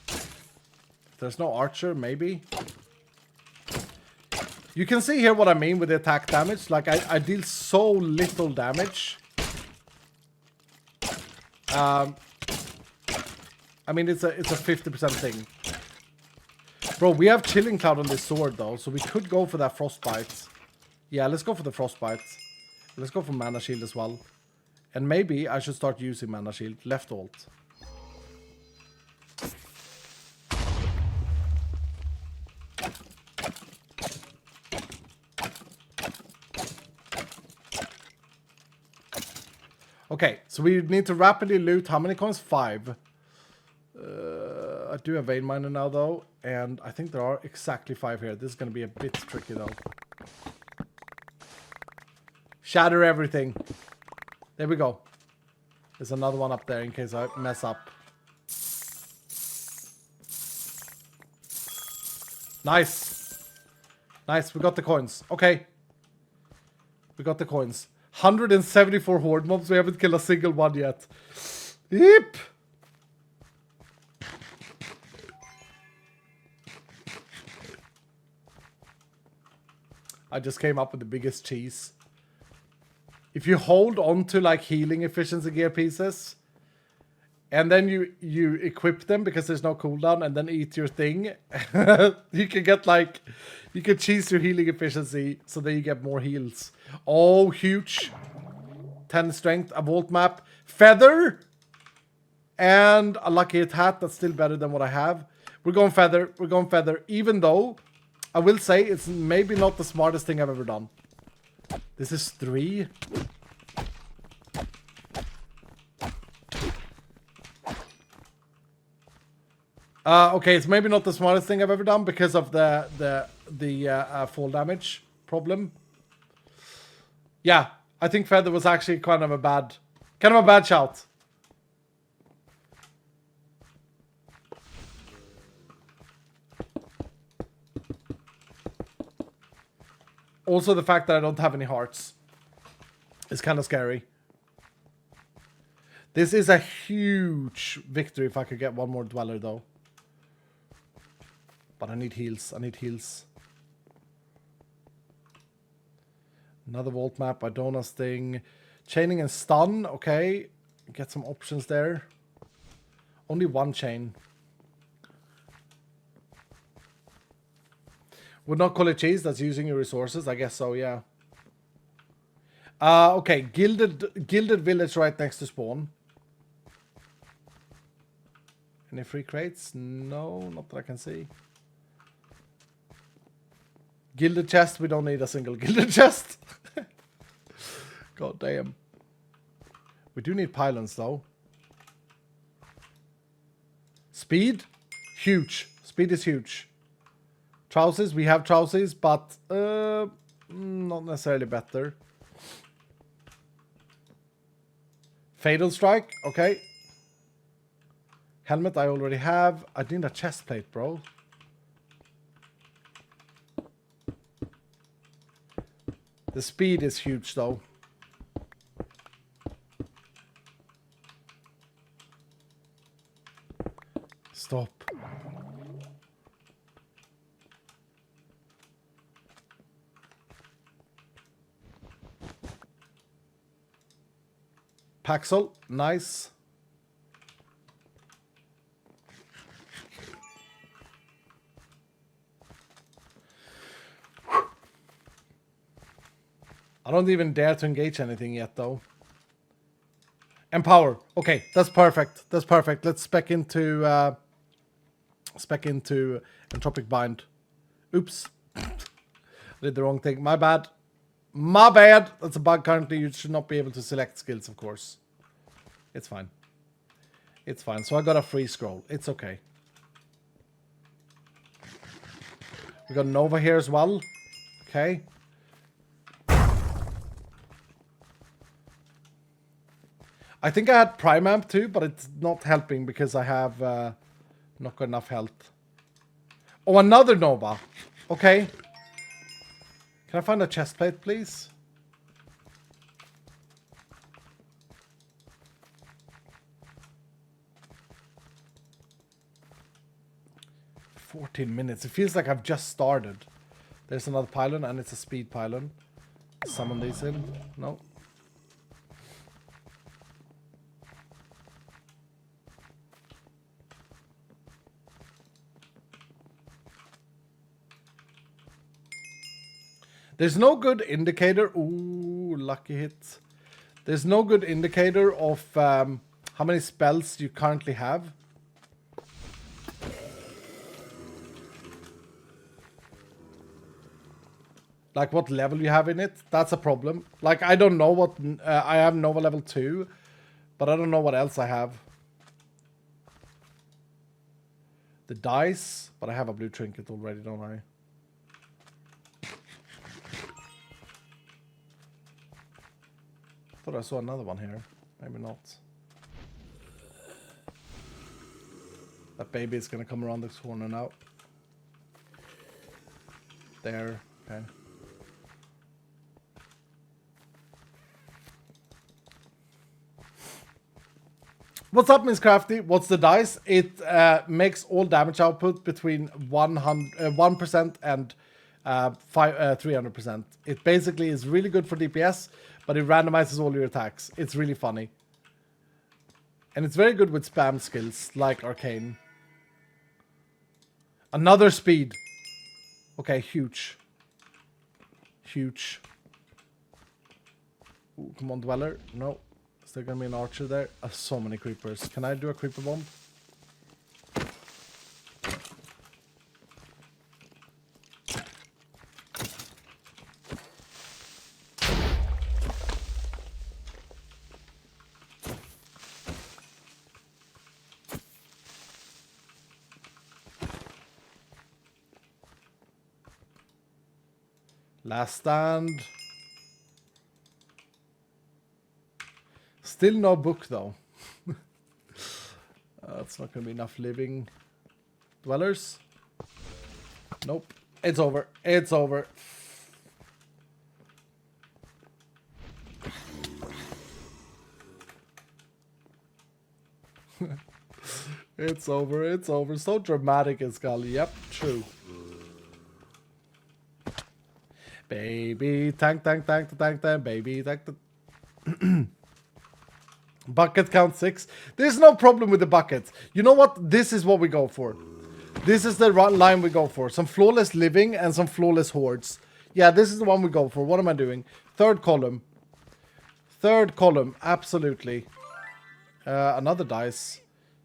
If there's no archer, maybe. You can see here what I mean with the attack damage. Like I deal so little damage. I mean, it's a 50% thing. Bro, we have Chilling Cloud on this sword, though, so we could go for that Frostbite. Yeah, let's go for the Frostbite. Let's go for Mana Shield as well. And maybe I should start using Mana Shield. Left alt. Okay, so we need to rapidly loot. How many coins? 5. I do have Vein Miner now, though, and I think there are exactly 5 here. This is going to be a bit tricky, though. Shatter everything. There we go. There's another one up there in case I mess up. Nice. Nice, we got the coins. Okay. We got the coins. 174 horde mobs. We haven't killed a single one yet. Yep. I just came up with the biggest cheese. If you hold on to like healing efficiency gear pieces, and then you equip them because there's no cooldown, and then eat your thing, you can get like, you can cheese your healing efficiency so that you get more heals. Oh, huge. 10 strength, a vault map, feather, and a lucky hit hat. That's still better than what I have. We're going feather. We're going feather, even though I will say it's maybe not the smartest thing I've ever done. This is 3. Okay, it's maybe not the smartest thing I've ever done because of the fall damage problem. Yeah, I think feather was actually kind of a bad shout. Also, the fact that I don't have any hearts is kind of scary. This is a huge victory if I could get one more dweller, though. But I need heals. I need heals. Another vault map. Idona's thing. Chaining and stun. Okay. Get some options there. Only one chain. Would not call it cheese. That's using your resources. I guess so, yeah. Okay. Gilded village right next to spawn. Any free crates? No, not that I can see. Gilded chest. We don't need a single gilded chest. God damn. We do need pylons, though. Speed? Huge. Speed is huge. Trousers? We have trousers, but not necessarily better. Fatal Strike, okay. Helmet I already have. I need a chest plate, bro. The speed is huge, though. Stop. Paxel, nice. I don't even dare to engage anything yet, though. Empower. Okay, that's perfect. That's perfect. Let's spec into Entropic Bind. Oops. I did the wrong thing. My bad. My bad. That's a bug currently. You should not be able to select skills, of course. It's fine. It's fine. So I got a free scroll. It's okay. We got Nova here as well. Okay. I think I had Primamp too, but it's not helping because I have not got enough health. Oh, another Nova. Okay. Can I find a chest plate, please? $14 It feels like I've just started. There's another pylon and it's a speed pylon. Summon these in. No. There's no good indicator. Ooh, lucky hit. There's no good indicator of how many spells you currently have. Like what level you have in it. That's a problem. Like I don't know what... I have Nova level 2. But I don't know what else I have. The dice. But I have a blue trinket already, don't I? Thought I saw another one here. Maybe not. That baby is gonna come around this corner now. There. Okay. What's up, Miss Crafty? What's the dice? It makes all damage output between 1% and 300%. It basically is really good for DPS, but it randomizes all your attacks. It's really funny. And it's very good with spam skills, like Arcane. Another speed. Okay, huge. Huge. Ooh, come on, Dweller. No. Is there gonna be an archer there? So many creepers. Can I do a creeper bomb? Last stand. Still no book, though. It's not going to be enough living dwellers. Nope. It's over. It's over. It's over. It's over. So dramatic, Scully. Yep, true. Baby, tank, baby, tank. Bucket count 6. There's no problem with the buckets. You know what? This is what we go for. This is the line we go for. Some flawless living and some flawless hordes. Yeah, this is the one we go for. What am I doing? Third column. Third column. Absolutely. Another dice.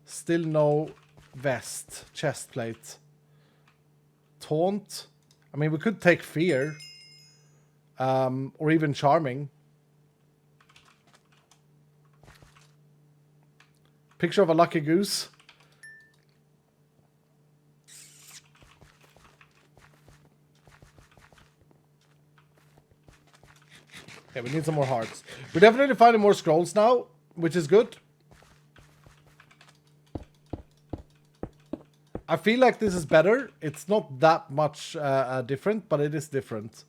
Still no vest. Chest plate. Taunt. I mean, we could take fear. Or even charming. Picture of a lucky goose. Okay, we need some more hearts. We're definitely finding more scrolls now. which is good. I feel like this is better. It's not that much different, but it is different.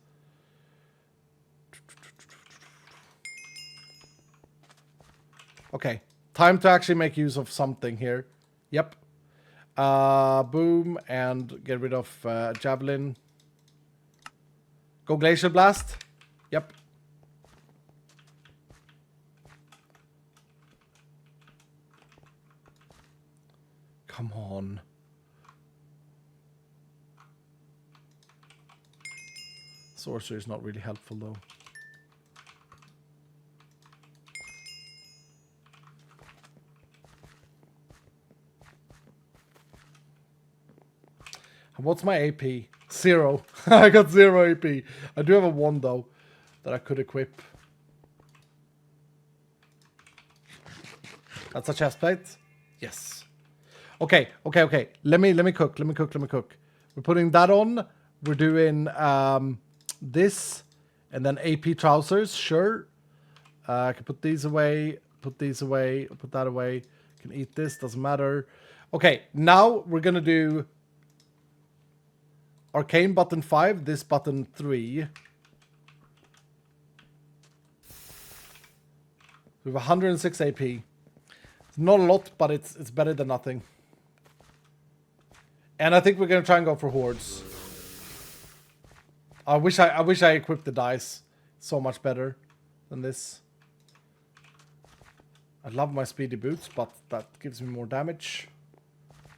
Okay, time to actually make use of something here. Yep. Boom, and get rid of Javelin. Go Glacial Blast. Yep. Come on. Sorcery is not really helpful though. What's my AP? 0. I got 0 AP. I do have a 1 though that I could equip. That's a chest plate. Yes. Okay. Let me cook. We're putting that on. We're doing this and then AP trousers. Sure. I can put these away. Put these away. Put that away. Can eat this. Doesn't matter. Okay. Now we're gonna do Arcane button 5. This button 3. We have 106 AP. It's not a lot, but it's better than nothing. And I think we're gonna try and go for hordes. I wish I equipped the dice. So much better than this. I love my speedy boots, but that gives me more damage.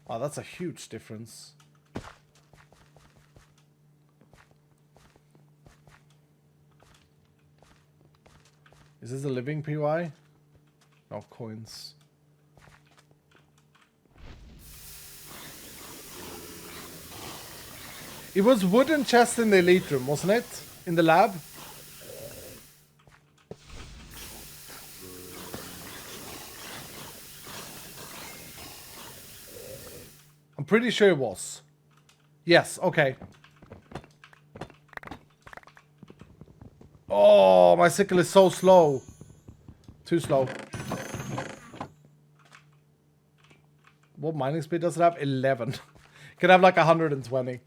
Oh, that's a huge difference. Is this a living PY? No, coins. It was wooden chest in the elite room, wasn't it? In the lab? I'm pretty sure it was. Yes, okay. Oh, my sickle is so slow. Too slow. What mining speed does it have? 11. Can have like 120.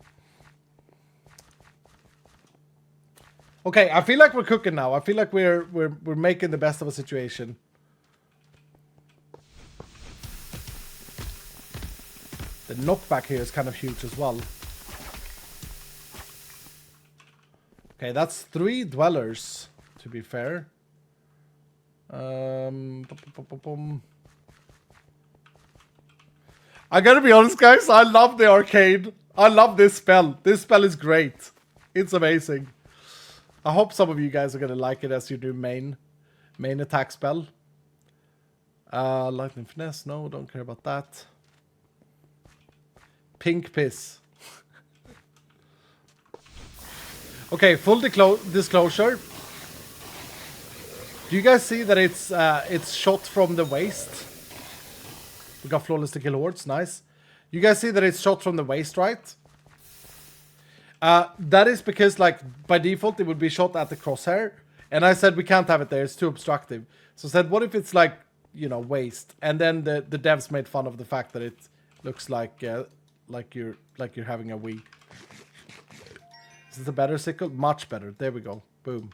Okay, I feel like we're cooking now. I feel like we're making the best of a situation. The knockback here is kind of huge as well. Okay, that's 3 dwellers, to be fair. I gotta be honest, guys. I love the arcade. I love this spell. This spell is great. It's amazing. I hope some of you guys are gonna like it as you do main attack spell. Lightning finesse. No, don't care about that. Pink piss. Okay, full disclosure. Do you guys see that it's shot from the waist? We got flawless to kill hordes, nice. You guys see that it's shot from the waist, right? That is because, like, by default, it would be shot at the crosshair. And I said we can't have it there, it's too obstructive. So I said, what if it's like, you know, waist? And then the devs made fun of the fact that it looks like you're having a Wii. Is this a better sickle? Much better. There we go. Boom.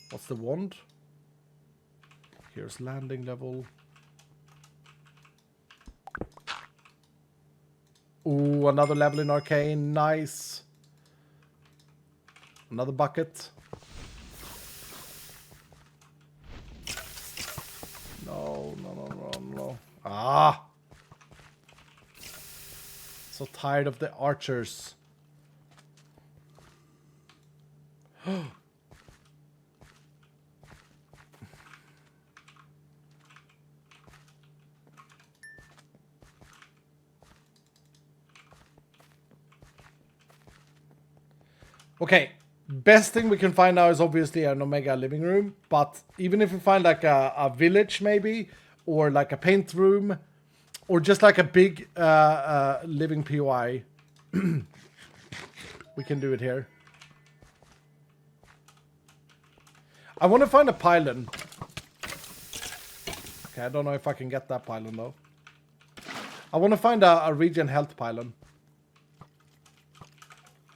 What's the wand? Here's landing level. Ooh, another level in arcane. Nice. Another bucket. No. Ah! So tired of the archers. Okay, best thing we can find now is obviously an Omega living room, but even if we find like a village maybe, or like a paint room, or just like a big living POI, we can do it here. I want to find a pylon. Okay, I don't know if I can get that pylon though. I want to find a regen health pylon.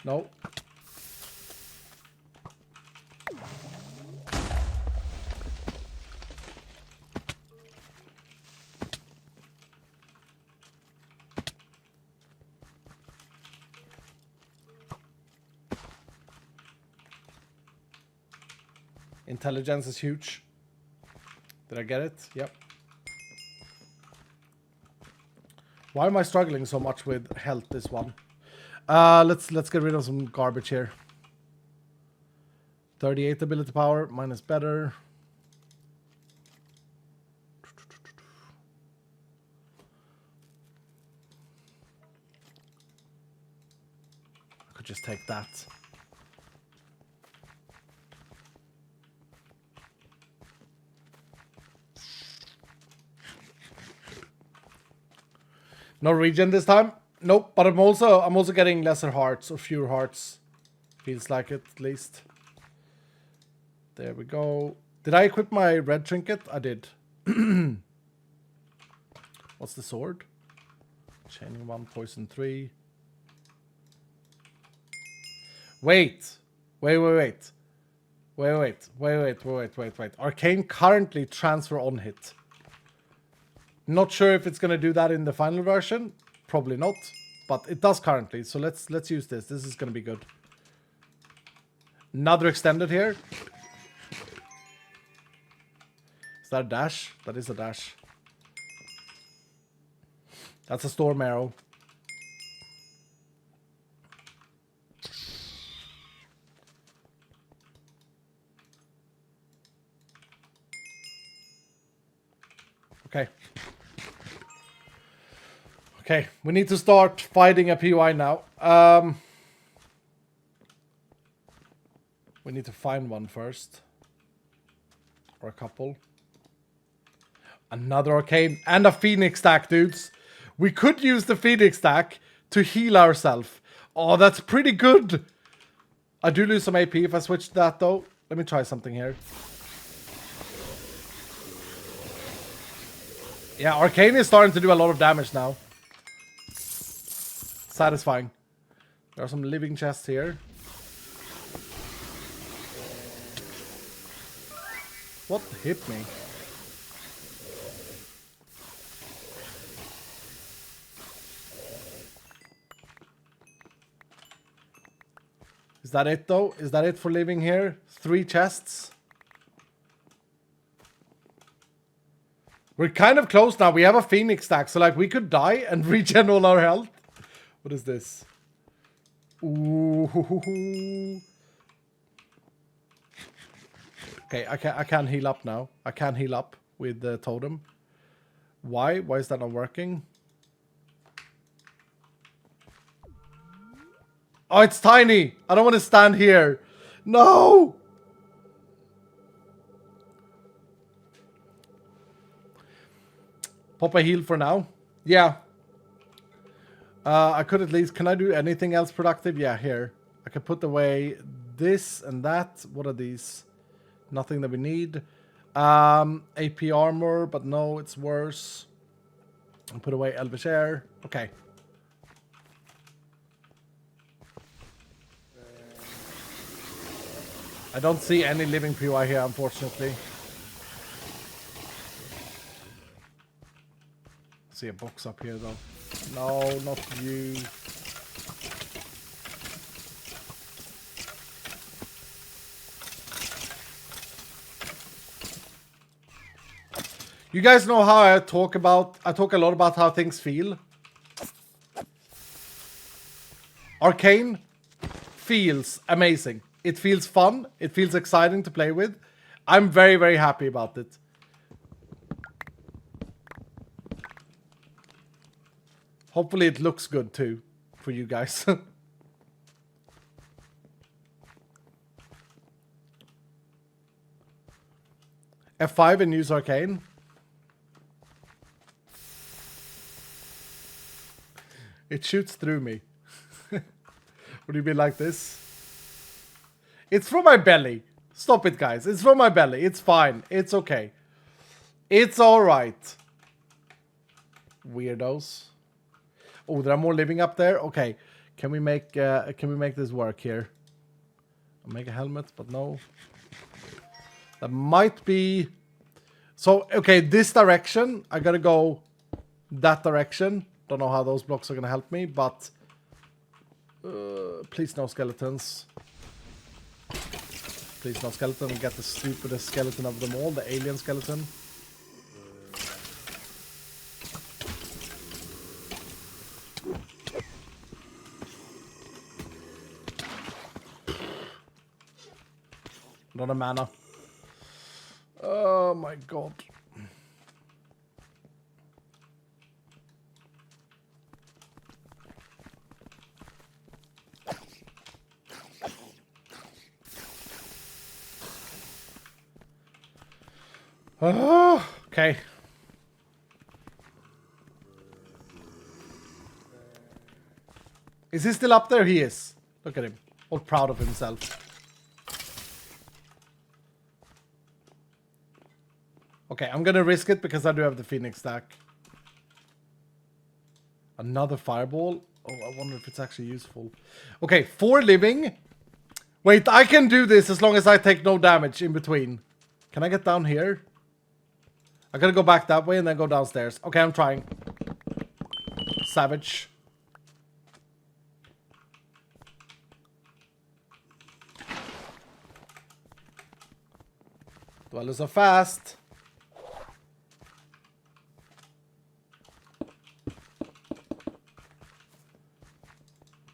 No. Intelligence is huge. Did I get it? Yep. Why am I struggling so much with health this one? Let's get rid of some garbage here. 38 ability power, mine is better. I could just take that. No regen this time. Nope, but I'm also getting lesser hearts or fewer hearts. Feels like it at least. There we go. Did I equip my red trinket? I did. What's the sword? Chaining 1, poison 3. Wait. Arcane currently transfer on hit. Not sure if it's gonna do that in the final version. Probably not, but it does currently. So let's use this. This is gonna be good. Another extended here. Is that a dash? That is a dash. That's a storm arrow. Okay. Okay, we need to start fighting a POI now. We need to find one first. Or a couple. Another arcane and a phoenix stack, dudes. We could use the phoenix stack to heal ourselves. Oh, that's pretty good. I do lose some AP if I switch to that though. Let me try something here. Yeah, arcane is starting to do a lot of damage now. Satisfying. There are some living chests here. What hit me? Is that it though? Is that it for living here? 3 chests. We're kind of close now. We have a phoenix stack, so like we could die and regen all our health. What is this? Ooh. Okay, I can heal up now. I can heal up with the totem. Why? Why is that not working? Oh, it's tiny. I don't want to stand here. No. Pop a heal for now. Yeah. I could at least... Can I do anything else productive? Yeah, here. I can put away this and that. What are these? Nothing that we need. AP armor, but no, it's worse. And put away Elvish Air. Okay. I don't see any living POI here, unfortunately. I see a box up here, though. No, not you. You guys know how I talk a lot about how things feel. Arcane feels amazing. It feels fun. It feels exciting to play with. I'm very, very happy about it. Hopefully it looks good too for you guys. F5 and use Arcane. It shoots through me. Would you be like this? It's from my belly. Stop it, guys. It's from my belly. It's fine. It's okay. It's alright. Weirdos. Oh, there are more living up there? Okay. Can we make this work here? I'll make a helmet, but no. That might be... So, okay, this direction. I gotta go that direction. Don't know how those blocks are gonna help me, but... please no skeletons. Please no skeleton. We get the stupidest skeleton of them all, the alien skeleton. Not a mana. Oh my god. Oh, okay. Is he still up there? He is. Look at him. All proud of himself. Okay, I'm gonna risk it because I do have the Phoenix stack. Another fireball. Oh, I wonder if it's actually useful. Okay, 4 living. Wait, I can do this as long as I take no damage in between. Can I get down here? I gotta go back that way and then go downstairs. Okay, I'm trying. Savage. Dwellers are fast.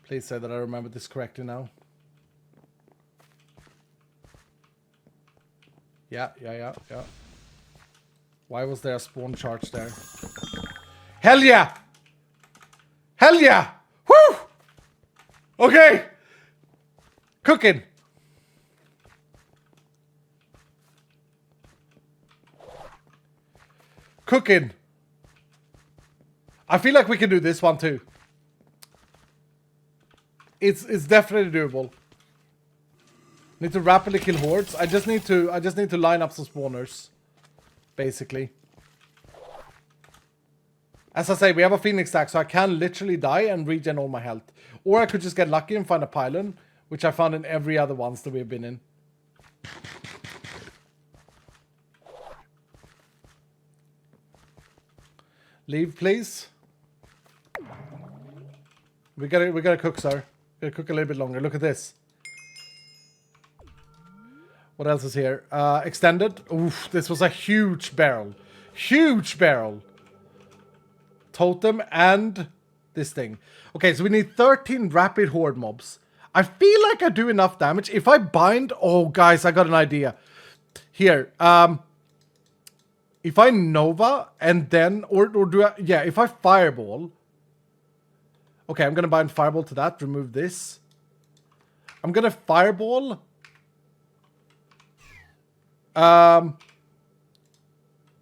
Please say that I remember this correctly now. Yeah. Why was there a spawn charge there? Hell yeah! Hell yeah! Woo! Okay! Cooking! Cooking! I feel like we can do this one too. It's definitely doable. Need to rapidly kill hordes. I just need to line up some spawners. Basically. As I say, we have a Phoenix stack, so I can literally die and regen all my health. Or I could just get lucky and find a pylon, which I found in every other ones that we've been in. Leave, please. We gotta cook, sir. We gotta cook a little bit longer. Look at this. What else is here? Extended. Oof, this was a huge barrel. Huge barrel. Totem and this thing. Okay, so we need 13 rapid horde mobs. I feel like I do enough damage. If I bind... Oh, guys, I got an idea. Here. If I Nova and then... Or do I... Yeah, if I Fireball... Okay, I'm going to bind Fireball to that. Remove this. I'm going to Fireball... and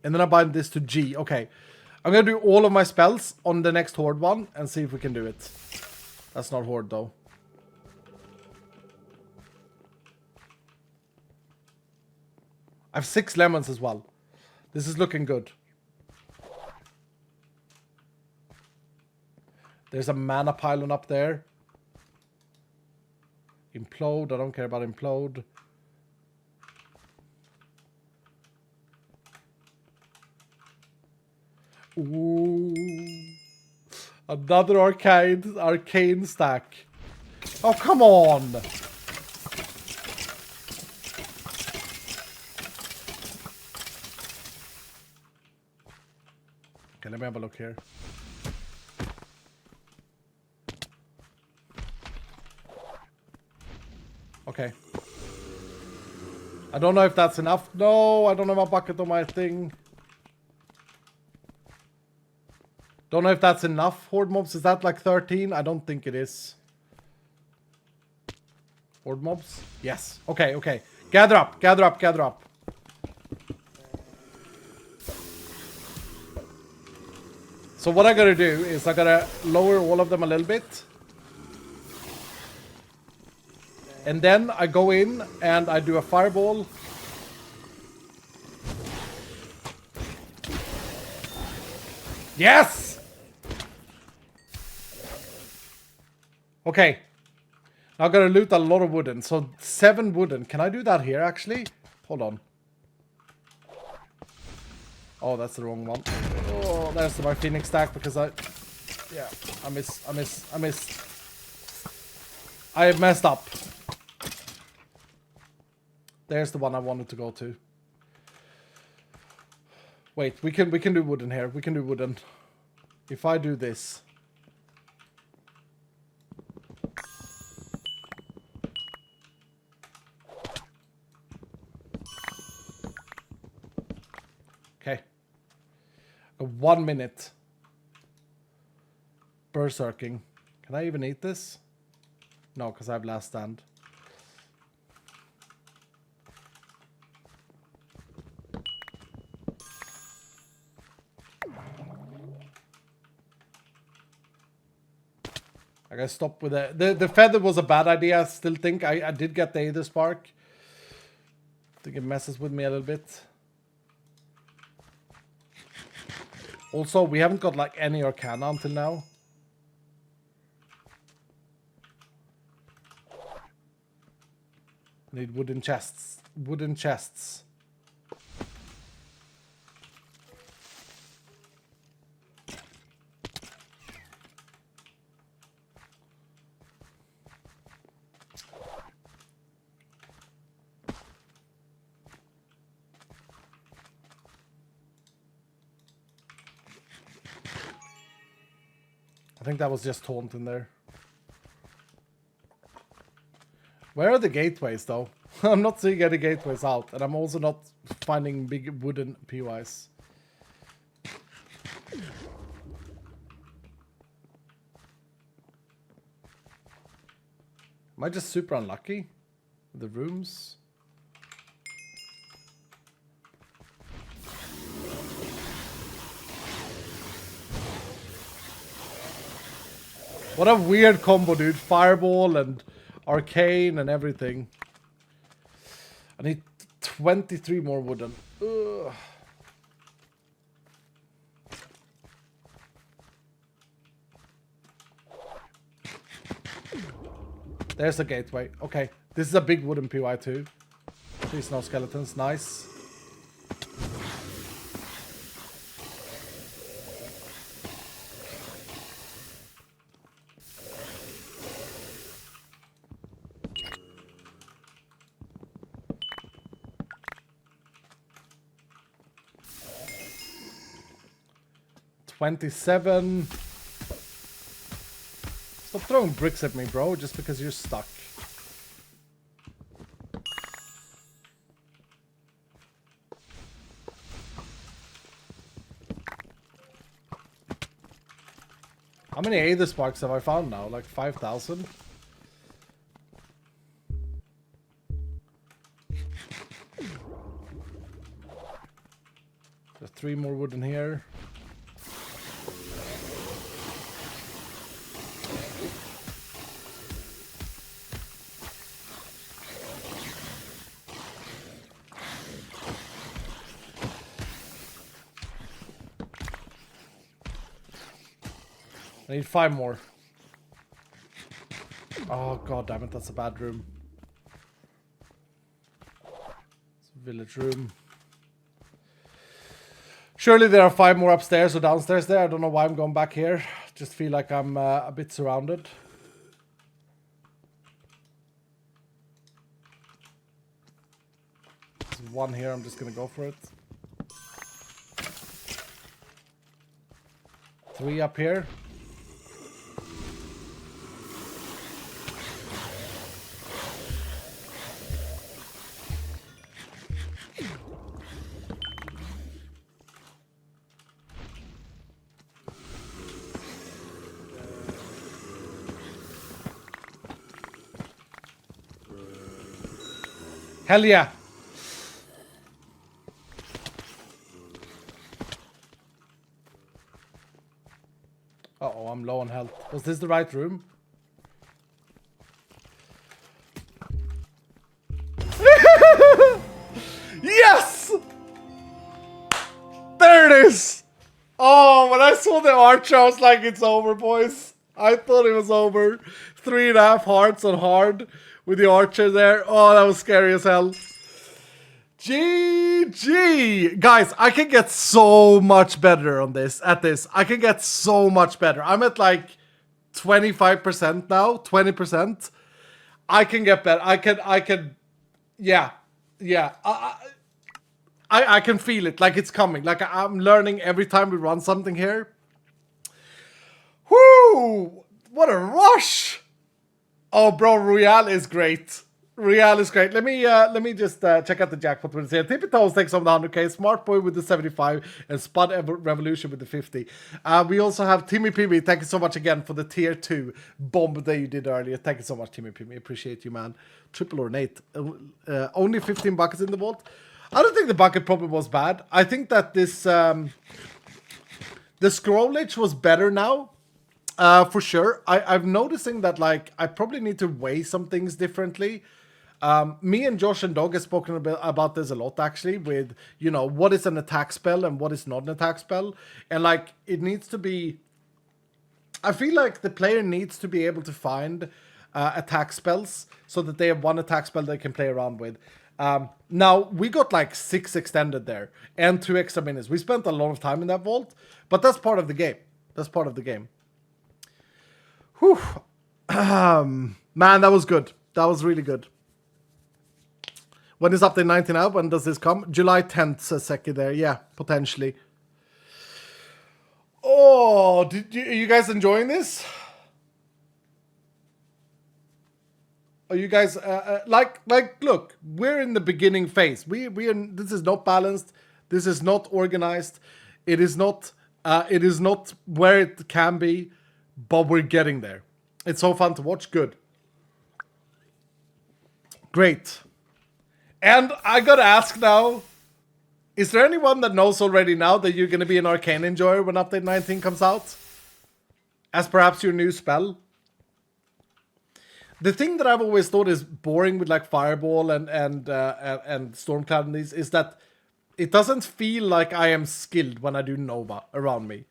then I bind this to G. Okay. I'm going to do all of my spells on the next horde one and see if we can do it. That's not horde though. I have 6 lemons as well. This is looking good. There's a mana pylon up there. Implode. I don't care about implode. Ooh. Another arcane stack. Oh, come on. Okay, let me have a look here. Okay. I don't know if that's enough. No, I don't have a bucket on my thing. Don't know if that's enough horde mobs. Is that like 13? I don't think it is. Horde mobs? Yes. Okay, okay. Gather up, gather up, gather up. So what I gotta do is I gotta lower all of them a little bit. And then I go in and I do a fireball. Yes! Okay. Now I gotta loot a lot of wooden. So 7 wooden. Can I do that here actually? Hold on. Oh, that's the wrong one. Oh, there's my phoenix stack because I missed. I have messed up. There's the one I wanted to go to. Wait, we can do wooden here. We can do wooden. If I do this. Okay. 1 minute. Berserking. Can I even eat this? No, because I have last stand. I gotta stop with the feather was a bad idea. I still think I did get the Aether Spark. I think it messes with me a little bit. Also, we haven't got like any Arcana until now. Need wooden chests. Wooden chests. I think that was just taunt in there. Where are the gateways though? I'm not seeing any gateways out, and I'm also not finding big wooden POIs. Am I just super unlucky with the rooms? What a weird combo, dude. Fireball and arcane and everything. I need 23 more wooden. Ugh. There's the gateway. Okay. This is a big wooden PY too. Please no skeletons. Nice. $27. Stop throwing bricks at me, bro, just because you're stuck. How many Aether Sparks have I found now? Like 5,000? There's 3 more wood in here. I need 5 more. Oh god damn it, that's a bad room. It's a village room. Surely there are 5 more upstairs or downstairs there. I don't know why I'm going back here. Just feel like I'm a bit surrounded. There's 1 here, I'm just gonna go for it. 3 up here. Hell yeah! Uh-oh, I'm low on health. Was this the right room? Yes! There it is! Oh, when I saw the archer, I was like, it's over, boys. I thought it was over. 3.5 hearts on hard with the archer there. Oh, that was scary as hell. GG! Guys, I can get so much better on this, at this. I can get so much better. I'm at like 25% now, 20%. I can get better. I can, yeah. I can feel it, like it's coming. Like I'm learning every time we run something here. Whoo! What a rush! Oh, bro, Royale is great. Royale is great. Let me just check out the jackpot with here. Tippy Toes takes on the 100k, Smart Boy with the 75, and Spud Revolution with the 50. We also have Timmy PB. Thank you so much again for the tier 2 bomb that you did earlier. Thank you so much, Timmy PB. Appreciate you, man. Triple ornate. Only 15 buckets in the vault. I don't think the bucket problem was bad. I think that this the scrollage was better now. For sure. I'm noticing that, like, I probably need to weigh some things differently. Me and Josh and Dog have spoken about this a lot, actually, with, you know, what is an attack spell and what is not an attack spell. And, like, it needs to be... I feel like the player needs to be able to find attack spells so that they have one attack spell they can play around with. Now, we got, like, 6 extended there and 2 extra minutes. We spent a lot of time in that vault, but that's part of the game. That's part of the game. Whew. Man, that was good. That was really good. When is update 19 out? When does this come? July 10th, says Seki there. Yeah, potentially. Oh, are you guys enjoying this? Are you guys like look, we're in the beginning phase. This is not balanced. This is not organized. It is not where it can be. But we're getting there. It's so fun to watch. Good. Great. And I gotta ask now, is there anyone that knows already now that you're gonna be an Arcane enjoyer when update 19 comes out? As perhaps your new spell? The thing that I've always thought is boring with like Fireball and Stormcloud and these is that it doesn't feel like I am skilled when I do Nova around me.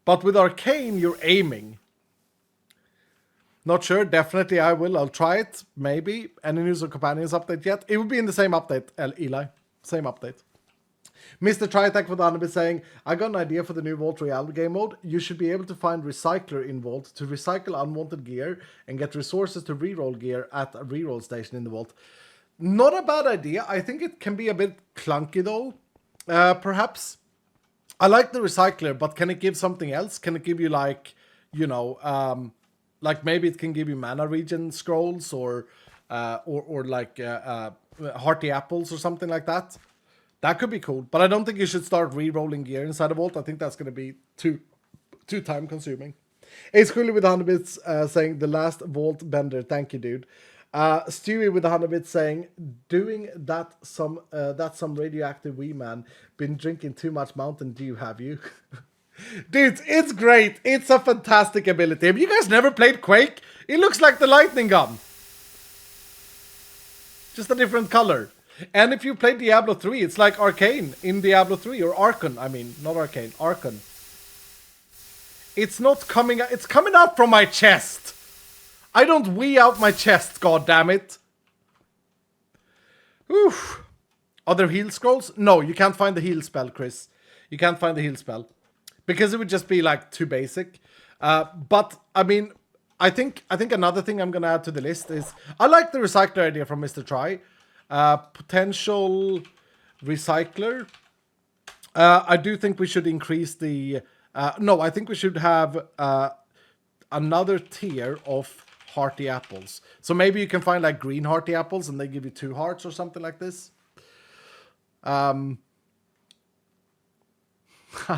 But with Arcane, you're aiming. Not sure. Definitely I will. I'll try it. Maybe. Any news or companions update yet? It will be in the same update, Eli. Same update. Mr. Tritech for the Anubis saying, I got an idea for the new Vault Royale game mode. You should be able to find Recycler in Vault to recycle unwanted gear and get resources to reroll gear at a reroll station in the Vault. Not a bad idea. I think it can be a bit clunky though. Perhaps. I like the Recycler, but can it give something else? Can it give you like, you know, like maybe it can give you mana regen scrolls or like hearty apples or something like that. That could be cool. But I don't think you should start re-rolling gear inside a vault. I think that's going to be too time consuming. Ace Cooley with 100 bits saying the last vault bender. Thank you, dude. Stewie with 100 bits saying doing that some radioactive wee man. Been drinking too much Mountain Dew, have you? Dude, it's great. It's a fantastic ability. Have you guys never played Quake? It looks like the lightning gun. Just a different color. And if you played Diablo 3, it's like Arcane in Diablo 3. Or Archon, I mean. Not Arcane. Archon. It's not coming out. It's coming out from my chest. I don't wee out my chest, god damn it. Oof. Are there heal scrolls? No, you can't find the heal spell, Chris. You can't find the heal spell. Because it would just be like too basic. But I mean, I think another thing I'm gonna add to the list is I like the recycler idea from Mr. Try. Potential recycler. I do think we should increase the. No, I think we should have another tier of hearty apples. So maybe you can find like green hearty apples and they give you 2 hearts or something like this. I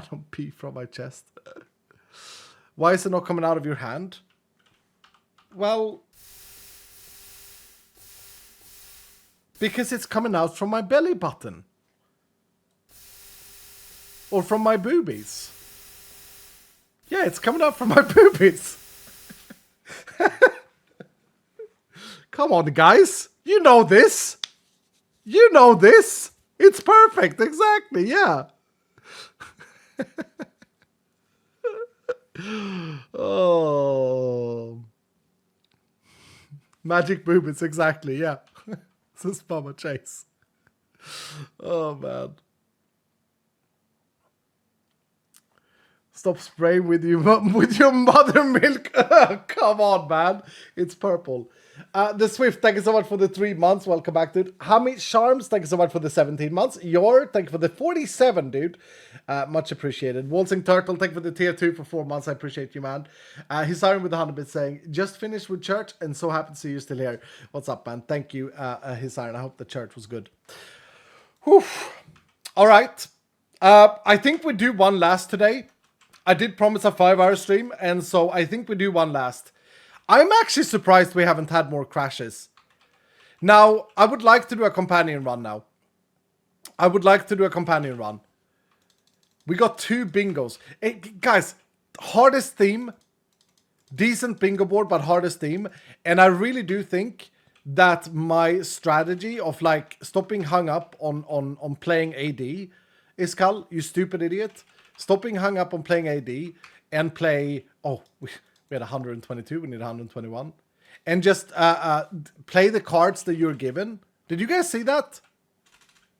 don't pee from my chest. Why is it not coming out of your hand? Well, because it's coming out from my belly button. Or from my boobies. Yeah, it's coming out from my boobies. Come on, guys. You know this. You know this. It's perfect. Exactly, yeah. Oh. Magic movements, exactly, yeah. This is Mama Chase. Oh, man. Stop spraying with you with your mother milk. Come on, man. It's purple. The Swift, thank you so much for the 3 months. Welcome back, dude. Hami Charms, thank you so much for the 17 months. Yor, thank you for the 47, dude. Much appreciated. Waltzing Turtle, thank you for the tier 2 for 4 months. I appreciate you, man. He's starting with 100 bits saying, just finished with church and so happy to see you still here. What's up, man? Thank you, Hisaran. I hope the church was good. Whew. All right. I think we do one last today. I did promise a 5-hour stream, and so I think we do one last. I'm actually surprised we haven't had more crashes. Now, I would like to do a companion run now. We got 2 bingos. Guys, hardest theme. Decent bingo board, but hardest theme. And I really do think that my strategy of like stopping hung up on playing AD is, Cal, you stupid idiot. Stopping hung up on playing AD and play... Oh, we had 122. We need 121. And just play the cards that you're given. Did you guys see that?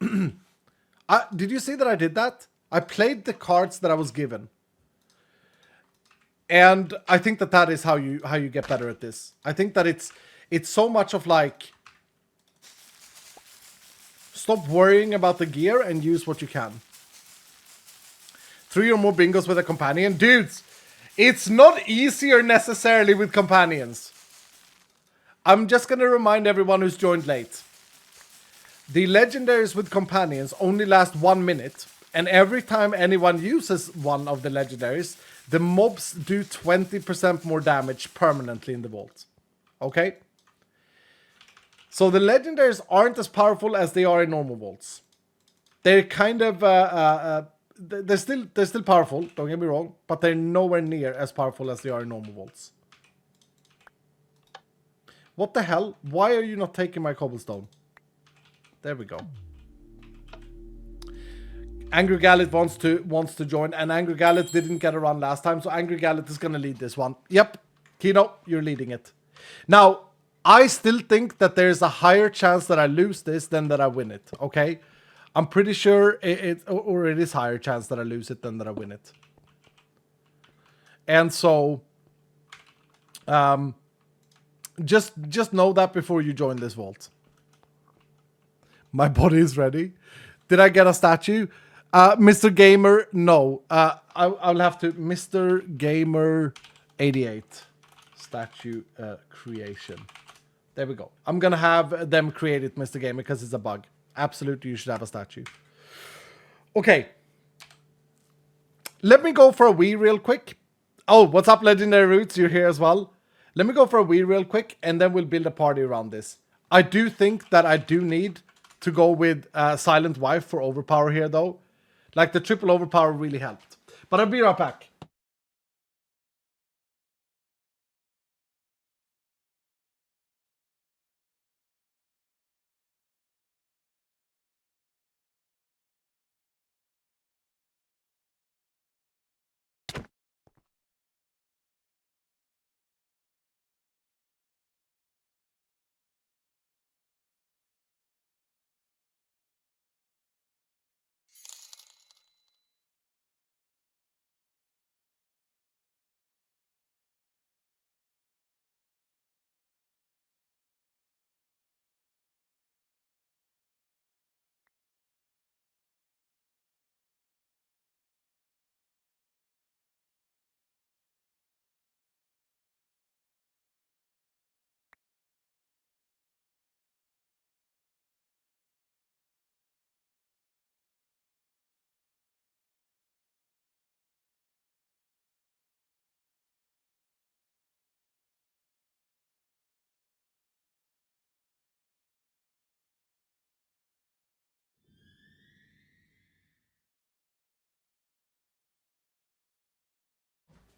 Did you see that I did that? I played the cards that I was given. And I think that is how you get better at this. I think that it's so much of like... Stop worrying about the gear and use what you can. 3 or more bingos with a companion. Dudes, it's not easier necessarily with companions. I'm just going to remind everyone who's joined late. The legendaries with companions only last 1 minute. And every time anyone uses one of the legendaries, the mobs do 20% more damage permanently in the vault. Okay? So the legendaries aren't as powerful as they are in normal vaults. They're kind of... They're still powerful, don't get me wrong, but they're nowhere near as powerful as they are in normal vaults. What the hell? Why are you not taking my cobblestone? There we go. Angry Gallet wants to join, and Angry Gallet didn't get a run last time, so Angry Gallet is gonna lead this one. Yep, Kino, you're leading it. Now, I still think that there's a higher chance that I lose this than that I win it, okay? I'm pretty sure it is higher chance that I lose it than that I win it. And so, just know that before you join this vault. My body is ready. Did I get a statue? Mr. Gamer, no. I'll have to... Mr. Gamer 88. Statue creation. There we go. I'm going to have them create it, Mr. Gamer, because it's a bug. Absolutely, you should have a statue. Okay. Let me go for a wee real quick. Oh, what's up, Legendary Roots? You're here as well. Let me go for a wee real quick, and then we'll build a party around this. I do think that I do need to go with Silent Wife for overpower here, though. Like, the triple overpower really helped. But I'll be right back.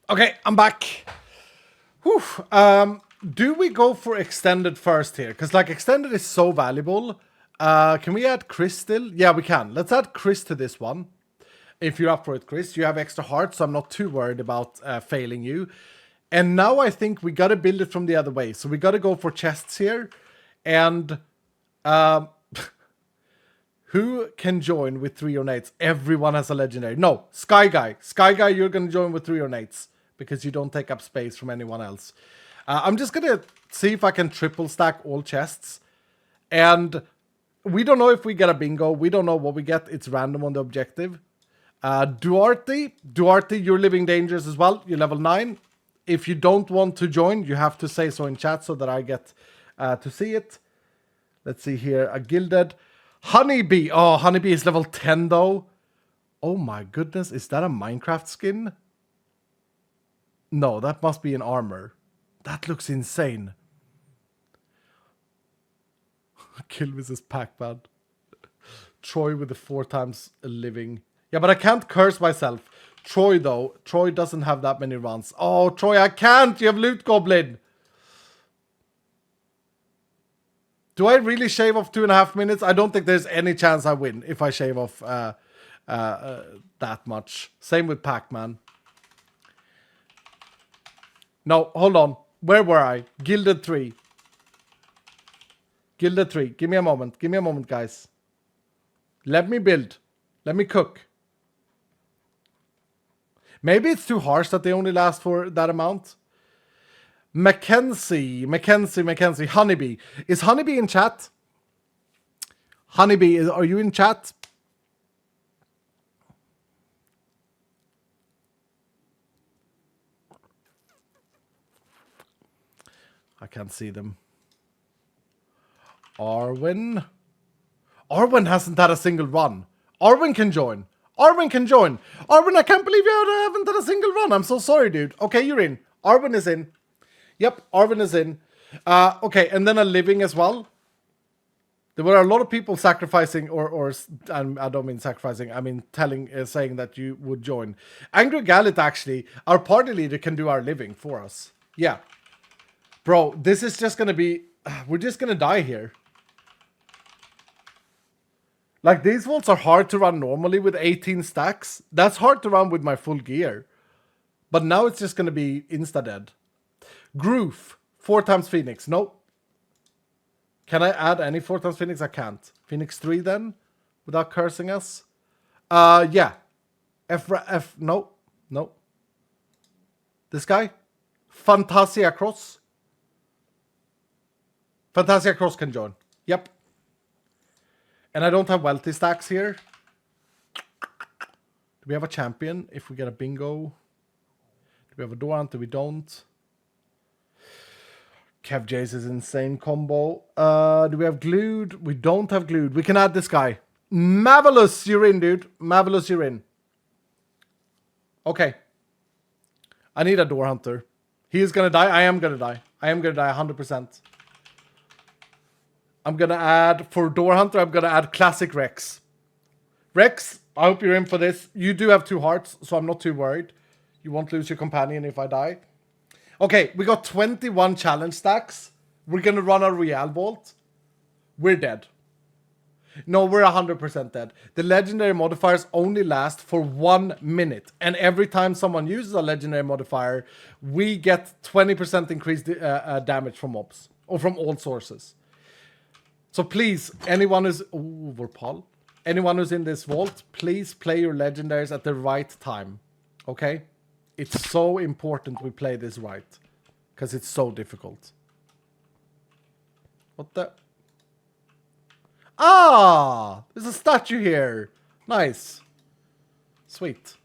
Okay, I'm back. Whew. Do we go for extended first here? Because like extended is so valuable. Can we add Chris still? Yeah, we can. Let's add Chris to this one. if you're up for it, Chris. You have extra hearts, so I'm not too worried about failing you. And now I think we got to build it from the other way. So we got to go for chests here. And who can join with 3 ornates? Everyone has a legendary. No, Sky Guy. Sky Guy, you're going to join with 3 ornates because you don't take up space from anyone else. I'm just going to see if I can triple stack all chests. And we don't know if we get a bingo. We don't know what we get. It's random on the objective. Duarte, you're living dangers as well. You're level 9. If you don't want to join, you have to say so in chat so that I get to see it. Let's see here. A gilded Honeybee. Oh, Honeybee is level 10 though. Oh my goodness. Is that a Minecraft skin? No, that must be an armor. That looks insane. Kill Mrs. Pac-Man. Troy with the 4 times living. Yeah, but I can't curse myself. Troy, though. Troy doesn't have that many runs. Oh, Troy, I can't. You have Loot Goblin. Do I really shave off 2.5 minutes? I don't think there's any chance I win if I shave off that much. Same with Pac-Man. No, hold on. Where were I? Gilded 3. Gilded 3. Give me a moment. Give me a moment, guys. Let me build. Let me cook. Maybe it's too harsh that they only last for that amount. Mackenzie. Honeybee. Is Honeybee in chat? Honeybee, are you in chat? I can't see them. Arwen hasn't had a single run. Arwen can join. Arwen, I can't believe you haven't had a single run. I'm so sorry, dude. Okay, you're in. Arwen is in. Yep, Arwen is in. Okay, and then a living as well. There were a lot of people sacrificing, or I don't mean sacrificing, I mean saying that you would join. Angry Gallet, actually, our party leader can do our living for us. Yeah. Bro, this is just gonna be... We're just gonna die here. Like, these vaults are hard to run normally with 18 stacks. That's hard to run with my full gear. But now it's just gonna be insta-dead. Groove. 4 times Phoenix. Nope. Can I add any 4 times Phoenix? I can't. Phoenix 3 then? Without cursing us? Yeah. No. This guy? Fantasia Cross. Fantasia Cross can join. Yep. And I don't have wealthy stacks here. Do we have a champion if we get a bingo? Do we have a door hunter? We don't. Kev Jace is insane combo. Do we have glued? We don't have glued. We can add this guy. Marvelous, you're in, dude. Marvelous, you're in. Okay. I need a door hunter. He is gonna die. I am gonna die. I am gonna die 100%. I'm gonna add, for door hunter, I'm gonna add classic Rex. Rex, I hope you're in for this. You do have 2 hearts, so I'm not too worried. You won't lose your companion if I die. Okay, we got 21 challenge stacks. We're gonna run a Real Vault. We're dead. No, we're 100% dead. The legendary modifiers only last for 1 minute. And every time someone uses a legendary modifier, we get 20% increased damage from mobs. Or from all sources. So please, anyone who's... Ooh, Vorpal. Anyone who's in this vault, please play your legendaries at the right time. Okay? It's so important we play this right. Because it's so difficult. What the... Ah! There's a statue here. Nice. Sweet.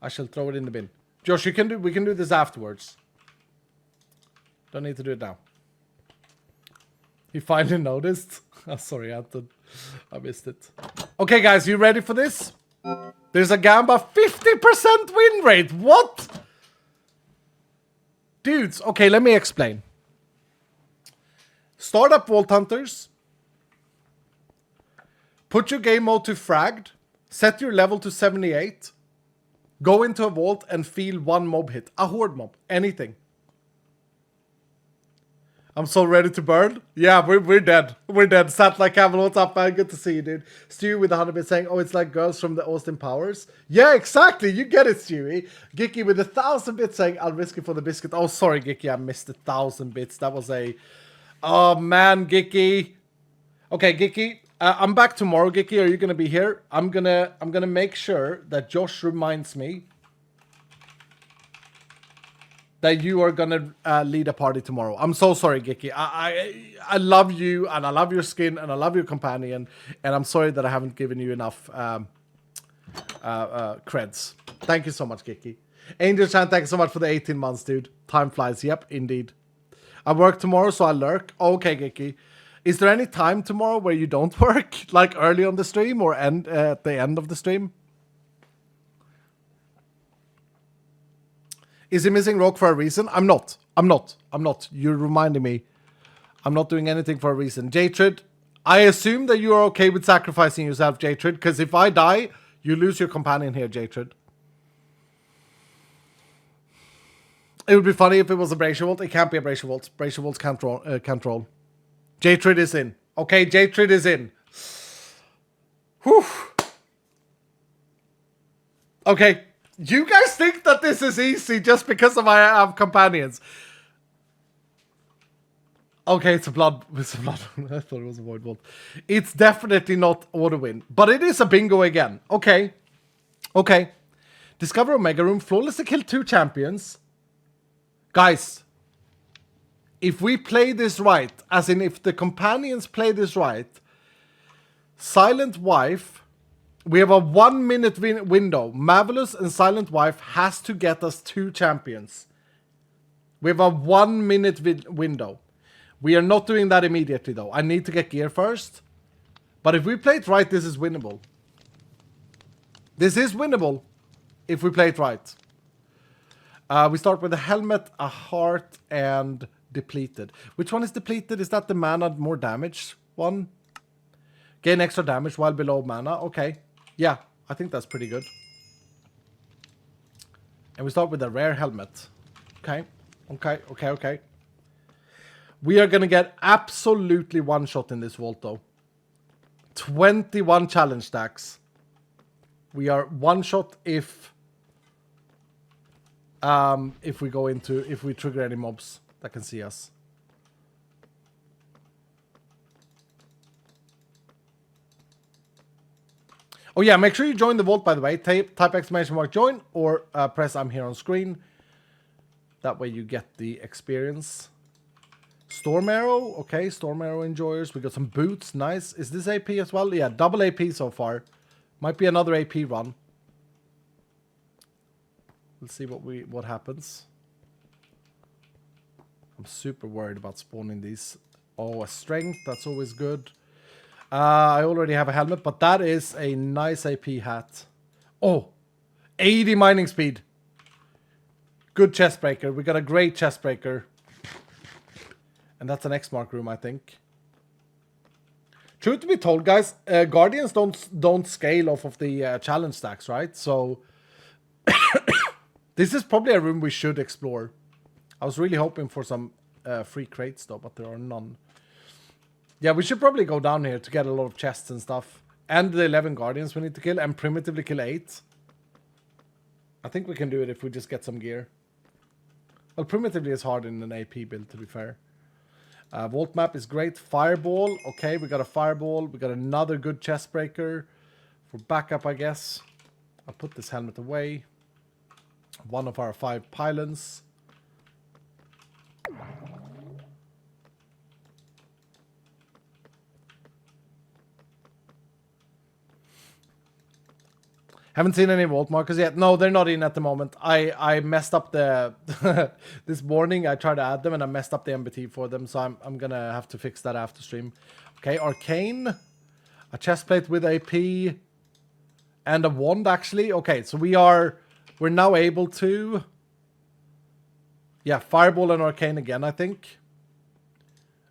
I shall throw it in the bin. Josh, we can do this afterwards. Don't need to do it now. He finally noticed. Oh, sorry, Anton. I missed it. Okay, guys, you ready for this? There's a Gamba 50% win rate. What? Dudes, okay, let me explain. Start up Vault Hunters. Put your game mode to fragged. Set your level to 78. Go into a vault and feel 1 mob hit. A horde mob. Anything. I'm so ready to burn. Yeah, we're dead. We're dead. Sat like Cameron, what's up, man? Good to see you, dude. Stu with 100 bits saying, oh, it's like girls from the Austin Powers. Yeah, exactly. You get it, Stewie. Gicky with 1,000 bits saying, I'll risk it for the biscuit. Oh, sorry, Gicky. I missed 1,000 bits. That was a... Oh, man, Gicky. Okay, Gicky. I'm back tomorrow, Gicky. Are you going to be here? I'm gonna make sure that Josh reminds me that you are gonna lead a party tomorrow. I'm so sorry, Gicky. I love you, and I love your skin, and I love your companion, and I'm sorry that I haven't given you enough creds. Thank you so much, Gicky. Angel Chan, thank you so much for the 18 months, dude. Time flies. Yep, indeed. I work tomorrow, so I lurk. Okay, Gicky. Is there any time tomorrow where you don't work? Like early on the stream or at the end of the stream? Is he missing Rock for a reason? I'm not. You're reminding me. I'm not doing anything for a reason. Jatrid, I assume that you are okay with sacrificing yourself, Jatrid, because if I die, you lose your companion here, Jatrid. It would be funny if it was a Brazier Volt. It can't be a Brazier Volt. Brazier Volts can't roll. Jatrid is in. Okay, Jatrid is in. Whew. Okay. You guys think that this is easy just because of I have companions. Okay, it's a blood. I thought it was a void vault. It's definitely not auto win, but it is a bingo again. Okay. Discover Omega Room, flawlessly kill 2 champions. Guys, if we play this right, as in if the companions play this right, Silent Wife. We have a 1 minute window. Marvelous and Silent Wife has to get us 2 champions. We have a 1 minute window. We are not doing that immediately though. I need to get gear first. But if we play it right, this is winnable. This is winnable if we play it right. We start with a helmet, a heart, and depleted. Which one is depleted? Is that the mana more damage one? Gain extra damage while below mana. Okay. Yeah, I think that's pretty good. And we start with a rare helmet. Okay. We are going to get absolutely one shot in this vault though. 21 challenge stacks. We are one shot if we trigger any mobs that can see us. Oh yeah, make sure you join the vault, by the way. Type exclamation mark join or press I'm here on screen. That way you get the experience. Storm Arrow. Okay, Storm Arrow enjoyers. We got some boots. Nice. Is this AP as well? Yeah, double AP so far. Might be another AP run. Let's see what happens. I'm super worried about spawning these. Oh, a strength. That's always good. I already have a helmet, but that is a nice AP hat. Oh, 80 mining speed. Good chest breaker. We got a great chest breaker. And that's an X-Mark room, I think. Truth to be told, guys, Guardians don't scale off of the challenge stacks, right? So this is probably a room we should explore. I was really hoping for some free crates, though, but there are none. Yeah, we should probably go down here to get a lot of chests and stuff. And the 11 Guardians we need to kill. And primitively kill 8. I think we can do it if we just get some gear. Well, primitively is hard in an AP build, to be fair. Vault map is great. Fireball. Okay, we got a fireball. We got another good chest breaker. For backup, I guess. I'll put this helmet away. One of our 5 pylons. Haven't seen any vault markers yet. No, they're not in at the moment. I messed up the this morning. I tried to add them and I messed up the MBT for them, so I'm gonna have to fix that after stream. Okay, arcane, a chest plate with AP, and a wand actually. Okay, so we're now able to, yeah, fireball and arcane again. I think.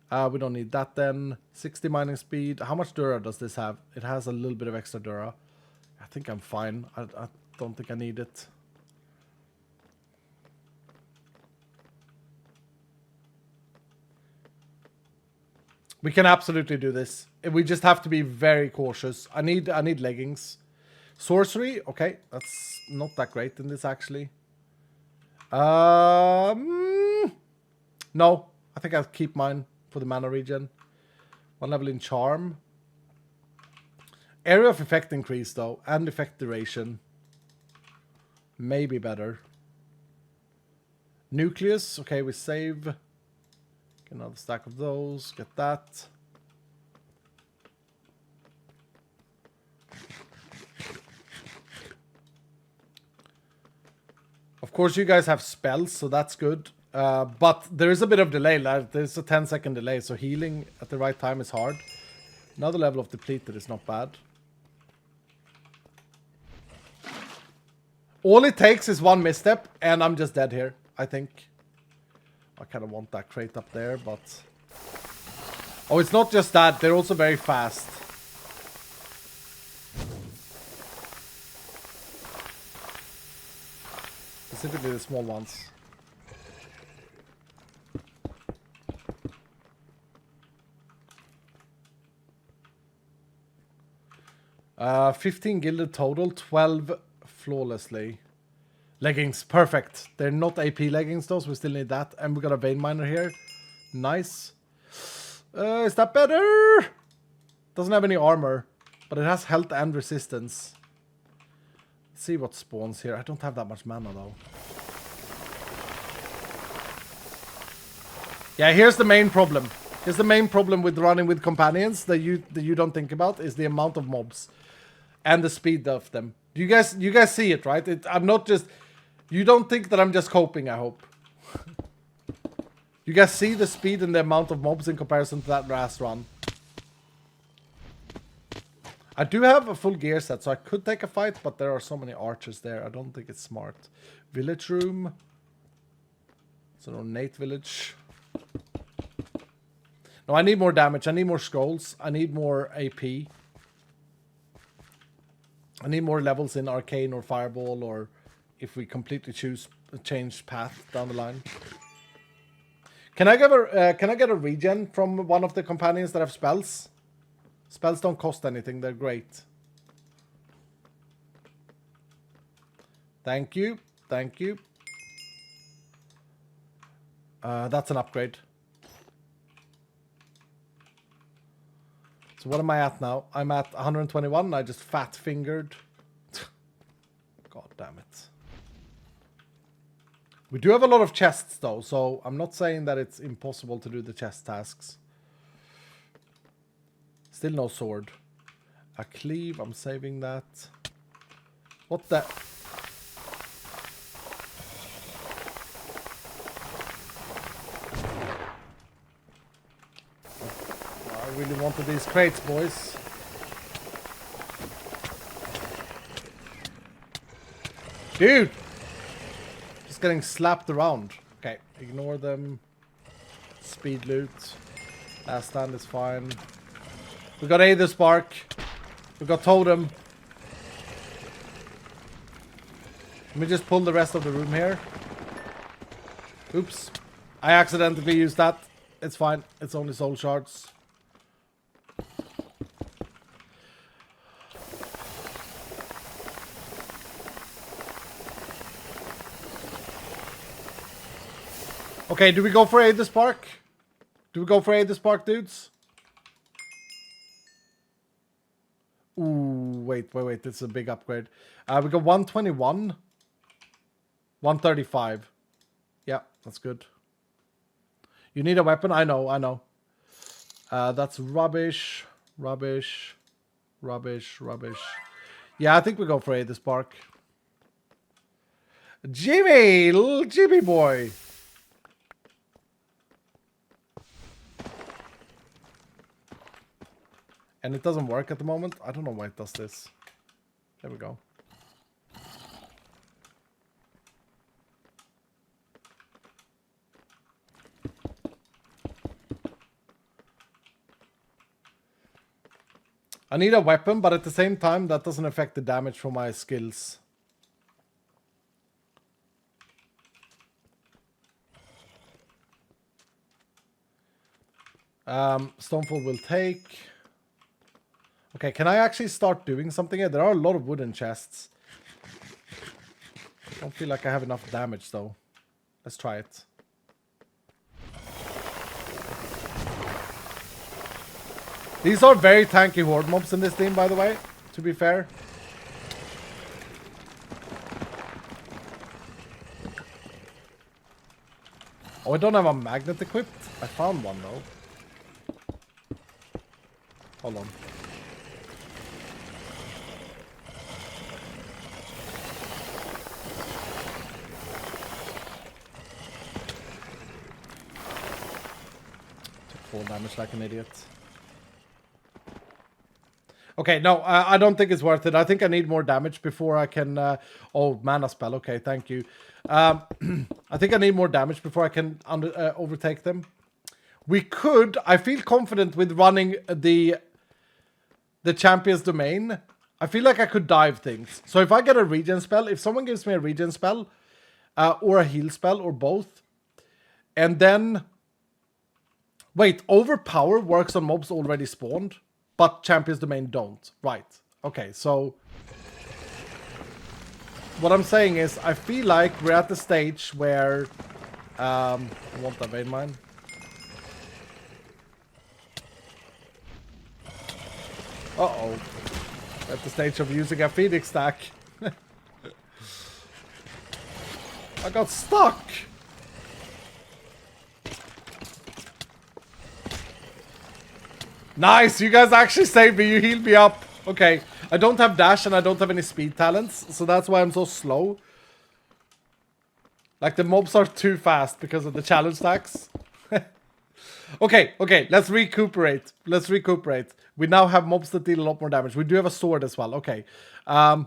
We don't need that then. 60 mining speed. How much Dura does this have? It has a little bit of extra Dura. I think I'm fine. I don't think I need it. We can absolutely do this. We just have to be very cautious. I need leggings. Sorcery, okay, that's not that great in this actually. No, I think I'll keep mine for the mana regen. 1 level in charm. Area of effect increase though, and effect duration. Maybe better. Nucleus, okay, we save. Get another stack of those, get that. Of course, you guys have spells, so that's good. But there is a bit of delay. There's a 10-second delay, so healing at the right time is hard. Another level of depleted is not bad. All it takes is one misstep, and I'm just dead here, I think. I kind of want that crate up there, but... Oh, it's not just that. They're also very fast. Specifically the small ones. Uh, 15 gilded total, 12 flawlessly. Leggings, perfect. They're not AP leggings though, so we still need that. And we got a vein miner here. Nice. Is that better? Doesn't have any armor, but it has health and resistance. Let's see what spawns here. I don't have that much mana though. Yeah, here's the main problem. Here's the main problem with running with companions that you don't think about is the amount of mobs and the speed of them. You guys see it, right? I'm not just... You don't think that I'm just coping, I hope. You guys see the speed and the amount of mobs in comparison to that last run. I do have a full gear set, so I could take a fight, but there are so many archers there. I don't think it's smart. Village room. It's an ornate village. No, I need more damage. I need more scrolls. I need more AP. I need more levels in Arcane or Fireball, or if we completely change path down the line. Can I get a regen from one of the companions that have spells? Spells don't cost anything. They're great. Thank you. Thank you. That's an upgrade. So what am I at now? I'm at 121. I just fat fingered. God damn it. We do have a lot of chests though, so I'm not saying that it's impossible to do the chest tasks. Still no sword. A cleave, I'm saving that. What the... I really wanted these crates, boys. Dude! Just getting slapped around. Okay, ignore them. Speed loot. Last stand is fine. We got Aether Spark. We got Totem. Let me just pull the rest of the room here. Oops. I accidentally used that. It's fine. It's only soul shards. Okay, do we go for Aether Spark? Do we go for Aether Spark, dudes? Ooh, wait. This is a big upgrade. We got 121. 135. Yeah, that's good. You need a weapon? I know. That's rubbish. Rubbish. Yeah, I think we go for Aether Spark. Jimmy! Little Jimmy boy! And it doesn't work at the moment. I don't know why it does this. There we go. I need a weapon, but at the same time, that doesn't affect the damage from my skills. Stonefall will take. Okay, can I actually start doing something here? There are a lot of wooden chests. I don't feel like I have enough damage though. Let's try it. These are very tanky horde mobs in this team, by the way, to be fair. Oh, I don't have a magnet equipped. I found one though. Hold on. Took 4 damage like an idiot. Okay, no, I don't think it's worth it. I think I need more damage before I can... oh, mana spell. Okay, thank you. I think I need more damage before I can overtake them. We could... I feel confident with running the champion's domain. I feel like I could dive things. So if I get a regen spell, if someone gives me a regen spell, or a heal spell, or both, and then... Wait, overpower works on mobs already spawned? But Champion's Domain don't. Right. Okay, so... What I'm saying is, I feel like we're at the stage where... I want that vein mine. Uh-oh. At the stage of using a Phoenix stack. I got stuck! Nice! You guys actually saved me. You healed me up. Okay. I don't have dash and I don't have any speed talents. So that's why I'm so slow. Like the mobs are too fast because of the challenge stacks. Okay. Okay. Let's recuperate. Let's recuperate. We now have mobs that deal a lot more damage. We do have a sword as well. Okay. I'm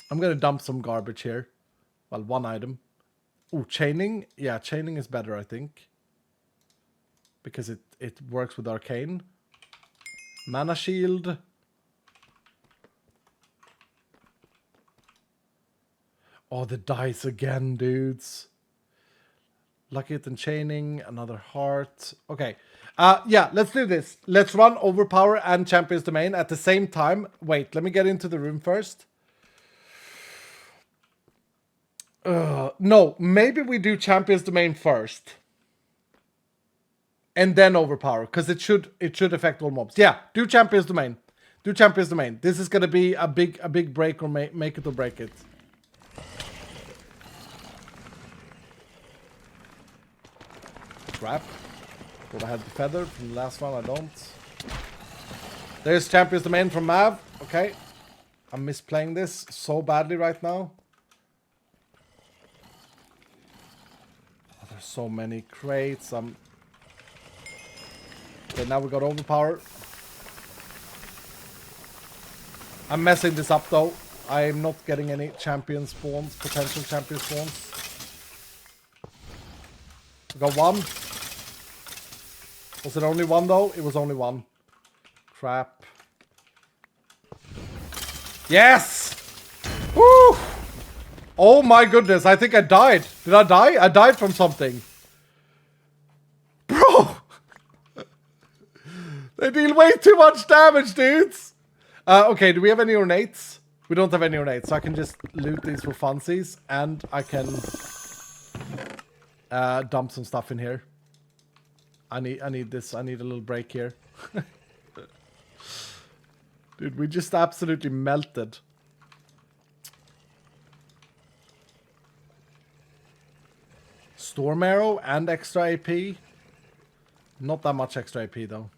going to dump some garbage here. Well, 1 item. Ooh, chaining. Yeah, chaining is better, I think. Because it works with arcane. Mana shield. Oh, the dice again, dudes. Lucky it and chaining. Another heart. Okay. Yeah, let's do this. Let's run overpower and champion's domain at the same time. Wait, let me get into the room first. No, maybe we do champion's domain first. And then overpower, because it should affect all mobs. Yeah, do champion's domain. Do champion's domain. This is gonna be a big break or make it or break it. Crap. Thought I had the feather from the last one. I don't. There's champion's domain from Mav. Okay, I'm misplaying this so badly right now. Oh, there's so many crates. Okay, now we got overpower. I'm messing this up though. I'm not getting any champion spawns, potential champion spawns. We got 1. Was it only 1 though? It was only 1. Crap. Yes! Woo! Oh my goodness, I think I died. Did I die? I died from something. Bro! They deal way too much damage, dudes! Okay, do we have any ornates? We don't have any ornates, so I can just loot these for funsies. And I can dump some stuff in here. I need this. I need a little break here. Dude, we just absolutely melted. Storm arrow and extra AP. Not that much extra AP though.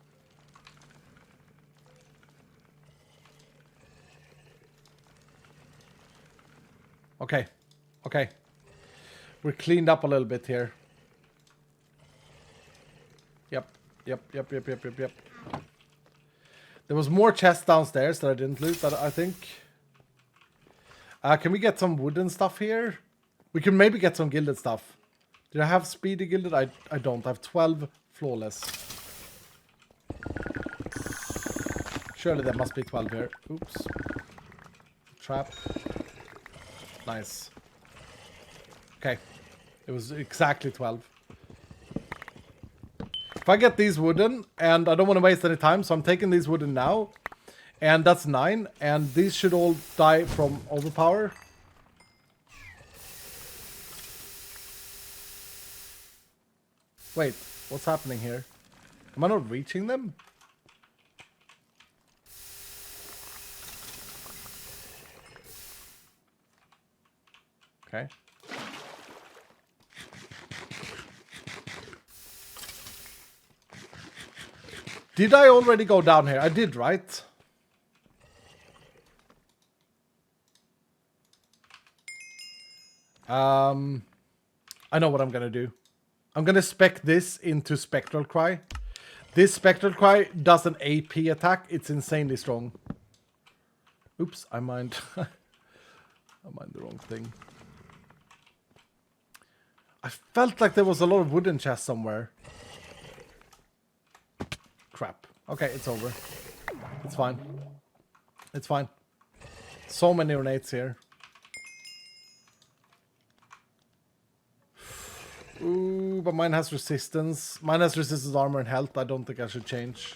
Okay. Okay. We're cleaned up a little bit here. Yep. Yep. There was more chests downstairs that I didn't loot, that I think. Can we get some wooden stuff here? We can maybe get some gilded stuff. Did I have speedy gilded? I don't. I have 12 flawless. Surely there must be 12 here. Oops. Trap. Nice. Okay. It was exactly 12. If I get these wooden, and I don't want to waste any time, so I'm taking these wooden now. And that's 9, and these should all die from overpower. Wait, what's happening here? Am I not reaching them? Okay. Did I already go down here? I did, right? I know what I'm gonna do. I'm gonna spec this into Spectral Cry. This Spectral Cry does an AP attack. It's insanely strong. Oops, I mined. I mined the wrong thing. I felt like there was a lot of wooden chests somewhere. Crap. Okay, it's over. It's fine. It's fine. So many ornates here. Ooh, but mine has resistance. Mine has resistance armor and health. I don't think I should change.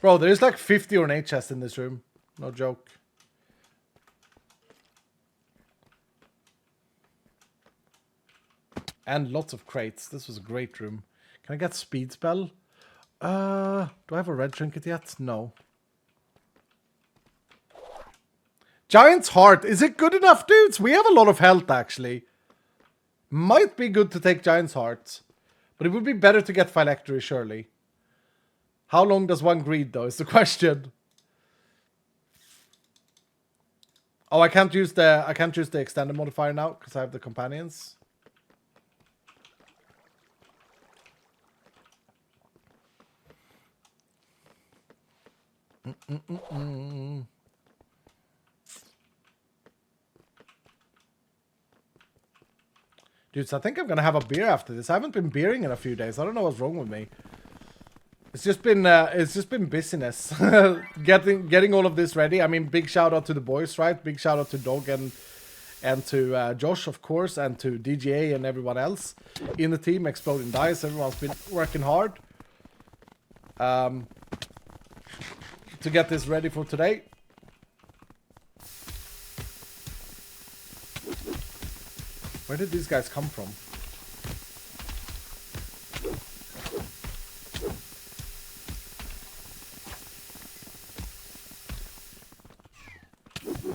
Bro, there's like 50 ornate chests in this room. No joke. And lots of crates. This was a great room. Can I get speed spell? Do I have a red trinket yet? No. Giant's Heart. Is it good enough, dudes? We have a lot of health, actually. Might be good to take Giant's Heart. But it would be better to get Phylactery, surely. How long does one greed, though, is the question. Oh, I can't use the extended modifier now, because I have the companions. Dudes, I think I'm gonna have a beer after this. I haven't been beering in a few days. I don't know what's wrong with me. It's just been busyness. getting all of this ready. I mean, big shout out to the boys, right? Big shout out to Dog and to Josh, of course, and to DGA and everyone else in the team. Exploding Dice. Everyone's been working hard to get this ready for today. Where did these guys come from?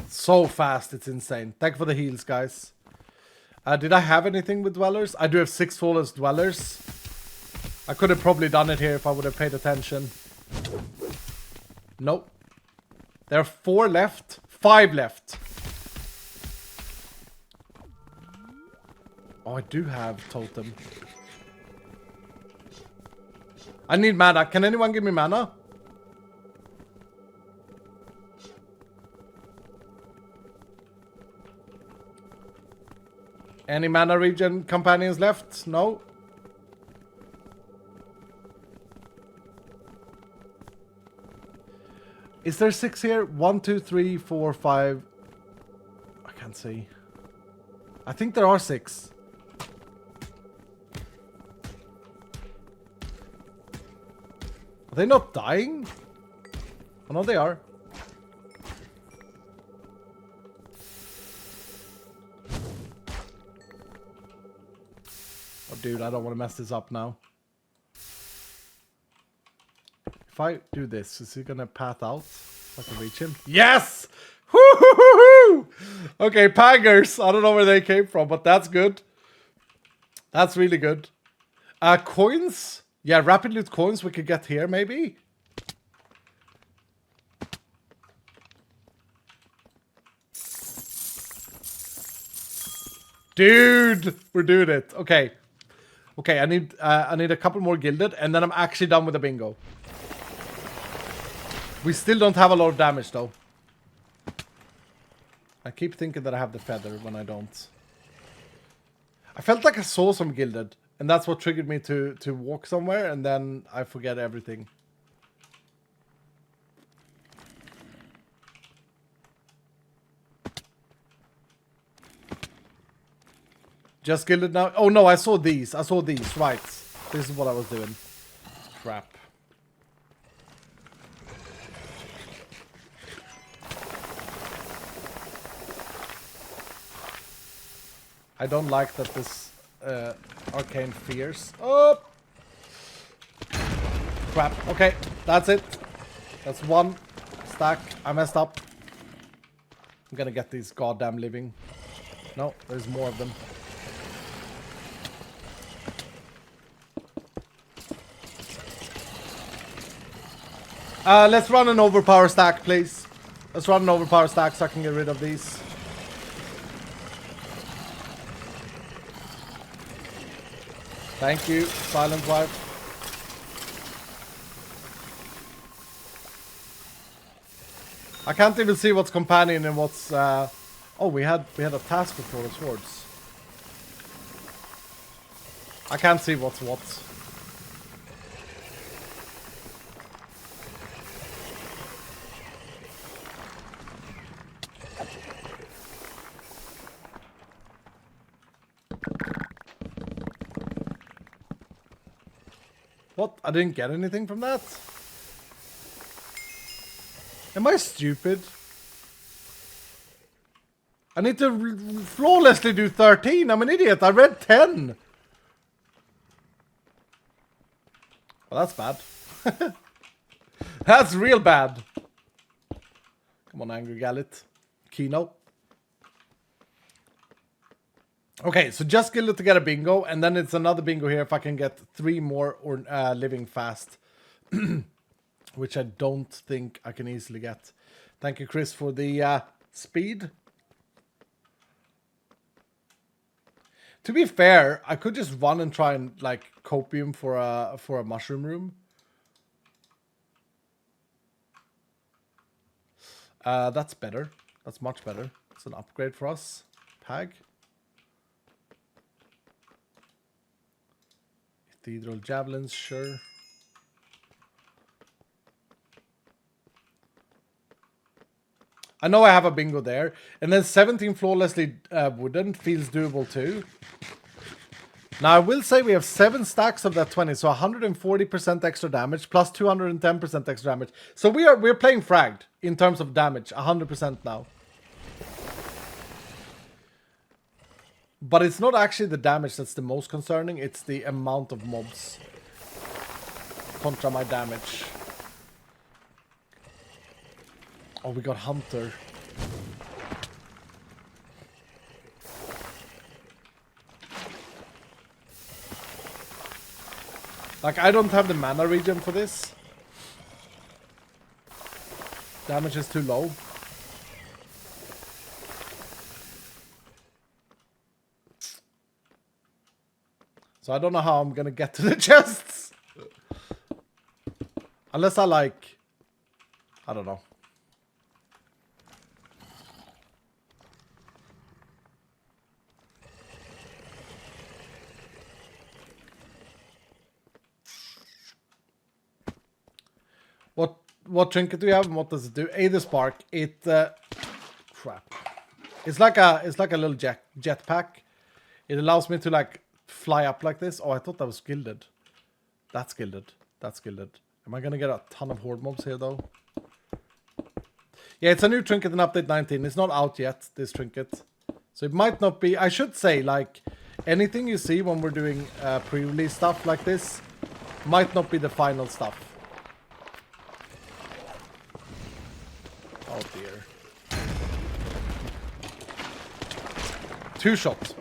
So fast, it's insane. Thank you for the heals, guys. Did I have anything with dwellers? I do have 6 flawless dwellers. I could have probably done it here if I would have paid attention. Nope. There are 4 left. 5 left. Oh, I do have totem. I need mana. Can anyone give me mana? Any mana regen companions left? No? Is there 6 here? 1, 2, 3, 4, 5. I can't see. I think there are 6. Are they not dying? Oh no, they are. Oh dude, I don't want to mess this up now. If I do this, is he gonna path out? If I can reach him? Yes! Woo-hoo-hoo-hoo! Okay, Pangers. I don't know where they came from, but that's good. That's really good. Coins? Yeah, rapid loot coins we could get here, maybe? Dude! We're doing it. Okay. Okay, I need a couple more gilded, and then I'm actually done with the bingo. We still don't have a lot of damage, though. I keep thinking that I have the feather when I don't. I felt like I saw some gilded, and that's what triggered me to walk somewhere, and then I forget everything. Just gilded now. Oh no, I saw these. I saw these. Right. This is what I was doing. Crap. I don't like that this arcane fears. Oh! Crap. Okay, that's it. That's one stack. I messed up. I'm gonna get these goddamn living. No, there's more of them. Let's run an overpower stack, please. Let's run an overpower stack so I can get rid of these. Thank you, Silent Wife. I can't even see what's companion and what's. Oh, we had a task before the swords. I can't see what's what. What? I didn't get anything from that? Am I stupid? I need to flawlessly do 13. I'm an idiot. I read 10. Well, that's bad. That's real bad. Come on, Angry Gallet. Kino. Okay, so just gilded to get a bingo, and then it's another bingo here if I can get 3 more or living fast. Which I don't think I can easily get. Thank you, Chris, for the speed. To be fair, I could just run and try and like copium for a mushroom room. That's better. That's much better. It's an upgrade for us. Tag. Cathedral javelins, sure. I know I have a bingo there. And then 17 flawlessly wooden feels doable too. Now I will say we have 7 stacks of that 20, so 140% extra damage plus 210% extra damage. So we're playing fragged in terms of damage, 100% now. But it's not actually the damage that's the most concerning, it's the amount of mobs contra my damage. Oh, we got Hunter. Like, I don't have the mana regen for this. Damage is too low. So I don't know how I'm gonna get to the chests. Unless I like... I don't know. What trinket do we have and what does it do? Aether Spark. It crap. It's like a little jetpack. It allows me to like fly up like this. Oh, I thought that was gilded. That's gilded. That's gilded. Am I gonna get a ton of horde mobs here though? Yeah, it's a new trinket in update 19. It's not out yet, this trinket. So it might not be. I should say, like, anything you see when we're doing pre-release stuff like this might not be the final stuff. Oh dear. 2 shots.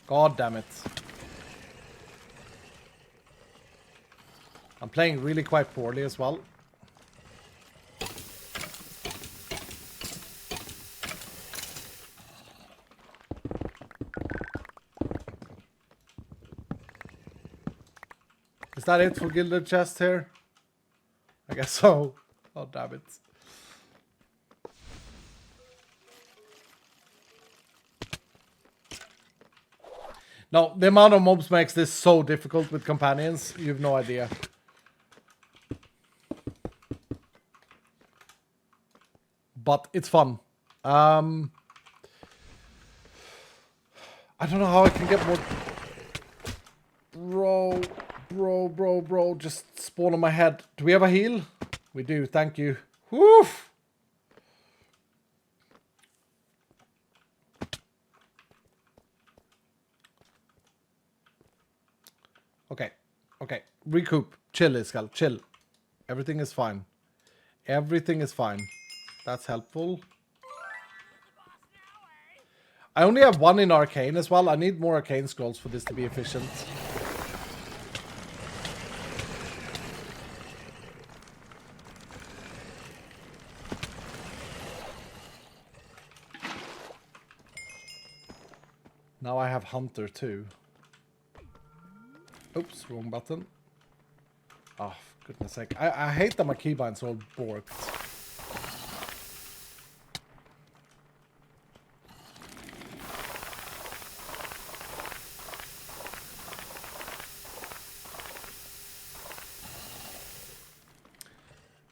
God damn it. I'm playing really quite poorly as well. Is that it for gilded chest here? I guess so. Oh damn it. No, the amount of mobs makes this so difficult with companions. You have no idea. But it's fun. I don't know how I can get more... Bro. Just spawn on my head. Do we have a heal? We do, thank you. Woof! Okay. Recoup. Chill, Iskal. Chill. Everything is fine. Everything is fine. That's helpful. I only have one in Arcane as well. I need more Arcane Scrolls for this to be efficient. Now I have Hunter too. Oops, wrong button. Oh, for goodness sake. I hate that my keybind's all borked.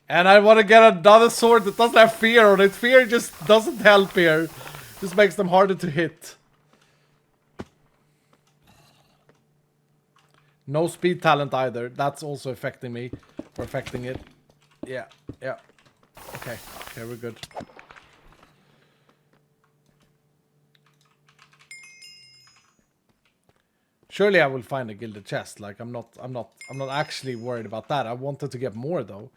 And I want to get another sword that doesn't have fear on it. Fear just doesn't help here. Just makes them harder to hit. No speed talent either. That's also affecting me. Or affecting it. Yeah. Okay, we're good. Surely I will find a gilded chest. Like I'm not actually worried about that. I wanted to get more though.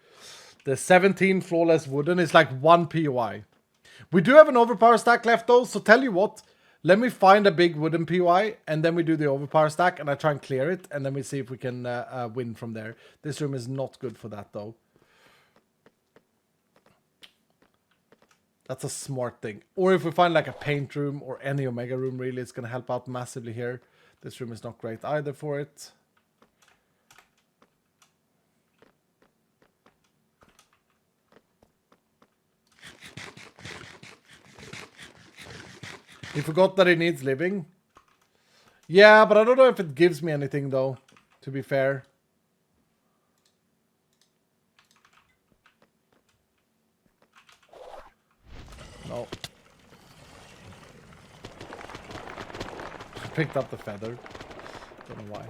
The 17 flawless wooden is like 1 POI. We do have an overpower stack left though, so tell you what. Let me find a big wooden POI, and then we do the overpower stack, and I try and clear it, and then we see if we can win from there. This room is not good for that, though. That's a smart thing. Or if we find like a paint room or any Omega room, really, it's going to help out massively here. This room is not great either for it. He forgot that he needs living. Yeah, but I don't know if it gives me anything though, to be fair. No. Picked up the feather. Don't know why.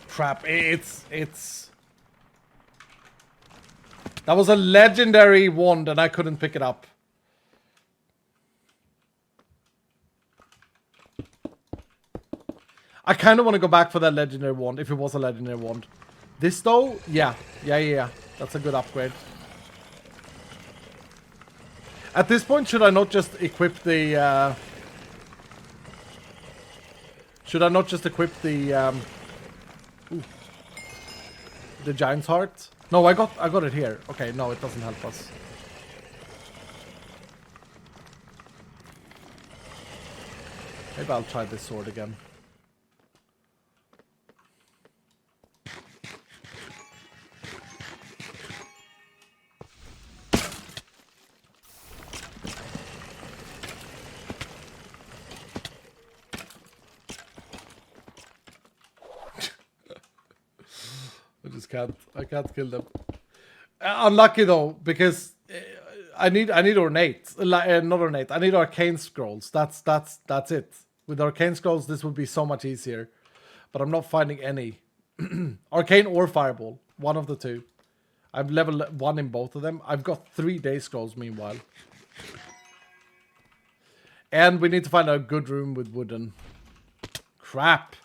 Crap, it's... That was a legendary wand and I couldn't pick it up. I kind of want to go back for that legendary wand, if it was a legendary wand. This though, yeah. That's a good upgrade. At this point, should I not just equip the... the Giant's Heart? No, I got it here. Okay, no, it doesn't help us. Maybe I'll try this sword again. I can't kill them. Unlucky though, because I need ornate, not ornate. I need arcane scrolls. That's it. With arcane scrolls, this would be so much easier, but I'm not finding any. Arcane or fireball, one of the two. I've level 1 in both of them. I've got 3 day scrolls meanwhile, and we need to find a good room with wooden. Crap.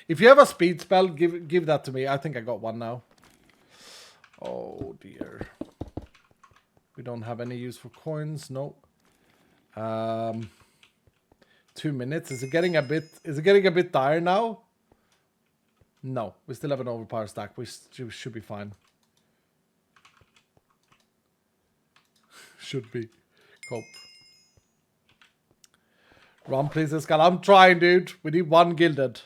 If you have a speed spell, give that to me. I think I got one now. Oh dear. We don't have any use for coins. No. 2 minutes. Is it getting a bit dire now? No. We still have an overpower stack. We should be fine. Should be. Cope. Run please, Escal. I'm trying, dude. We need 1 gilded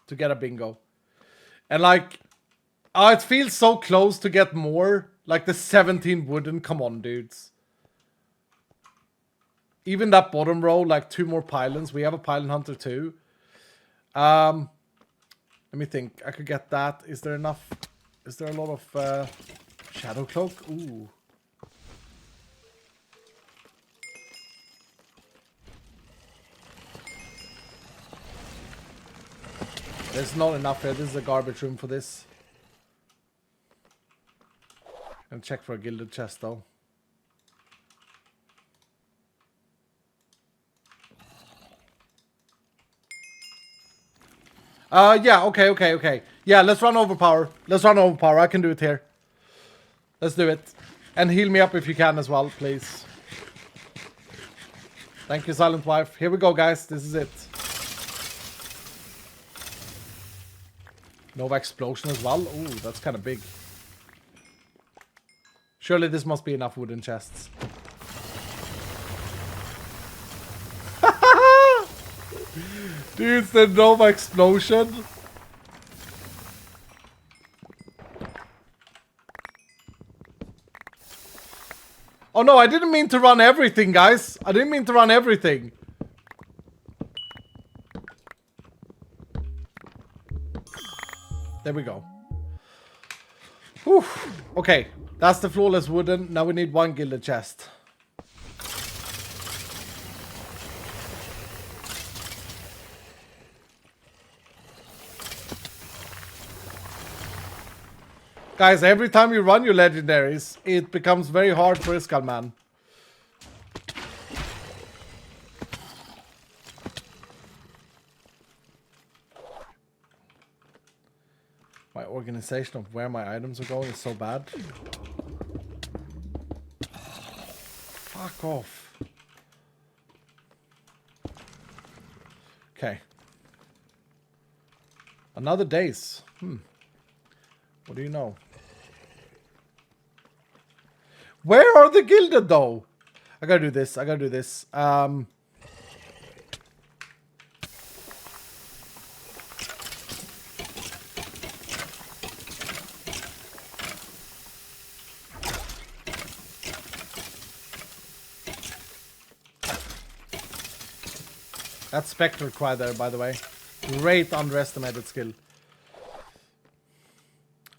to get a bingo. And like, oh, it feels so close to get more. Like the 17 wooden. Come on, dudes. Even that bottom row, like 2 more pylons. We have a pylon hunter too. Let me think. I could get that. Is there enough? Is there a lot of shadow cloak? Ooh. There's not enough here. This is a garbage room for this. And check for a gilded chest though. Yeah, okay. Yeah, let's run overpower. I can do it here. Let's do it. And heal me up if you can as well, please. Thank you, Silent Wife. Here we go, guys. This is it. Nova explosion as well. Ooh, that's kind of big. Surely this must be enough wooden chests. Dude, it's the Nova explosion. Oh no, I didn't mean to run everything, guys. I didn't mean to run everything. There we go. Whew. Okay, that's the flawless wooden. Now we need 1 gilded chest. Guys, every time you run your legendaries, it becomes very hard for Iskall, man. My organization of where my items are going is so bad. Fuck off. Okay. Another days. What do you know? Where are the gilded though? I gotta do this. That's Spectre Cry there, by the way. Great underestimated skill.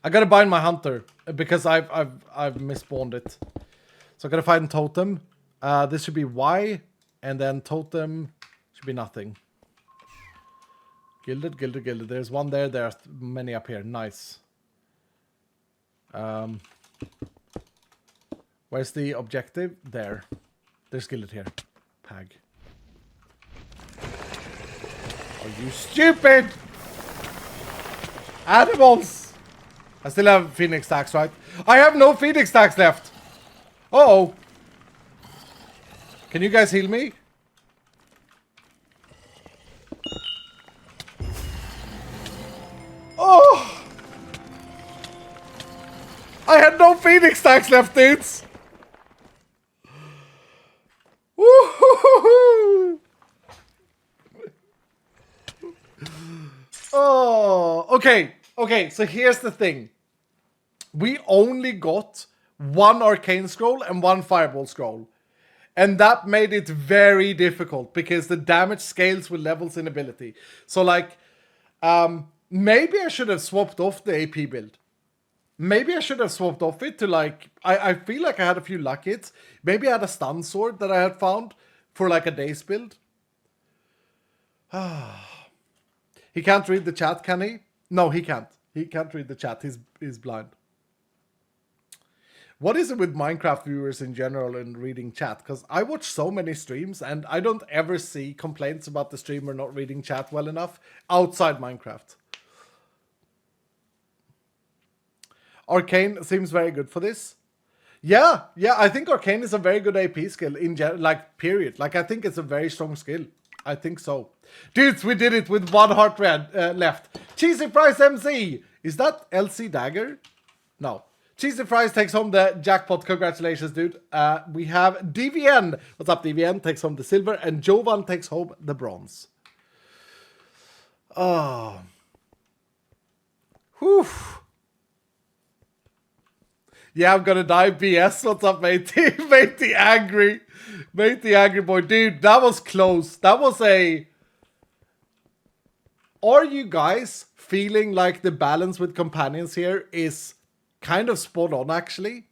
I gotta bind my hunter because I've misspawned it. So I gotta find totem. This should be Y, and then totem should be nothing. Gilded. There's one there. There's many up here. Nice. Where's the objective? There. There's gilded here. Pag. Are you stupid? Animals! I still have Phoenix stacks, right? I have no Phoenix stacks left. Uh-oh. Can you guys heal me? Oh! I had no Phoenix stacks left, dudes. Woo-hoo-hoo-hoo. Oh, okay. Okay, so here's the thing. We only got 1 arcane scroll and 1 fireball scroll. And that made it very difficult because the damage scales with levels in ability. So like, maybe I should have swapped off the AP build. Maybe I should have swapped off it to like, I feel like I had a few luck hits. Maybe I had a stun sword that I had found for like a day's build. He can't read the chat, can he? No, he can't. He can't read the chat. He's blind. What is it with Minecraft viewers in general and reading chat? Because I watch so many streams and I don't ever see complaints about the streamer not reading chat well enough outside Minecraft. Arcane seems very good for this. Yeah, I think Arcane is a very good AP skill in like period. Like I think it's a very strong skill. I think so. Dudes, we did it with 1 heart red left. Cheesy Fries MC. Is that LC Dagger? No. Cheesy Fries takes home the jackpot. Congratulations, dude. We have DVN. What's up, DVN? Takes home the silver. And Jovan takes home the bronze. Oh. Whew. Yeah, I'm gonna die. BS. What's up, matey? Matey angry. Mate the angry boy. Dude, that was close. That was a... Are you guys feeling like the balance with companions here is kind of spot on, actually?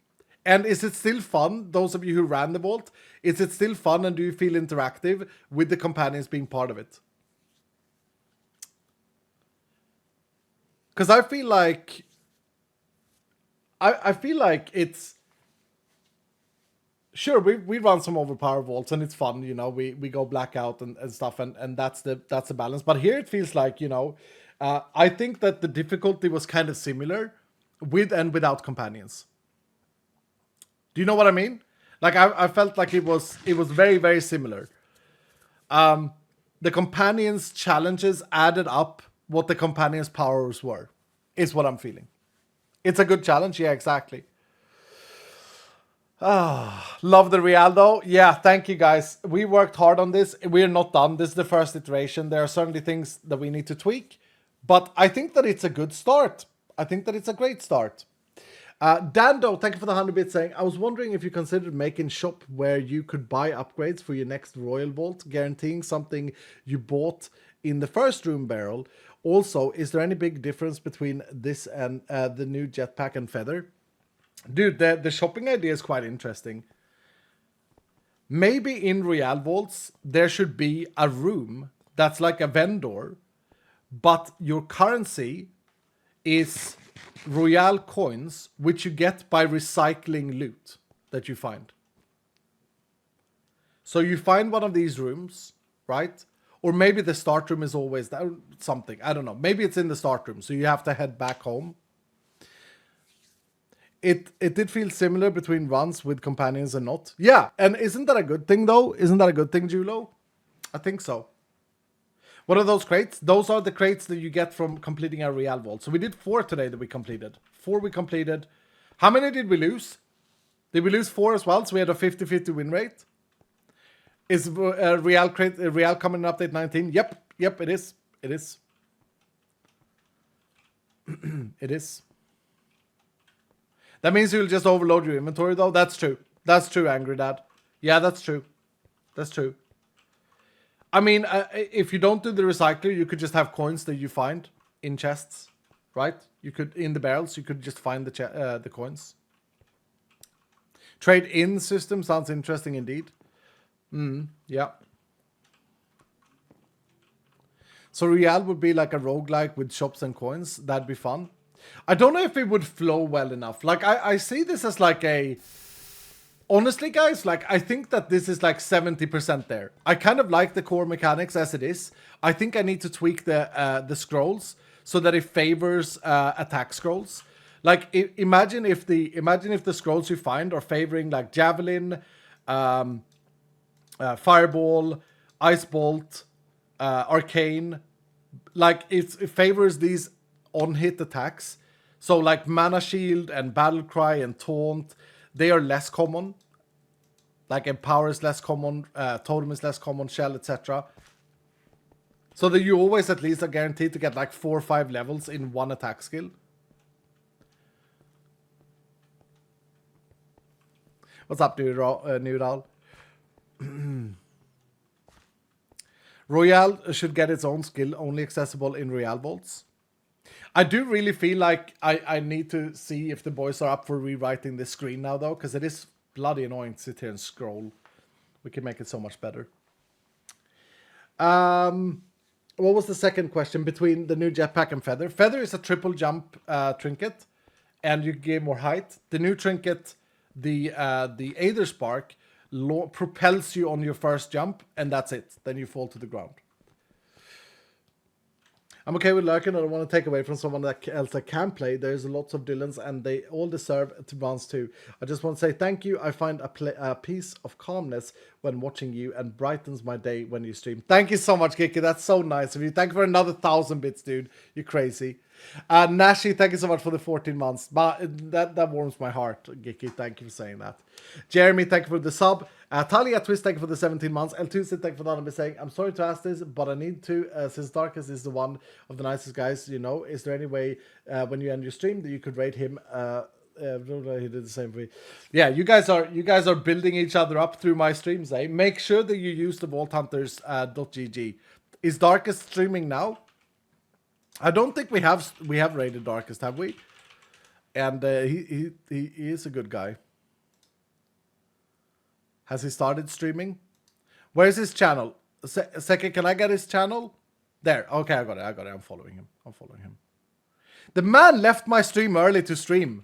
And is it still fun, those of you who ran the vault? Is it still fun, and do you feel interactive with the companions being part of it? Because I feel like... I feel like it's... Sure, we run some overpower vaults and it's fun, you know, we go blackout and stuff, and that's the balance. But here it feels like, you know, I think that the difficulty was kind of similar with and without companions. Do you know what I mean? Like I felt like it was very, very similar. The companions' challenges added up what the companions' powers were, is what I'm feeling. It's a good challenge, yeah, exactly. Love the real though. Yeah, thank you guys. We worked hard on this. We're not done. This is the first iteration. There are certainly things that we need to tweak, but I think that it's a good start. I think that it's a great start. Dando, thank you for the 100 bits saying, I was wondering if you considered making shop where you could buy upgrades for your next Royal Vault, guaranteeing something you bought in the first room barrel. Also, is there any big difference between this and the new jetpack and feather? Dude, the shopping idea is quite interesting. Maybe in Real Vaults, there should be a room that's like a vendor, but your currency is Royal coins, which you get by recycling loot that you find. So you find one of these rooms, right? Or maybe the start room is always that, something. I don't know. Maybe it's in the start room, so you have to head back home. It did feel similar between runs with companions and not. Yeah, and isn't that a good thing though? Isn't that a good thing, Julo? I think so. What are those crates? Those are the crates that you get from completing a Real Vault. So we did 4 today that we completed. 4 we completed. How many did we lose? Did we lose 4 as well? So we had a 50-50 win rate. Is Real coming in update 19? Yep, it is. It is. It is. That means you'll just overload your inventory, though. That's true. That's true, Angry Dad. Yeah, that's true. That's true. I mean, if you don't do the recycler, you could just have coins that you find in chests, right? You could, in the barrels, you could just find the coins. Trade-in system sounds interesting indeed. Yeah. So Real would be like a roguelike with shops and coins. That'd be fun. I don't know if it would flow well enough. Like, I see this as like a... Honestly, guys, like, I think that this is like 70% there. I kind of like the core mechanics as it is. I think I need to tweak the scrolls so that it favors attack scrolls. Like, imagine if the scrolls you find are favoring like Javelin, Fireball, Ice Bolt, Arcane. Like, it favors these on-hit attacks. So like Mana Shield and Battle Cry and Taunt, they are less common. Like Empower is less common, Totem is less common, Shell, etc. So that you always at least are guaranteed to get like 4 or 5 levels in one attack skill. What's up, Noodle? Royale should get its own skill, only accessible in Real Vaults. I do really feel like I need to see if the boys are up for rewriting this screen now, though, because it is bloody annoying to sit here and scroll. We can make it so much better. What was the second question between the new jetpack and feather? Feather is a triple jump trinket, and you gain more height. The new trinket, the Aether Spark, propels you on your first jump, and that's it. Then you fall to the ground. I'm okay with lurking. I don't want to take away from someone else that can play. There's lots of Dylans, and they all deserve to bounce too. I just want to say thank you. I find a piece of calmness when watching you, and brightens my day when you stream. Thank you so much, Kiki. That's so nice of you. Thank you for another 1,000 bits, dude. You're crazy. Nashi, thank you so much for the 14 months. That warms my heart, Kiki. Thank you for saying that. Jeremy, thank you for the sub. Talia Twist, thank you for the 17 months. L2 thank you for the honor saying, I'm sorry to ask this, but I need to, since Darkus is the one of the nicest guys, you know, is there any way when you end your stream that you could rate him he did the same for me. Yeah, you guys are building each other up through my streams, eh? Make sure that you use the Vault Hunters .gg. Is Darkest streaming now? I don't think we have raided Darkest, have we? And he is a good guy. Has he started streaming? Where's his channel? Second, can I get his channel? There. Okay, I got it. I'm following him. The man left my stream early to stream.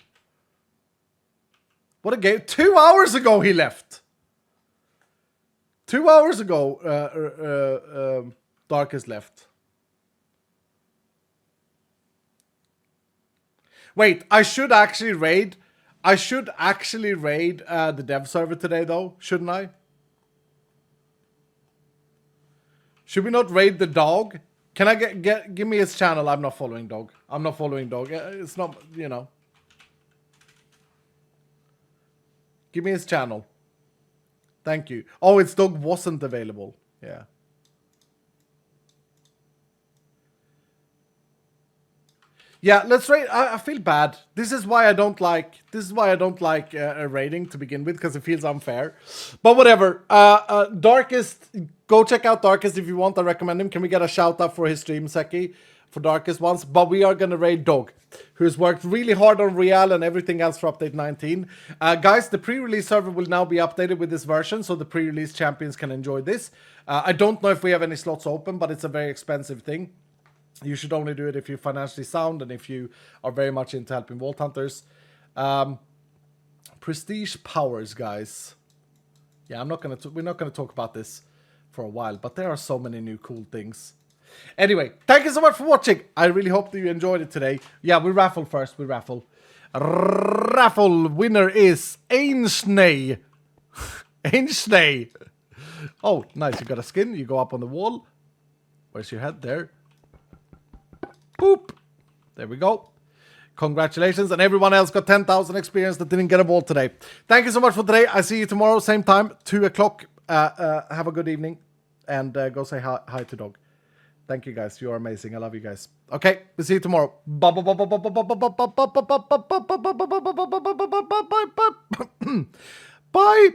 What a game. 2 hours ago he left. 2 hours ago, Darkest left. Wait, I should actually raid the dev server today, though, shouldn't I? Should we not raid the dog? Can I give me his channel? I'm not following dog. It's not, you know. Give me his channel. Thank you. Oh, its dog wasn't available. Yeah. Yeah, let's rate. I feel bad. This is why I don't like a rating to begin with, because it feels unfair. But whatever. Darkest, go check out Darkest if you want. I recommend him. Can we get a shout out for his stream, Seki, for Darkest once? But we are gonna raid Dog, who's worked really hard on Real and everything else for update 19. Guys, the pre-release server will now be updated with this version, so the pre-release champions can enjoy this. I don't know if we have any slots open, but it's a very expensive thing. You should only do it if you're financially sound and if you are very much into helping Vault Hunters. Prestige powers, guys. Yeah, we're not gonna talk about this for a while, but there are so many new cool things. Anyway, thank you so much for watching. I really hope that you enjoyed it today. Yeah, we raffle first. Raffle winner is Ainsney. Ainsney. Oh, nice. You got a skin. You go up on the wall. Where's your head? There. Boop. There we go. Congratulations. And everyone else got 10,000 experience that didn't get a vault today. Thank you so much for today. I see you tomorrow, same time, 2 o'clock. Have a good evening. And go say hi to Dog. Thank you, guys. You're amazing. I love you guys. Okay, we'll see you tomorrow. Bye.